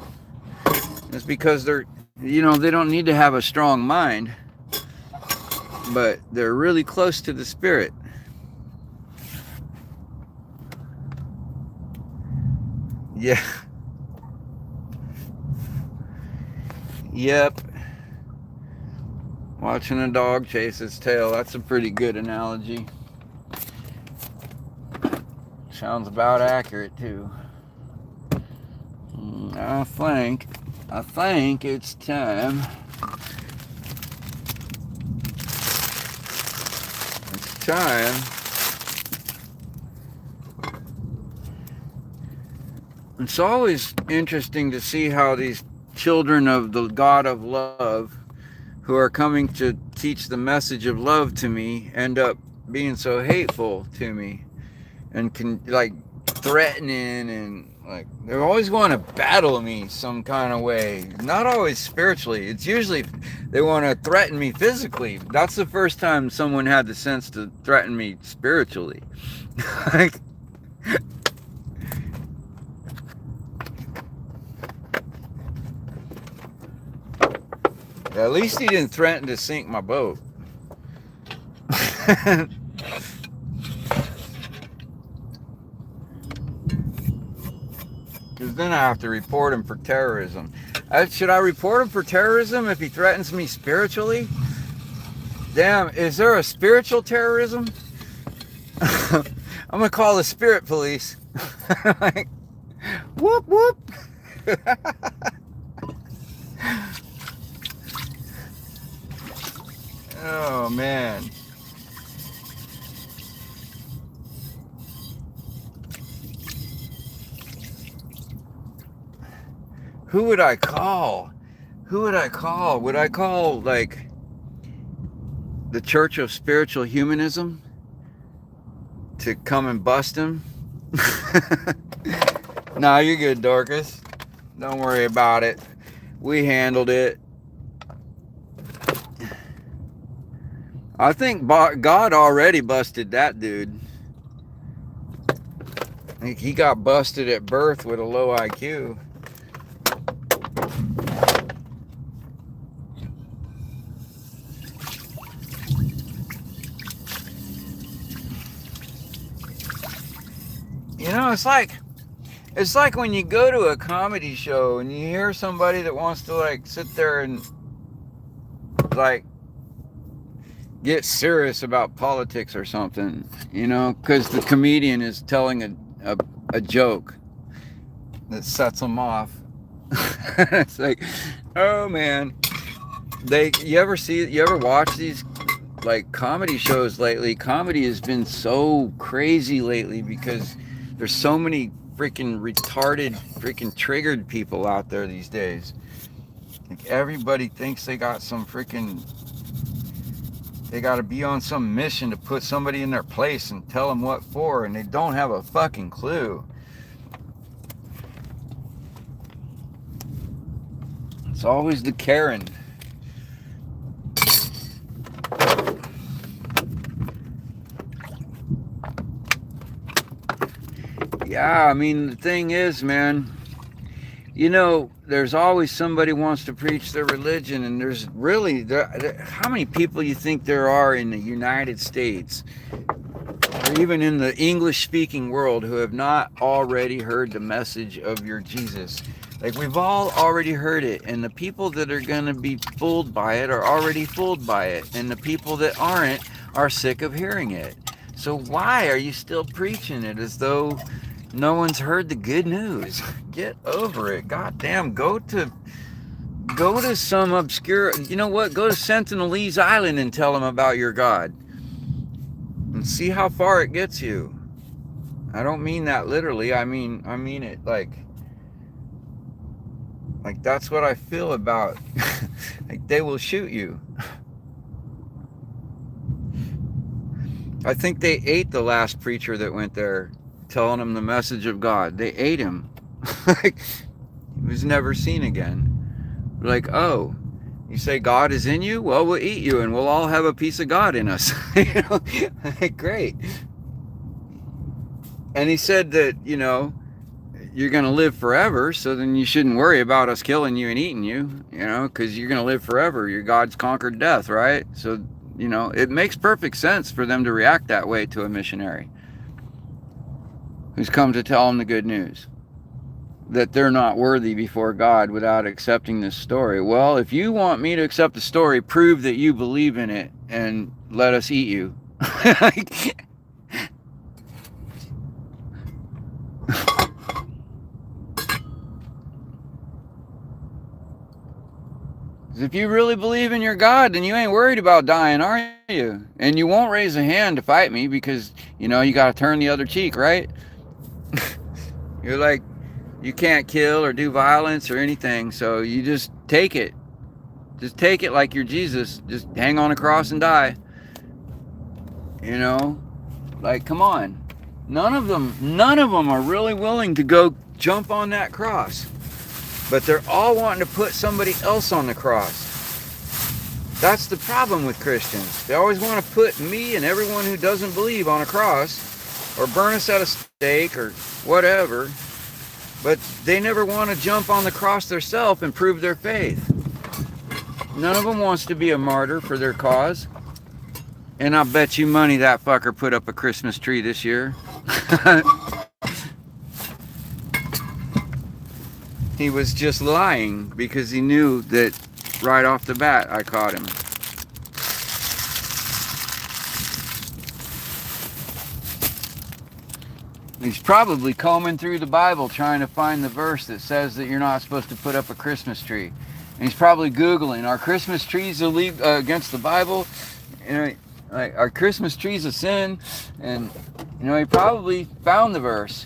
It's because they're, you know, they don't need to have a strong mind, but they're really close to the spirit. Yeah. Yep. Watching a dog chase its tail. That's a pretty good analogy. Sounds about accurate too. I think it's time. It's time. It's always interesting to see how these children of the God of love, who are coming to teach the message of love to me, end up being so hateful to me and can like threatening, and like they always want to battle me some kind of way. Not always spiritually. It's usually they want to threaten me physically. That's the first time someone had the sense to threaten me spiritually. Like, at least he didn't threaten to sink my boat. Because then I have to report him for terrorism. Should I report him for terrorism if he threatens me spiritually? Damn, is there a spiritual terrorism? I'm going to call the spirit police. Like, whoop, whoop. Oh, man. Who would I call? Who would I call? Would I call, like, the Church of Spiritual Humanism to come and bust him? Nah, you're good, Dorcas. Don't worry about it. We handled it. I think God already busted that dude. I think he got busted at birth with a low IQ. You know, it's like when you go to a comedy show and you hear somebody that wants to, like, sit there and, like, get serious about politics or something, you know, because the comedian is telling a joke that sets them off. It's like, oh man, you ever watch these, like, comedy shows lately? Comedy has been so crazy lately because there's so many freaking retarded, freaking triggered people out there these days. Like, everybody thinks they got some freaking, they got to be on some mission to put somebody in their place and tell them what for, and they don't have a fucking clue. It's always the Karen. Yeah, I mean, the thing is, man, you know, there's always somebody wants to preach their religion, and there's really, how many people you think there are in the United States, or even in the English-speaking world, who have not already heard the message of your Jesus? Like, we've all already heard it, and the people that are going to be fooled by it are already fooled by it, and the people that aren't are sick of hearing it. So why are you still preaching it as though no one's heard the good news? Get over it. Goddamn, go to some obscure, you know what? Go to Sentinelese Island and tell them about your God. And see how far it gets you. I don't mean that literally. I mean it like that's what I feel about. Like, they will shoot you. I think they ate the last preacher that went there telling him the message of God. They ate him. Like, he was never seen again. Like, oh, you say God is in you? Well, we'll eat you and we'll all have a piece of God in us. You know? Like, great. And he said that, you know, you're going to live forever, so then you shouldn't worry about us killing you and eating you, you know, because you're going to live forever. Your God's conquered death, right? So, you know, it makes perfect sense for them to react that way to a missionary who's come to tell them the good news, that they're not worthy before God without accepting this story. Well, if you want me to accept the story, prove that you believe in it and let us eat you. If you really believe in your God, then you ain't worried about dying, are you? And you won't raise a hand to fight me because, you know, you got to turn the other cheek, right? You're like, you can't kill or do violence or anything, so you just take it. Just take it like you're Jesus. Just hang on a cross and die. You know? Like, come on. None of them are really willing to go jump on that cross. But they're all wanting to put somebody else on the cross. That's the problem with Christians. They always want to put me and everyone who doesn't believe on a cross, or burn us at a stake, or whatever. But they never want to jump on the cross themselves and prove their faith. None of them wants to be a martyr for their cause. And I'll bet you money that fucker put up a Christmas tree this year. He was just lying because he knew that right off the bat I caught him. He's probably combing through the Bible trying to find the verse that says that you're not supposed to put up a Christmas tree. And he's probably Googling, are Christmas trees illegal against the Bible? You know, like, are Christmas trees a sin? And, you know, he probably found the verse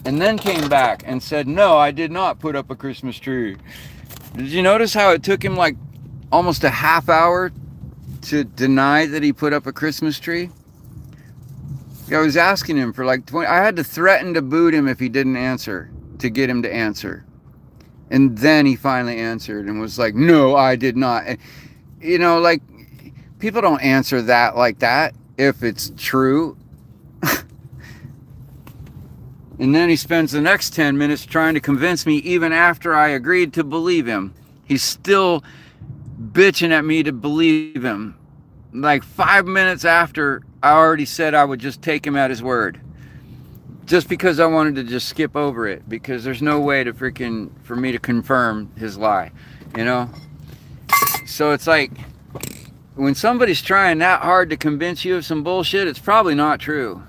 and then came back and said, no, I did not put up a Christmas tree. Did you notice how it took him like almost a half hour to deny that he put up a Christmas tree? I was asking him for like 20, I had to threaten to boot him if he didn't answer, to get him to answer. And then he finally answered and was like, no, I did not. And, you know, like, people don't answer that like that if it's true. And then he spends the next 10 minutes trying to convince me, even after I agreed to believe him. He's still bitching at me to believe him. Like 5 minutes after I already said I would just take him at his word. Just because I wanted to just skip over it. Because there's no way to for me to confirm his lie. You know? So it's like, when somebody's trying that hard to convince you of some bullshit, it's probably not true.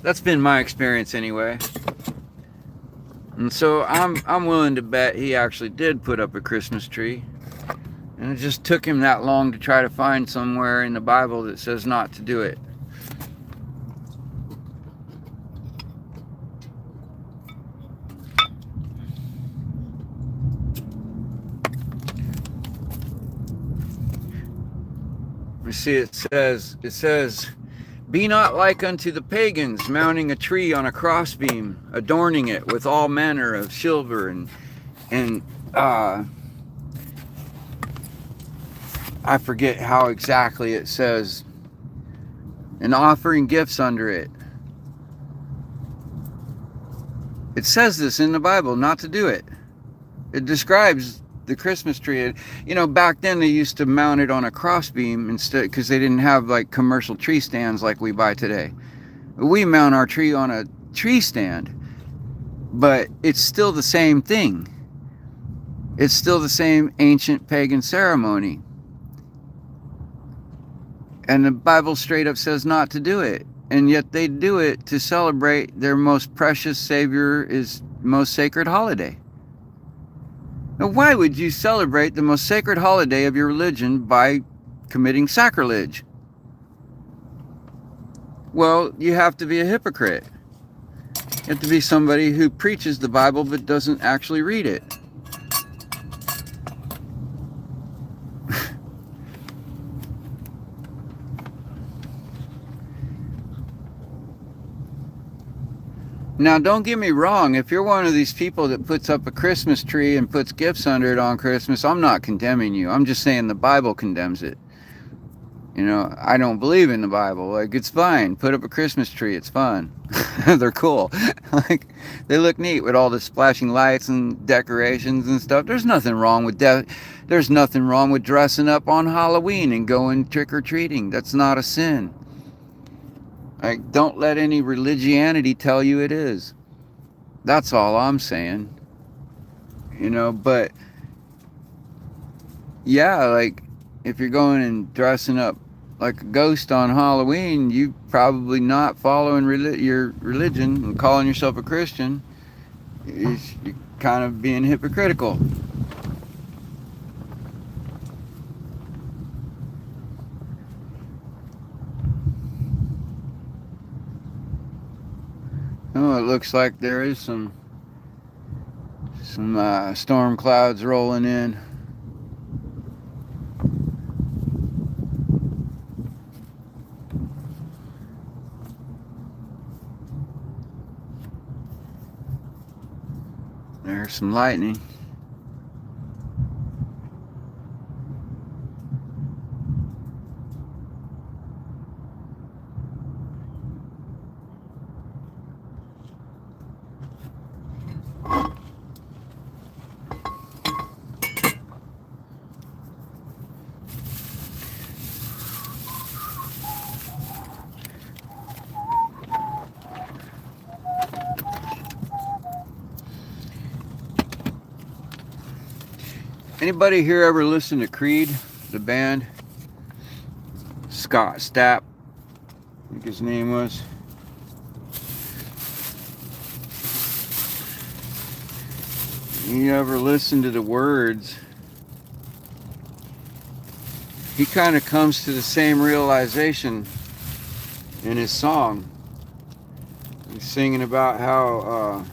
That's been my experience anyway. And so I'm willing to bet he actually did put up a Christmas tree. And it just took him that long to try to find somewhere in the Bible that says not to do it. You see, it says, be not like unto the pagans, mounting a tree on a crossbeam, adorning it with all manner of silver and I forget how exactly it says, and offering gifts under it. It says this in the Bible, not to do it. It describes the Christmas tree. You know, back then they used to mount it on a crossbeam instead, because they didn't have like commercial tree stands like we buy today. We mount our tree on a tree stand, but it's still the same thing. It's still the same ancient pagan ceremony. And the Bible straight up says not to do it. And yet they do it to celebrate their most precious Savior's most sacred holiday. Now, why would you celebrate the most sacred holiday of your religion by committing sacrilege? Well, you have to be a hypocrite. You have to be somebody who preaches the Bible but doesn't actually read it. Now, don't get me wrong. If you're one of these people that puts up a Christmas tree and puts gifts under it on Christmas, I'm not condemning you. I'm just saying the Bible condemns it. You know, I don't believe in the Bible. Like, it's fine. Put up a Christmas tree. It's fun. They're cool. Like, they look neat with all the splashing lights and decorations and stuff. There's nothing wrong with There's nothing wrong with dressing up on Halloween and going trick-or-treating. That's not a sin. Like, don't let any religiosity tell you it is. That's all I'm saying. You know, but yeah, like, if you're going and dressing up like a ghost on Halloween, you probably not following your religion and calling yourself a Christian. You're kind of being hypocritical. Oh, it looks like there is some storm clouds rolling in. There's some lightning. Anybody here ever listen to Creed, the band? Scott Stapp, I think his name was. you ever listen to the words, he kind of comes to the same realization in his song. He's singing about how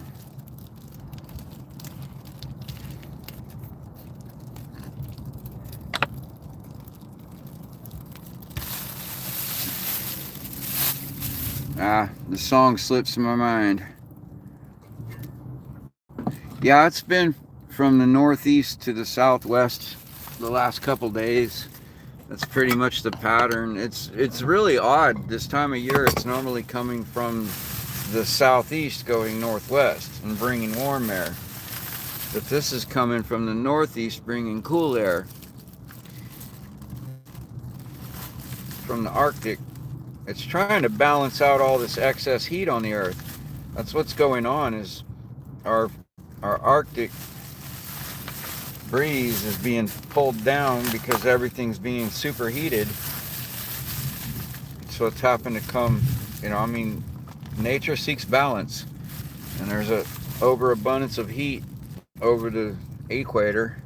the song slips in my mind. Yeah, it's been from the northeast to the southwest the last couple days. That's pretty much the pattern. It's really odd. This time of year, it's normally coming from the southeast going northwest and bringing warm air. But this is coming from the northeast bringing cool air from the Arctic. It's trying to balance out all this excess heat on the earth. That's what's going on, is our Arctic breeze is being pulled down because everything's being superheated. So it's happened to come, I mean, nature seeks balance, and there's a overabundance of heat over the equator,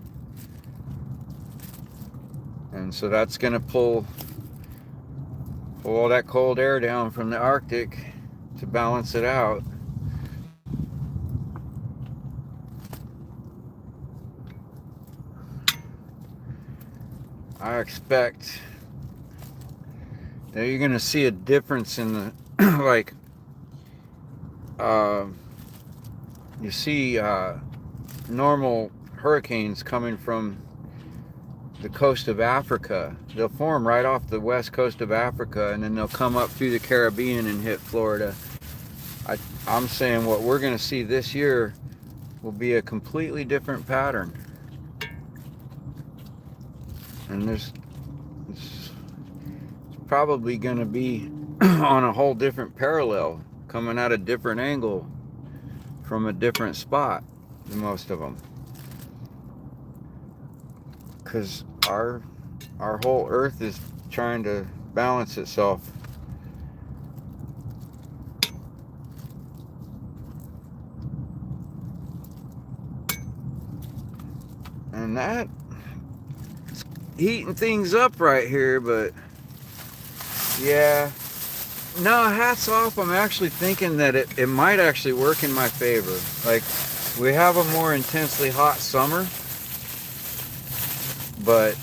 and so that's going to pull all that cold air down from the Arctic to balance it out. I expect that you're going to see a difference in the like you see normal hurricanes coming from the coast of Africa. They'll form right off the west coast of Africa, and then they'll come up through the Caribbean and hit Florida. I'm saying what we're going to see this year will be a completely different pattern. And it's probably going to be on a whole different parallel, coming at a different angle from a different spot than most of them. Because our whole earth is trying to balance itself. And that it's heating things up right here, but yeah. No, hats off. I'm actually thinking that it might actually work in my favor. Like, we have a more intensely hot summer, but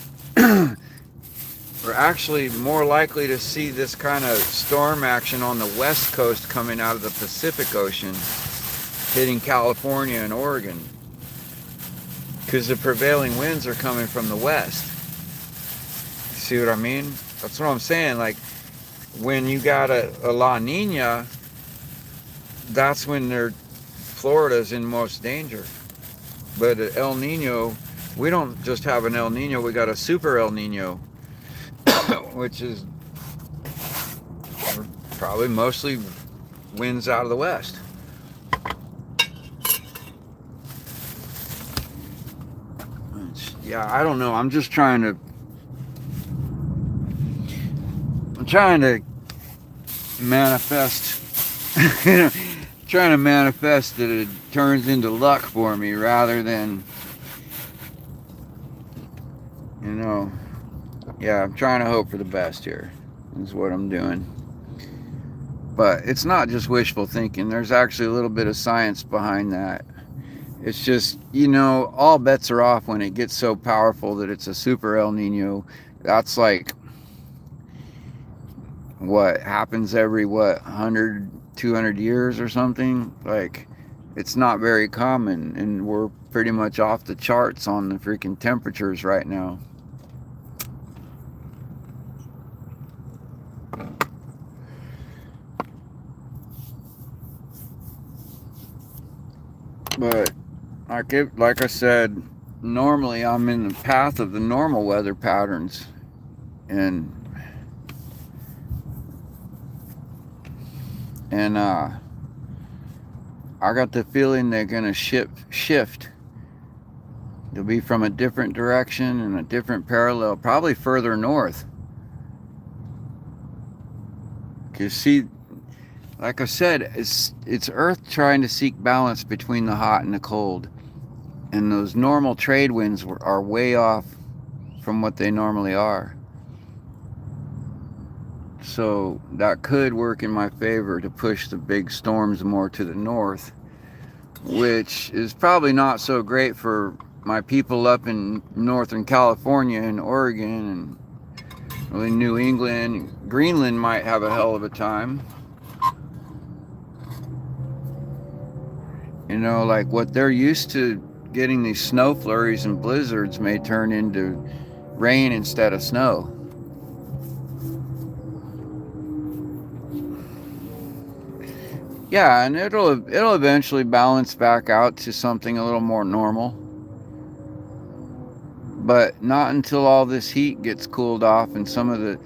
we're actually more likely to see this kind of storm action on the west coast coming out of the Pacific Ocean, hitting California and Oregon, because the prevailing winds are coming from the west. See what I mean? That's what I'm saying. Like, when you got a La Nina, that's when Florida's in most danger. But an El Nino, we don't just have an El Nino, we got a super El Nino, which is probably mostly winds out of the west. Yeah, I don't know. I'm trying to manifest, trying to manifest that it turns into luck for me rather than, yeah, I'm trying to hope for the best here, is what I'm doing. But it's not just wishful thinking. There's actually a little bit of science behind that. It's just, all bets are off when it gets so powerful that it's a super El Nino. That's like what happens every 100, 200 years or something. Like, it's not very common, and we're pretty much off the charts on the freaking temperatures right now. But like I said, normally I'm in the path of the normal weather patterns, and I got the feeling they're gonna shift. They'll be from a different direction and a different parallel, probably further north. Cause see, like I said, it's Earth trying to seek balance between the hot and the cold. And those normal trade winds are way off from what they normally are. So that could work in my favor to push the big storms more to the north, which is probably not so great for my people up in Northern California and Oregon and really New England. Greenland might have a hell of a time. You know, like what they're used to getting, these snow flurries and blizzards may turn into rain instead of snow. Yeah, and it'll eventually balance back out to something a little more normal. But not until all this heat gets cooled off and some of the,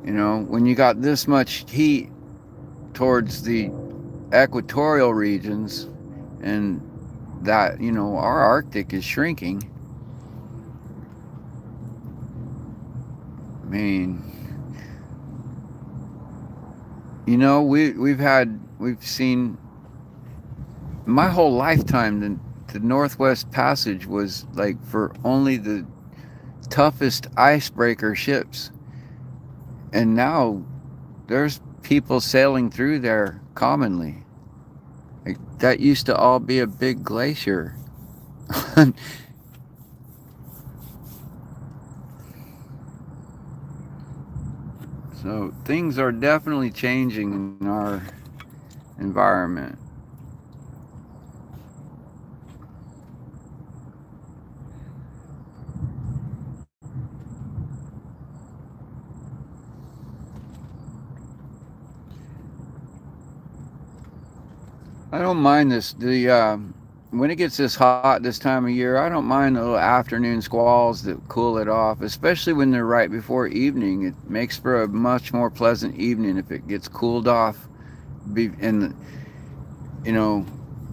you know, when you got this much heat towards the equatorial regions, and that, you know, our Arctic is shrinking. I mean, you know, we've seen my whole lifetime the Northwest Passage was like for only the toughest icebreaker ships, and now there's people sailing through there commonly. Like, that used to all be a big glacier. So things are definitely changing in our environment. I don't mind this. When it gets this hot this time of year, I don't mind the little afternoon squalls that cool it off, especially when they're right before evening. It makes for a much more pleasant evening if it gets cooled off, in, you know,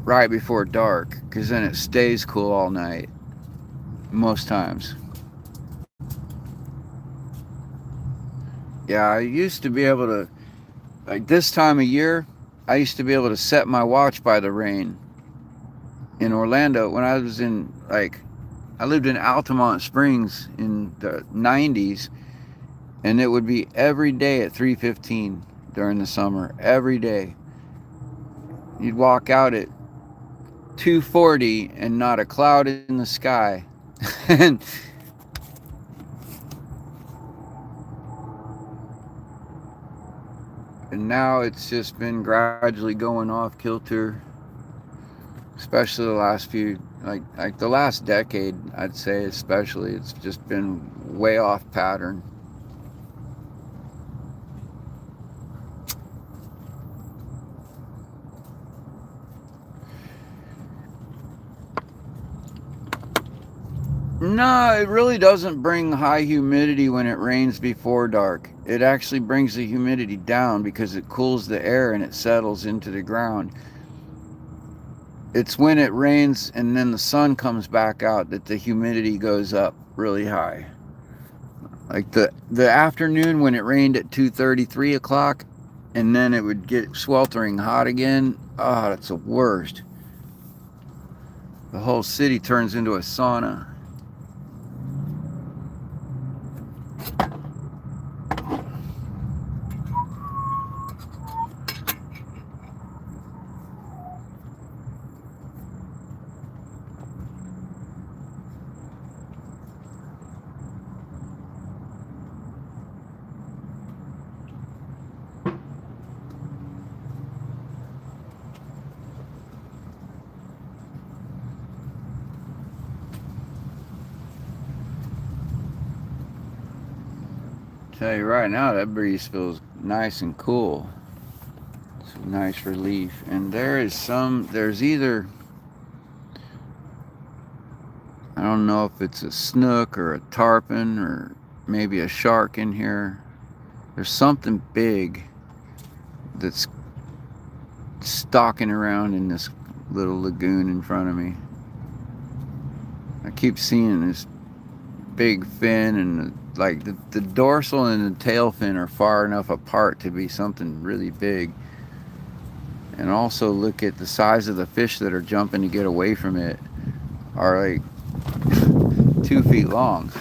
right before dark, because then it stays cool all night most times. Yeah, I used to be able to, like this time of year, I used to be able to set my watch by the rain. In Orlando, when I was in, like, I lived in Altamont Springs in the 90s, and it would be every day at 3:15 during the summer, every day. You'd walk out at 2:40 and not a cloud in the sky. and and now it's just been gradually going off kilter, especially the last few, like the last decade, I'd say, especially. It's just been way off pattern. No, it really doesn't bring high humidity when it rains before dark. It actually brings the humidity down because it cools the air and it settles into the ground. It's when it rains and then the sun comes back out that the humidity goes up really high. Like the afternoon when it rained at 2:30, 3 o'clock, and then it would get sweltering hot again. Oh, that's the worst. The whole city turns into a sauna. Tell you right now, that breeze feels nice and cool. It's a nice relief. And there's either, I don't know if it's a snook or a tarpon or maybe a shark in here. There's something big that's stalking around in this little lagoon in front of me. I keep seeing this big fin, and like the dorsal and the tail fin are far enough apart to be something really big. And also look at the size of the fish that are jumping to get away from it are like 2 feet long.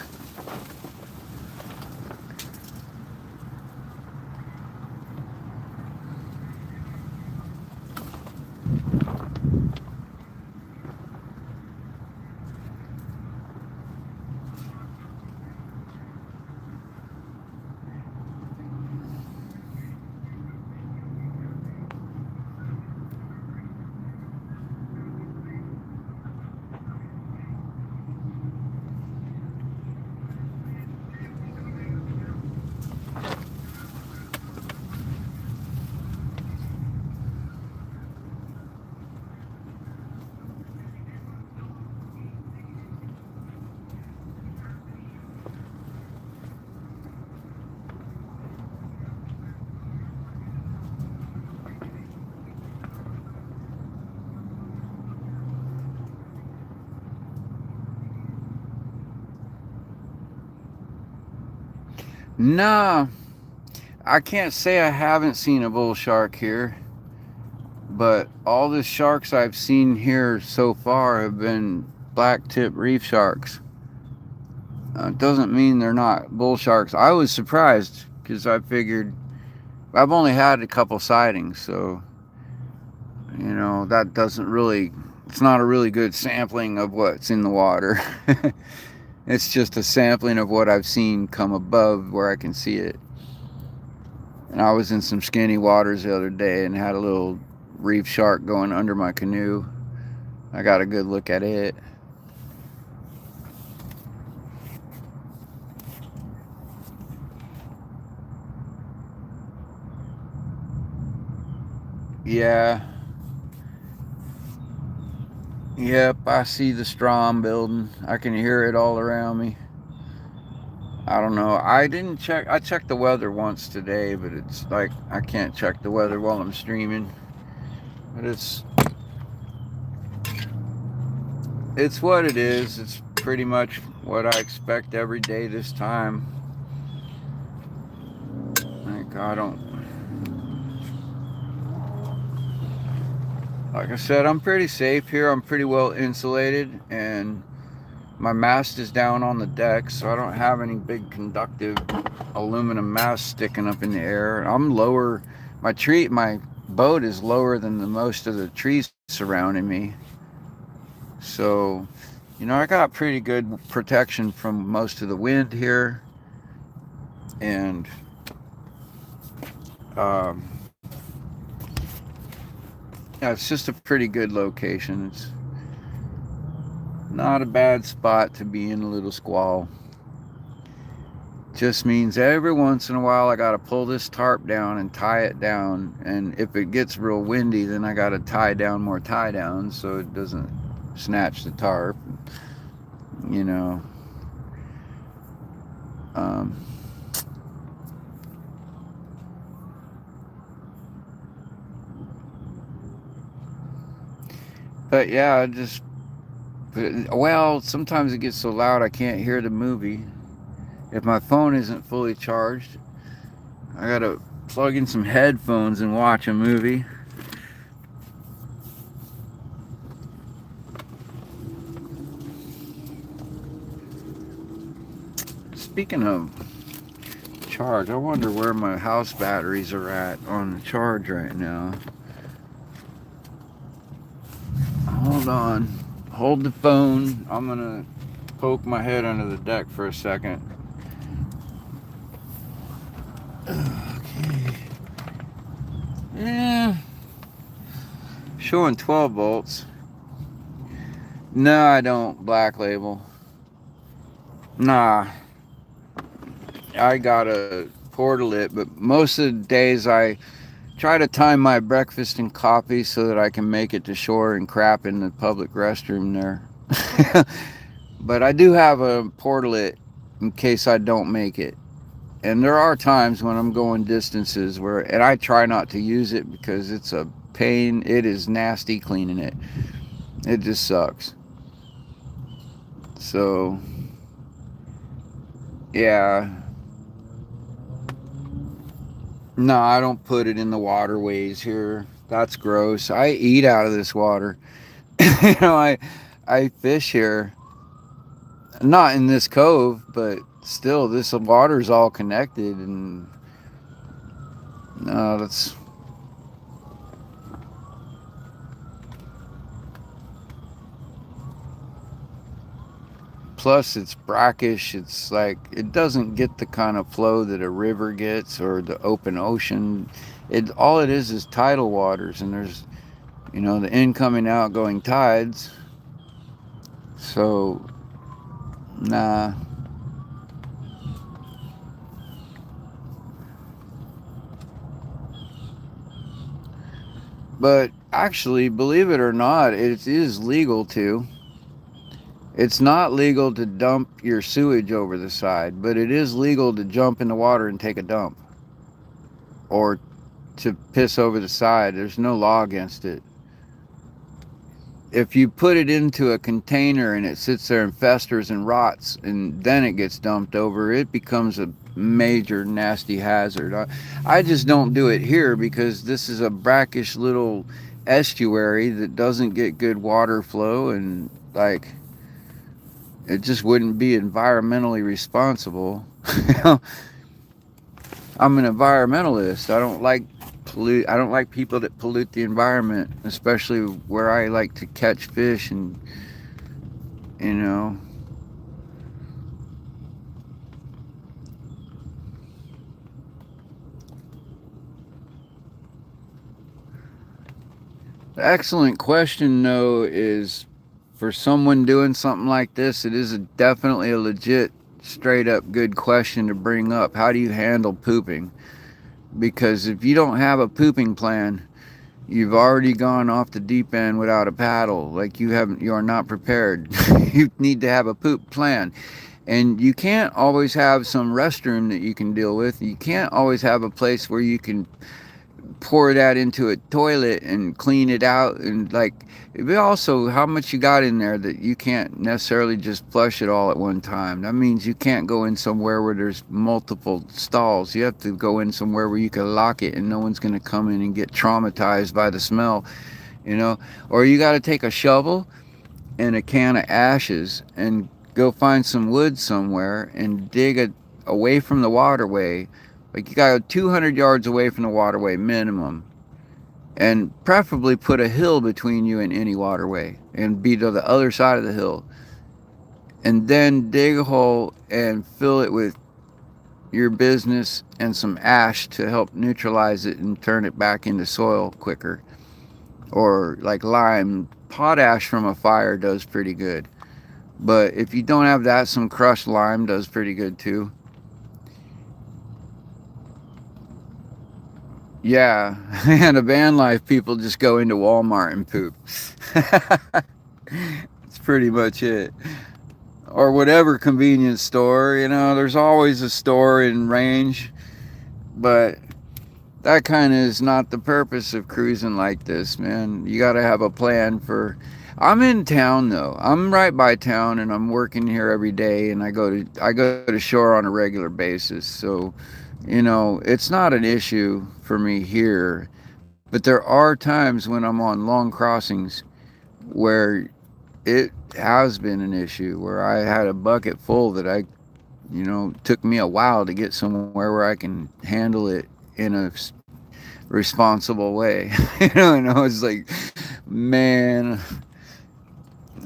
Nah, I can't say I haven't seen a bull shark here, but all the sharks I've seen here so far have been black tip reef sharks. Doesn't mean they're not bull sharks. I was surprised because I figured I've only had a couple sightings, so that doesn't really. It's not a really good sampling of what's in the water. It's just a sampling of what I've seen come above where I can see it. And I was in some skinny waters the other day and had a little reef shark going under my canoe. I got a good look at it. Yeah. Yep, I see the Strom building. I can hear it all around me. I don't know. I didn't check. I checked the weather once today, but it's like I can't check the weather while I'm streaming. But it's what it is. It's pretty much what I expect every day this time. Like I don't. Like I said, I'm pretty safe here. I'm pretty well insulated, and my mast is down on the deck, so I don't have any big conductive aluminum mast sticking up in the air. I'm lower. My boat is lower than the most of the trees surrounding me. So, I got pretty good protection from most of the wind here, and um, yeah, it's just a pretty good location. It's not a bad spot to be in a little squall. Just means every once in a while I got to pull this tarp down and tie it down, and if it gets real windy, then I got to tie down more tie downs so it doesn't snatch the tarp. You know. Um, but yeah, sometimes it gets so loud I can't hear the movie. If my phone isn't fully charged, I gotta plug in some headphones and watch a movie. Speaking of charge, I wonder where my house batteries are at on the charge right now. Hold on. Hold the phone. I'm gonna poke my head under the deck for a second. Okay. Yeah. Showing 12 volts. No, I don't. Black label. Nah. I gotta portal it, but most of the days I try to time my breakfast and coffee so that I can make it to shore and crap in the public restroom there. But I do have a portalet in case I don't make it. And there are times when I'm going distances and I try not to use it because it's a pain. It is nasty cleaning it. It just sucks. So, yeah. No, I don't put it in the waterways here. That's gross. I eat out of this water. you know, I I fish here, not in this cove, but still, this water's all connected, and no, that's. Plus, it's brackish. It's like it doesn't get the kind of flow that a river gets or the open ocean. It all it is tidal waters, and there's the incoming, outgoing tides. So, nah. But actually, believe it or not, it is legal to. It's not legal to dump your sewage over the side, but it is legal to jump in the water and take a dump. Or to piss over the side. There's no law against it. If you put it into a container and it sits there and festers and rots and then it gets dumped over, it becomes a major nasty hazard. I just don't do it here because this is a brackish little estuary that doesn't get good water flow, and like it just wouldn't be environmentally responsible. I'm an environmentalist. I don't like people that pollute the environment, especially where I like to catch fish and you know. The excellent question though is, for someone doing something like this, it is definitely a legit, straight up good question to bring up. How do you handle pooping? Because if you don't have a pooping plan, you've already gone off the deep end without a paddle. Like you are not prepared. You need to have a poop plan. And you can't always have some restroom that you can deal with. You can't always have a place where you can pour that into a toilet and clean it out, and like also how much you got in there that you can't necessarily just flush it all at one time. That means you can't go in somewhere where there's multiple stalls. You have to go in somewhere where you can lock it and no one's going to come in and get traumatized by the smell, or you got to take a shovel and a can of ashes and go find some wood somewhere and dig it away from the waterway. Like you got to go 200 yards away from the waterway minimum, and preferably put a hill between you and any waterway and be to the other side of the hill, and then dig a hole and fill it with your business and some ash to help neutralize it and turn it back into soil quicker. Or like lime, potash from a fire does pretty good, but if you don't have that, some crushed lime does pretty good too. Yeah, and the van life people just go into Walmart and poop. That's pretty much it. Or whatever convenience store, there's always a store in range, but that kind of is not the purpose of cruising like this, man. You got to have a plan for. I'm in town though. I'm right by town, and I'm working here every day, and I go to shore on a regular basis. So, it's not an issue for me here. But there are times when I'm on long crossings where it has been an issue, where I had a bucket full that took me a while to get somewhere where I can handle it in a responsible way. And I was like, man,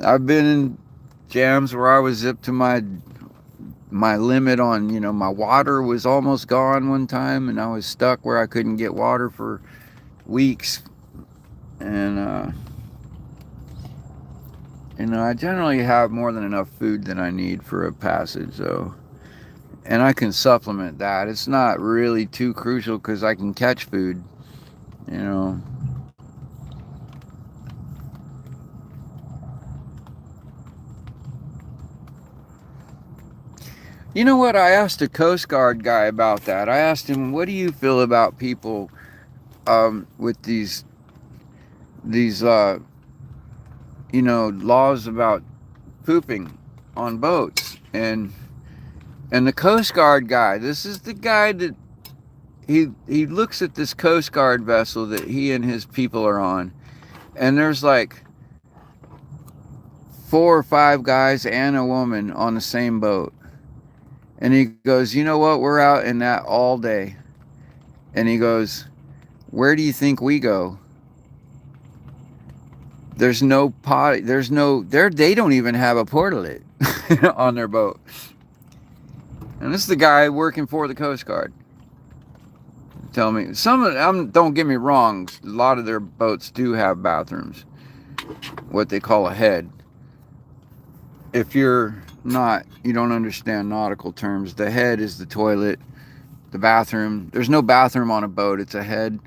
I've been in jams where I was zipped to my limit on, my water was almost gone one time, and I was stuck where I couldn't get water for weeks. And I generally have more than enough food that I need for a passage, though, and I can supplement that. It's not really too crucial because I can catch food. You know what? I asked a Coast Guard guy about that. I asked him, what do you feel about people with these laws about pooping on boats? And the Coast Guard guy, this is the guy that he looks at this Coast Guard vessel that he and his people are on, and there's like 4 or 5 guys and a woman on the same boat. And he goes, you know what? We're out in that all day. And he goes, where do you think we go? There's no pot. There's no. They don't even have a portalet on their boat. And this is the guy working for the Coast Guard. Tell me, some of them. Don't get me wrong. A lot of their boats do have bathrooms. What they call a head. If you're not, you don't understand nautical terms. The head is the toilet. The bathroom. There's no bathroom on a boat. It's a head.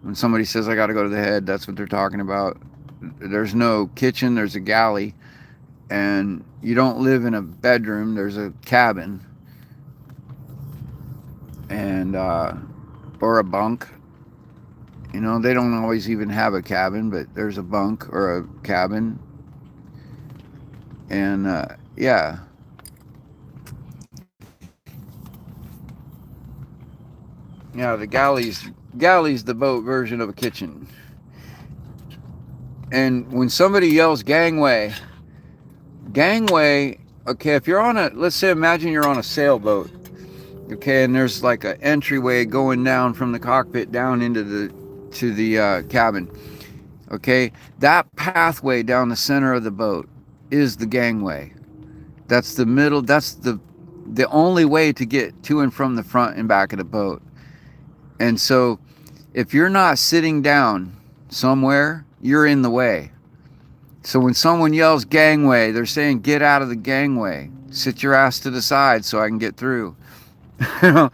When somebody says I got to go to the head, that's what they're talking about. There's no kitchen. There's a galley. And you don't live in a bedroom. There's a cabin. And, or a bunk. You know, they don't always even have a cabin, but there's a bunk or a cabin. And, yeah. Yeah, the galley's the boat version of a kitchen. And when somebody yells gangway, okay, if you're on a, let's say, imagine you're on a sailboat, okay, and there's like an entryway going down from the cockpit down into the cabin, okay, that pathway down the center of the boat is the gangway. That's the middle, that's the only way to get to and from the front and back of the boat. And so if you're not sitting down somewhere, you're in the way. So when someone yells gangway, they're saying get out of the gangway. Sit your ass to the side so I can get through. You know?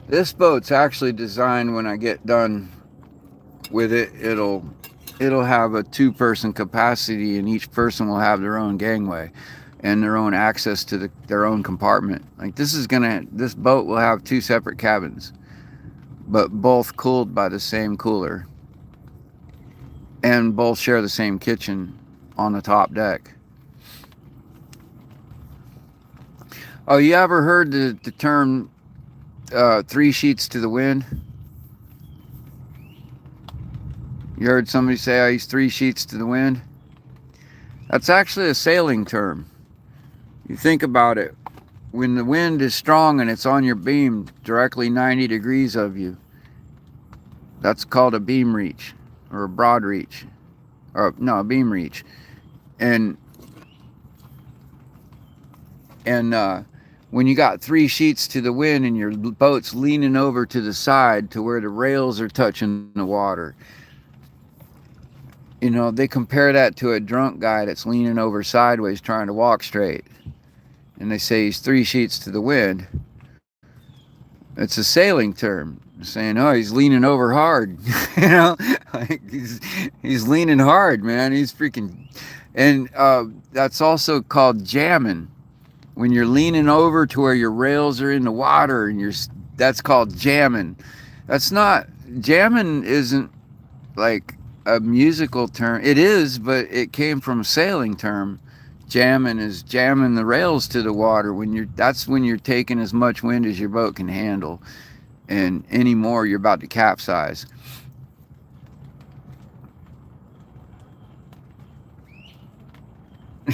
This boat's actually designed, when I get done with it, it'll have a 2-person capacity, and each person will have their own gangway and their own access to their own compartment. Like this boat will have 2 separate cabins, but both cooled by the same cooler, and both share the same kitchen on the top deck. Oh, you ever heard the term 3 sheets to the wind? You heard somebody say, oh, he's 3 sheets to the wind? That's actually a sailing term. You think about it. When the wind is strong and it's on your beam directly 90 degrees of you, that's called a beam reach or a broad reach. Or no, a beam reach. And when you got 3 sheets to the wind and your boat's leaning over to the side to where the rails are touching the water, you know, they compare that to a drunk guy that's leaning over sideways trying to walk straight. And they say he's 3 sheets to the wind. It's a sailing term, saying, oh, he's leaning over hard. You know, like he's leaning hard, man. He's freaking, and that's also called jamming. When you're leaning over to where your rails are in the water, and that's called jamming. That's not, jamming isn't like a musical term. It is, but it came from a sailing term. Jamming is jamming the rails to the water. That's when you're taking as much wind as your boat can handle, and any more you're about to capsize.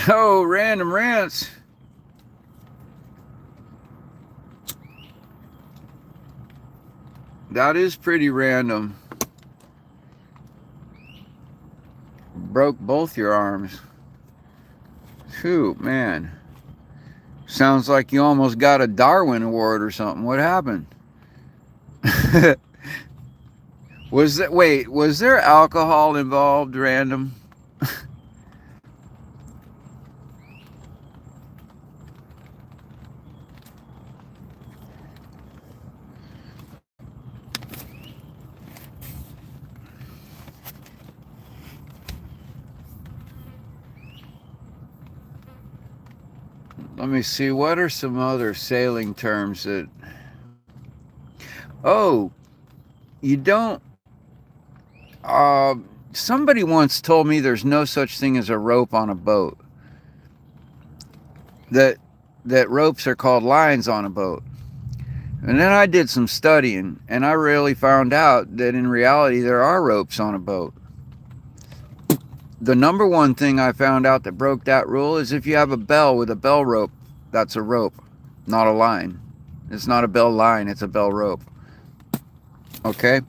Oh, random rants. That is pretty random. Broke both your arms. Phew, man. Sounds like you almost got a Darwin Award or something. What happened? Was there alcohol involved, random? Let me see, what are some other sailing terms that... Oh, you don't... somebody once told me there's no such thing as a rope on a boat. That ropes are called lines on a boat. And then I did some studying, and I really found out that in reality there are ropes on a boat. The number one thing I found out that broke that rule is if you have a bell with a bell rope, that's a rope, not a line. It's not a bell line, it's a bell rope. Okay?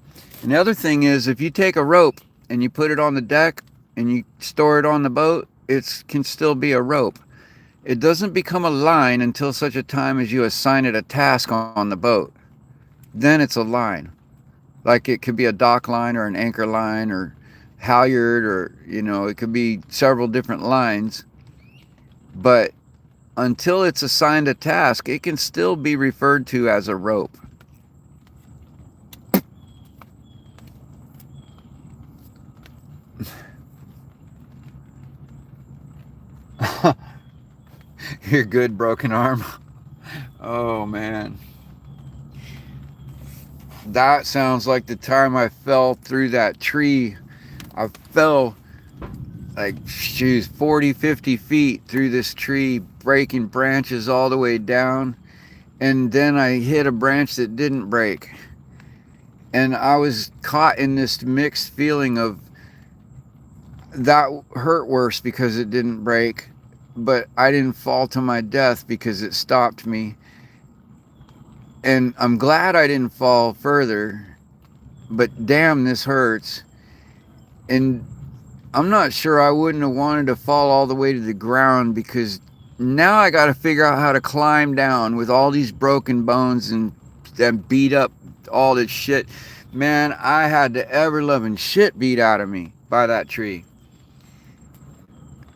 And the other thing is, if you take a rope and you put it on the deck and you store it on the boat, it can still be a rope. It doesn't become a line until such a time as you assign it a task on the boat. Then it's a line. Like it could be a dock line or an anchor line or halyard, or it could be several different lines. But until it's assigned a task, it can still be referred to as a rope. You're good, broken arm. Oh man, that sounds like the time I fell through that tree. I fell like 40, 50 feet through this tree, breaking branches all the way down, and then I hit a branch that didn't break, and I was caught in this mixed feeling of that hurt worse because it didn't break, but I didn't fall to my death because it stopped me. And I'm glad I didn't fall further, but damn, this hurts. And I'm not sure I wouldn't have wanted to fall all the way to the ground, because now I got to figure out how to climb down with all these broken bones and beat up all this shit. Man, I had the ever-loving shit beat out of me by that tree.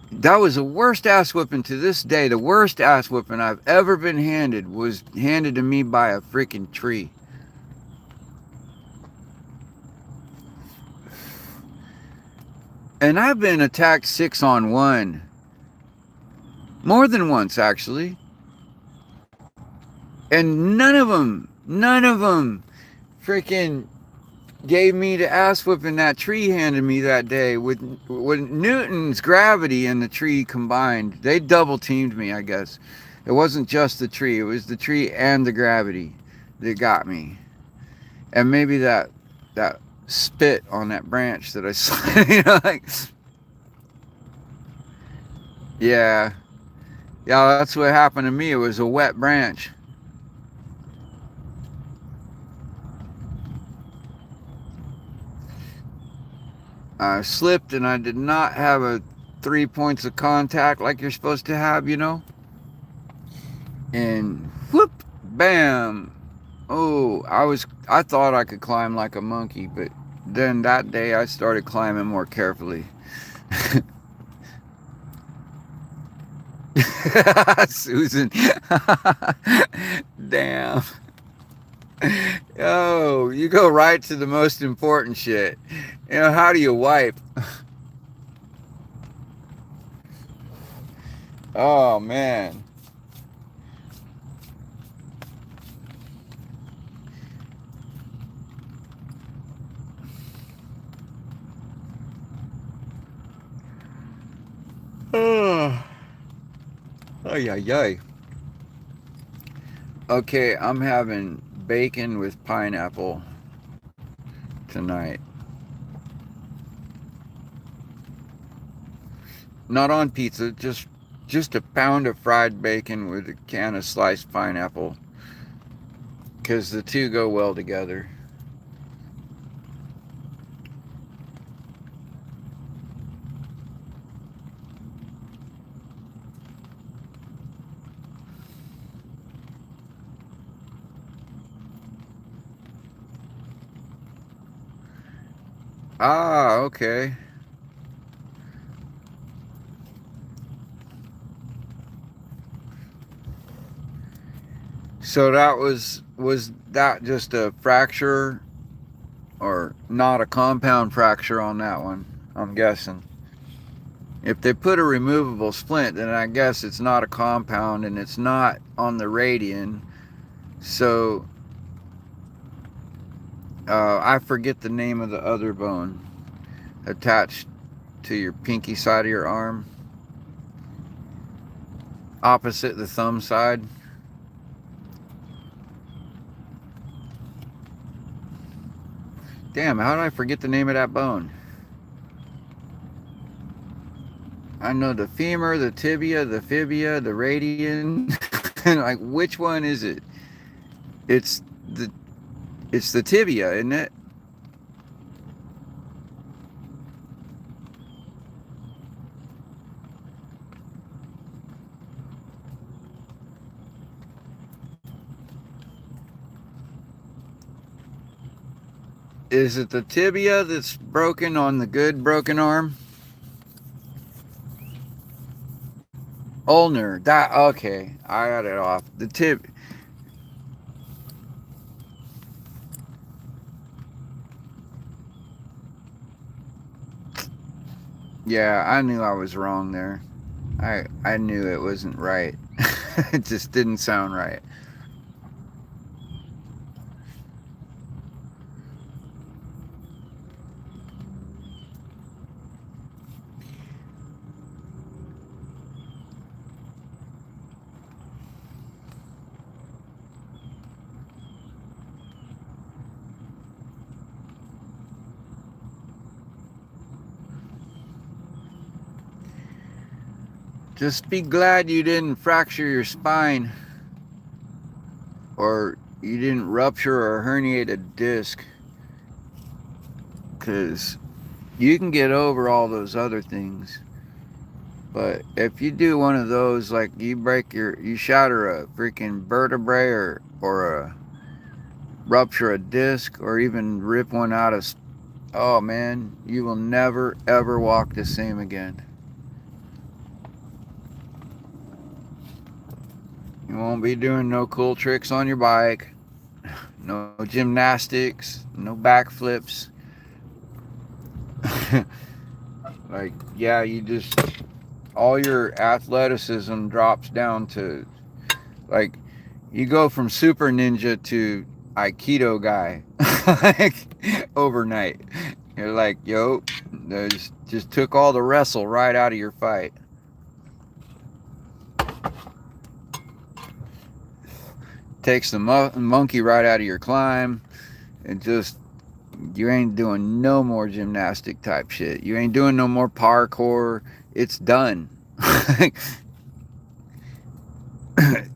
That was the worst ass whipping to this day. The worst ass whipping I've ever been handed was handed to me by a freaking tree. And I've been attacked 6-on-1. More than once, actually. And none of them freaking gave me the ass whipping that tree handed me that day. With Newton's gravity and the tree combined, they double teamed me, I guess. It wasn't just the tree, it was the tree and the gravity that got me. And maybe that spit on that branch that I saw, yeah, that's what happened to me. It was a wet branch. I slipped and I did not have 3 points of contact like you're supposed to have, and whoop, bam. Oh, I thought I could climb like a monkey, but then that day I started climbing more carefully. Susan. Damn. Oh, you go right to the most important shit. How do you wipe? Oh, man. Oh. Ay, ay, ay. Okay, I'm having bacon with pineapple tonight. Not on pizza, just a pound of fried bacon with a can of sliced pineapple, because the two go well together. Ah, okay. So that was that just a fracture, or not a compound fracture on that one, I'm guessing. If they put a removable splint, then I guess it's not a compound and it's not on the radian. So I forget the name of the other bone. attached to your pinky side of your arm, opposite the thumb side. Damn, how did I forget the name of that bone? I know the femur, the tibia, the fibia, the radian. Like, which one is it? It's the it's the tibia, isn't it? Is it the tibia that's broken on the good broken arm? Ulnar. That okay. I got it off. The tib. Yeah, I knew I was wrong there. I knew it wasn't right. It just didn't sound right. Just be glad you didn't fracture your spine or you didn't rupture or herniate a disc, because you can get over all those other things. But if you do one of those, like you shatter a freaking vertebrae or a rupture a disc or even rip one out of, oh man, you will never ever walk the same again. You won't be doing no cool tricks on your bike, no gymnastics, no backflips. Like, yeah, all your athleticism drops down to, like, you go from super ninja to Aikido guy, like, overnight. You're like, yo, just took all the wrestle right out of your fight. Takes the monkey right out of your climb, and just, you ain't doing no more gymnastic type shit. You ain't doing no more parkour. It's done.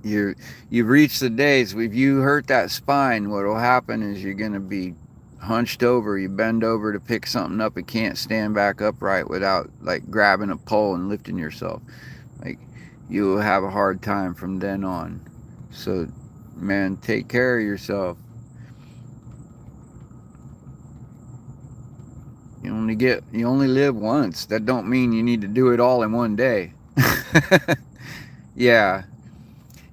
You've reached the days. If you hurt that spine, what'll happen is you're gonna be hunched over. You bend over to pick something up and can't stand back upright without like grabbing a pole and lifting yourself. Like, you'll have a hard time from then on. So, man, take care of yourself. You only live once. That don't mean you need to do it all in one day. Yeah.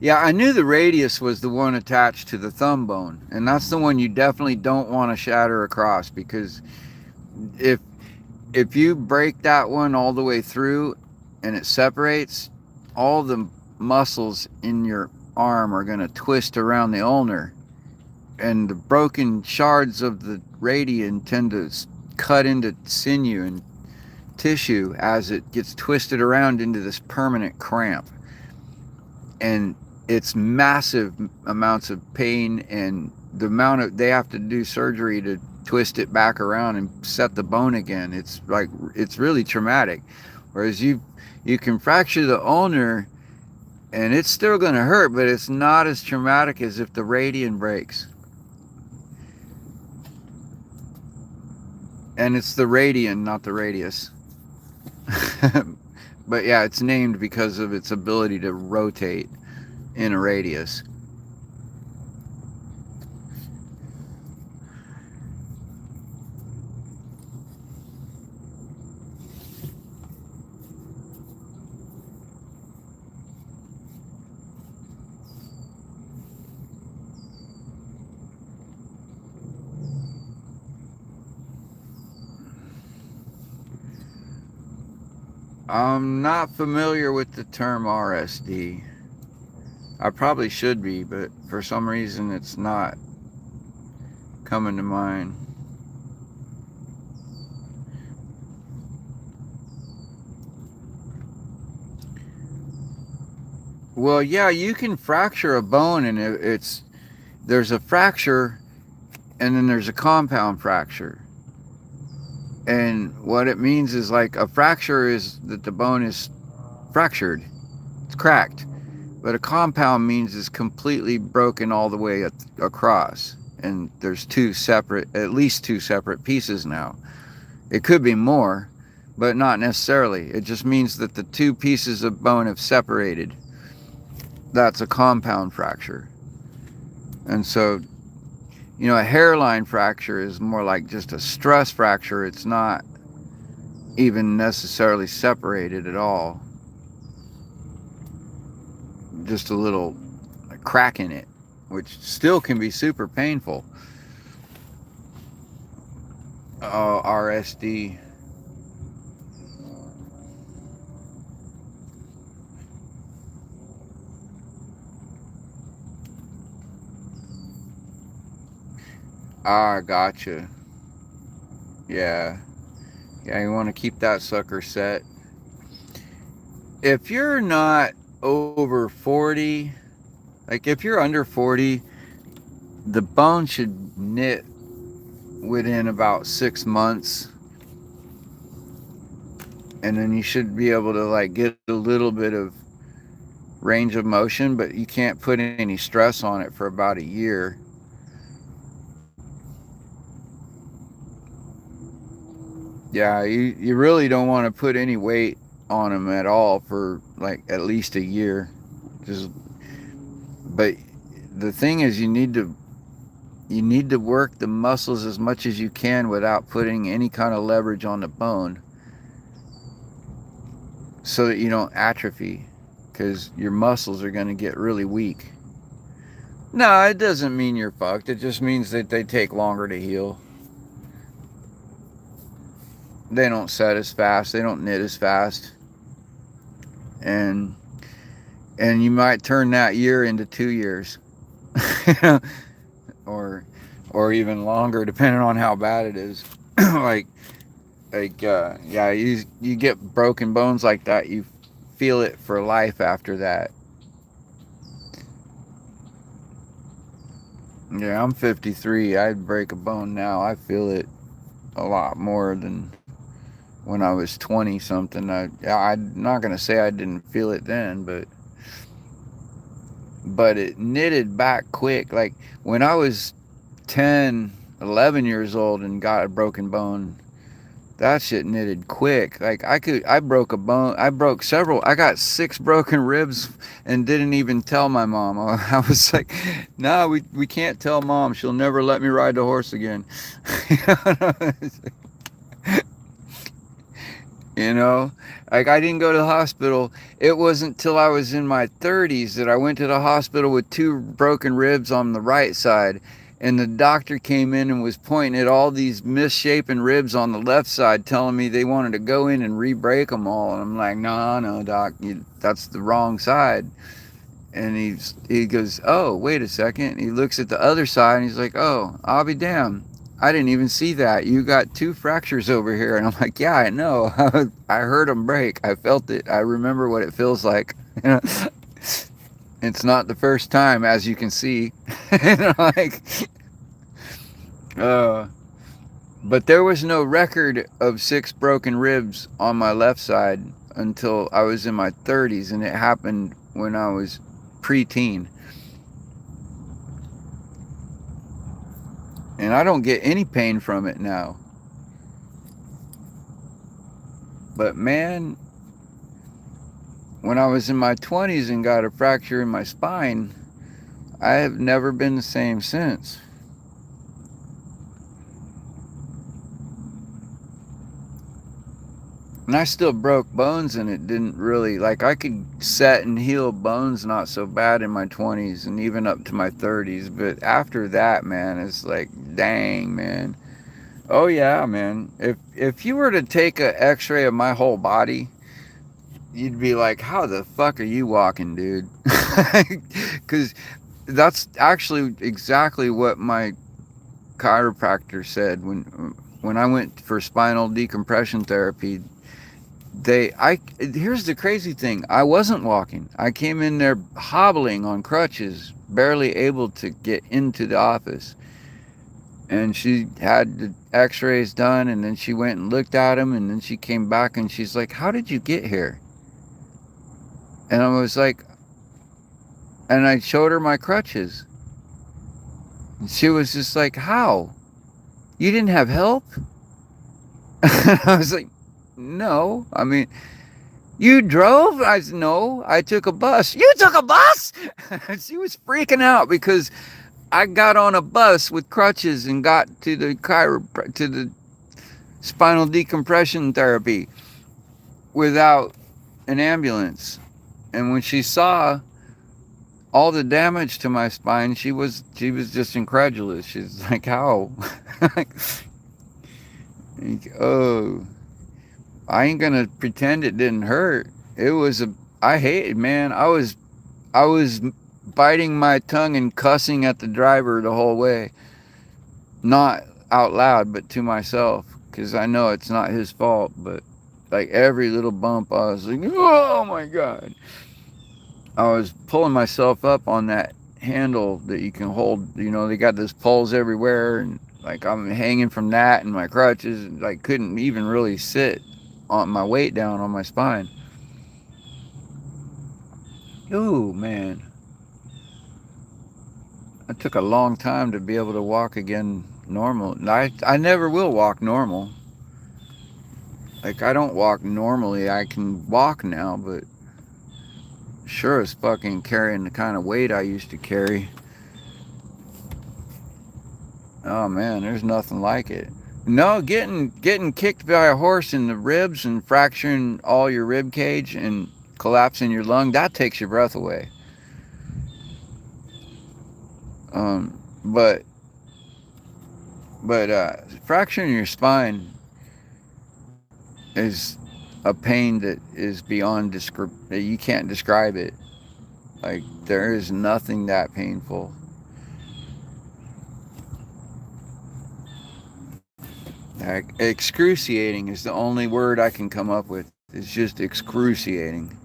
Yeah, I knew the radius was the one attached to the thumb bone, and that's the one you definitely don't want to shatter across, because if you break that one all the way through and it separates, all the muscles in your arm are going to twist around the ulnar, and the broken shards of the radian tend to cut into sinew and tissue as it gets twisted around into this permanent cramp. And it's massive amounts of pain, and the amount of, they have to do surgery to twist it back around and set the bone again. It's like, it's really traumatic. Whereas you can fracture the ulnar and it's still going to hurt, but it's not as traumatic as if the radian breaks. And it's the radian, not the radius. But yeah, it's named because of its ability to rotate in a radius. I'm not familiar with the term RSD. I probably should be, but for some reason it's not coming to mind. Well, yeah, you can fracture a bone, and it's there's a fracture, and then there's a compound fracture. And what it means is like a fracture is that the bone is fractured, it's cracked. But a compound means it's completely broken all the way across. And there's at least two separate pieces now. It could be more, but not necessarily. It just means that the two pieces of bone have separated. That's a compound fracture. And so, a hairline fracture is more like just a stress fracture. It's not even necessarily separated at all. Just a little crack in it, which still can be super painful. Oh, RSD. Ah, gotcha. Yeah. Yeah, you want to keep that sucker set. If you're not over 40, like if you're under 40, the bone should knit within about 6 months. And then you should be able to like get a little bit of range of motion, but you can't put any stress on it for about a year. Yeah, you really don't want to put any weight on them at all for like at least a year. Just but the thing is you need to work the muscles as much as you can without putting any kind of leverage on the bone so that you don't atrophy because your muscles are going to get really weak. No, it doesn't mean you're fucked. It just means that they take longer to heal. They don't set as fast. They don't knit as fast. And you might turn that year into 2 years. or even longer depending on how bad it is. like yeah, you get broken bones like that, you feel it for life after that. Yeah, I'm 53. I'd break a bone now, I feel it a lot more than when I was 20 something. I'm not gonna say I didn't feel it then, but it knitted back quick. Like when I was 10, 11 years old and got a broken bone, that shit knitted quick. Like I broke a bone. I broke several. I got 6 broken ribs and didn't even tell my mom. I was like, "No, we can't tell mom. She'll never let me ride the horse again." you know, like I didn't go to the hospital. It wasn't till I was in my 30s that I went to the hospital with 2 broken ribs on the right side. And the doctor came in and was pointing at all these misshapen ribs on the left side, telling me they wanted to go in and re-break them all. And I'm like, no, doc, that's the wrong side. And he goes, oh, wait a second. He looks at the other side and he's like, oh, I'll be damned. I didn't even see that. You got 2 fractures over here. And I'm like, yeah, I know. I heard them break. I felt it. I remember what it feels like. It's not the first time, as you can see. like, uh, but there was no record of 6 broken ribs on my left side until I was in my 30s, and it happened when I was preteen. And I don't get any pain from it now. But man, when I was in my 20s and got a fracture in my spine, I have never been the same since. And I still broke bones, and it didn't really, like, I could set and heal bones not so bad in my 20s and even up to my 30s. But after that, man, it's like, dang, man. Oh, yeah, man. If you were to take an x-ray of my whole body, you'd be like, how the fuck are you walking, dude? Because that's actually exactly what my chiropractor said when I went for spinal decompression therapy. Here's the crazy thing. I wasn't walking. I came in there hobbling on crutches, barely able to get into the office. And she had the x-rays done, and then she went and looked at them, and then she came back and she's like, "How did you get here?" And I was like, and I showed her my crutches. And she was just like, "How? You didn't have help?" I was like, "No. I mean, you drove?" I said, "No, I took a bus." "You took a bus?" She was freaking out because I got on a bus with crutches and got to the to the spinal decompression therapy without an ambulance. And when she saw all the damage to my spine, she was just incredulous. She's like, "How?" Like, oh, I ain't gonna pretend it didn't hurt. It was a I hated, man. I was biting my tongue and cussing at the driver the whole way. Not out loud, but to myself, because I know it's not his fault. But like every little bump, I was like, "Oh my God." I was pulling myself up on that handle that you can hold. They got those poles everywhere, and like I'm hanging from that and my crutches, and like couldn't even really sit on my weight down on my spine. Ooh, man. It took a long time to be able to walk again normal. I never will walk normal. Like, I don't walk normally. I can walk now, but sure as fucking carrying the kind of weight I used to carry. Oh man, there's nothing like it. No, getting kicked by a horse in the ribs and fracturing all your rib cage and collapsing your lung, that takes your breath away. But fracturing your spine is a pain that is beyond you can't describe it. Like, there is nothing that painful. Like, excruciating is the only word I can come up with. It's just excruciating.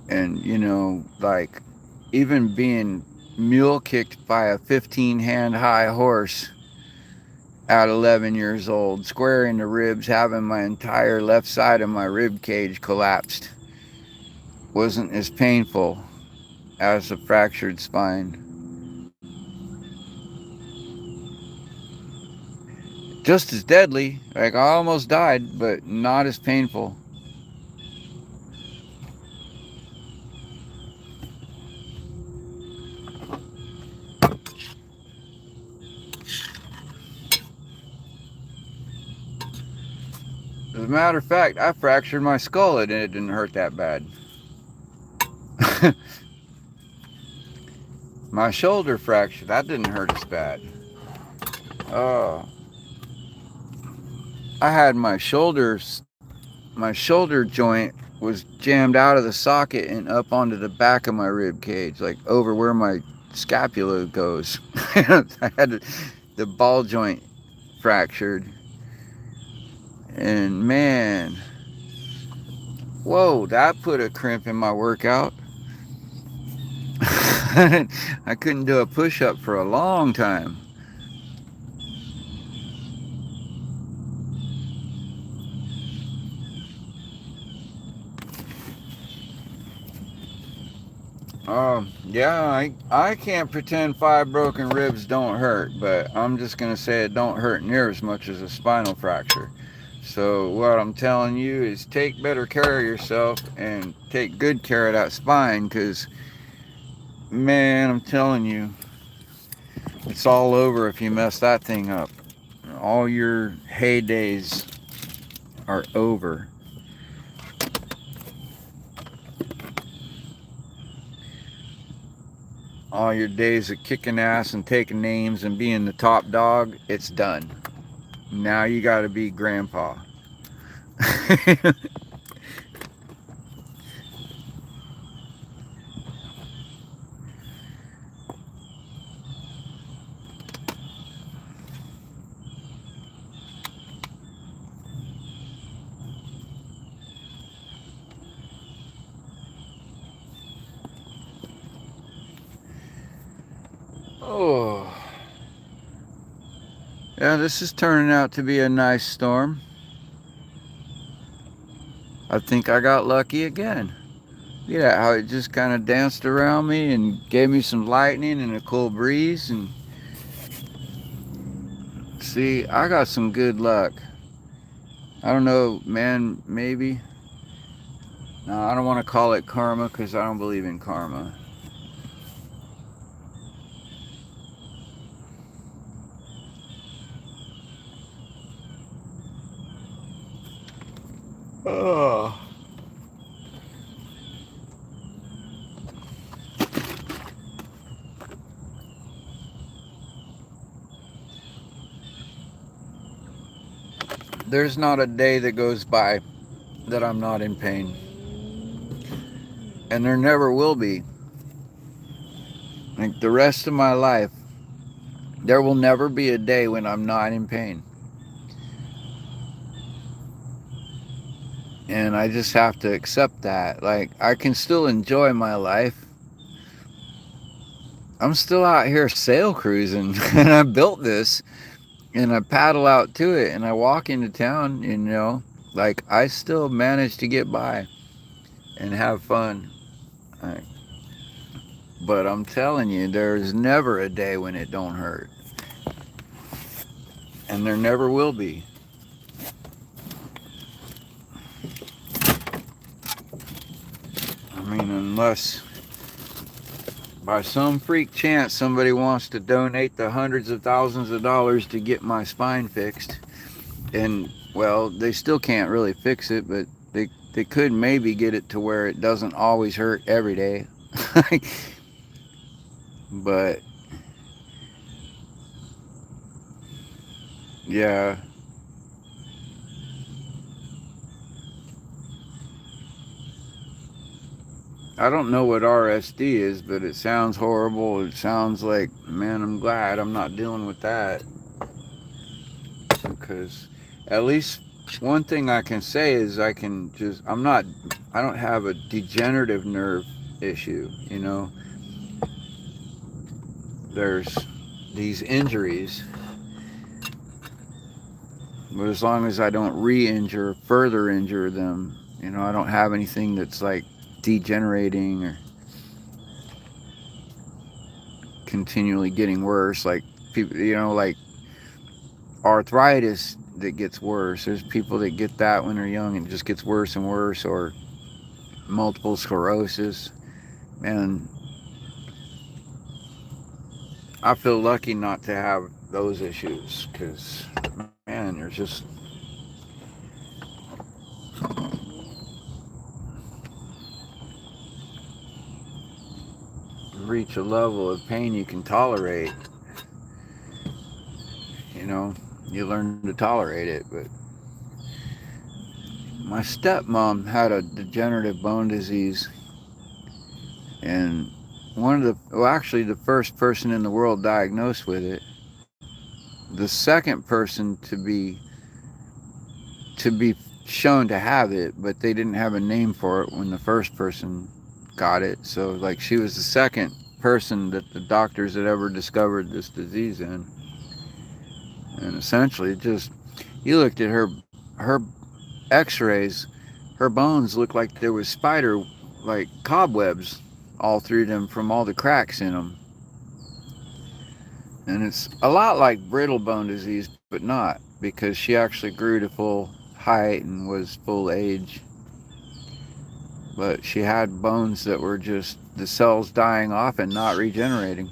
And like, even being mule kicked by a 15-hand high horse at 11 years old, square in the ribs, having my entire left side of my rib cage collapsed, wasn't as painful as a fractured spine. Just as deadly. Like, I almost died, but not as painful. As a matter of fact, I fractured my skull and it didn't hurt that bad. My shoulder fracture, that didn't hurt as bad. Oh, I had my shoulder joint was jammed out of the socket and up onto the back of my rib cage, like over where my scapula goes. I had the ball joint fractured. And man, whoa, that put a crimp in my workout. I couldn't do a push-up for a long time. Yeah, I can't pretend 5 broken ribs don't hurt, but I'm just going to say it don't hurt near as much as a spinal fracture. So what I'm telling you is take better care of yourself and take good care of that spine, because, man, I'm telling you, it's all over if you mess that thing up. All your heydays are over. All your days of kicking ass and taking names and being the top dog, it's done. Now you got to be grandpa. Oh, yeah, this is turning out to be a nice storm. I think I got lucky again. Look at that, how it just kind of danced around me and gave me some lightning and a cool breeze. And see, I got some good luck. I don't know, man, maybe. No, I don't want to call it karma because I don't believe in karma. Oh. There's not a day that goes by that I'm not in pain. And there never will be. Like the rest of my life, there will never be a day when I'm not in pain. And I just have to accept that. Like, I can still enjoy my life. I'm still out here sail cruising, and I built this, and I paddle out to it, and I walk into town, like, I still manage to get by and have fun. Like, but I'm telling you, there's never a day when it don't hurt. And there never will be. I mean, unless by some freak chance somebody wants to donate the hundreds of thousands of dollars to get my spine fixed. And, well, they still can't really fix it, but they could maybe get it to where it doesn't always hurt every day. But, yeah. I don't know what RSD is, but it sounds horrible. It sounds like, man, I'm glad I'm not dealing with that. Because at least one thing I can say is I don't have a degenerative nerve issue, There's these injuries, but as long as I don't further injure them, I don't have anything that's like degenerating or continually getting worse, like people, like arthritis that gets worse. There's people that get that when they're young and it just gets worse and worse, or multiple sclerosis. Man, I feel lucky not to have those issues because, man, there's just reach a level of pain you can tolerate. You learn to tolerate it. But my stepmom had a degenerative bone disease, and actually the first person in the world diagnosed with it. The second person to be shown to have it, but they didn't have a name for it when the first person got it. So, like, she was the second person that the doctors had ever discovered this disease in. And essentially, you looked at her X-rays, her bones looked like there was like cobwebs all through them from all the cracks in them. And it's a lot like brittle bone disease, but not, because she actually grew to full height and was full age. But she had bones that were just the cells dying off and not regenerating.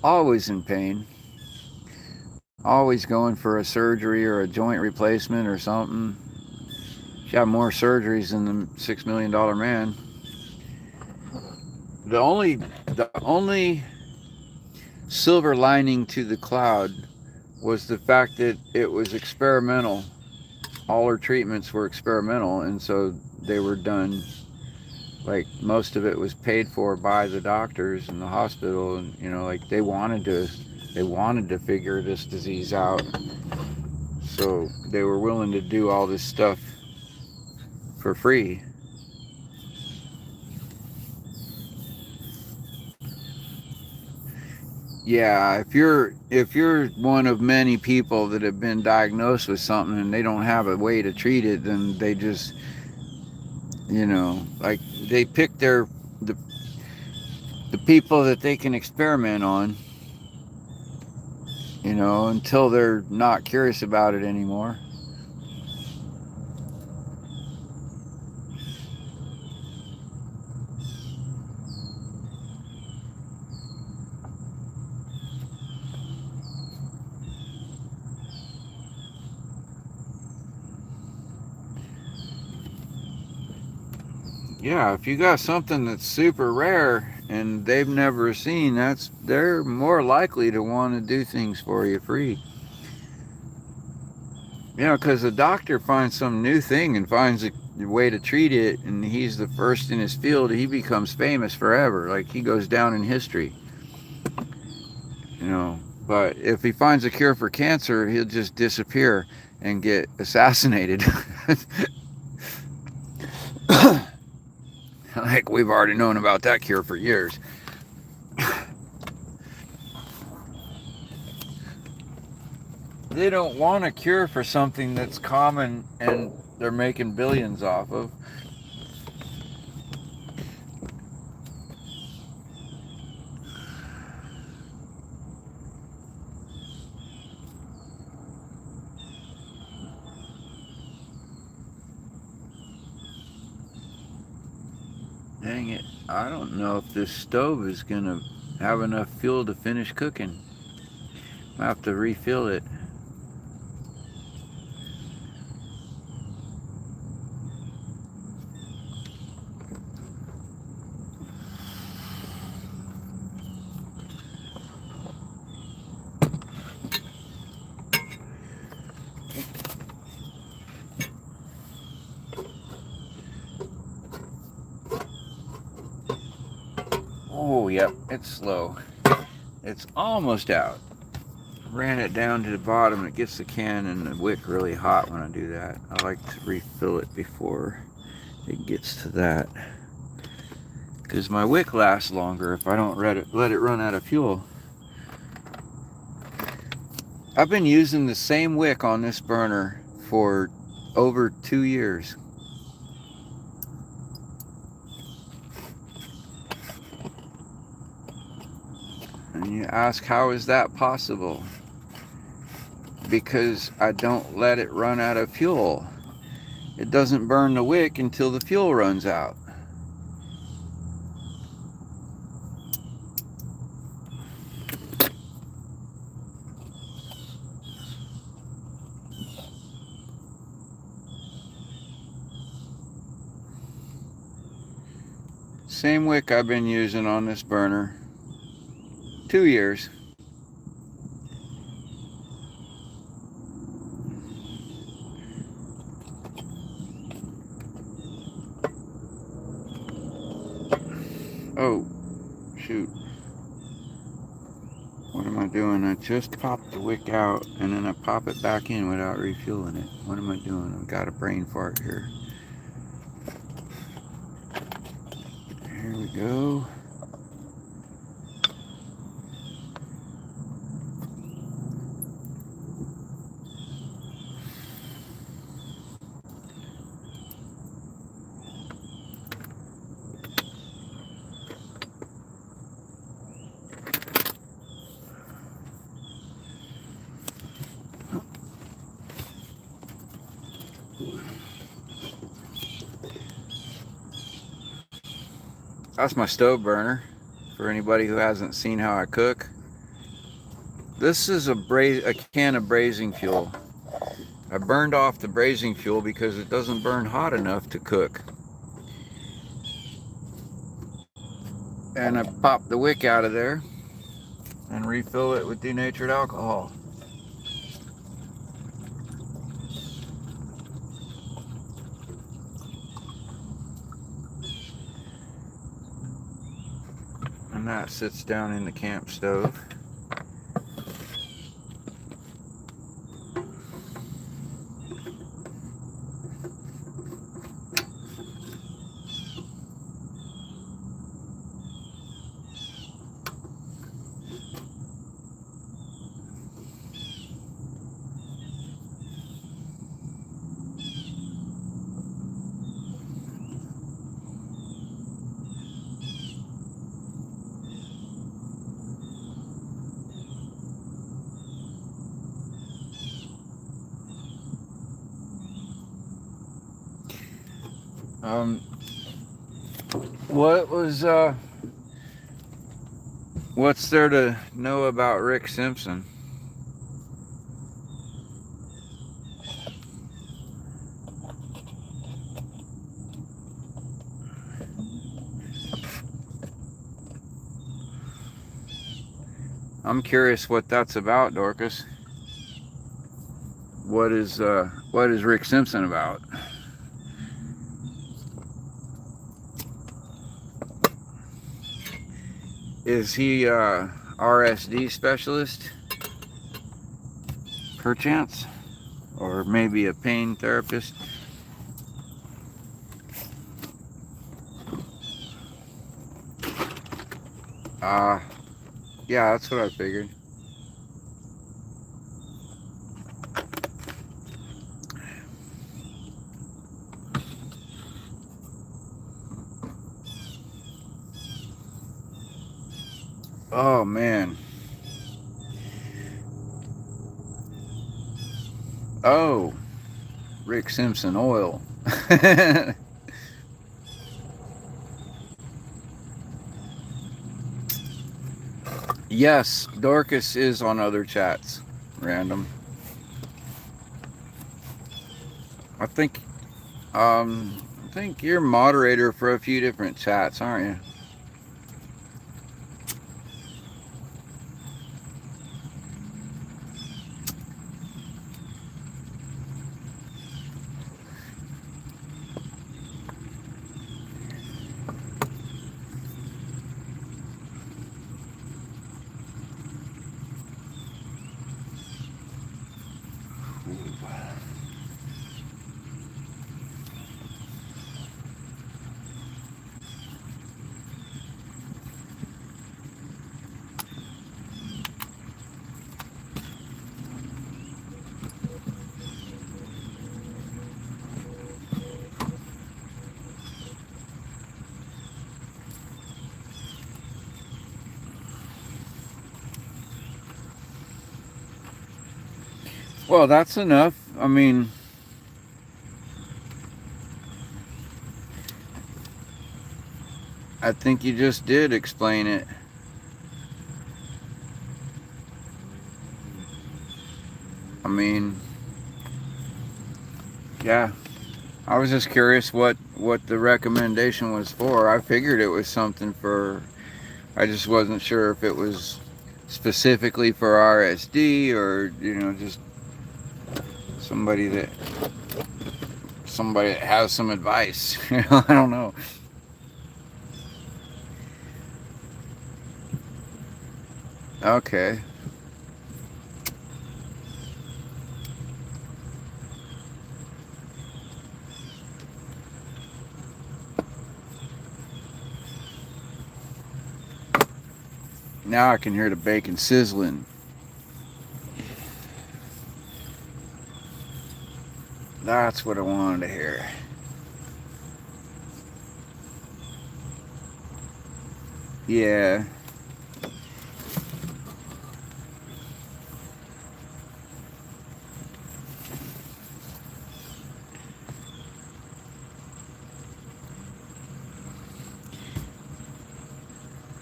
Always in pain. Always going for a surgery or a joint replacement or something. She had more surgeries than the $6 million man. The only silver lining to the cloud was the fact that it was experimental. All her treatments were experimental, and so they were done, like, most of it was paid for by the doctors in the hospital, and like they wanted to figure this disease out, so they were willing to do all this stuff for free. Yeah, if you're one of many people that have been diagnosed with something and they don't have a way to treat it, then they just, like they pick the the people that they can experiment on, until they're not curious about it anymore. Yeah, if you got something that's super rare and they've never seen, they're more likely to want to do things for you free. Because the doctor finds some new thing and finds a way to treat it, and he's the first in his field. He becomes famous forever. Like he goes down in history. You know, but if he finds a cure for cancer, he'll just disappear and get assassinated. Like we've already known about that cure for years. They don't want a cure for something that's common and they're making billions off of. Dang it. I don't know if this stove is going to have enough fuel to finish cooking. I have to refill it. Oh, yep, it's slow. It's almost out. Ran it down to the bottom. It gets the can and the wick really hot when I do that. I like to refill it before it gets to that, because my wick lasts longer if I don't let it run out of fuel. I've been using the same wick on this burner for over 2 years. And you ask, how is that possible? Because I don't let it run out of fuel. It doesn't burn the wick until the fuel runs out. Same wick I've been using on this burner. 2 years. Oh, shoot. What am I doing? I just popped the wick out and then I pop it back in without refueling it. What am I doing? I've got a brain fart here. Here we go. That's my stove burner. For anybody who hasn't seen how I cook, this is a can of braising fuel. I burned off the braising fuel because it doesn't burn hot enough to cook. And I pop the wick out of there and refill it with denatured alcohol. And that sits down in the camp stove. Um, what was what's there to know about Rick Simpson? I'm curious what that's about, Dorcas. What is Rick Simpson about? Is he RSD specialist, perchance, or maybe a pain therapist? Uh, yeah, that's what I figured. Oh man. Oh, Rick Simpson oil. Yes, Dorcas is on other chats. Random. I think I think you're moderator for a few different chats, aren't you? Well, that's enough. I mean, I think you just did explain it. I mean, yeah. I was just curious what the recommendation was for. I figured it was something for. I just wasn't sure if it was specifically for RSD or just somebody that somebody that has some advice. I don't know. Okay. Now I can hear the bacon sizzling. That's what I wanted to hear. Yeah.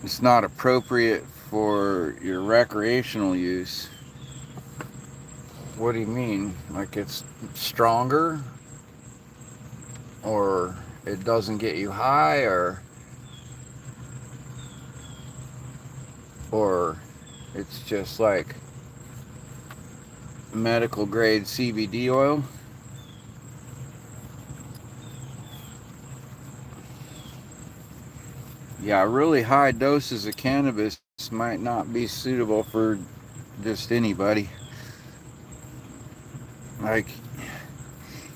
It's not appropriate for your recreational use. What do you mean? Like it's stronger? Or it doesn't get you high? Or it's just like medical grade CBD oil? Yeah, really high doses of cannabis might not be suitable for just anybody. Like,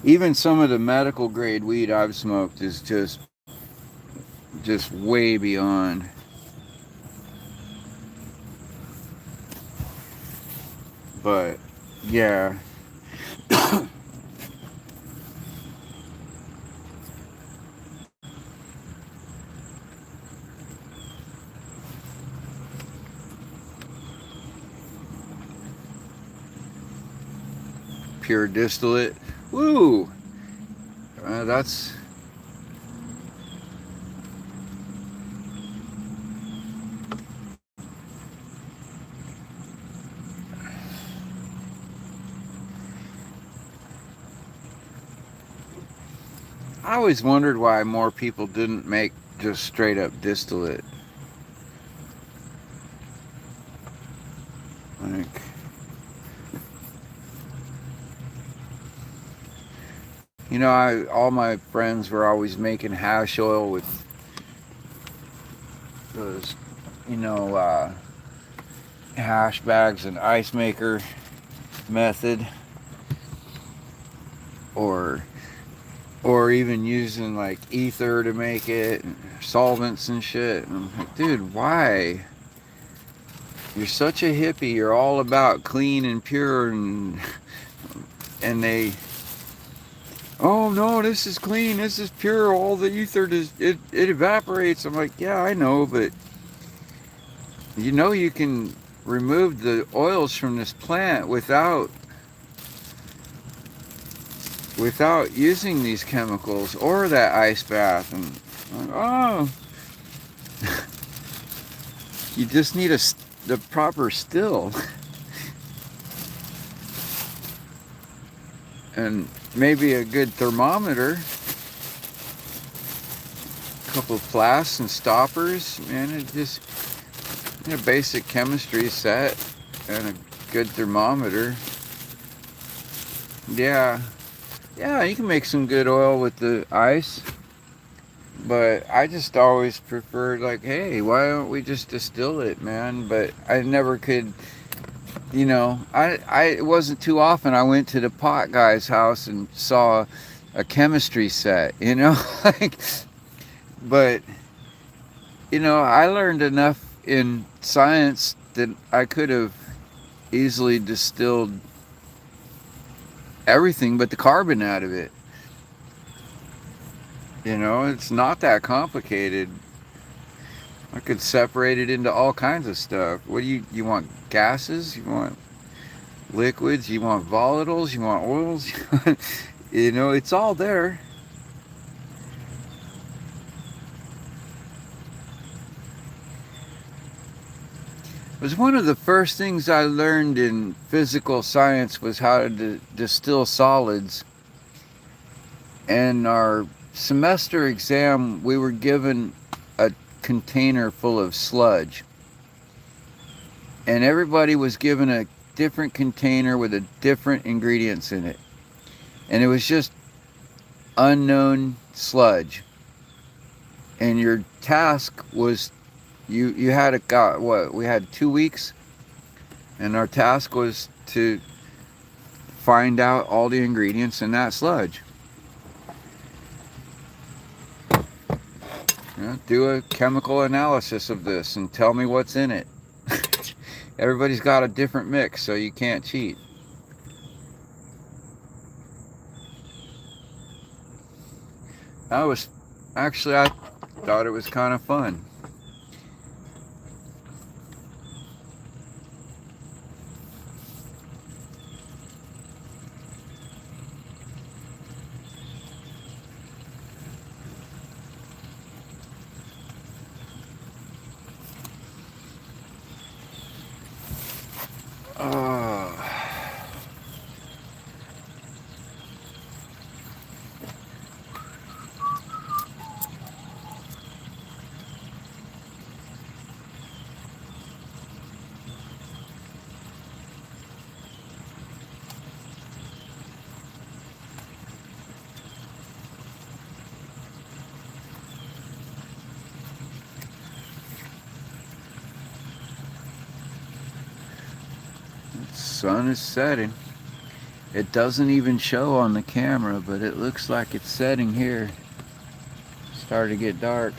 even some of the medical grade weed I've smoked is just way beyond. But yeah, pure distillate. Woo! That's I always wondered why more people didn't make just straight up distillate. Like, you know, all my friends were always making hash oil with those, you know, hash bags and ice maker method, or even using like ether to make it, and solvents and shit. And I'm like, dude, why? You're such a hippie. You're all about clean and pure, and they, oh no, this is clean, this is pure. All the ether does, it evaporates. I'm like, yeah, I know, but you know, you can remove the oils from this plant without using these chemicals or that ice bath. And I'm like, oh, you just need the proper still. And maybe a good thermometer, a couple of flasks and stoppers, man. It just, you know, basic chemistry set and a good thermometer. Yeah, you can make some good oil with the ice, but I just always preferred, like, hey, why don't we just distill it, man? But I never could, you know, it wasn't too often I went to the pot guy's house and saw a chemistry set, you know. Like, but you know, I learned enough in science that I could have easily distilled everything but the carbon out of it. You know, it's not that complicated. I could separate it into all kinds of stuff. What do you want? Gases? You want liquids? You want volatiles? You want oils? You know, it's all there. It was one of the first things I learned in physical science was how to distill solids. And our semester exam, we were given a container full of sludge. And everybody was given a different container with a different ingredients in it. And it was just unknown sludge. And your task was, you had we had 2 weeks, and our task was to find out all the ingredients in that sludge. You know, do a chemical analysis of this and tell me what's in it. Everybody's got a different mix, so you can't cheat. I thought it was kind of fun. Sun is setting. It doesn't even show on the camera, but it looks like it's setting here. It's starting to get dark.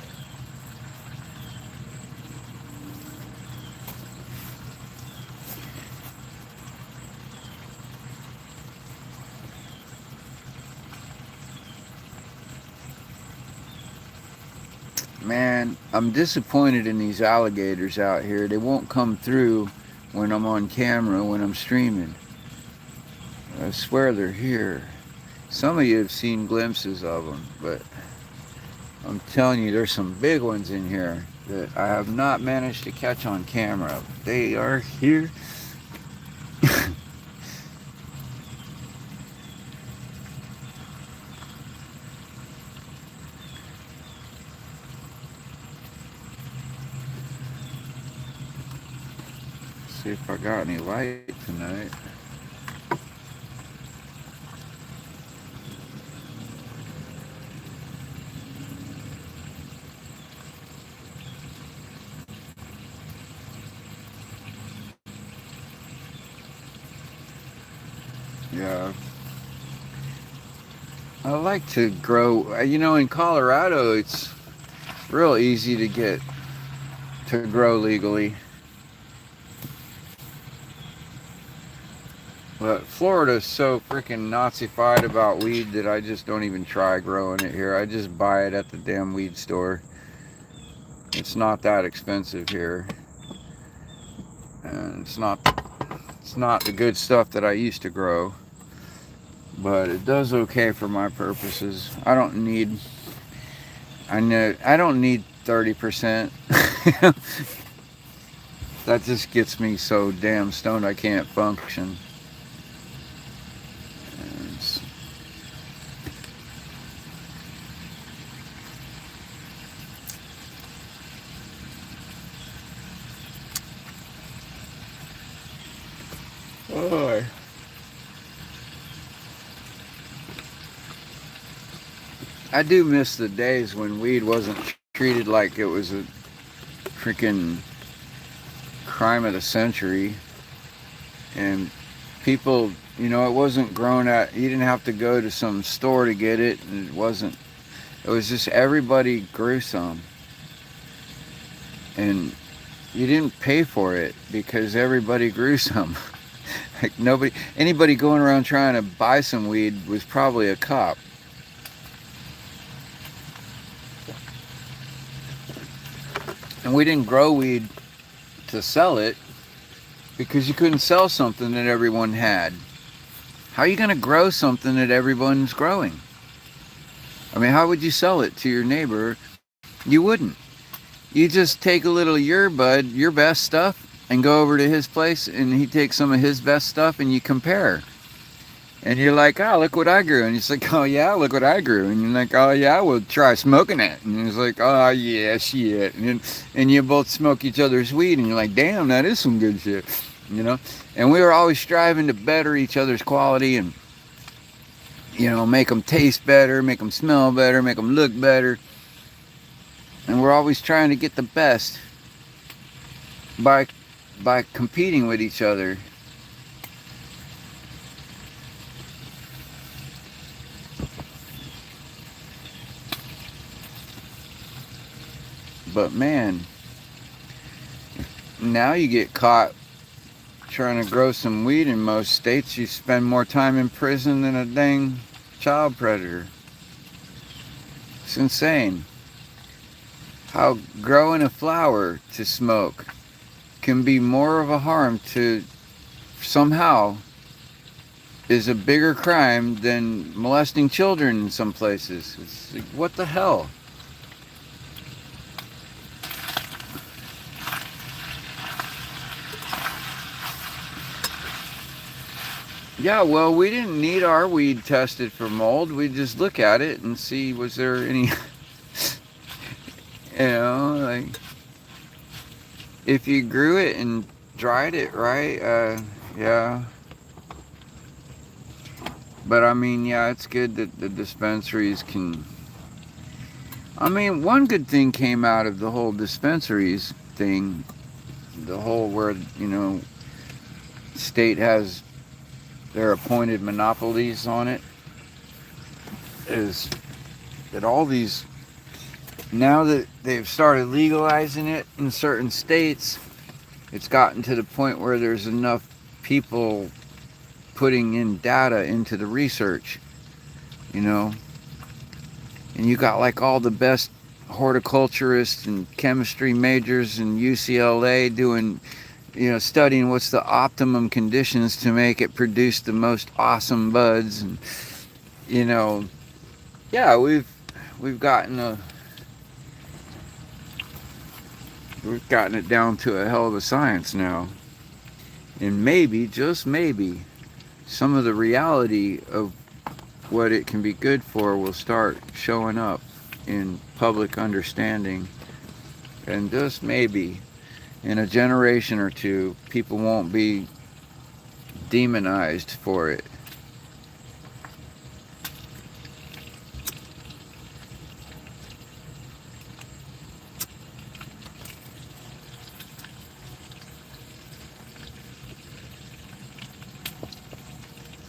Man, I'm disappointed in these alligators out here. They won't come through when I'm on camera, when I'm streaming. I swear they're here. Some of you have seen glimpses of them, but I'm telling you, there's some big ones in here that I have not managed to catch on camera. They are here. See if I got any light tonight. Yeah. I like to grow, you know, in Colorado, it's real easy to grow legally. But Florida's so freaking Nazi-fied about weed that I just don't even try growing it here. I just buy it at the damn weed store. It's not that expensive here. And it's not the good stuff that I used to grow. But it does okay for my purposes. I don't need 30%. That just gets me so damn stoned I can't function. It's, oh, I do miss the days when weed wasn't treated like it was a freaking crime of the century. And people, you know, it wasn't grown at, you didn't have to go to some store to get it. And it was just everybody grew some. And you didn't pay for it because everybody grew some. Like anybody going around trying to buy some weed was probably a cop. And we didn't grow weed to sell it because you couldn't sell something that everyone had. How are you going to grow something that everyone's growing? I mean, how would you sell it to your neighbor? You wouldn't. You just take a little your best stuff, and go over to his place, and he takes some of his best stuff, and you compare. And you're like, oh, look what I grew. And he's like, oh, yeah, look what I grew. And you're like, oh, yeah, we'll try smoking it. And he's like, oh, yeah, shit. And you both smoke each other's weed, and you're like, damn, that is some good shit. You know? And we were always striving to better each other's quality and, you know, make them taste better, make them smell better, make them look better. And we're always trying to get the best by competing with each other. But man, now you get caught trying to grow some weed in most states, you spend more time in prison than a dang child predator. It's insane how growing a flower to smoke can be more of a harm to somehow is a bigger crime than molesting children in some places. It's like, what the hell? Yeah, well, we didn't need our weed tested for mold. We just look at it and see was there any, like, if you grew it and dried it right, yeah. But I mean, yeah, it's good that the dispensaries can. I mean, one good thing came out of the whole dispensaries thing, the whole where, state has their appointed monopolies on it, is that all these, now that they've started legalizing it in certain states, it's gotten to the point where there's enough people putting in data into the research, and you got like all the best horticulturists and chemistry majors in UCLA doing, studying what's the optimum conditions to make it produce the most awesome buds. And yeah, we've gotten it down to a hell of a science now. And maybe, just maybe, some of the reality of what it can be good for will start showing up in public understanding. And just maybe in a generation or two, people won't be demonized for it.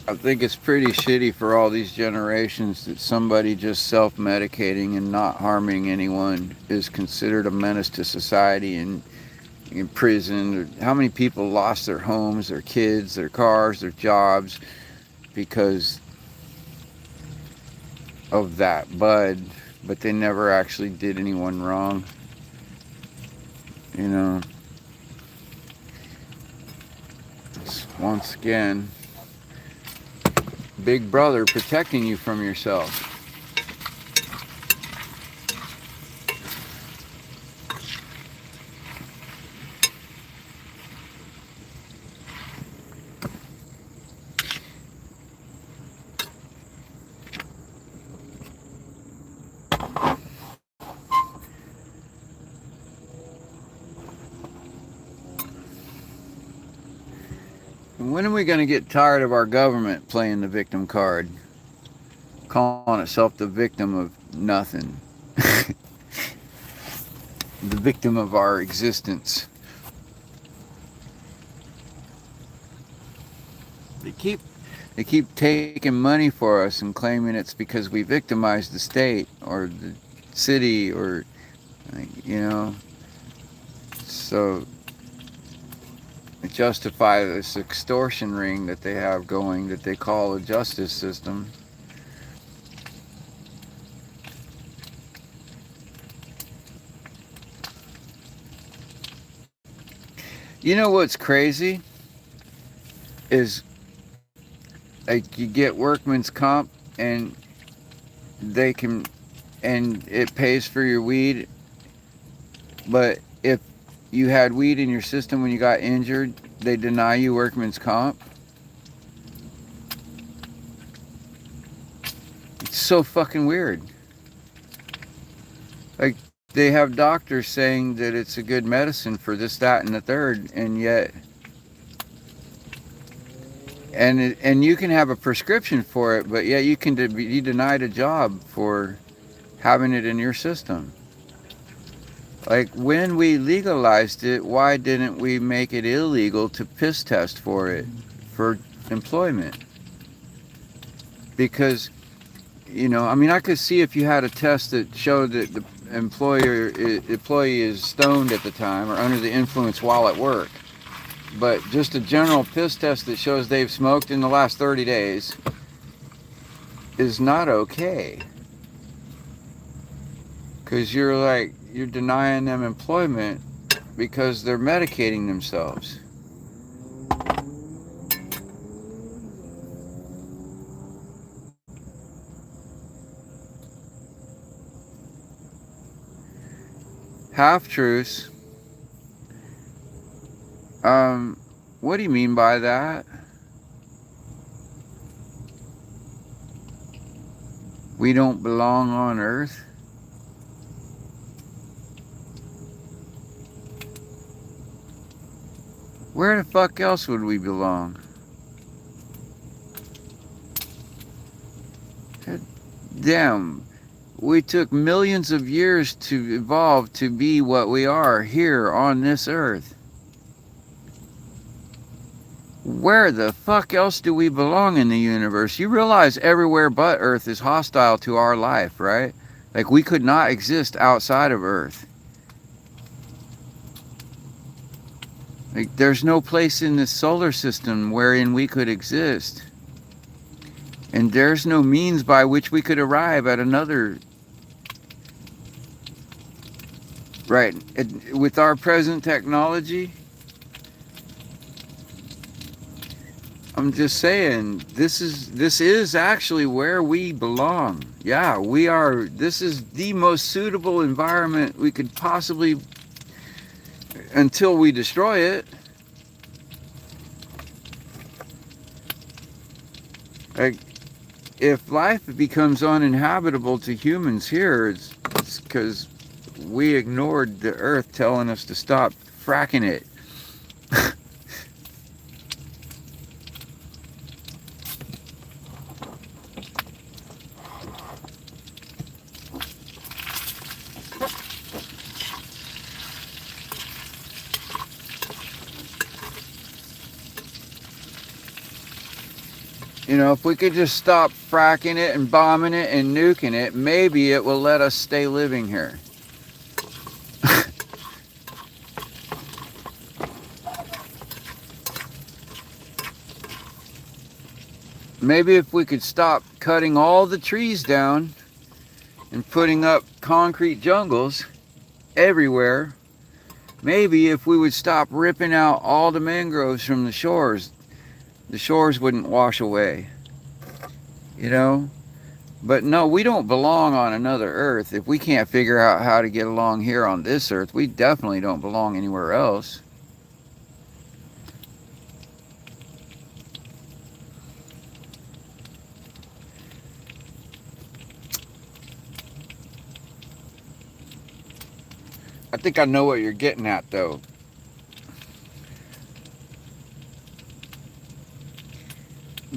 I think it's pretty shitty for all these generations that somebody just self-medicating and not harming anyone is considered a menace to society and in prison. How many people lost their homes, their kids, their cars, their jobs because of that bud, but they never actually did anyone wrong. You know, once again, Big Brother protecting you from yourself. When are we going to get tired of our government playing the victim card? Calling itself the victim of nothing. The victim of our existence. They keep taking money for us and claiming it's because we victimized the state or the city or, you know, so justify this extortion ring that they have going that they call a justice system. You know what's crazy is, like, you get workman's comp and they can, and it pays for your weed, but if you had weed in your system when you got injured, they deny you workman's comp. It's so fucking weird. Like, they have doctors saying that it's a good medicine for this, that, and the third, and yet, and you can have a prescription for it, but yet you can be denied a job for having it in your system. Like, when we legalized it, why didn't we make it illegal to piss test for it, for employment? Because, you know, I mean, I could see if you had a test that showed that the employee is stoned at the time or under the influence while at work. But just a general piss test that shows they've smoked in the last 30 days is not okay. Because you're denying them employment because they're medicating themselves. Half-truths. What do you mean by that? We don't belong on Earth? Where the fuck else would we belong? Damn, we took millions of years to evolve to be what we are here on this Earth. Where the fuck else do we belong in the universe? You realize everywhere but Earth is hostile to our life, right? Like, we could not exist outside of Earth. Like, there's no place in this solar system wherein we could exist. And there's no means by which we could arrive at another. Right. With our present technology, I'm just saying, this is actually where we belong. Yeah, we are. This is the most suitable environment we could possibly, until we destroy it. Like, if life becomes uninhabitable to humans here, it's because we ignored the Earth telling us to stop fracking it. You know, if we could just stop fracking it and bombing it and nuking it, maybe it will let us stay living here. Maybe if we could stop cutting all the trees down and putting up concrete jungles everywhere, maybe if we would stop ripping out all the mangroves from the shores wouldn't wash away, you know? But no, we don't belong on another earth. If we can't figure out how to get along here on this earth, we definitely don't belong anywhere else. I think I know what you're getting at, though.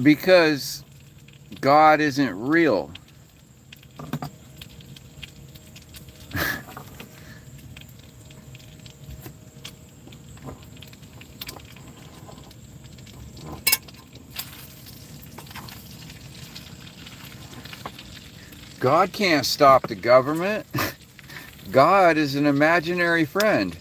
Because God isn't real. God can't stop the government. God is an imaginary friend.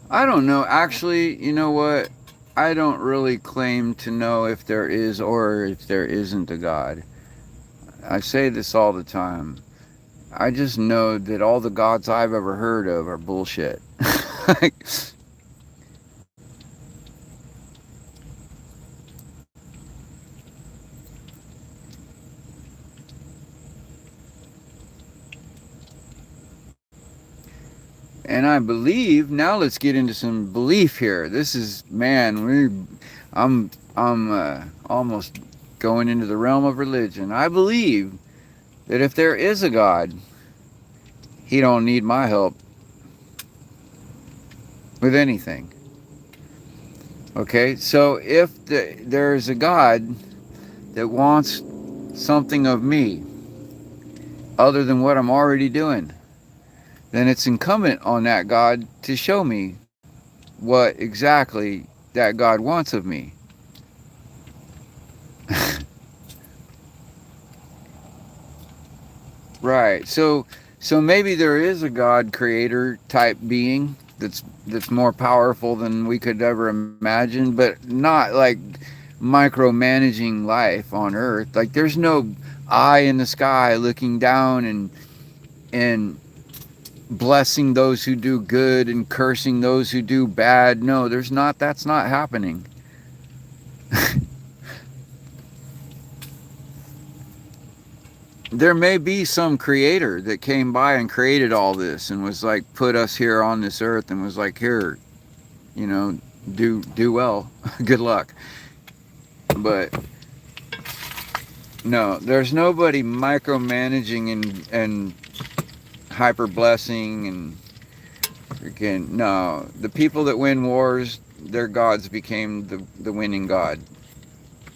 I don't know. Actually, you know what? I don't really claim to know if there is or if there isn't a God. I say this all the time. I just know that all the gods I've ever heard of are bullshit. And I believe, now let's get into some belief here. This is, man, I'm almost going into the realm of religion. I believe that if there is a God, he don't need my help with anything. Okay, so if there's a God that wants something of me other than what I'm already doing, then it's incumbent on that God to show me what exactly that God wants of me. Right. So maybe there is a God creator type being that's more powerful than we could ever imagine, but not like micromanaging life on earth. Like there's no eye in the sky looking down and blessing those who do good and cursing those who do bad. No, that's not happening. There may be some creator that came by and created all this and was like, put us here on this earth and was like, here, you know, do well, good luck. But no, there's nobody micromanaging and hyper blessing and freaking, no. The people that win wars, their gods became the winning god.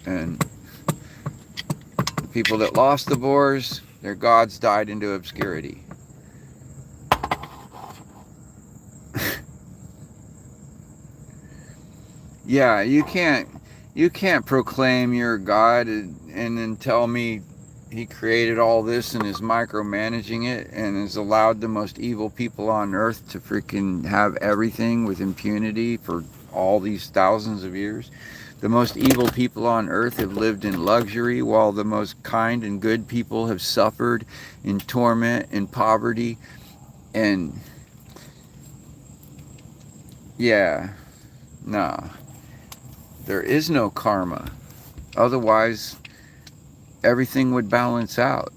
And the people that lost the wars, their gods died into obscurity. Yeah, you can't proclaim you're God and then tell me he created all this and is micromanaging it and has allowed the most evil people on earth to freaking have everything with impunity for all these thousands of years. The most evil people on earth have lived in luxury while the most kind and good people have suffered in torment and poverty. And yeah, no. There is no karma. Otherwise, everything would balance out.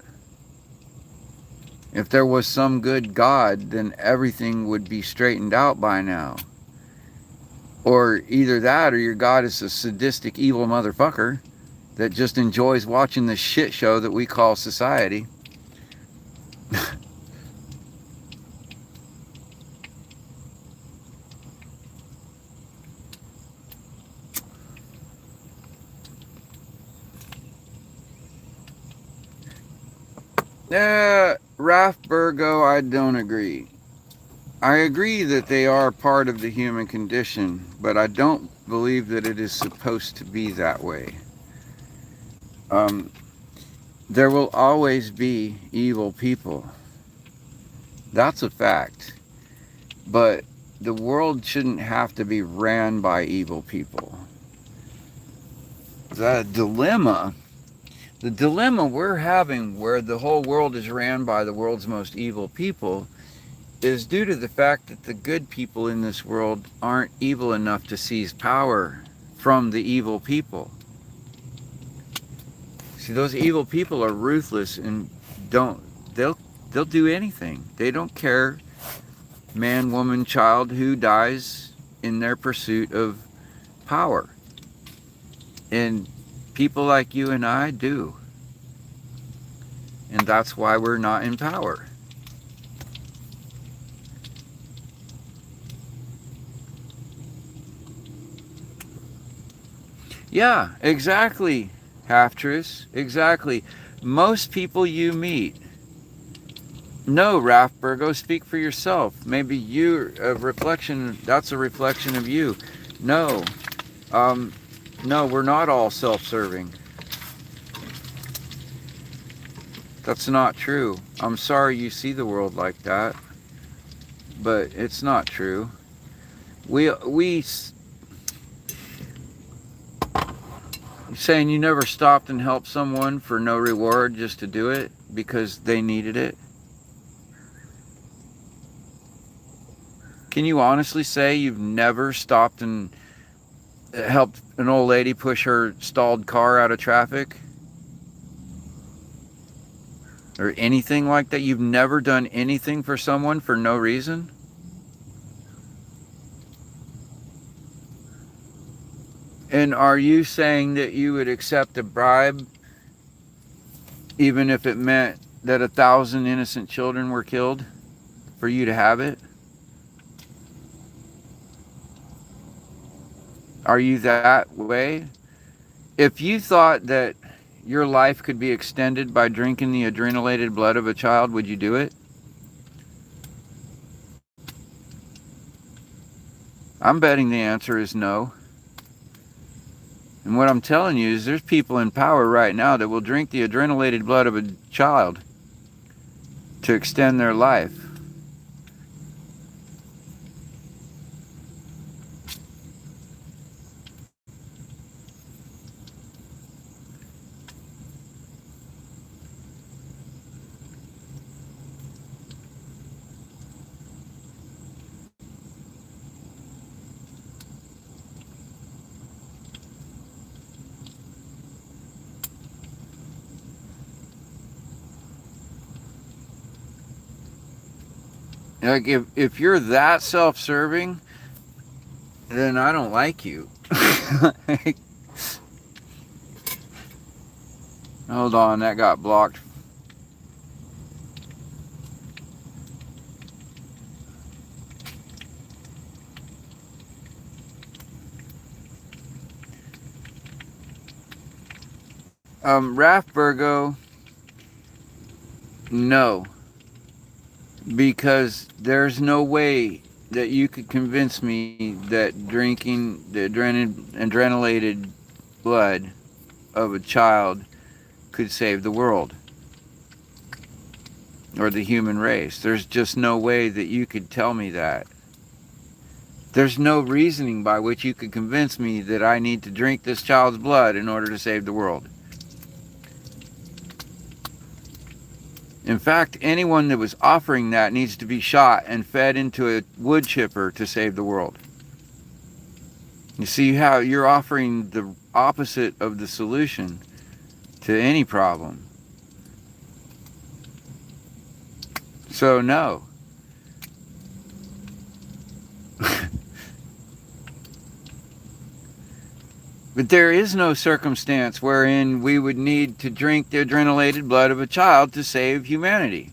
If there was some good God, then everything would be straightened out by now. Or either that or your God is a sadistic, evil motherfucker that just enjoys watching the shit show that we call society. Ralph Burgo, I don't agree. I agree that they are part of the human condition, but I don't believe that it is supposed to be that way. There will always be evil people. That's a fact. But the world shouldn't have to be ran by evil people. The dilemma we're having where the whole world is ran by the world's most evil people is due to the fact that the good people in this world aren't evil enough to seize power from the evil people. See, those evil people are ruthless and they'll do anything. They don't care, man, woman, child, who dies in their pursuit of power. And people like you and I do. And that's why we're not in power. Yeah, exactly, Half-Truth. Exactly. Most people you meet. No, Ralph Burgo, speak for yourself. Maybe you're a reflection, that's a reflection of you. No. No, we're not all self-serving. That's not true. I'm sorry you see the world like that, but it's not true. You're saying you never stopped and helped someone for no reward just to do it because they needed it? Can you honestly say you've never stopped and helped an old lady push her stalled car out of traffic? Or anything like that? You've never done anything for someone for no reason? And are you saying that you would accept a bribe even if it meant that 1,000 innocent children were killed for you to have it? Are you that way? If you thought that your life could be extended by drinking the adrenalated blood of a child, would you do it? I'm betting the answer is no. And what I'm telling you is there's people in power right now that will drink the adrenalated blood of a child to extend their life. Like if you're that self-serving, then I don't like you. Hold on, that got blocked. Raf Burgo, no. Because there's no way that you could convince me that drinking the adrenalated blood of a child could save the world or the human race. There's just no way that you could tell me that. There's no reasoning by which you could convince me that I need to drink this child's blood in order to save the world. In fact, anyone that was offering that needs to be shot and fed into a wood chipper to save the world. You see how you're offering the opposite of the solution to any problem. So no. But there is no circumstance wherein we would need to drink the adrenalated blood of a child to save humanity.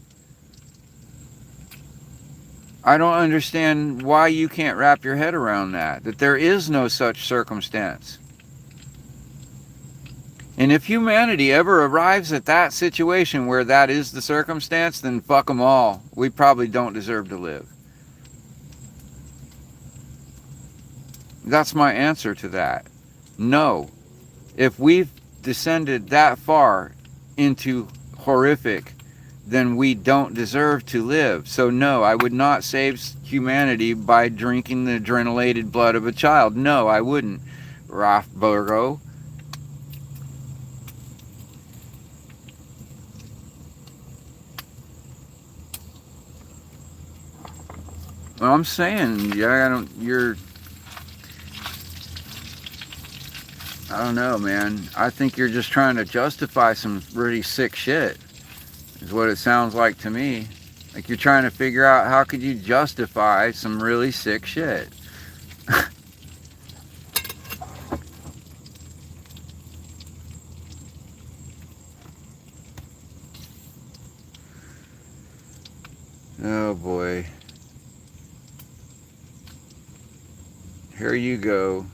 I don't understand why you can't wrap your head around that there is no such circumstance. And if humanity ever arrives at that situation where that is the circumstance, then fuck them all. We probably don't deserve to live. That's my answer to that. No. If we've descended that far into horrific, then we don't deserve to live. So no, I would not save humanity by drinking the adrenalated blood of a child. No, I wouldn't. Rothbergo. Well, I'm saying, yeah, I don't know, man. I think you're just trying to justify some really sick shit, is what it sounds like to me. Like you're trying to figure out how could you justify some really sick shit. Oh boy. Here you go.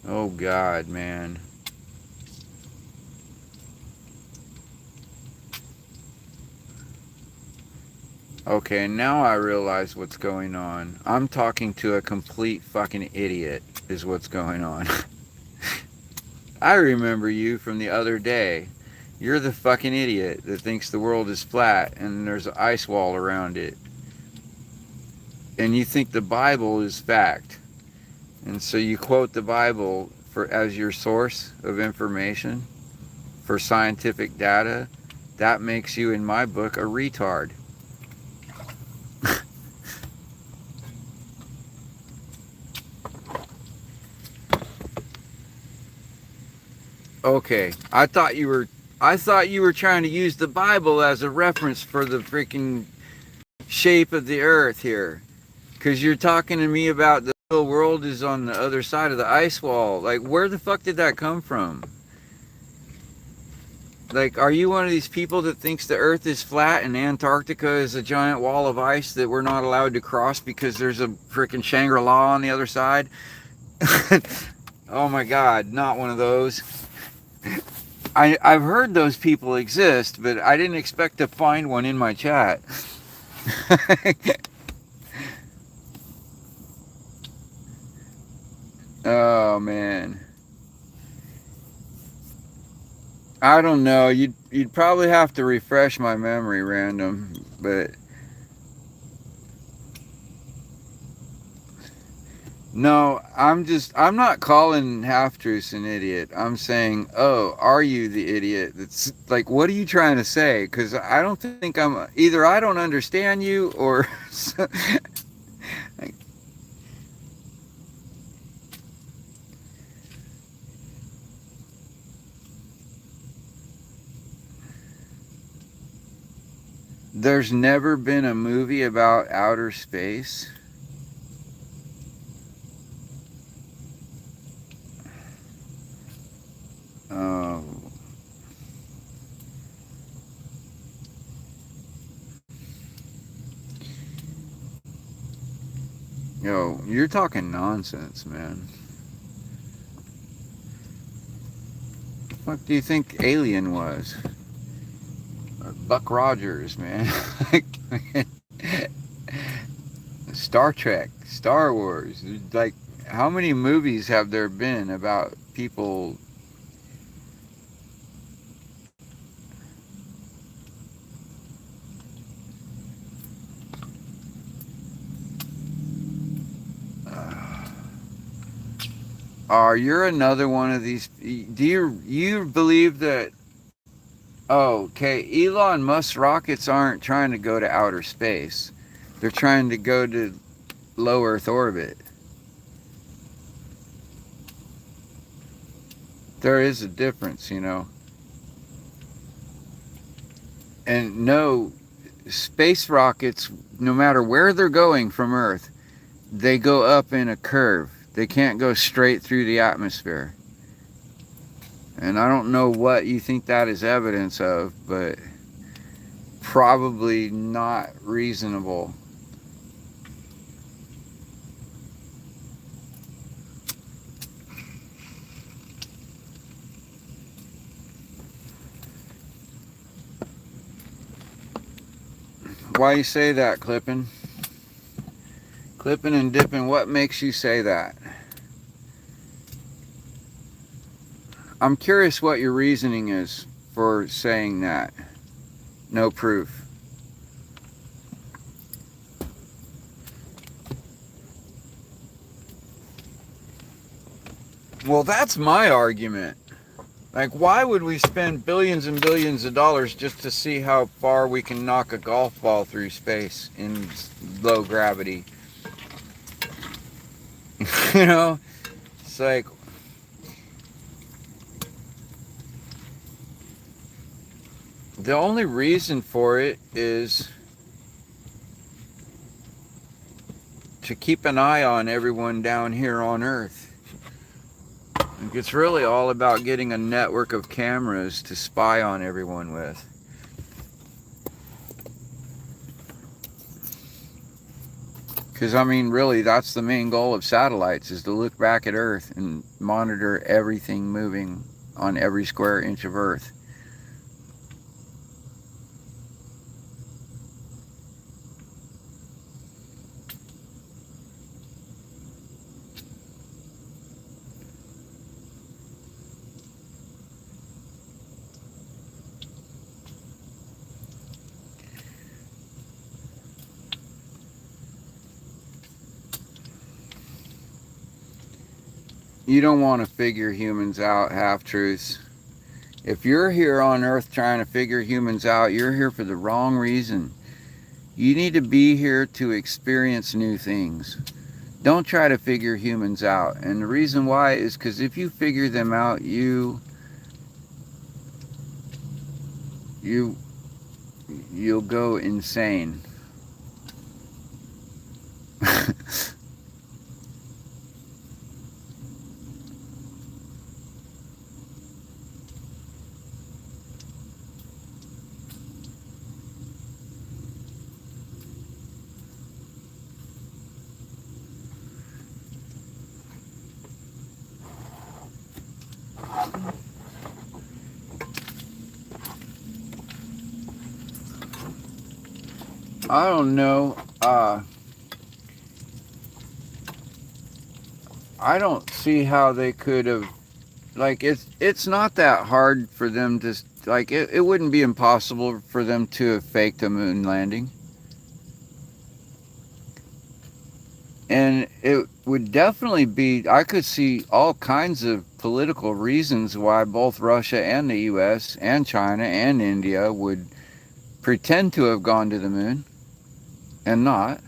Oh God, man. Okay, now I realize what's going on. I'm talking to a complete fucking idiot is what's going on. I remember you from the other day. You're the fucking idiot that thinks the world is flat and there's an ice wall around it. And you think the Bible is fact. And so you quote the Bible as your source of information for scientific data. That makes you, in my book, a retard. Okay, I thought you were trying to use the Bible as a reference for the freaking shape of the earth here. Because you're talking to me about the whole world is on the other side of the ice wall. Like, where the fuck did that come from? Like, are you one of these people that thinks the earth is flat and Antarctica is a giant wall of ice that we're not allowed to cross because there's a freaking Shangri-La on the other side? Oh my God, not one of those. I've heard those people exist, but I didn't expect to find one in my chat. Oh man, I don't know. You'd probably have to refresh my memory, random. But no, I'm not calling Half-Truths an idiot. I'm saying, oh, are you the idiot? That's like, what are you trying to say? Because I don't think either I don't understand you or. Like, there's never been a movie about outer space. Oh. Yo, you're talking nonsense, man. The fuck do you think Alien was? Or Buck Rogers, man. Star Trek, Star Wars. Like, how many movies have there been about people? You're another one of these. Do you believe that? Oh, okay. Elon Musk's rockets aren't trying to go to outer space. They're trying to go to low Earth orbit. There is a difference, you know. And no, space rockets, no matter where they're going from Earth, they go up in a curve. They can't go straight through the atmosphere. And I don't know what you think that is evidence of, but probably not reasonable. Why you say that, Clippin'? Clippin' and Dippin', what makes you say that? I'm curious what your reasoning is for saying that. No proof. Well, that's my argument. Like, why would we spend billions and billions of dollars just to see how far we can knock a golf ball through space in low gravity? You know, it's like, the only reason for it is to keep an eye on everyone down here on Earth. It's really all about getting a network of cameras to spy on everyone with. Because, I mean, really, that's the main goal of satellites, is to look back at Earth and monitor everything moving on every square inch of Earth. You don't want to figure humans out half-truths. If you're here on Earth trying to figure humans out, you're here for the wrong reason. You need to be here to experience new things. Don't try to figure humans out. And the reason why is because if you figure them out, you'll go insane. I don't know. I don't see how they could have, like, it's not that hard for them to, like, it wouldn't be impossible for them to have faked a moon landing. And it would definitely be, I could see all kinds of political reasons why both Russia and the US and China and India would pretend to have gone to the moon and not.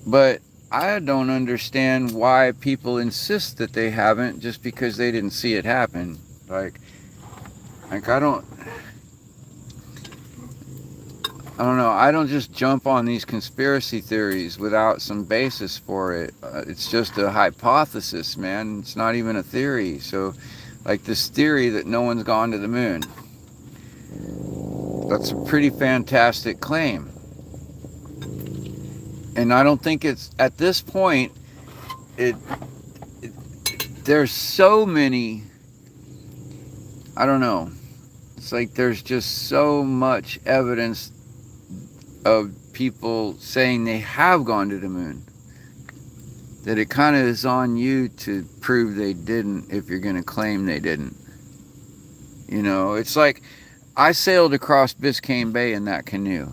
But I don't understand why people insist that they haven't just because they didn't see it happen. Like I don't know. I don't just jump on these conspiracy theories without some basis for it. It's just a hypothesis, man. It's not even a theory. So, like this theory that no one's gone to the moon. That's a pretty fantastic claim. And I don't think it's, at this point, there's so many, I don't know. It's like there's just so much evidence of people saying they have gone to the moon that it kind of is on you to prove they didn't if you're going to claim they didn't. You know, it's like I sailed across Biscayne Bay in that canoe,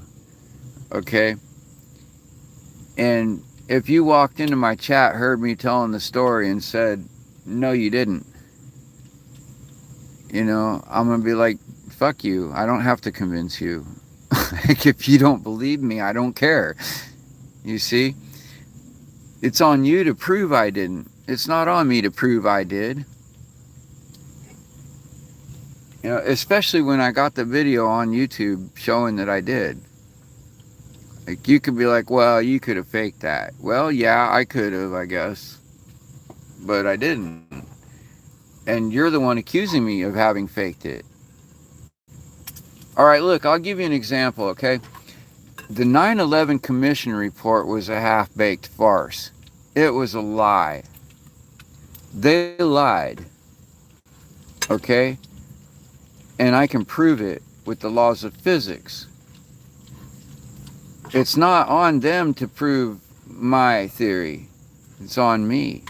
okay? And if you walked into my chat, heard me telling the story and said, no, you didn't, you know, I'm going to be like, fuck you. I don't have to convince you. Like, if you don't believe me, I don't care. You see? It's on you to prove I didn't. It's not on me to prove I did. You know, especially when I got the video on YouTube showing that I did. Like, you could be like, well, you could have faked that. Well, yeah, I could have, I guess. But I didn't. And you're the one accusing me of having faked it. All right, look, I'll give you an example, okay? The 9/11 Commission report was a half-baked farce. It was a lie. They lied, okay? And I can prove it with the laws of physics. It's not on them to prove my theory. It's on me.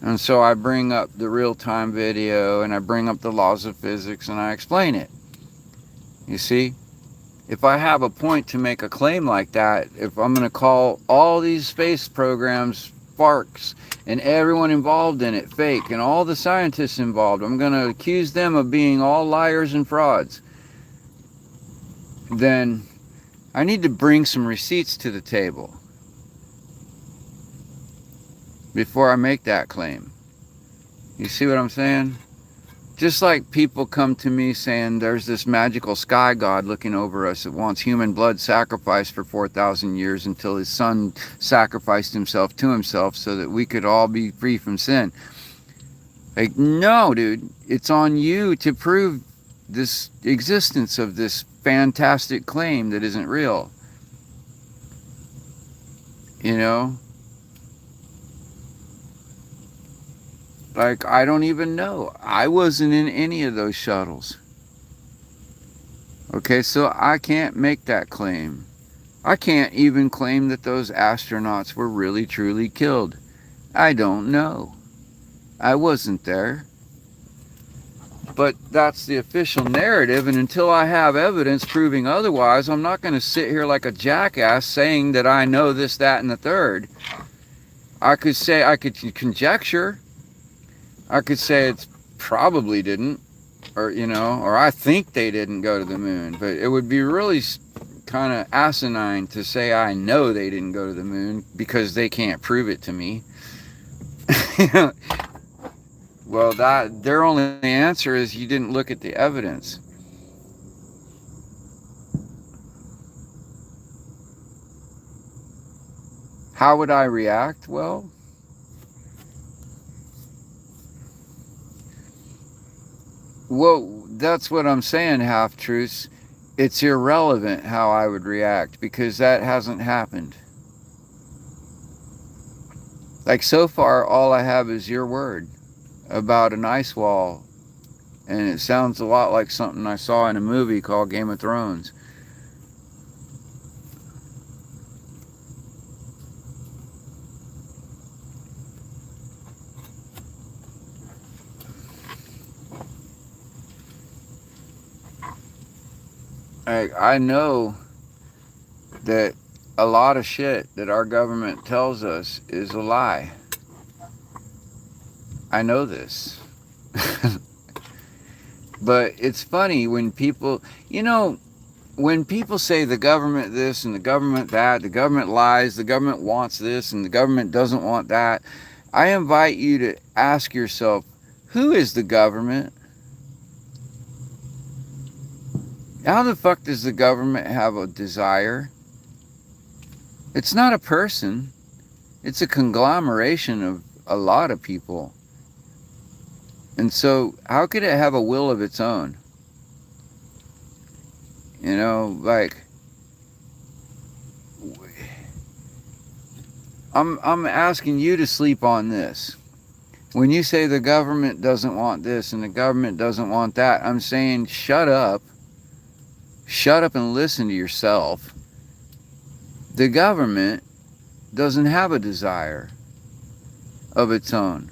And so I bring up the real-time video and I bring up the laws of physics and I explain it. You see? If I have a point to make a claim like that, if I'm going to call all these space programs farks and everyone involved in it fake and all the scientists involved, I'm going to accuse them of being all liars and frauds, then I need to bring some receipts to the table before I make that claim. You see what I'm saying? Just like people come to me saying there's this magical sky god looking over us that wants human blood sacrificed for 4,000 years until his son sacrificed himself to himself so that we could all be free from sin. Like, no, dude, it's on you to prove this existence of this fantastic claim that isn't real. You know? Like, I don't even know. I wasn't in any of those shuttles. Okay, so I can't make that claim. I can't even claim that those astronauts were really truly killed. I don't know. I wasn't there. But that's the official narrative, and until I have evidence proving otherwise, I'm not going to sit here like a jackass saying that I know this, that, and the third. I could say, I could conjecture. I could say it's probably didn't, or, you know, or I think they didn't go to the moon. But it would be really kind of asinine to say I know they didn't go to the moon because they can't prove it to me. Well, that their only answer is you didn't look at the evidence. How would I react? Well, that's what I'm saying, half-truths. It's irrelevant how I would react because that hasn't happened. Like, so far, all I have is your word about an ice wall, and it sounds a lot like something I saw in a movie called Game of Thrones. I know that a lot of shit that our government tells us is a lie. I know this. But it's funny when people, you know, when people say the government this and the government that, the government lies, the government wants this and the government doesn't want that, I invite you to ask yourself, who is the government? How the fuck does the government have a desire? It's not a person. It's a conglomeration of a lot of people. And so, how could it have a will of its own? You know, like, I'm asking you to sleep on this. When you say the government doesn't want this and the government doesn't want that, I'm saying shut up. Shut up and listen to yourself. The government doesn't have a desire of its own.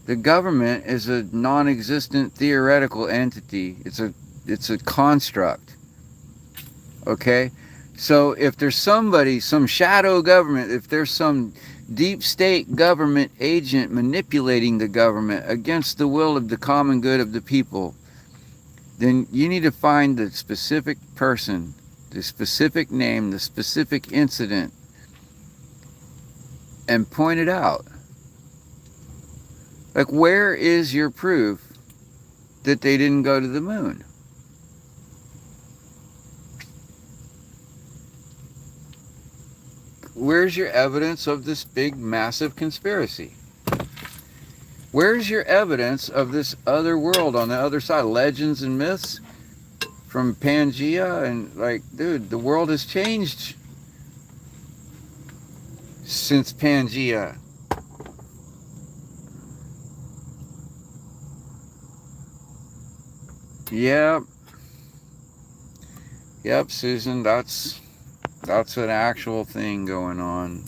The government is a non-existent theoretical entity. It's a construct. Okay? So if there's somebody, some shadow government, if there's some deep state government agent manipulating the government against the will of the common good of the people, then you need to find the specific person, the specific name, the specific incident, and point it out. Like, where is your proof that they didn't go to the moon? Where's your evidence of this big, massive conspiracy? Where's your evidence of this other world on the other side? Legends and myths from Pangea? And like, dude, the world has changed since Pangea. Yep. Yep, Susan, that's an actual thing going on.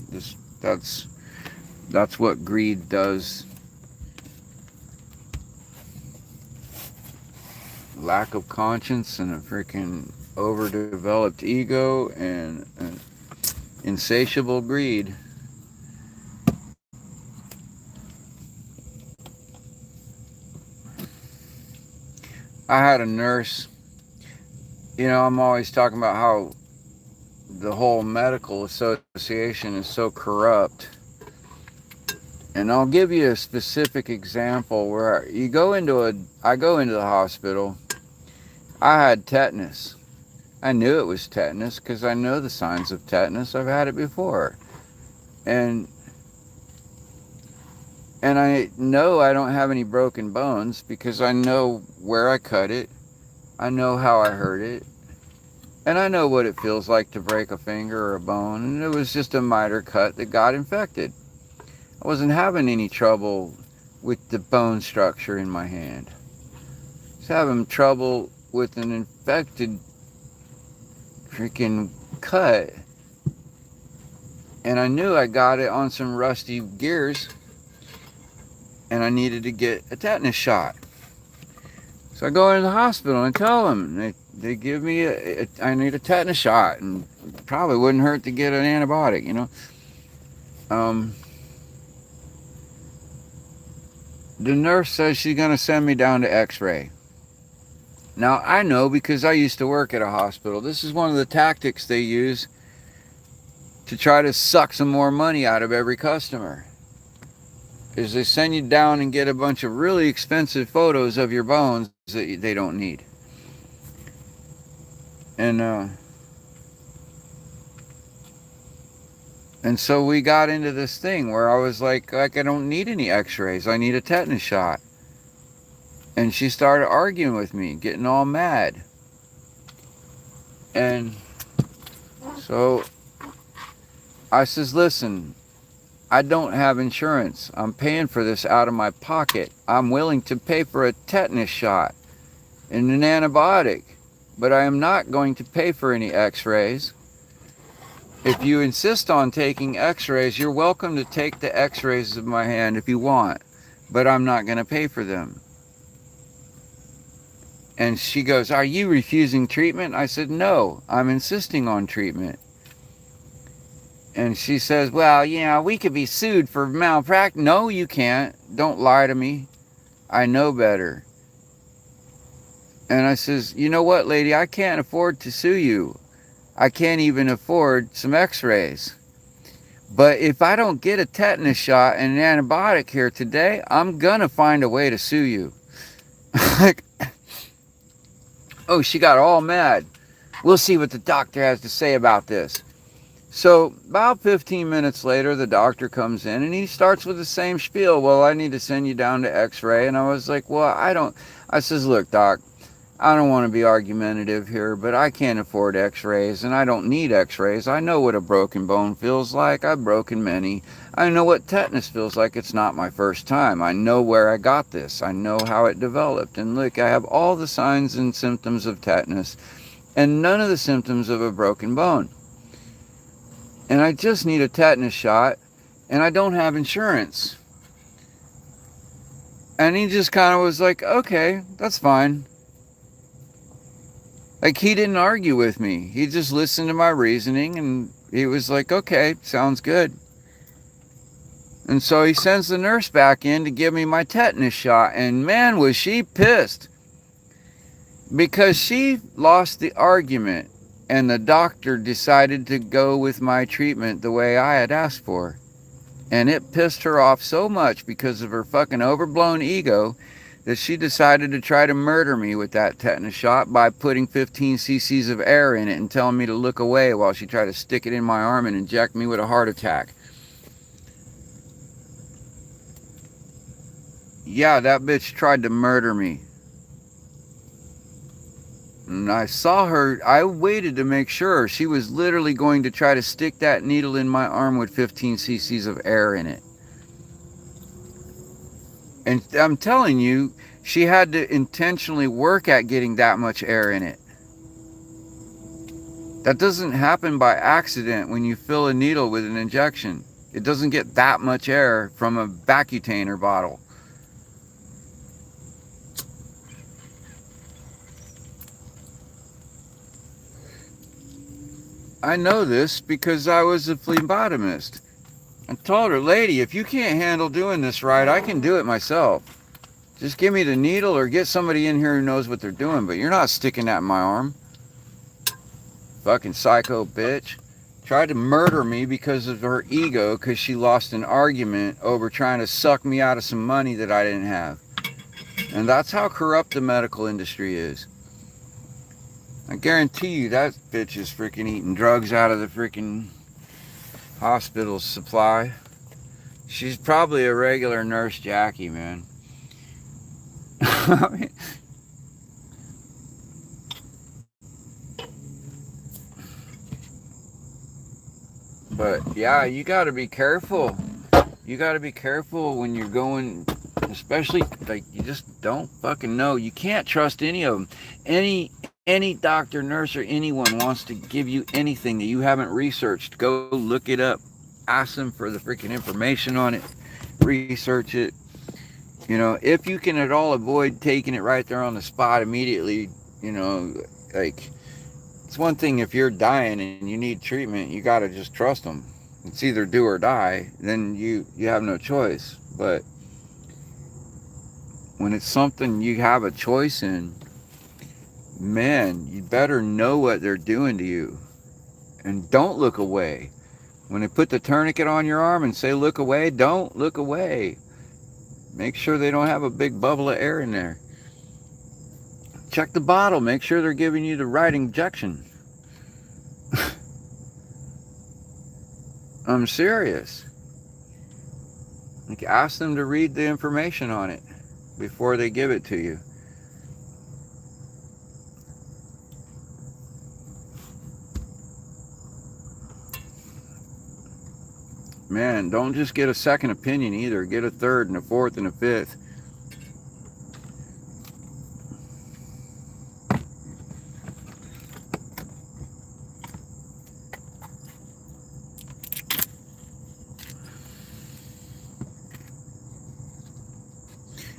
That's what greed does. Lack of conscience and a freaking overdeveloped ego and insatiable greed. I had a nurse, I'm always talking about how the whole medical association is so corrupt. And I'll give you a specific example where I go into the hospital. I had tetanus. I knew it was tetanus because I know the signs of tetanus. I've had it before. And I know I don't have any broken bones because I know where I cut it. I know how I hurt it. And I know what it feels like to break a finger or a bone. And it was just a miter cut that got infected. I wasn't having any trouble with the bone structure in my hand. I was having trouble with an infected freaking cut. And I knew I got it on some rusty gears. And I needed to get a tetanus shot. So I go into the hospital and tell them, they give me I need a tetanus shot, and probably wouldn't hurt to get an antibiotic, The nurse says she's going to send me down to x-ray. Now, I know because I used to work at a hospital. This is one of the tactics they use to try to suck some more money out of every customer. Is they send you down and get a bunch of really expensive photos of your bones that they don't need. And so we got into this thing where I was like, I don't need any x-rays. I need a tetanus shot. And she started arguing with me, getting all mad. And so I says, listen, I don't have insurance. I'm paying for this out of my pocket. I'm willing to pay for a tetanus shot and an antibiotic, but I am not going to pay for any x-rays. If you insist on taking x-rays, you're welcome to take the x-rays of my hand if you want, but I'm not going to pay for them. And she goes, are you refusing treatment? I said, no, I'm insisting on treatment. And she says, well, we could be sued for malpractice. No, you can't. Don't lie to me. I know better. And I says, you know what, lady? I can't afford to sue you. I can't even afford some x-rays. But if I don't get a tetanus shot and an antibiotic here today, I'm going to find a way to sue you. Oh, she got all mad. We'll see what the doctor has to say about this. So about 15 minutes later, the doctor comes in and he starts with the same spiel. Well, I need to send you down to x-ray. And I was like, well, I says, look, doc, I don't want to be argumentative here, but I can't afford x-rays and I don't need x-rays. I know what a broken bone feels like. I've broken many. I know what tetanus feels like. It's not my first time. I know where I got this. I know how it developed. And look, I have all the signs and symptoms of tetanus and none of the symptoms of a broken bone. And I just need a tetanus shot, and I don't have insurance. And he just kind of was like, okay, that's fine. Like, he didn't argue with me. He just listened to my reasoning, and he was like, okay, sounds good. And so he sends the nurse back in to give me my tetanus shot, and man, was she pissed. Because she lost the argument. And the doctor decided to go with my treatment the way I had asked for. And it pissed her off so much because of her fucking overblown ego that she decided to try to murder me with that tetanus shot by putting 15 cc's of air in it and telling me to look away while she tried to stick it in my arm and inject me with a heart attack. Yeah, that bitch tried to murder me. And I saw her, I waited to make sure. She was literally going to try to stick that needle in my arm with 15 cc's of air in it. And I'm telling you, she had to intentionally work at getting that much air in it. That doesn't happen by accident when you fill a needle with an injection. It doesn't get that much air from a Vacutainer bottle. I know this because I was a phlebotomist. I told her, lady, if you can't handle doing this right, I can do it myself. Just give me the needle or get somebody in here who knows what they're doing, but you're not sticking that in my arm. Fucking psycho bitch. Tried to murder me because of her ego, because she lost an argument over trying to suck me out of some money that I didn't have. And that's how corrupt the medical industry is. I guarantee you that bitch is freaking eating drugs out of the freaking hospital supply. She's probably a regular Nurse Jackie, man. But yeah, you got to be careful. You got to be careful when you're going, especially like you just don't fucking know. You can't trust any of them. Any doctor, nurse, or anyone wants to give you anything that you haven't researched, go look it up. Ask them for the freaking information on it. Research it. You know, if you can at all avoid taking it right there on the spot immediately, you know, like, it's one thing if you're dying and you need treatment, you got to just trust them. It's either do or die, then you have no choice. But when it's something you have a choice in, man, you better know what they're doing to you. And don't look away. When they put the tourniquet on your arm and say look away, don't look away. Make sure they don't have a big bubble of air in there. Check the bottle. Make sure they're giving you the right injection. I'm serious. Like, ask them to read the information on it before they give it to you. Man, don't just get a second opinion either. Get a third and a fourth and a fifth.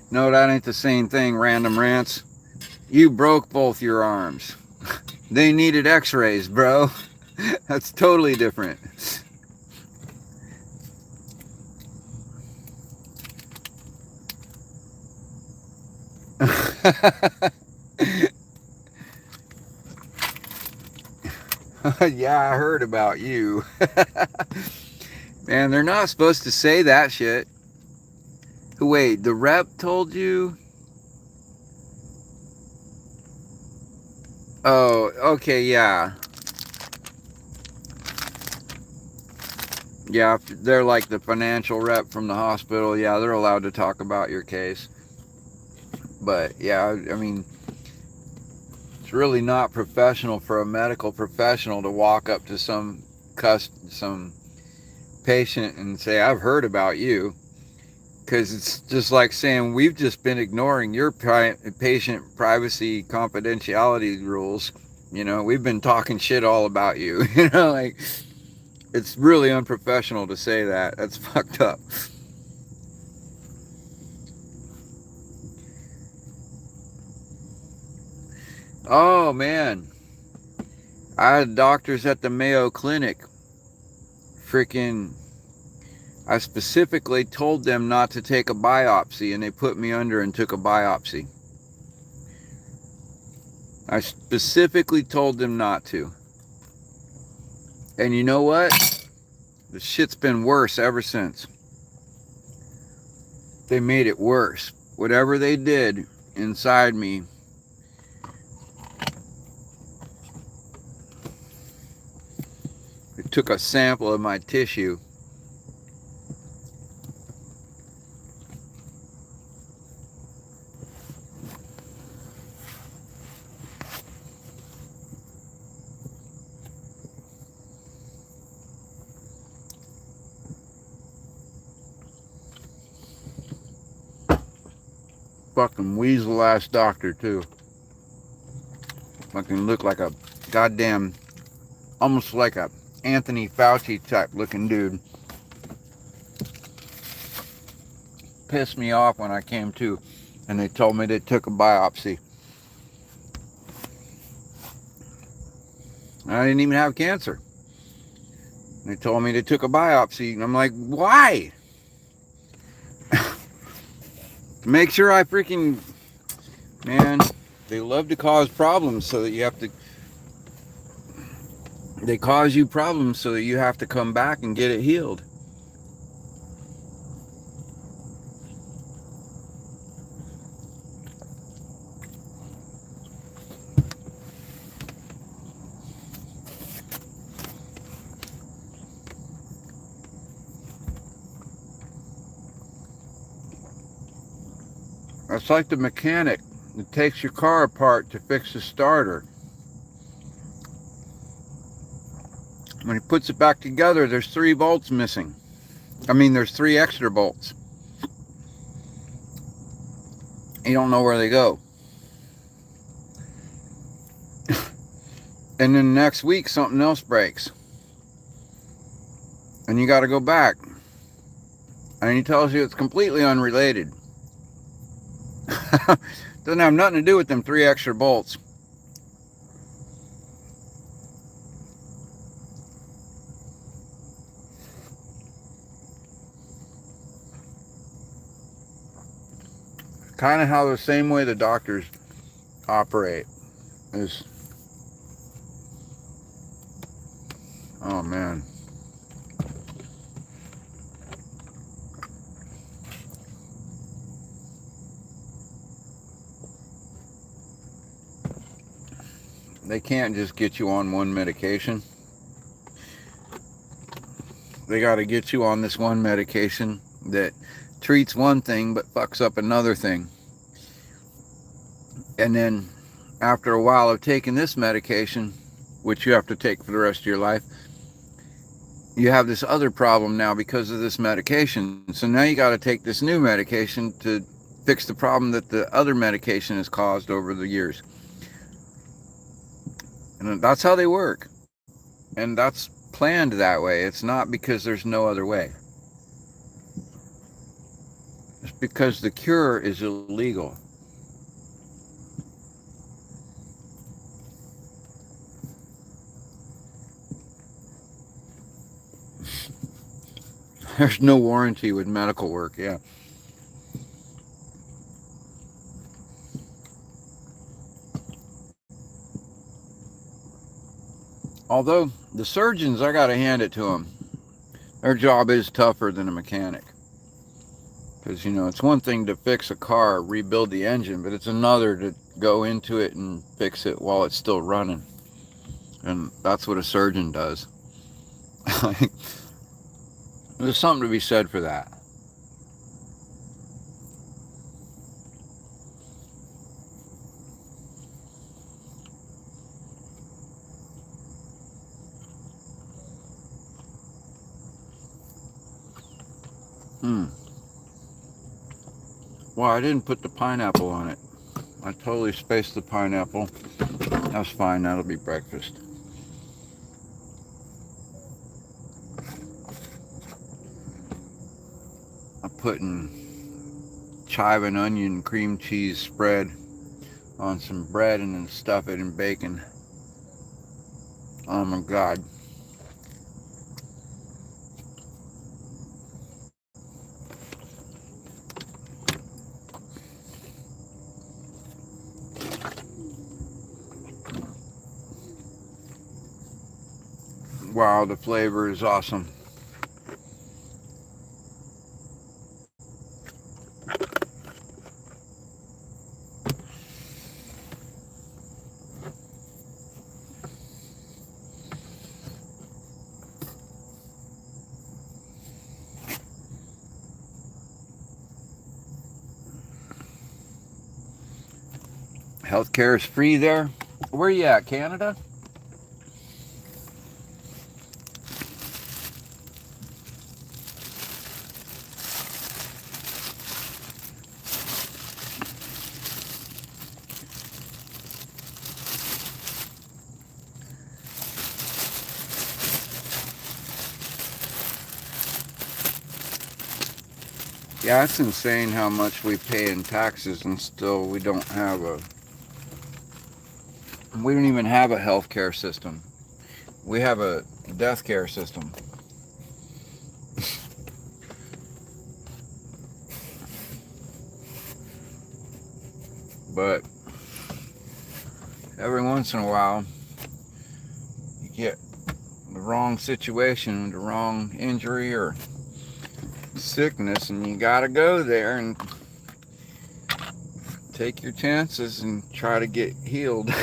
No, that ain't the same thing, Random Rants. You broke both your arms. They needed x-rays, bro. That's totally different. Yeah, I heard about you. Man, they're not supposed to say that shit. Wait, the rep told you? Oh, okay, yeah. Yeah, they're like the financial rep from the hospital. Yeah, they're allowed to talk about your case. But yeah, I mean, it's really not professional for a medical professional to walk up to some patient and say, I've heard about you. Because it's just like saying, we've just been ignoring your patient privacy confidentiality rules. You know, we've been talking shit all about you. You know, like, it's really unprofessional to say that. That's fucked up. Oh, man. I had doctors at the Mayo Clinic. Freaking, I specifically told them not to take a biopsy, and they put me under and took a biopsy. I specifically told them not to. And you know what? The shit's been worse ever since. They made it worse. whatever they did inside me, it took a sample of my tissue. Fucking weasel ass doctor too. Fucking look like a goddamn, almost like a Anthony Fauci type looking dude. Pissed me off when I came to, and they told me they took a biopsy. I didn't even have cancer. They told me they took a biopsy, and I'm like, why? To make sure I freaking, man, they love to cause problems so that you have to, they cause you problems so that you have to come back and get it healed. It's like the mechanic that takes your car apart to fix the starter. When he puts it back together, there's 3 bolts missing. I mean, there's 3 extra bolts. You don't know where they go. And then next week, something else breaks. And you got to go back. And he tells you it's completely unrelated. Doesn't have nothing to do with them 3 extra bolts. Kind of how the same way the doctors operate is, oh man. They can't just get you on one medication. They got to get you on this one medication that treats one thing but fucks up another thing. And then after a while of taking this medication, which you have to take for the rest of your life, you have this other problem now because of this medication. So now you got to take this new medication to fix the problem that the other medication has caused over the years. And that's how they work. And that's planned that way. It's not because there's no other way. It's because the cure is illegal. There's no warranty with medical work, yeah. Although the surgeons, I gotta hand it to them. Their job is tougher than a mechanic. Because, you know, it's one thing to fix a car, rebuild the engine, but it's another to go into it and fix it while it's still running. And that's what a surgeon does. There's something to be said for that. Well, I didn't put the pineapple on it. I totally spaced the pineapple. That's fine, that'll be breakfast. I'm putting chive and onion cream cheese spread on some bread and then stuff it in bacon. Oh my God. Wow, the flavor is awesome. Healthcare is free there. Where you at, Canada? Yeah, it's insane how much we pay in taxes and still we don't even have a healthcare system. We have a death care system. But every once in a while, you get the wrong situation, the wrong injury or sickness, and you gotta go there and take your chances and try to get healed.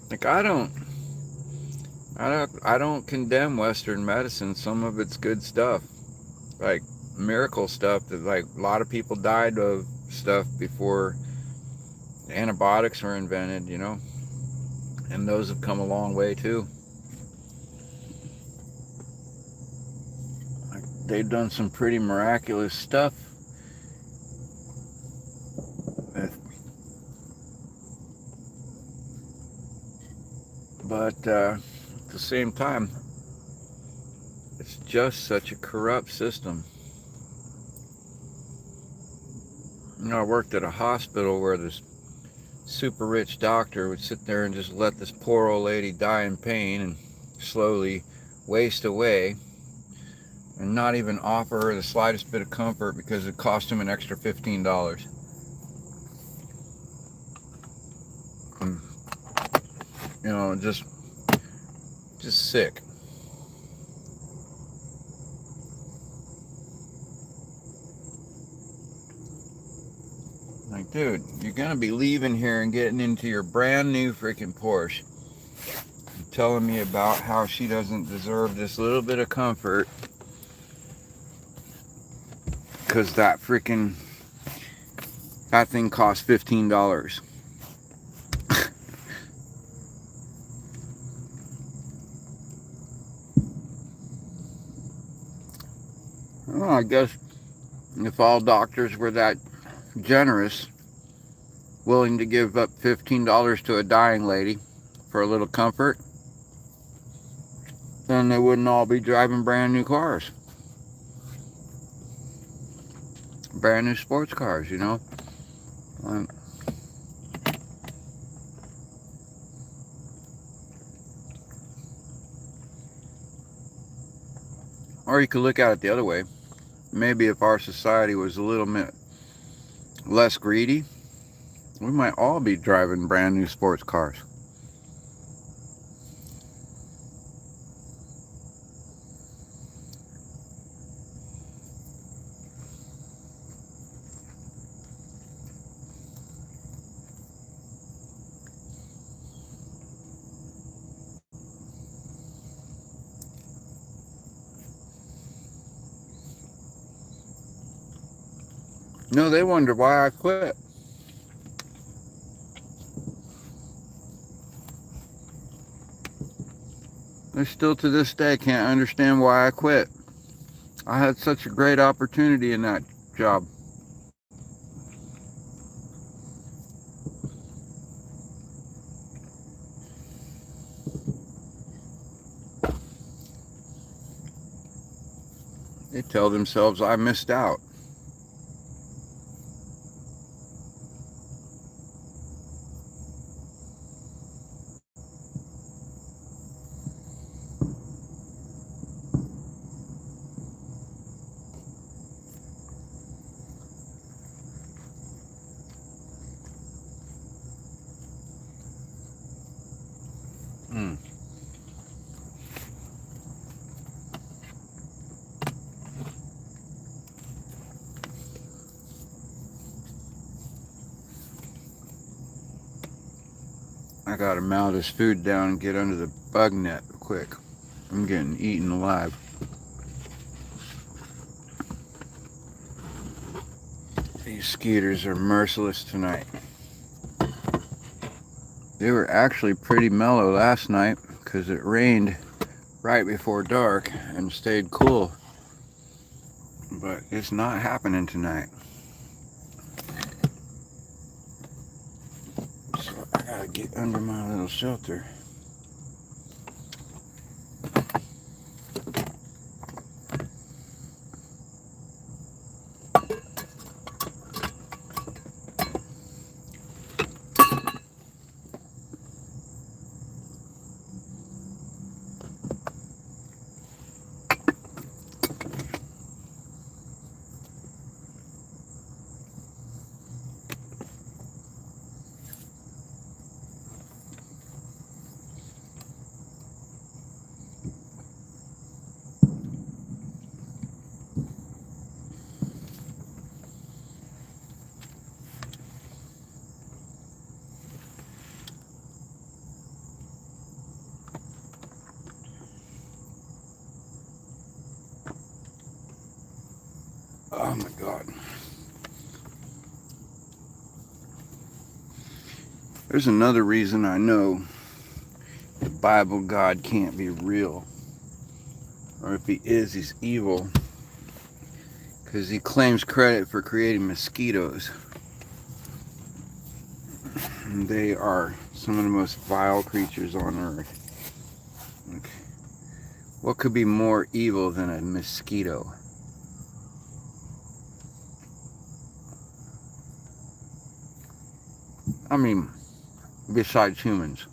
Like I don't condemn Western medicine. Some of it's good stuff, like miracle stuff that like a lot of people died of stuff before antibiotics were invented, you know, and those have come a long way too. Like they've done some pretty miraculous stuff but at the same time, it's just such a corrupt system. You know, I worked at a hospital where this super rich doctor would sit there and just let this poor old lady die in pain and slowly waste away and not even offer her the slightest bit of comfort because it cost him an extra $15. And, you know, just sick. Like, dude, you're gonna be leaving here and getting into your brand new freaking Porsche and telling me about how she doesn't deserve this little bit of comfort because that thing costs $15. Well, I guess if all doctors were that generous, willing to give up $15 to a dying lady for a little comfort, then they wouldn't all be driving brand new cars. Brand new sports cars, you know? Or you could look at it the other way. Maybe if our society was a little bit less greedy, we might all be driving brand new sports cars. No, they wonder why I quit. They still to this day can't understand why I quit. I had such a great opportunity in that job. They tell themselves I missed out. Mm. I gotta mow this food down and get under the bug net quick. I'm getting eaten alive. These skeeters are merciless tonight. They were actually pretty mellow last night because it rained right before dark and stayed cool. But it's not happening tonight. So I gotta get under my little shelter. Oh my God. There's another reason I know the Bible God can't be real. Or if he is, he's evil. Because he claims credit for creating mosquitoes. And they are some of the most vile creatures on earth. Like, what could be more evil than a mosquito? I mean, besides humans.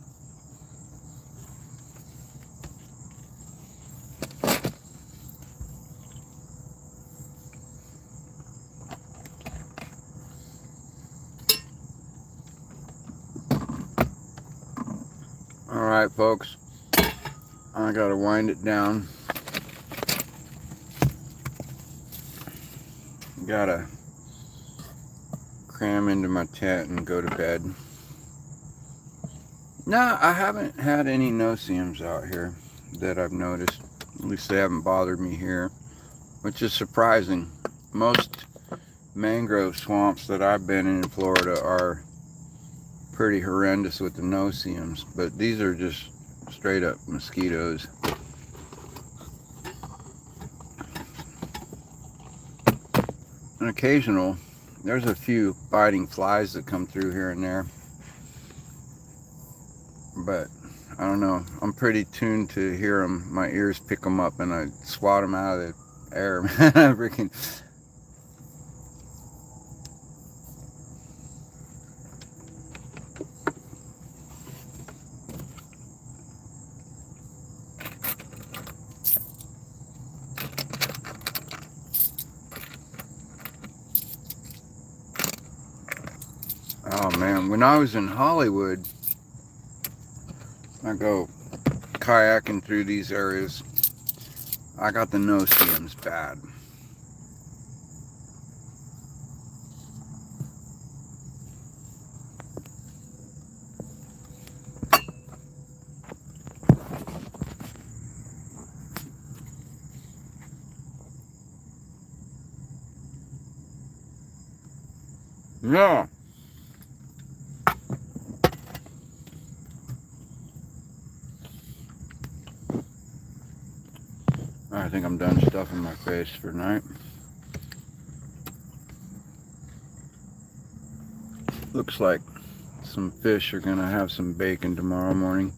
Alright, folks. I gotta wind it down. Gotta cram into my tent and go to bed. No, I haven't had any no-see-ums out here that I've noticed. At least they haven't bothered me here, which is surprising. Most mangrove swamps that I've been in Florida are pretty horrendous with the no-see-ums, but these are just straight up mosquitoes. An occasional, there's a few biting flies that come through here and there, but I don't know, I'm pretty tuned to hear them. My ears pick them up and I swat them out of the air. Freaking. Oh man, when I was in Hollywood, I go kayaking through these areas. I got the no-see-ums bad. Yeah. I think I'm done stuffing my face for tonight. Looks like some fish are gonna have some bacon tomorrow morning.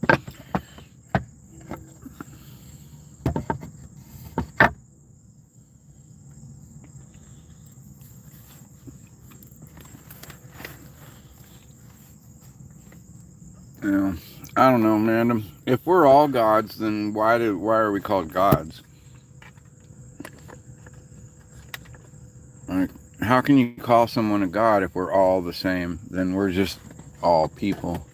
Yeah, I don't know, man. If we're all gods, then why are we called gods? Like, how can you call someone a god if we're all the same? Then we're just all people.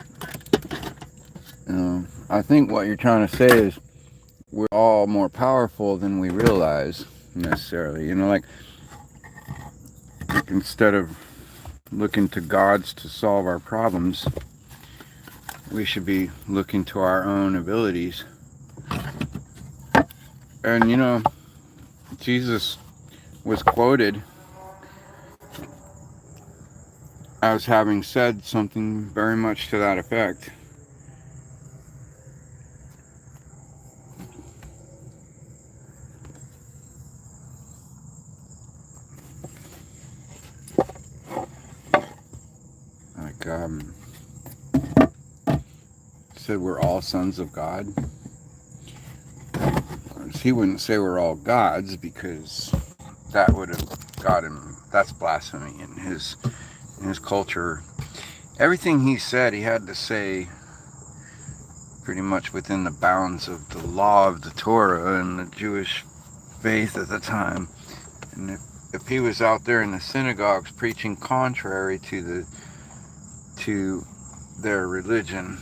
I think what you're trying to say is we're all more powerful than we realize necessarily. Like instead of looking to gods to solve our problems, we should be looking to our own abilities. And Jesus was quoted as having said something very much to that effect. Like, said we're all sons of God. He wouldn't say we're all gods, because that would have got him. That's blasphemy in his culture. Everything he said, he had to say pretty much within the bounds of the law of the Torah and the Jewish faith at the time. And if he was out there in the synagogues preaching contrary to their religion,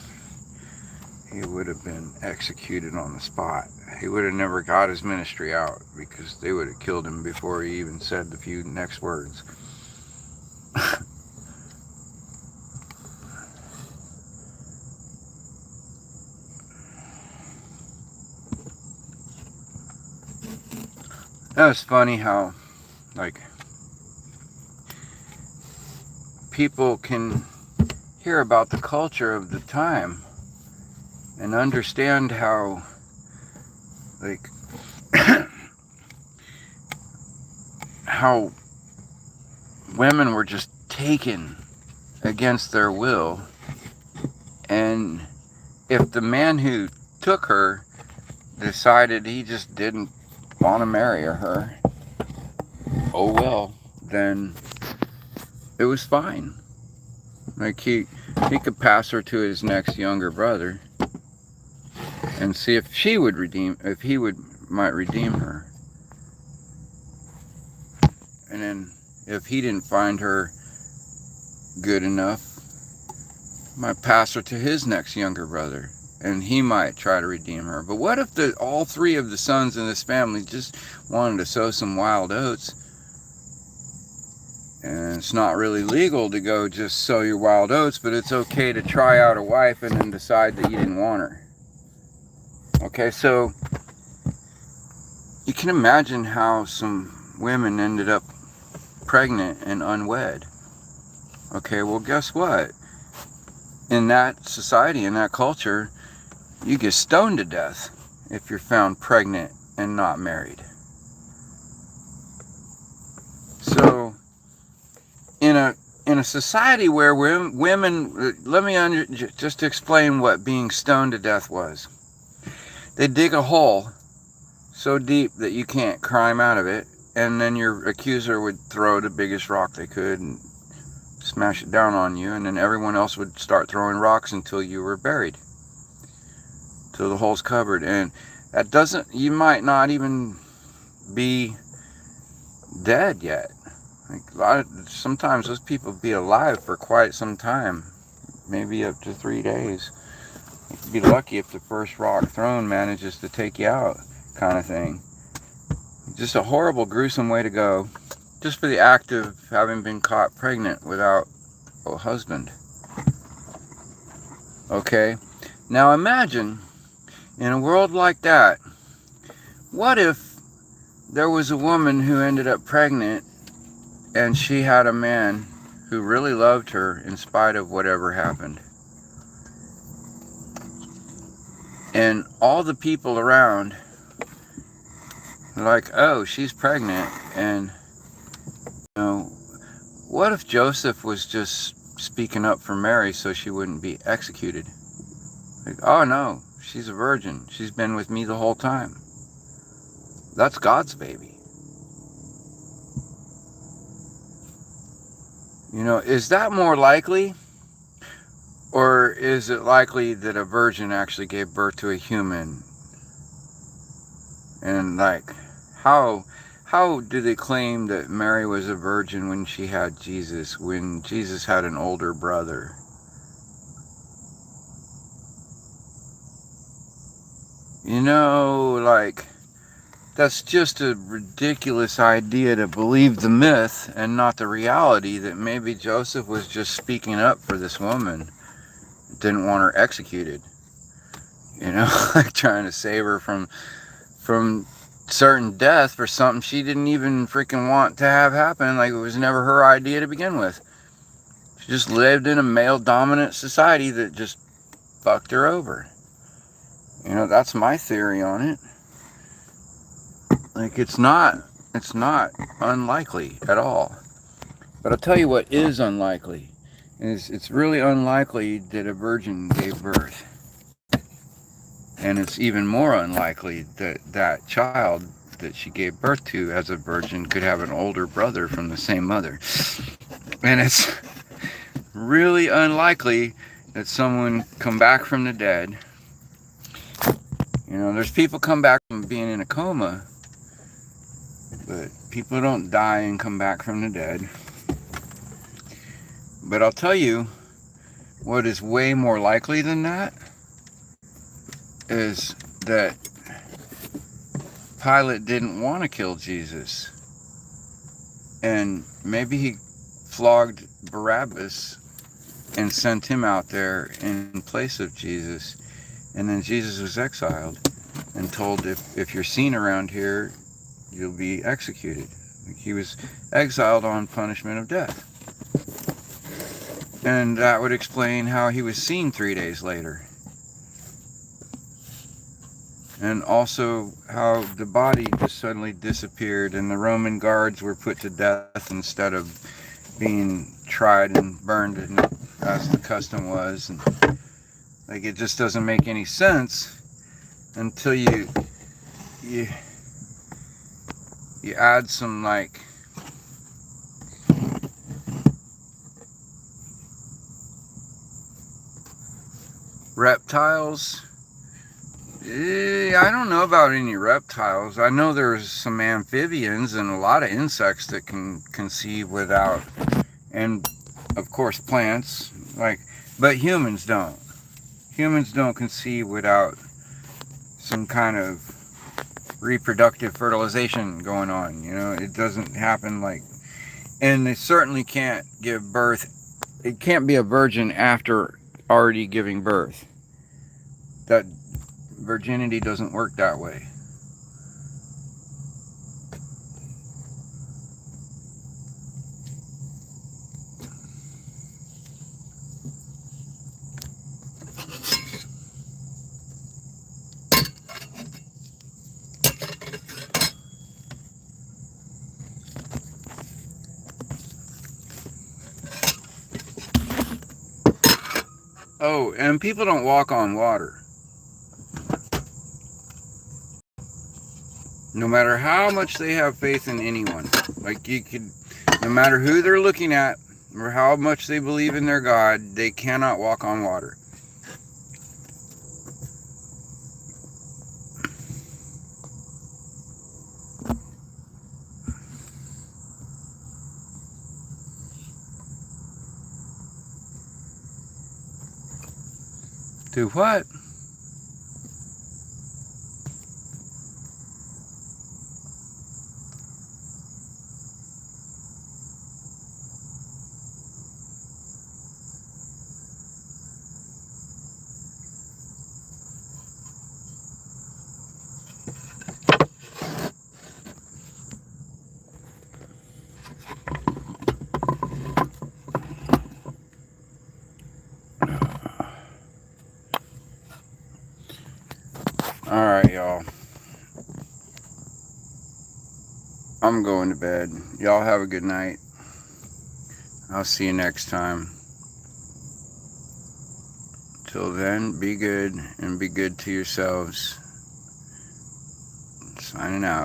he would have been executed on the spot. He would have never got his ministry out, because they would have killed him before he even said the few next words. That was funny how, like, people can hear about the culture of the time and understand how, like, how women were just taken against their will. And if the man who took her decided he just didn't want to marry her, oh well, then it was fine. Like, he could pass her to his next younger brother and see if he would might redeem her. And then if he didn't find her good enough, might pass her to his next younger brother, and he might try to redeem her. But what if all three of the sons in this family just wanted to sow some wild oats? And it's not really legal to go just sow your wild oats, but it's okay to try out a wife and then decide that you didn't want her. Okay, so you can imagine how some women ended up pregnant and unwed. Okay, well, guess what? In that society, in that culture, you get stoned to death if you're found pregnant and not married. So, in a society where women, just to explain what being stoned to death was. They dig a hole so deep that you can't climb out of it, and then your accuser would throw the biggest rock they could and smash it down on you, and then everyone else would start throwing rocks until you were buried, till the hole's covered. And that doesn't, you might not even be dead yet. Like, sometimes those people be alive for quite some time, maybe up to 3 days. You'd be lucky if the first rock thrown manages to take you out, kind of thing. Just a horrible, gruesome way to go, just for the act of having been caught pregnant without a husband. Okay, now imagine, in a world like that, what if there was a woman who ended up pregnant and she had a man who really loved her in spite of whatever happened? And all the people around are like, oh, she's pregnant. And, you know, what if Joseph was just speaking up for Mary so she wouldn't be executed? Like, oh no, she's a virgin. She's been with me the whole time. That's God's baby. You know, is that more likely? Or is it likely that a virgin actually gave birth to a human? And, like, how do they claim that Mary was a virgin when she had Jesus, when Jesus had an older brother? You know, like, that's just a ridiculous idea to believe the myth and not the reality that maybe Joseph was just speaking up for this woman. Didn't want her executed. You know, like trying to save her from certain death for something she didn't even freaking want to have happen. Like, it was never her idea to begin with. She just lived in a male-dominant society that just fucked her over. You know, that's my theory on it. Like, it's not unlikely at all. But I'll tell you what is unlikely. It's really unlikely that a virgin gave birth. And it's even more unlikely that that child that she gave birth to as a virgin could have an older brother from the same mother. And it's really unlikely that someone come back from the dead. You know, there's people come back from being in a coma, but people don't die and come back from the dead. But I'll tell you what is way more likely than that is that Pilate didn't want to kill Jesus. And maybe he flogged Barabbas and sent him out there in place of Jesus. And then Jesus was exiled and told, if you're seen around here, you'll be executed. He was exiled on punishment of death. And that would explain how he was seen 3 days later. And also how the body just suddenly disappeared and the Roman guards were put to death instead of being tried and burned, and as the custom was. And like, it just doesn't make any sense until you add some like reptiles. I don't know about any reptiles. I know there's some amphibians and a lot of insects that can conceive without, and of course plants, like, but humans don't. Humans don't conceive without some kind of reproductive fertilization going on. You know, it doesn't happen like, and they certainly can't give birth. It can't be a virgin after already giving birth. That virginity doesn't work that way. Oh, and people don't walk on water. No matter how much they have faith in anyone. Like, you could, no matter who they're looking at or how much they believe in their God, they cannot walk on water. Do what? Alright, y'all. I'm going to bed. Y'all have a good night. I'll see you next time. Till then, be good and be good to yourselves. Signing out.